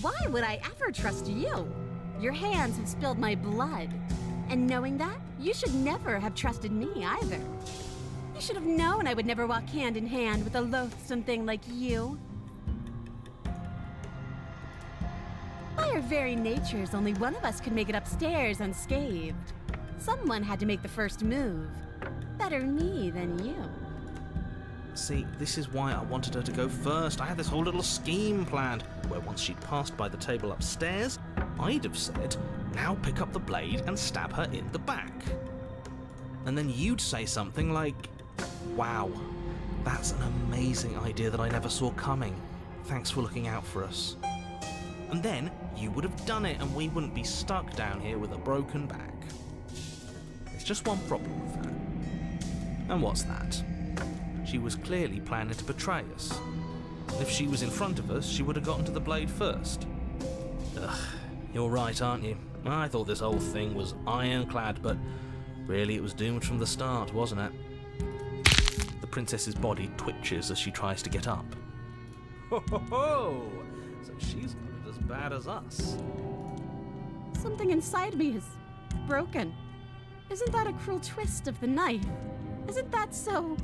Why would I ever trust you? Your hands have spilled my blood. And knowing that, you should never have trusted me either. You should have known I would never walk hand in hand with a loathsome thing like you. By our very natures, only one of us could make it upstairs unscathed. Someone had to make the first move. Better me than you. See, this is why I wanted her to go first. I had this whole little scheme planned, where once she'd passed by the table upstairs, I'd have said, now pick up the blade and stab her in the back. And then you'd say something like, wow, that's an amazing idea that I never saw coming. Thanks for looking out for us. And then you would have done it and we wouldn't be stuck down here with a broken back. There's just one problem with that. And what's that? She was clearly planning to betray us. If she was in front of us, she would have gotten to the blade first. Ugh, you're right, aren't you? I thought this whole thing was ironclad, but really it was doomed from the start, wasn't it? The princess's body twitches as she tries to get up. Ho ho ho! So she's got it as bad as us. Something inside me is broken. Isn't that a cruel twist of the knife? Isn't that so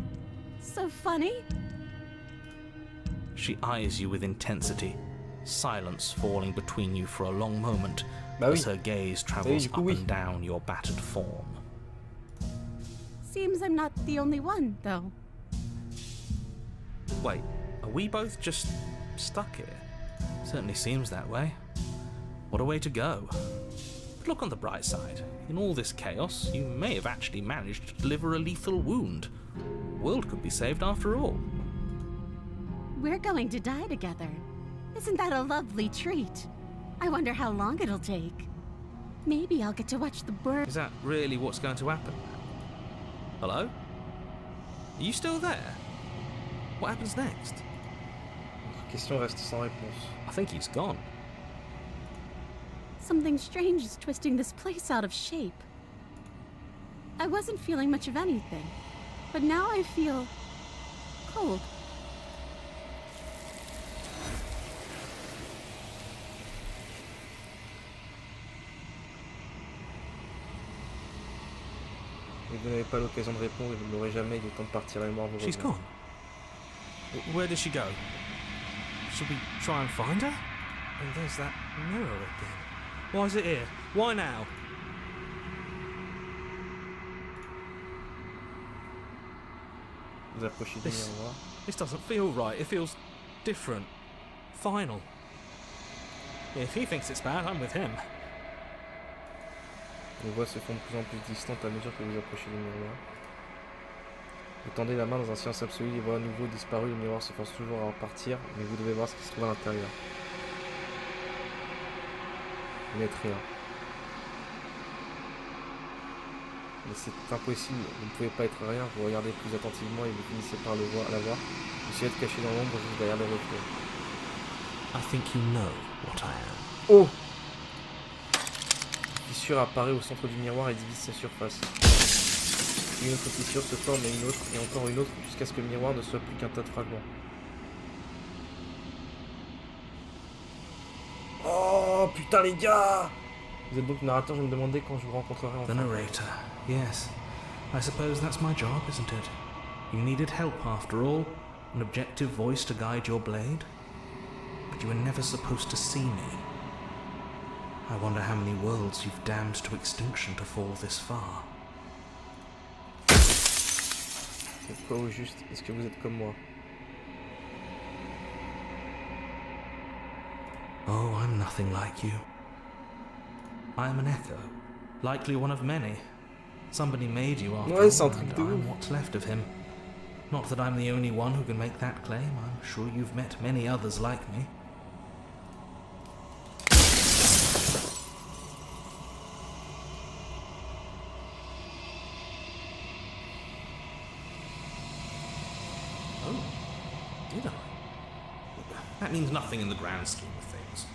funny? She eyes you with intensity, silence falling between you for a long moment as her gaze travels up and down your battered form. Seems I'm not the only one, though. Wait, are we both just stuck here? Certainly seems that way. What a way to go. But look on the bright side. In all this chaos, you may have actually managed to deliver a lethal wound. The world could be saved after all. We're going to die together. Isn't that a lovely treat? I wonder how long it'll take. Maybe I'll get to watch the bird. Is that really what's going to happen? Hello? Are you still there? What happens next? Notre question reste sans réponse. I think he's gone. Something strange is twisting this place out of shape. I wasn't feeling much of anything, but now I feel cold. Et vous n'avez pas l'occasion de répondre et vous ne l'aurez jamais, il est temps de partir et mort vous She's revenez. gone. Where does she go? Should we try and find her? And there's that mirror again. Why is it here? Why now? Vous approchez du miroir. This doesn't feel right. It feels different. Final. If he thinks it's bad, I'm with him. Les voix se font de plus en plus distantes à mesure que vous approchez du miroir. Vous tendez la main dans un silence absolu, les voix à nouveau disparues, le miroir se force toujours à repartir, mais vous devez voir ce qui se trouve à l'intérieur. Vous n'êtes rien. Mais c'est impossible, vous ne pouvez pas être rien, vous regardez plus attentivement et vous finissez par la voir. Vous essayez de cacher dans l'ombre juste derrière le reflet. I think you know what I am. Oh! Une fissure apparaît au centre du miroir et divise sa surface. Une autre fissure se forme et une autre, et encore une autre, jusqu'à ce que le miroir ne soit plus qu'un tas de fragments. Oh putain les gars! Vous êtes donc narrateur, je me demandais quand je vous rencontrerai The enfin. narrator. Yes. I suppose that's my job, isn't it? You needed help after all. An objective voice to guide your blade. But you were never supposed to see me. I wonder how many worlds you've damned to extinction to fall this far. Quoi au juste? Est-ce que vous êtes comme moi? Oh, I'm nothing like you. I am an echo, likely one of many. Somebody made you after Ouais, c'est un all, truc and de I'm ouf. what's left of him. Not that I'm the only one who can make that claim. I'm sure you've met many others like me. That means nothing in the grand scheme of things.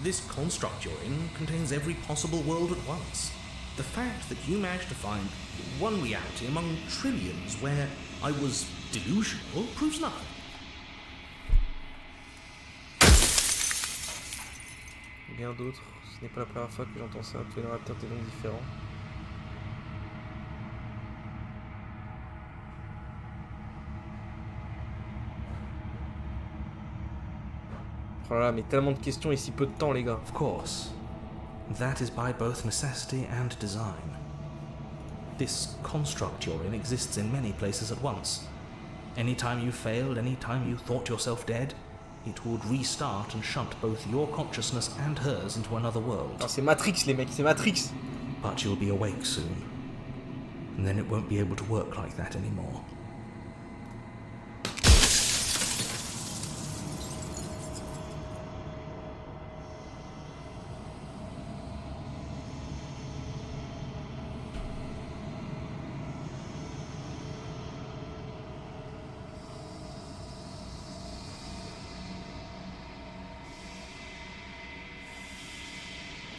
This construct you're in contains every possible world at once. The fact that you managed to find one reality among trillions where I was delusional proves nothing. Bien d'autres, ce n'est pas la première fois que j'entends ça, tous les narrateurs des noms différents. Oh là là, mais tellement de questions et si peu de temps, les gars. Of course, that is by both necessity and design. This construct you're in exists in many places at once. Anytime you failed, anytime you thought yourself dead, it would restart and shunt both your consciousness and hers into another world. Ah, c'est Matrix, les mecs, c'est Matrix. But you'll be awake soon, and then it won't be able to work like that anymore.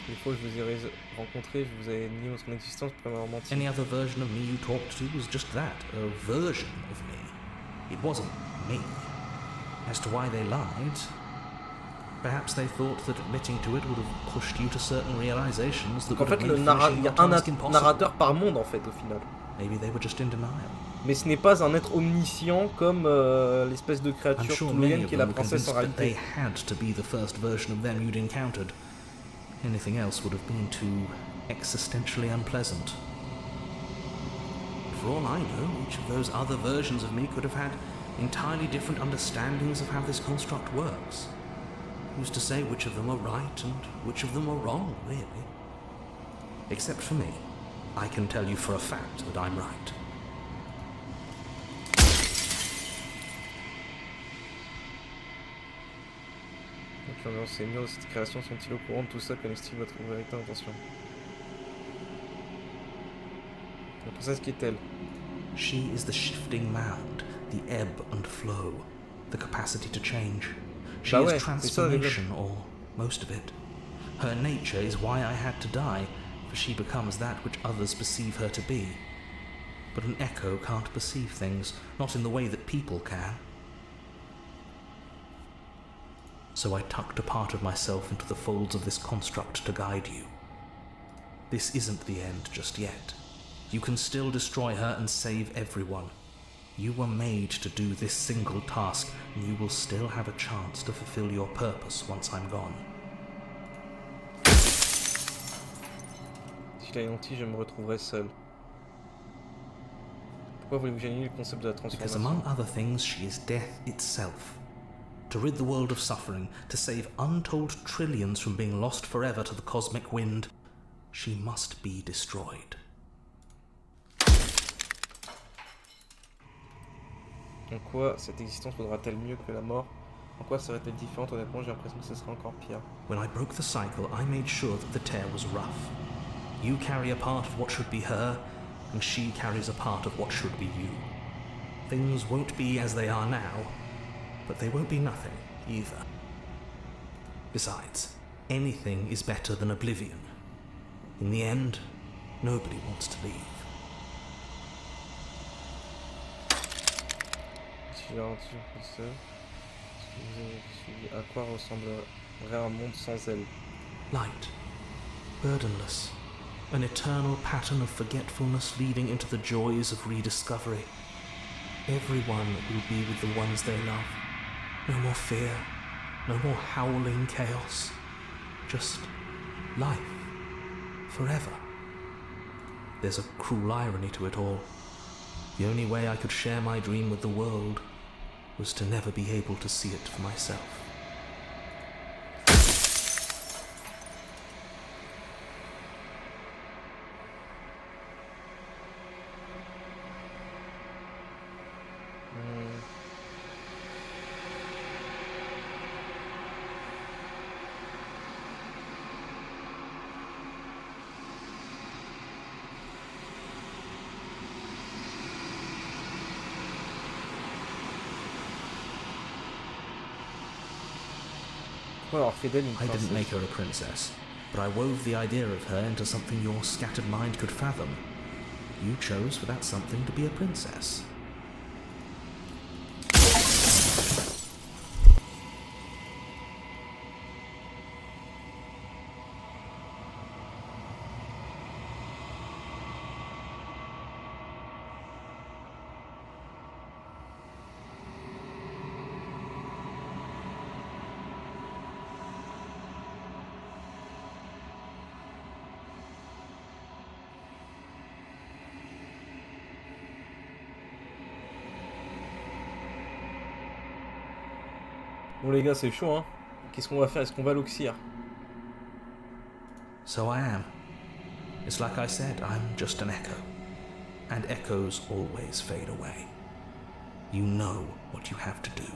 Les fois où je vous ai rencontré, je vous ai nié votre existence pour m'avoir menti. Any other version of me you talked to was just that, a version of me. It wasn't me. As to why they lied, perhaps they thought that admitting to it would have pushed you to certain realizations that En would fait, have made finishing il y your a un task impossible. narrateur par monde, en fait, au final. Maybe they were just in denial. Mais ce n'est pas un être omniscient comme l'espèce de I'm créature sure many toulouienne of qui est la them were princesse en convinced that they réalité. had to be the first version of them you'd encountered. Anything else would have been too existentially unpleasant. For all I know, each of those other versions of me could have had entirely different understandings of how this construct works. Who's to say which of them are right and which of them are wrong, really? Except for me, I can tell you for a fact that I'm right. Donc, ces murs de cette création sont-ils au courant de tout ça? Connaissent-ils votre véritable intention? La princesse qui est-elle? She is the shifting mound, the ebb and flow, the capacity to change. She Bah ouais, is c'est ça, transformation, or most of it. Her nature is why I had to die, for she becomes that which others perceive her to be. But an echo can't perceive things, not in the way that people can. So I tucked a part of myself into the folds of this construct to guide you. This isn't the end just yet. You can still destroy her and save everyone. You were made to do this single task, and you will still have a chance to fulfill your purpose once I'm gone. Si je l'anéantis, je me retrouverai seul. Pourquoi voulez-vous que j'annule le concept de la Because transformation? among other things, she is death itself. To rid the world of suffering, to save untold trillions from being lost forever to the cosmic wind, she must be destroyed. En quoi cette existence vaudra-t-elle mieux que la mort? En quoi serait-elle différente? Honnêtement, j'ai l'impression que ce serait encore pire. When I broke the cycle, I made sure that the tear was rough. You carry a part of what should be her, and she carries a part of what should be you. Things won't be as they are now, but they won't be nothing either. Besides, anything is better than oblivion. In the end, nobody wants to leave. Si je ralentis, je suis seul. À quoi ressemblerait un monde sans elle? Light, burdenless, an eternal pattern of forgetfulness leading into the joys of rediscovery. Everyone will be with the ones they love. No more fear, no more howling chaos. Just life, forever. There's a cruel irony to it all. The only way I could share my dream with the world was to never be able to see it for myself. Pourquoi avoir fait d'elle une I princesse? didn't make her a princess, but I wove the idea of her into something your scattered mind could fathom. You chose for that something to be a princess. Bon les gars, c'est chaud, hein. Qu'est-ce qu'on va faire? Est-ce qu'on va l'oxyre? So I am. It's like I said, I'm just an echo. And echoes always fade away. You know what you have to do.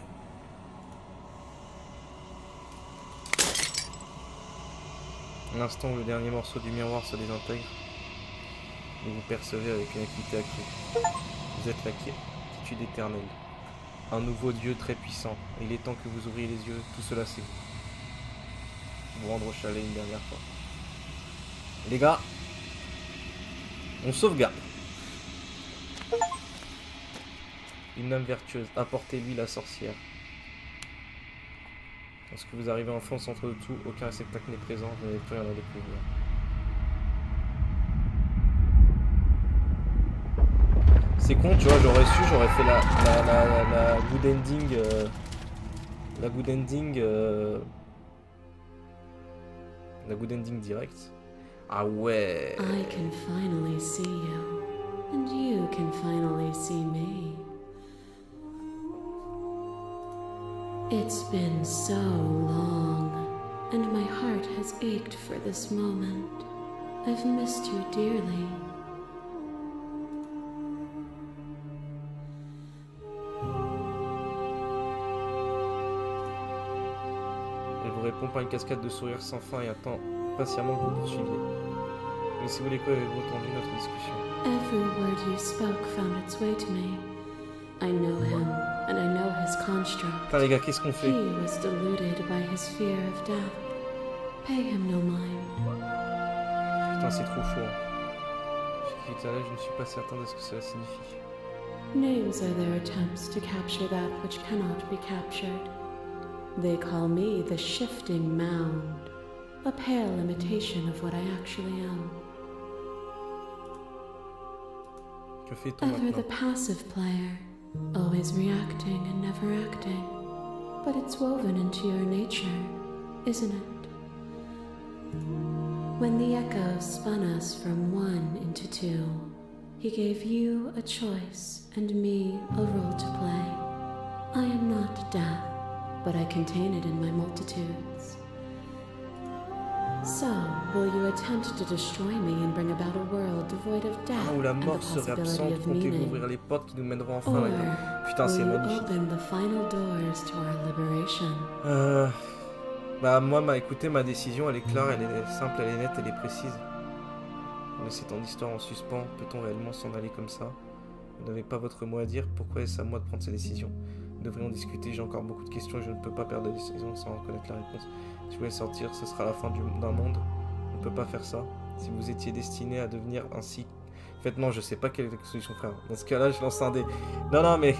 L'instant où le dernier morceau du miroir se désintègre, et vous percevez avec une acuité accrue. Vous êtes la quiétude éternelle. Un nouveau dieu très puissant. Et il est temps que vous ouvriez les yeux. Tout cela c'est vous rendre au chalet une dernière fois. Les gars, on sauvegarde. Une âme vertueuse, apportez-lui la sorcière. Lorsque vous arrivez enfin au centre de tout, aucun réceptacle n'est présent, vous n'avez plus rien à découvrir. C'est con, tu vois, j'aurais su, j'aurais fait la good ending. La good ending. La good ending direct. Ah ouais. I can finally see you, and you can finally see me. It's been so long, and my heart has ached for this moment. I've missed you dearly. Elle vous répond par une cascade de sourires sans fin et attend patiemment que vous poursuiviez. Mais si vous voulez quoi, avez-vous entendu notre discussion? Every word you spoke found its way to me. I know him, and I know his construct. Putain les gars, qu'est-ce qu'on fait? He was deluded by his fear of death. Pay him no mind. Putain, c'est trop chaud. Je ne suis pas certain de ce que cela signifie. Names are their attempts to capture that which cannot be captured. They call me the shifting mound, a pale imitation of what I actually am. Que fait-on Ever maintenant? the passive player, always reacting and never acting. But it's woven into your nature, isn't it? When the echo spun us from one into two, he gave you a choice and me a role to play. I am not death, but I contain it in my multitudes. So, will you attempt to destroy me and bring about a world devoid of death Ah, où la and the mort serait possibility absente, of comptez-vous meaning? ouvrir les portes qui nous mèneront enfin Or à la... Putain, c'est will you magnifique. open the final doors to our liberation? Bah moi, écoutez, ma décision, elle est claire, elle est simple, elle est nette, elle est précise. En laissant tant d'histoires en suspens, peut-on réellement s'en aller comme ça? Vous n'avez pas votre mot à dire, pourquoi est-ce à moi de prendre ces décisions? Nous devrions discuter, j'ai encore beaucoup de questions et je ne peux pas perdre de décision sans reconnaître la réponse. Si vous voulez sortir, ce sera la fin d'un monde. On ne peut pas faire ça. Si vous étiez destiné à devenir ainsi... En fait, non, je sais pas quelle est la solution, frère. Dans ce cas-là, je lance un dé. Non, mais...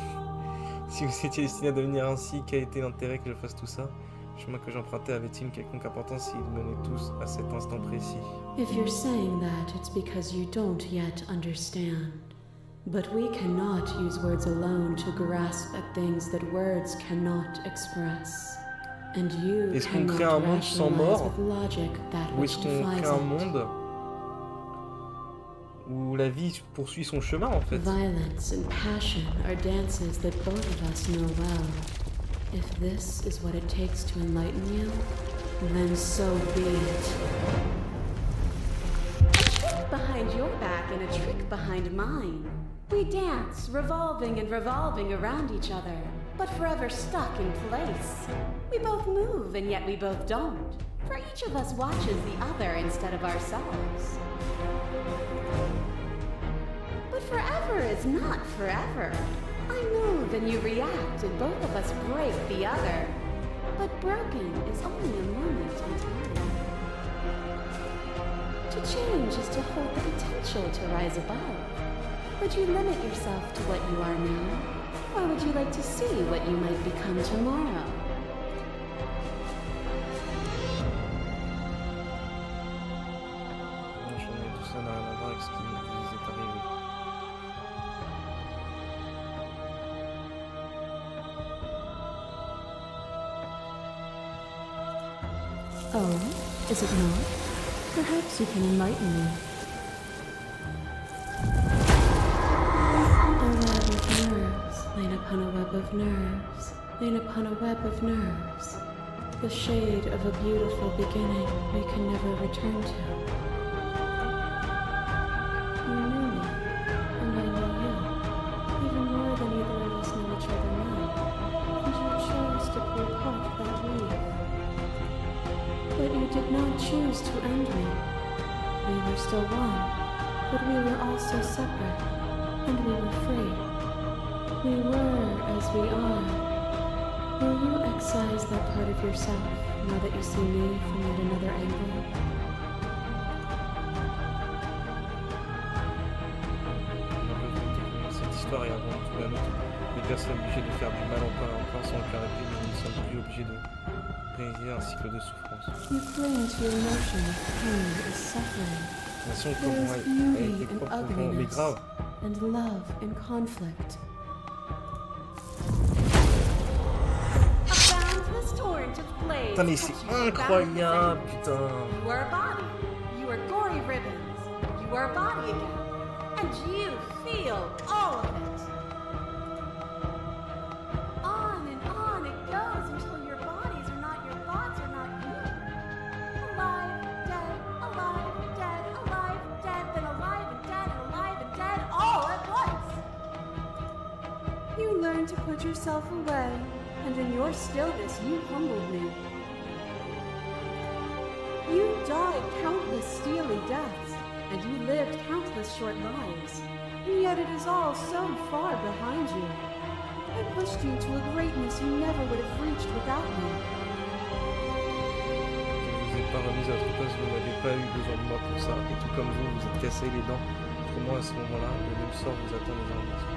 Si vous étiez destiné à devenir ainsi, quel était l'intérêt que je fasse tout ça? Le chemin que j'empruntais avait-il quelconque importance s'ils menaient tous à cet instant précis? If you're saying that, it's because you don't yet understand. But we cannot use words alone to grasp at things that words cannot express. And you Est-ce qu'on crée un cannot monde sans rationalize mort? with logic that Ou which est-ce qu'on defies crée un it. monde où la vie poursuit son chemin, en fait? Violence and passion are dances that both of us know well. If this is what it takes to enlighten you, then so be it. A trick behind your back and a trick behind mine. We dance, revolving and revolving around each other, but forever stuck in place. We both move, and yet we both don't. For each of us watches the other instead of ourselves. But forever is not forever. I move and you react, and both of us break the other. But broken is only a moment in time. To change is to hold the potential to rise above. Would you limit yourself to what you are now? Or would you like to see what you might become tomorrow? Tout ça n'a rien à voir avec ce qui vous est arrivé. Oh, is it not? Perhaps you can enlighten me. A web of nerves, laid upon a web of nerves, laid upon a web of nerves. The shade of a beautiful beginning we can never return to. You knew me, and I knew you, even more than either of us know each other now, and you chose to pull apart that weave. But you did not choose to end me. We were still one, but we were also separate, and we were free. We were as we are. Will you excise that part of yourself now that you see me from yet another angle? Cette histoire est avant tout la nôtre. Les personnes obligées de faire du mal encore et encore sans le faire arrêter, mais nous ne sommes plus obligés de briser un cycle de souffrance. You cling to your notion of pain is suffering. Nation There comme is moi, beauty est in propre, mais ugliness grave. and love in conflict. Putain, mais c'est incroyable, putain. You are a body. You are gory ribbons. You are a body again. And you feel all of it. On and on it goes until your bodies are not your thoughts, are not you. Alive, dead, alive, dead, then alive and dead, all at once. You learn to put yourself away, and in your stillness you humbled me. You died countless steely deaths, and you lived countless short lives, and yet it is all so far behind you. I pushed you to a greatness you never would have reached without me. Vous n'êtes pas remis à votre place, vous n'avez pas eu besoin de moi pour ça, et tout comme vous, vous êtes cassé les dents. Pour moi, à ce moment-là, le même sort vous attend les uns les autres.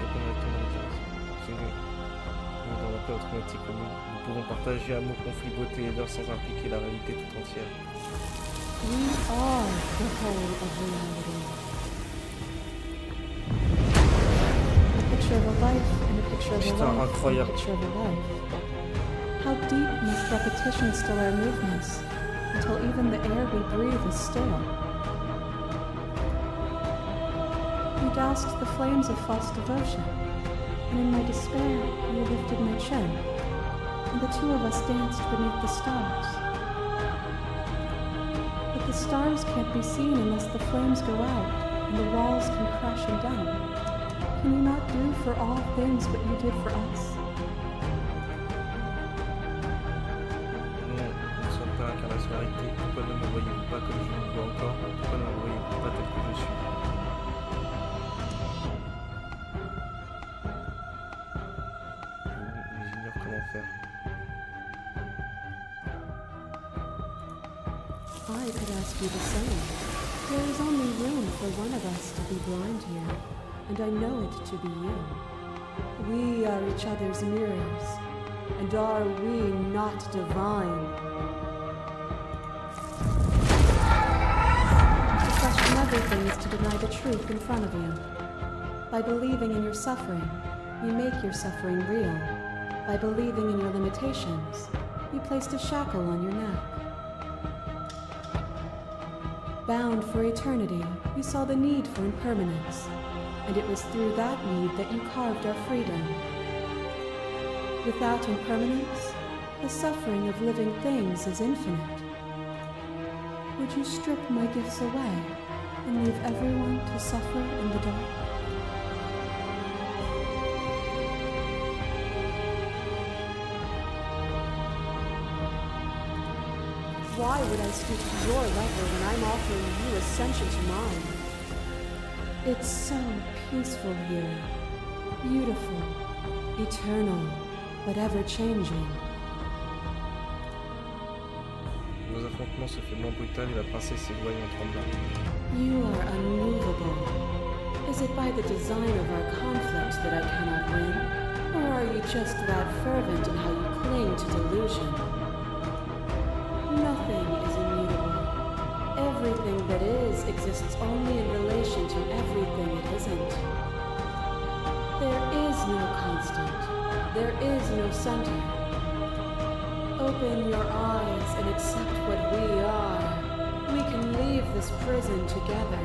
Répondre à ton intérêt. Nous, dans la paix automatique commune, nous pouvons partager amour, conflit, beauté et l'heure sans impliquer la réalité tout entière. We are the whole of reality. A picture of a life and a picture of a Putain, life and a incroyable. picture of a life. How deep must repetition still our movements, until even the air we breathe is still. You doused the flames of false devotion, and in my despair you lifted my chin, and the two of us danced beneath the stars. But the stars can't be seen unless the flames go out and the walls come crashing down. Can you not do for all things what you did for us? Non, nous ne sommes pas l'incarnation de la réalité. Pourquoi ne me voyez-vous pas comme je vous vois encore? Pourquoi ne me voyez-vous pas tel que je suis? Mais j'ignore comment faire. I could ask you the same. There is only room for one of us to be blind here, and I know it to be you. We are each other's mirrors, and are we not divine? To question everything is to deny the truth in front of you. By believing in your suffering, you make your suffering real. By believing in your limitations, you placed a shackle on your neck. Bound for eternity, you saw the need for impermanence, and it was through that need that you carved our freedom. Without impermanence, the suffering of living things is infinite. Would you strip my gifts away and leave everyone to suffer in the dark? Why would I stoop to your level when I'm offering you ascension to mine? It's so peaceful here, beautiful, eternal, but ever-changing. affrontement se fait moins brutal et la princesse s'éloigne en tremblant. You are unmovable. Is it by the design of our conflict that I cannot win? Or are you just that fervent in how you cling to delusion? Nothing is immutable. Everything that is exists only in relation to everything it isn't. There is no constant. There is no center. Open your eyes and accept what we are. We can leave this prison together.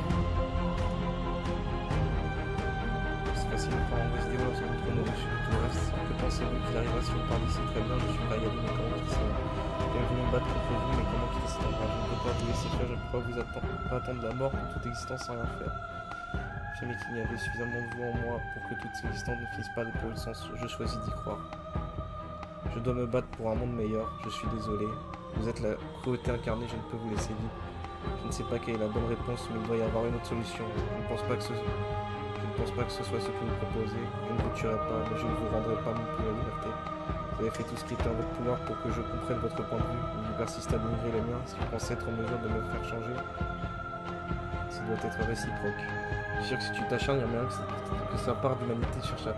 C'est facile de prendre en vidéo lorsque nous tournons dessus tout le reste. Que pensez-vous qu'il arrivera si on part d'ici? Très bien, je suis Frail, mais comment quitter ça? Bienvenue me battre contre vous, mais comment quitter cet endroit? Je ne peux pas vous laisser faire, je ne peux pas vous pas attendre la mort de toute existence sans rien faire. Jamais qu'il n'y avait suffisamment de vous en moi pour que toute existence ne finisse par déployer le sens. Je choisis d'y croire. Je dois me battre pour un monde meilleur, je suis désolé. Vous êtes la cruauté incarnée, je ne peux vous laisser vivre. Je ne sais pas quelle est la bonne réponse, mais il doit y avoir une autre solution. Je ne pense pas que ce soit ce que vous proposez. Je ne vous tuerai pas, mais je ne vous rendrai pas non plus la liberté. Vous avez fait tout ce qui était en votre pouvoir pour que je comprenne votre point de vue. Vous persistez à dénigrer le mien. Si vous pensez être en mesure de me faire changer, ça doit être réciproque. Je suis sûr que si tu t'acharnes, il y a moyen que sa part d'humanité cherche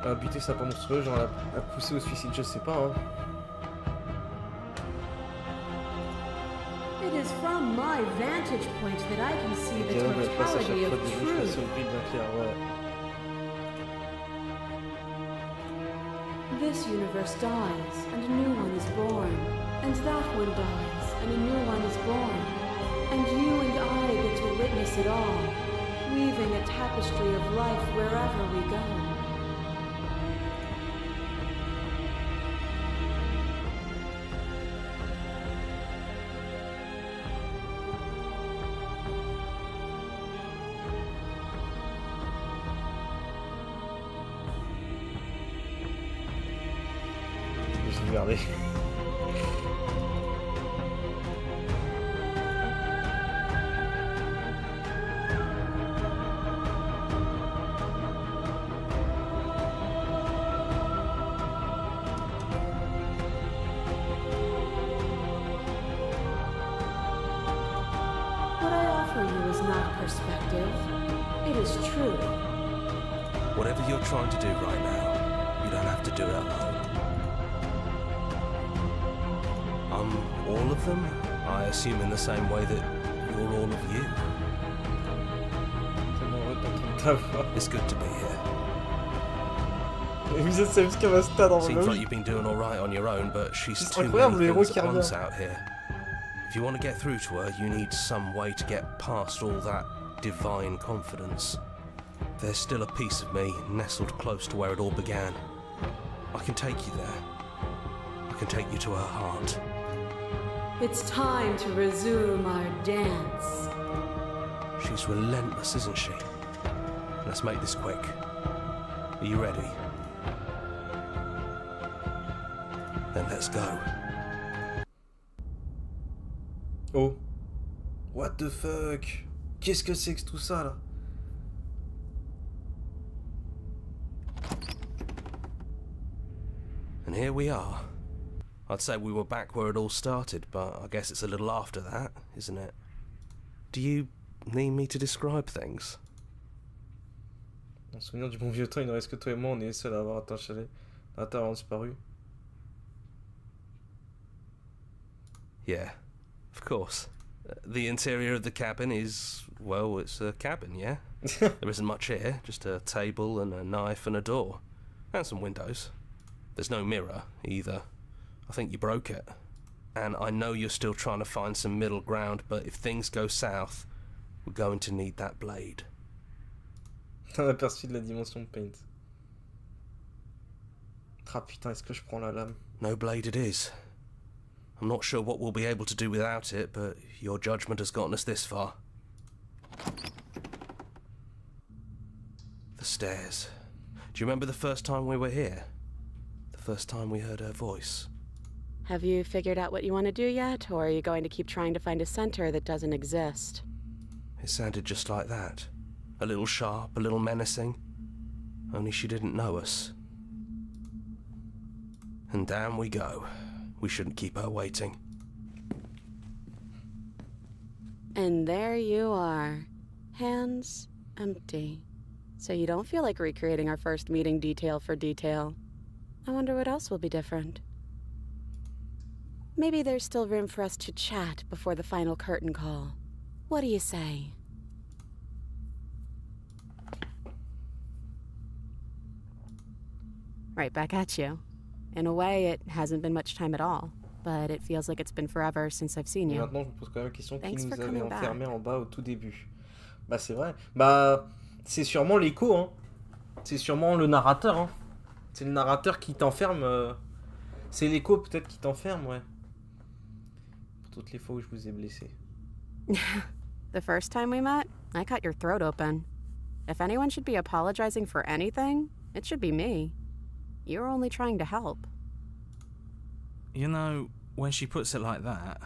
à buter sa part monstrueuse, genre à pousser au suicide, je sais pas, hein. It is from my vantage point that I can see the Dialogue elle passe à chaque totality fois of des bouches passées truth. au gris bien clair, ouais. This universe dies, and a new one is born. And that one dies, and a new one is born. And you and I get to witness it all, weaving a tapestry of life wherever we go. Je vais regarder. What I offer you is not perspective, it is truth. Whatever you're trying to do right now, you don't have to do it alone. All of them, I assume in the same way that you're all of you. Tellement heureux d'entendre ta voix. It's good to be here. Et vous êtes Samsky Masta dans Seems le like you've been doing all right on your own, but she's C'est too incroyable, many le héros things qui at revient. once out here. If you want to get through to her, you need some way to get past all that divine confidence. There's still a piece of me nestled close to where it all began. I can take you there. I can take you to her heart. It's time to resume our dance. She's relentless, isn't she? Let's make this quick. Are you ready? Then let's go. Oh. What the fuck? Qu'est-ce que c'est que tout ça là? And here we are. I'd say we were back where it all started, but I guess it's a little after that, isn't it? Do you need me to describe things? En souvenir du bon vieux temps, il ne reste que toi et moi, on est les seuls à avoir atteint le chalet. À avoir disparu. Yeah, of course. The interior of the cabin is, well, it's a cabin, yeah? There isn't much here, just a table and a knife and a door. And some windows. There's no mirror, either. I think you broke it. And I know you're still trying to find some middle ground, but if things go south, we're going to need that blade. Un aperçu de la dimension de Paint. Ah putain, est-ce que je prends la lame? No blade it is. I'm not sure what we'll be able to do without it, but your judgment has gotten us this far. The stairs. Do you remember the first time we were here? The first time we heard her voice? Have you figured out what you want to do yet, or are you going to keep trying to find a center that doesn't exist? It sounded just like that. A little sharp, a little menacing. Only she didn't know us. And down we go. We shouldn't keep her waiting. And there you are, hands empty. So you don't feel like recreating our first meeting detail for detail. I wonder what else will be different. Maybe there's still room for us to chat before the final curtain call. What do you say? Right back at you. In a way, it hasn't been much time at all, but it feels like it's been forever since I've seen Et you. maintenant, je me pose quand même la question qui Thanks nous for avait coming back. enfermés en bas au tout début. Bah, c'est vrai. Bah, c'est sûrement l'écho, hein. C'est sûrement le narrateur, hein. C'est le narrateur qui t'enferme. C'est l'écho peut-être qui t'enferme, ouais. Pour toutes les fois où je vous ai blessé. The first time we met, I cut your throat open. If anyone should be apologizing for anything, it should be me. You were only trying to help. You know, when she puts it like that...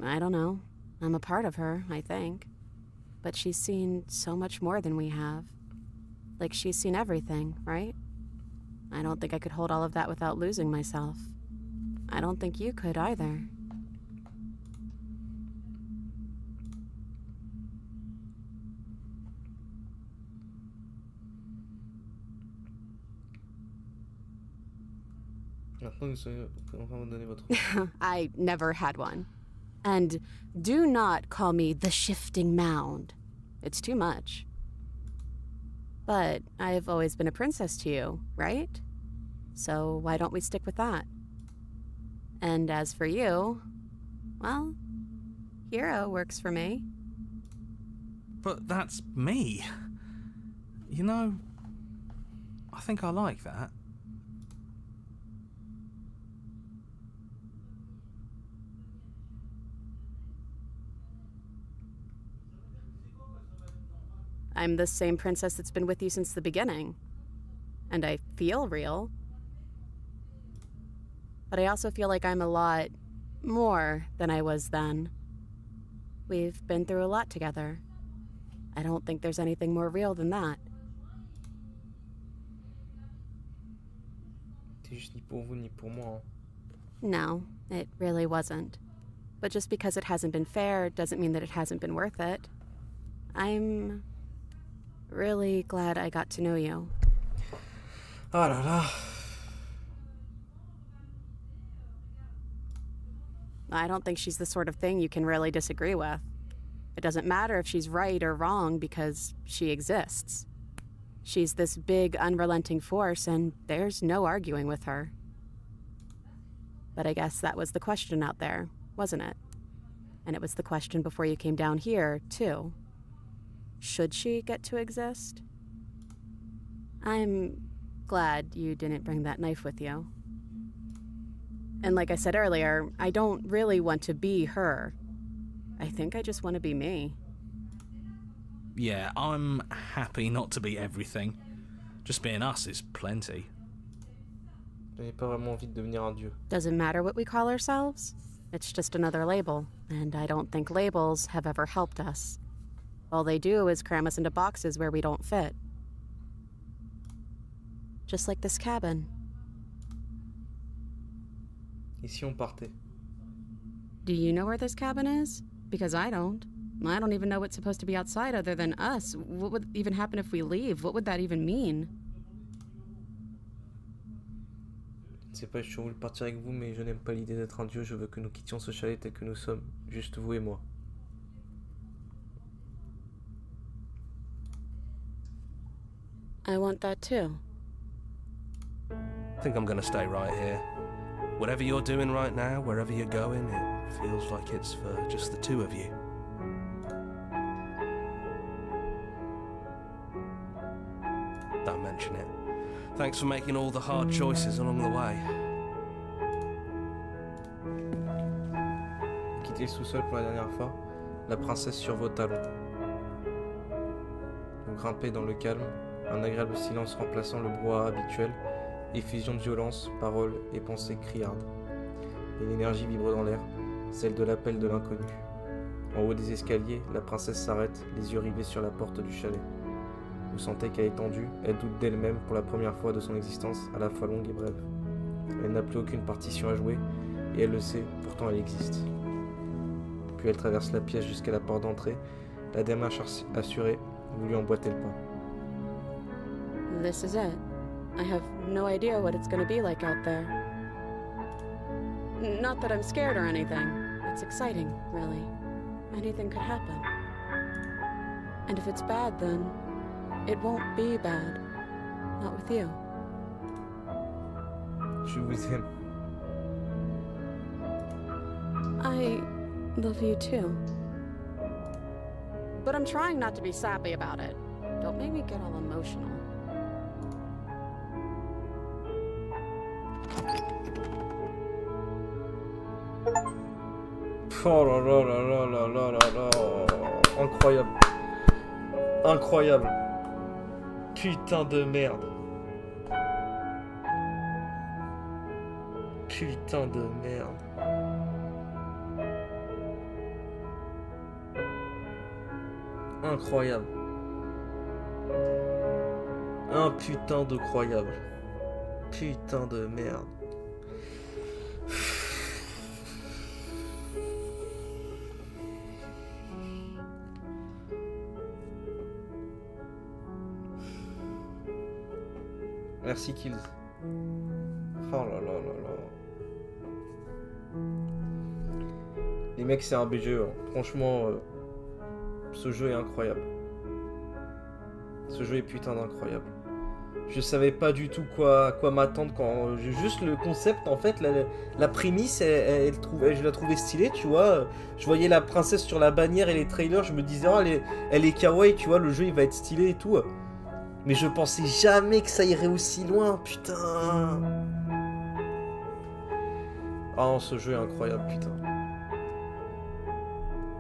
I don't know. I'm a part of her, I think. But she's seen so much more than we have. Like, she's seen everything, right? I don't think I could hold all of that without losing myself. I don't think you could either. Maintenant, vous savez, vous pouvez enfin me donner votre... I never had one. And do not call me the shifting mound. It's too much. But I've always been a princess to you, right? So why don't we stick with that? And as for you, well, hero works for me. But that's me. You know, I think I like that. I'm the same princess that's been with you since the beginning. And I feel real. But I also feel like I'm a lot more than I was then. We've been through a lot together. I don't think there's anything more real than that. C'était juste ni pour vous ni pour moi, hein. No, it really wasn't. But just because it hasn't been fair doesn't mean that it hasn't been worth it. I'm really glad I got to know you. Ah là là. I don't think she's the sort of thing you can really disagree with. It doesn't matter if she's right or wrong because she exists. She's this big, unrelenting force, and there's no arguing with her. But I guess that was the question out there, wasn't it? And it was the question before you came down here, too. Should she get to exist? I'm glad you didn't bring that knife with you. And like I said earlier, I don't really want to be her. I think I just want to be me. Yeah, I'm happy not to be everything. Just being us is plenty. Je n'ai pas vraiment envie de devenir un dieu. Doesn't matter what we call ourselves. It's just another label, and I don't think labels have ever helped us. All they do is cram us into boxes where we don't fit. Just like this cabin. Et si on partait? Do you know where this cabin is? Because I don't. I don't even know what's supposed to be outside other than us. What would even happen if we leave? What would that even mean? Je ne sais pas, je suis voulu partir avec vous, mais je n'aime pas l'idée d'être un dieu. Je veux que nous quittions ce chalet tel que nous sommes. Juste vous et moi. I want that too. I think I'm gonna stay right here. Whatever you're doing right now, wherever you're going, it feels like it's for just the two of you. Don't mention it. Thanks for making all the hard choices along the way. Quittez le sous-sol pour la dernière fois. La princesse sur vos talons. Vous grimpez dans le calme, un agréable silence remplaçant le brouhaha habituel, effusion de violence, paroles et pensées criardes. Une énergie vibre dans l'air, celle de l'appel de l'inconnu. En haut des escaliers, la princesse s'arrête, les yeux rivés sur la porte du chalet. Vous sentez qu'elle est tendue, elle doute d'elle-même pour la première fois de son existence, à la fois longue et brève. Elle n'a plus aucune partition à jouer, et elle le sait, pourtant elle existe. Puis elle traverse la pièce jusqu'à la porte d'entrée, la démarche assurée, vous lui emboîtez le pas. This is it. I have no idea what it's gonna be like out there. Not that I'm scared or anything. It's exciting, really. Anything could happen. And if it's bad, then it won't be bad. Not with you. Je vous aime. I love you too. But I'm trying not to be sappy about it. Don't make me get all emotional. Oh là là là là là là là là. Incroyable. Incroyable. Putain de merde. Putain de merde. Incroyable. Un putain de croyable. Putain de merde. Merci Kyllz. Oh là là là là. Les mecs, c'est un BG. Hein. Franchement, ce jeu est incroyable. Ce jeu est putain d'incroyable. Je savais pas du tout quoi m'attendre quand juste le concept en fait la prémisse je la trouvais stylée, tu vois. Je voyais la princesse sur la bannière et les trailers, je me disais oh, elle est kawaii, tu vois, le jeu il va être stylé et tout. Mais je pensais jamais que ça irait aussi loin, putain. Ah non, ce jeu est incroyable, putain.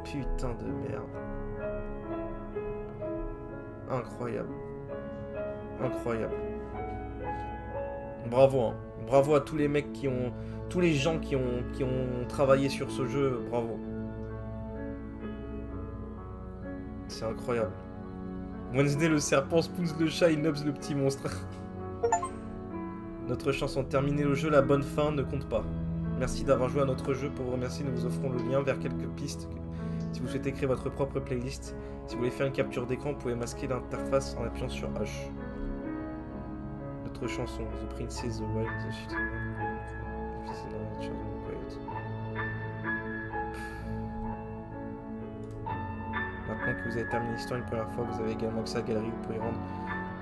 Putain de merde. Incroyable. Incroyable. Bravo, hein. Bravo à tous les mecs tous les gens qui ont travaillé sur ce jeu, bravo. C'est incroyable. Wednesday le serpent, Spoons le chat et Nubs le petit monstre. Notre chanson terminée le jeu, la bonne fin ne compte pas. Merci d'avoir joué à notre jeu. Pour vous remercier, nous vous offrons le lien vers quelques pistes. Si vous souhaitez créer votre propre playlist, si vous voulez faire une capture d'écran, vous pouvez masquer l'interface en appuyant sur H. Notre chanson, The Princess, The Wild, The Shit. Maintenant que vous avez terminé l'histoire une première fois, vous avez également accès à la galerie, vous pouvez rendre.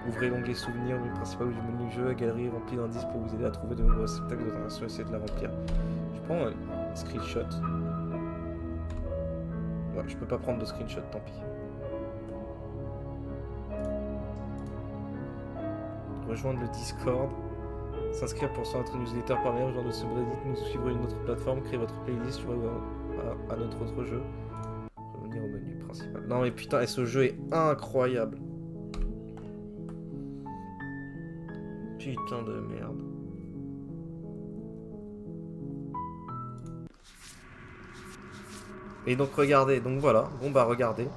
Ouvrez l'onglet souvenirs, le principal du menu jeu, la galerie remplie d'indices pour vous aider à trouver de nouveaux spectacles d'intervention et essayer de la remplir. Je prends un screenshot. Ouais, je peux pas prendre de screenshot, tant pis. Rejoindre le Discord. S'inscrire pour notre newsletter par mail, rejoindre le subreddit, nous suivre une autre plateforme, créer votre playlist, jouer à notre autre jeu. Revenir au menu principal. Non mais putain, et ce jeu est incroyable. Putain de merde. Et donc regardez, donc voilà, bon bah regardez.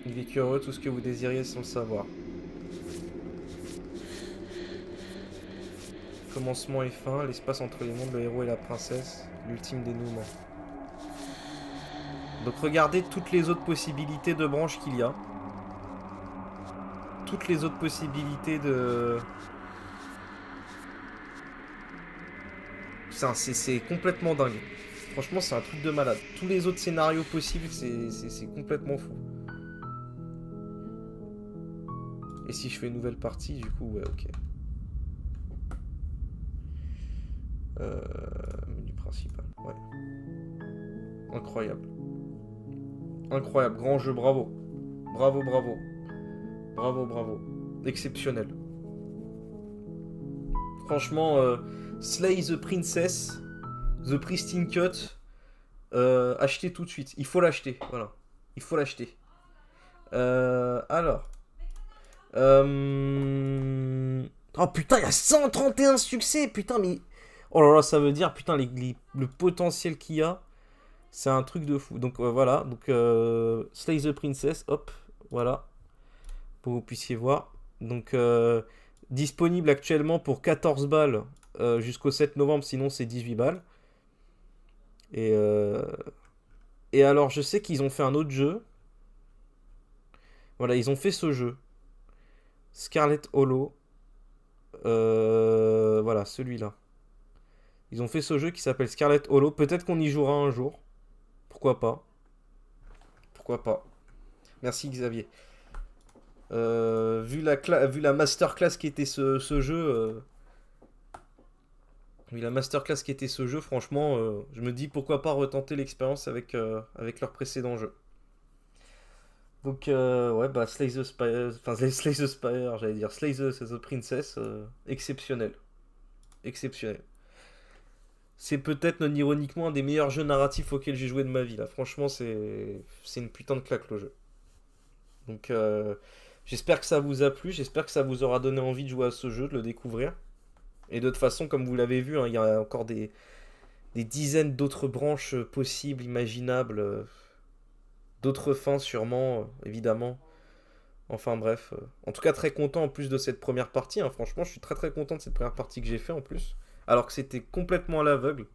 Il est curieux, tout ce que vous désiriez sans le savoir. Commencement et fin, l'espace entre les mondes, le héros et la princesse, l'ultime dénouement. Donc regardez toutes les autres possibilités de branches qu'il y a. Toutes les autres possibilités de... C'est complètement dingue. Franchement, c'est un truc de malade. Tous les autres scénarios possibles, c'est complètement fou. Et si je fais une nouvelle partie, du coup, ouais, ok. Menu principal, ouais. Incroyable. Incroyable, grand jeu, bravo. Bravo, bravo. Bravo, bravo. Exceptionnel. Franchement, Slay the Princess, The Pristine Cut, achetez tout de suite. Il faut l'acheter, voilà. Il faut l'acheter. Alors. Oh putain, il y a 131 succès, putain, mais... Oh là là, ça veut dire, putain, le potentiel qu'il y a, c'est un truc de fou. Donc voilà, donc Slay the Princess, hop, voilà, pour que vous puissiez voir. Donc disponible actuellement pour 14 balles jusqu'au 7 novembre, sinon c'est 18 balles. Et alors, je sais qu'ils ont fait un autre jeu. Voilà, ils ont fait ce jeu. Scarlet Hollow. Voilà, celui-là. Ils ont fait ce jeu qui s'appelle Scarlet Hollow. Peut-être qu'on y jouera un jour. Pourquoi pas. Pourquoi pas. Merci Xavier. Vu la masterclass qui était ce jeu... Vu la masterclass qui était ce jeu, franchement, je me dis pourquoi pas retenter l'expérience avec leur précédent jeu. Donc, ouais, bah, Slay the Spire, enfin, Slay the Spire, j'allais dire, Slay the Princess, exceptionnel. Exceptionnel. C'est peut-être non ironiquement un des meilleurs jeux narratifs auxquels j'ai joué de ma vie, là. Franchement, c'est une putain de claque, le jeu. Donc, j'espère que ça vous a plu, j'espère que ça vous aura donné envie de jouer à ce jeu, de le découvrir. Et de toute façon, comme vous l'avez vu, hein, il y a encore des dizaines d'autres branches possibles, imaginables, d'autres fins sûrement, évidemment. Enfin bref, en tout cas très content en plus de cette première partie, hein. Franchement je suis très très content de cette première partie que j'ai fait en plus. Alors que c'était complètement à l'aveugle.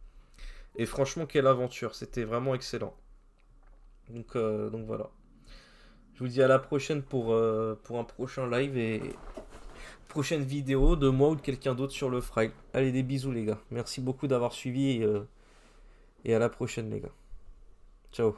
Et franchement quelle aventure, c'était vraiment excellent. Donc voilà. Je vous dis à la prochaine pour un prochain live et prochaine vidéo de moi ou de quelqu'un d'autre sur le Frail. Allez, des bisous les gars. Merci beaucoup d'avoir suivi et à la prochaine les gars. Ciao.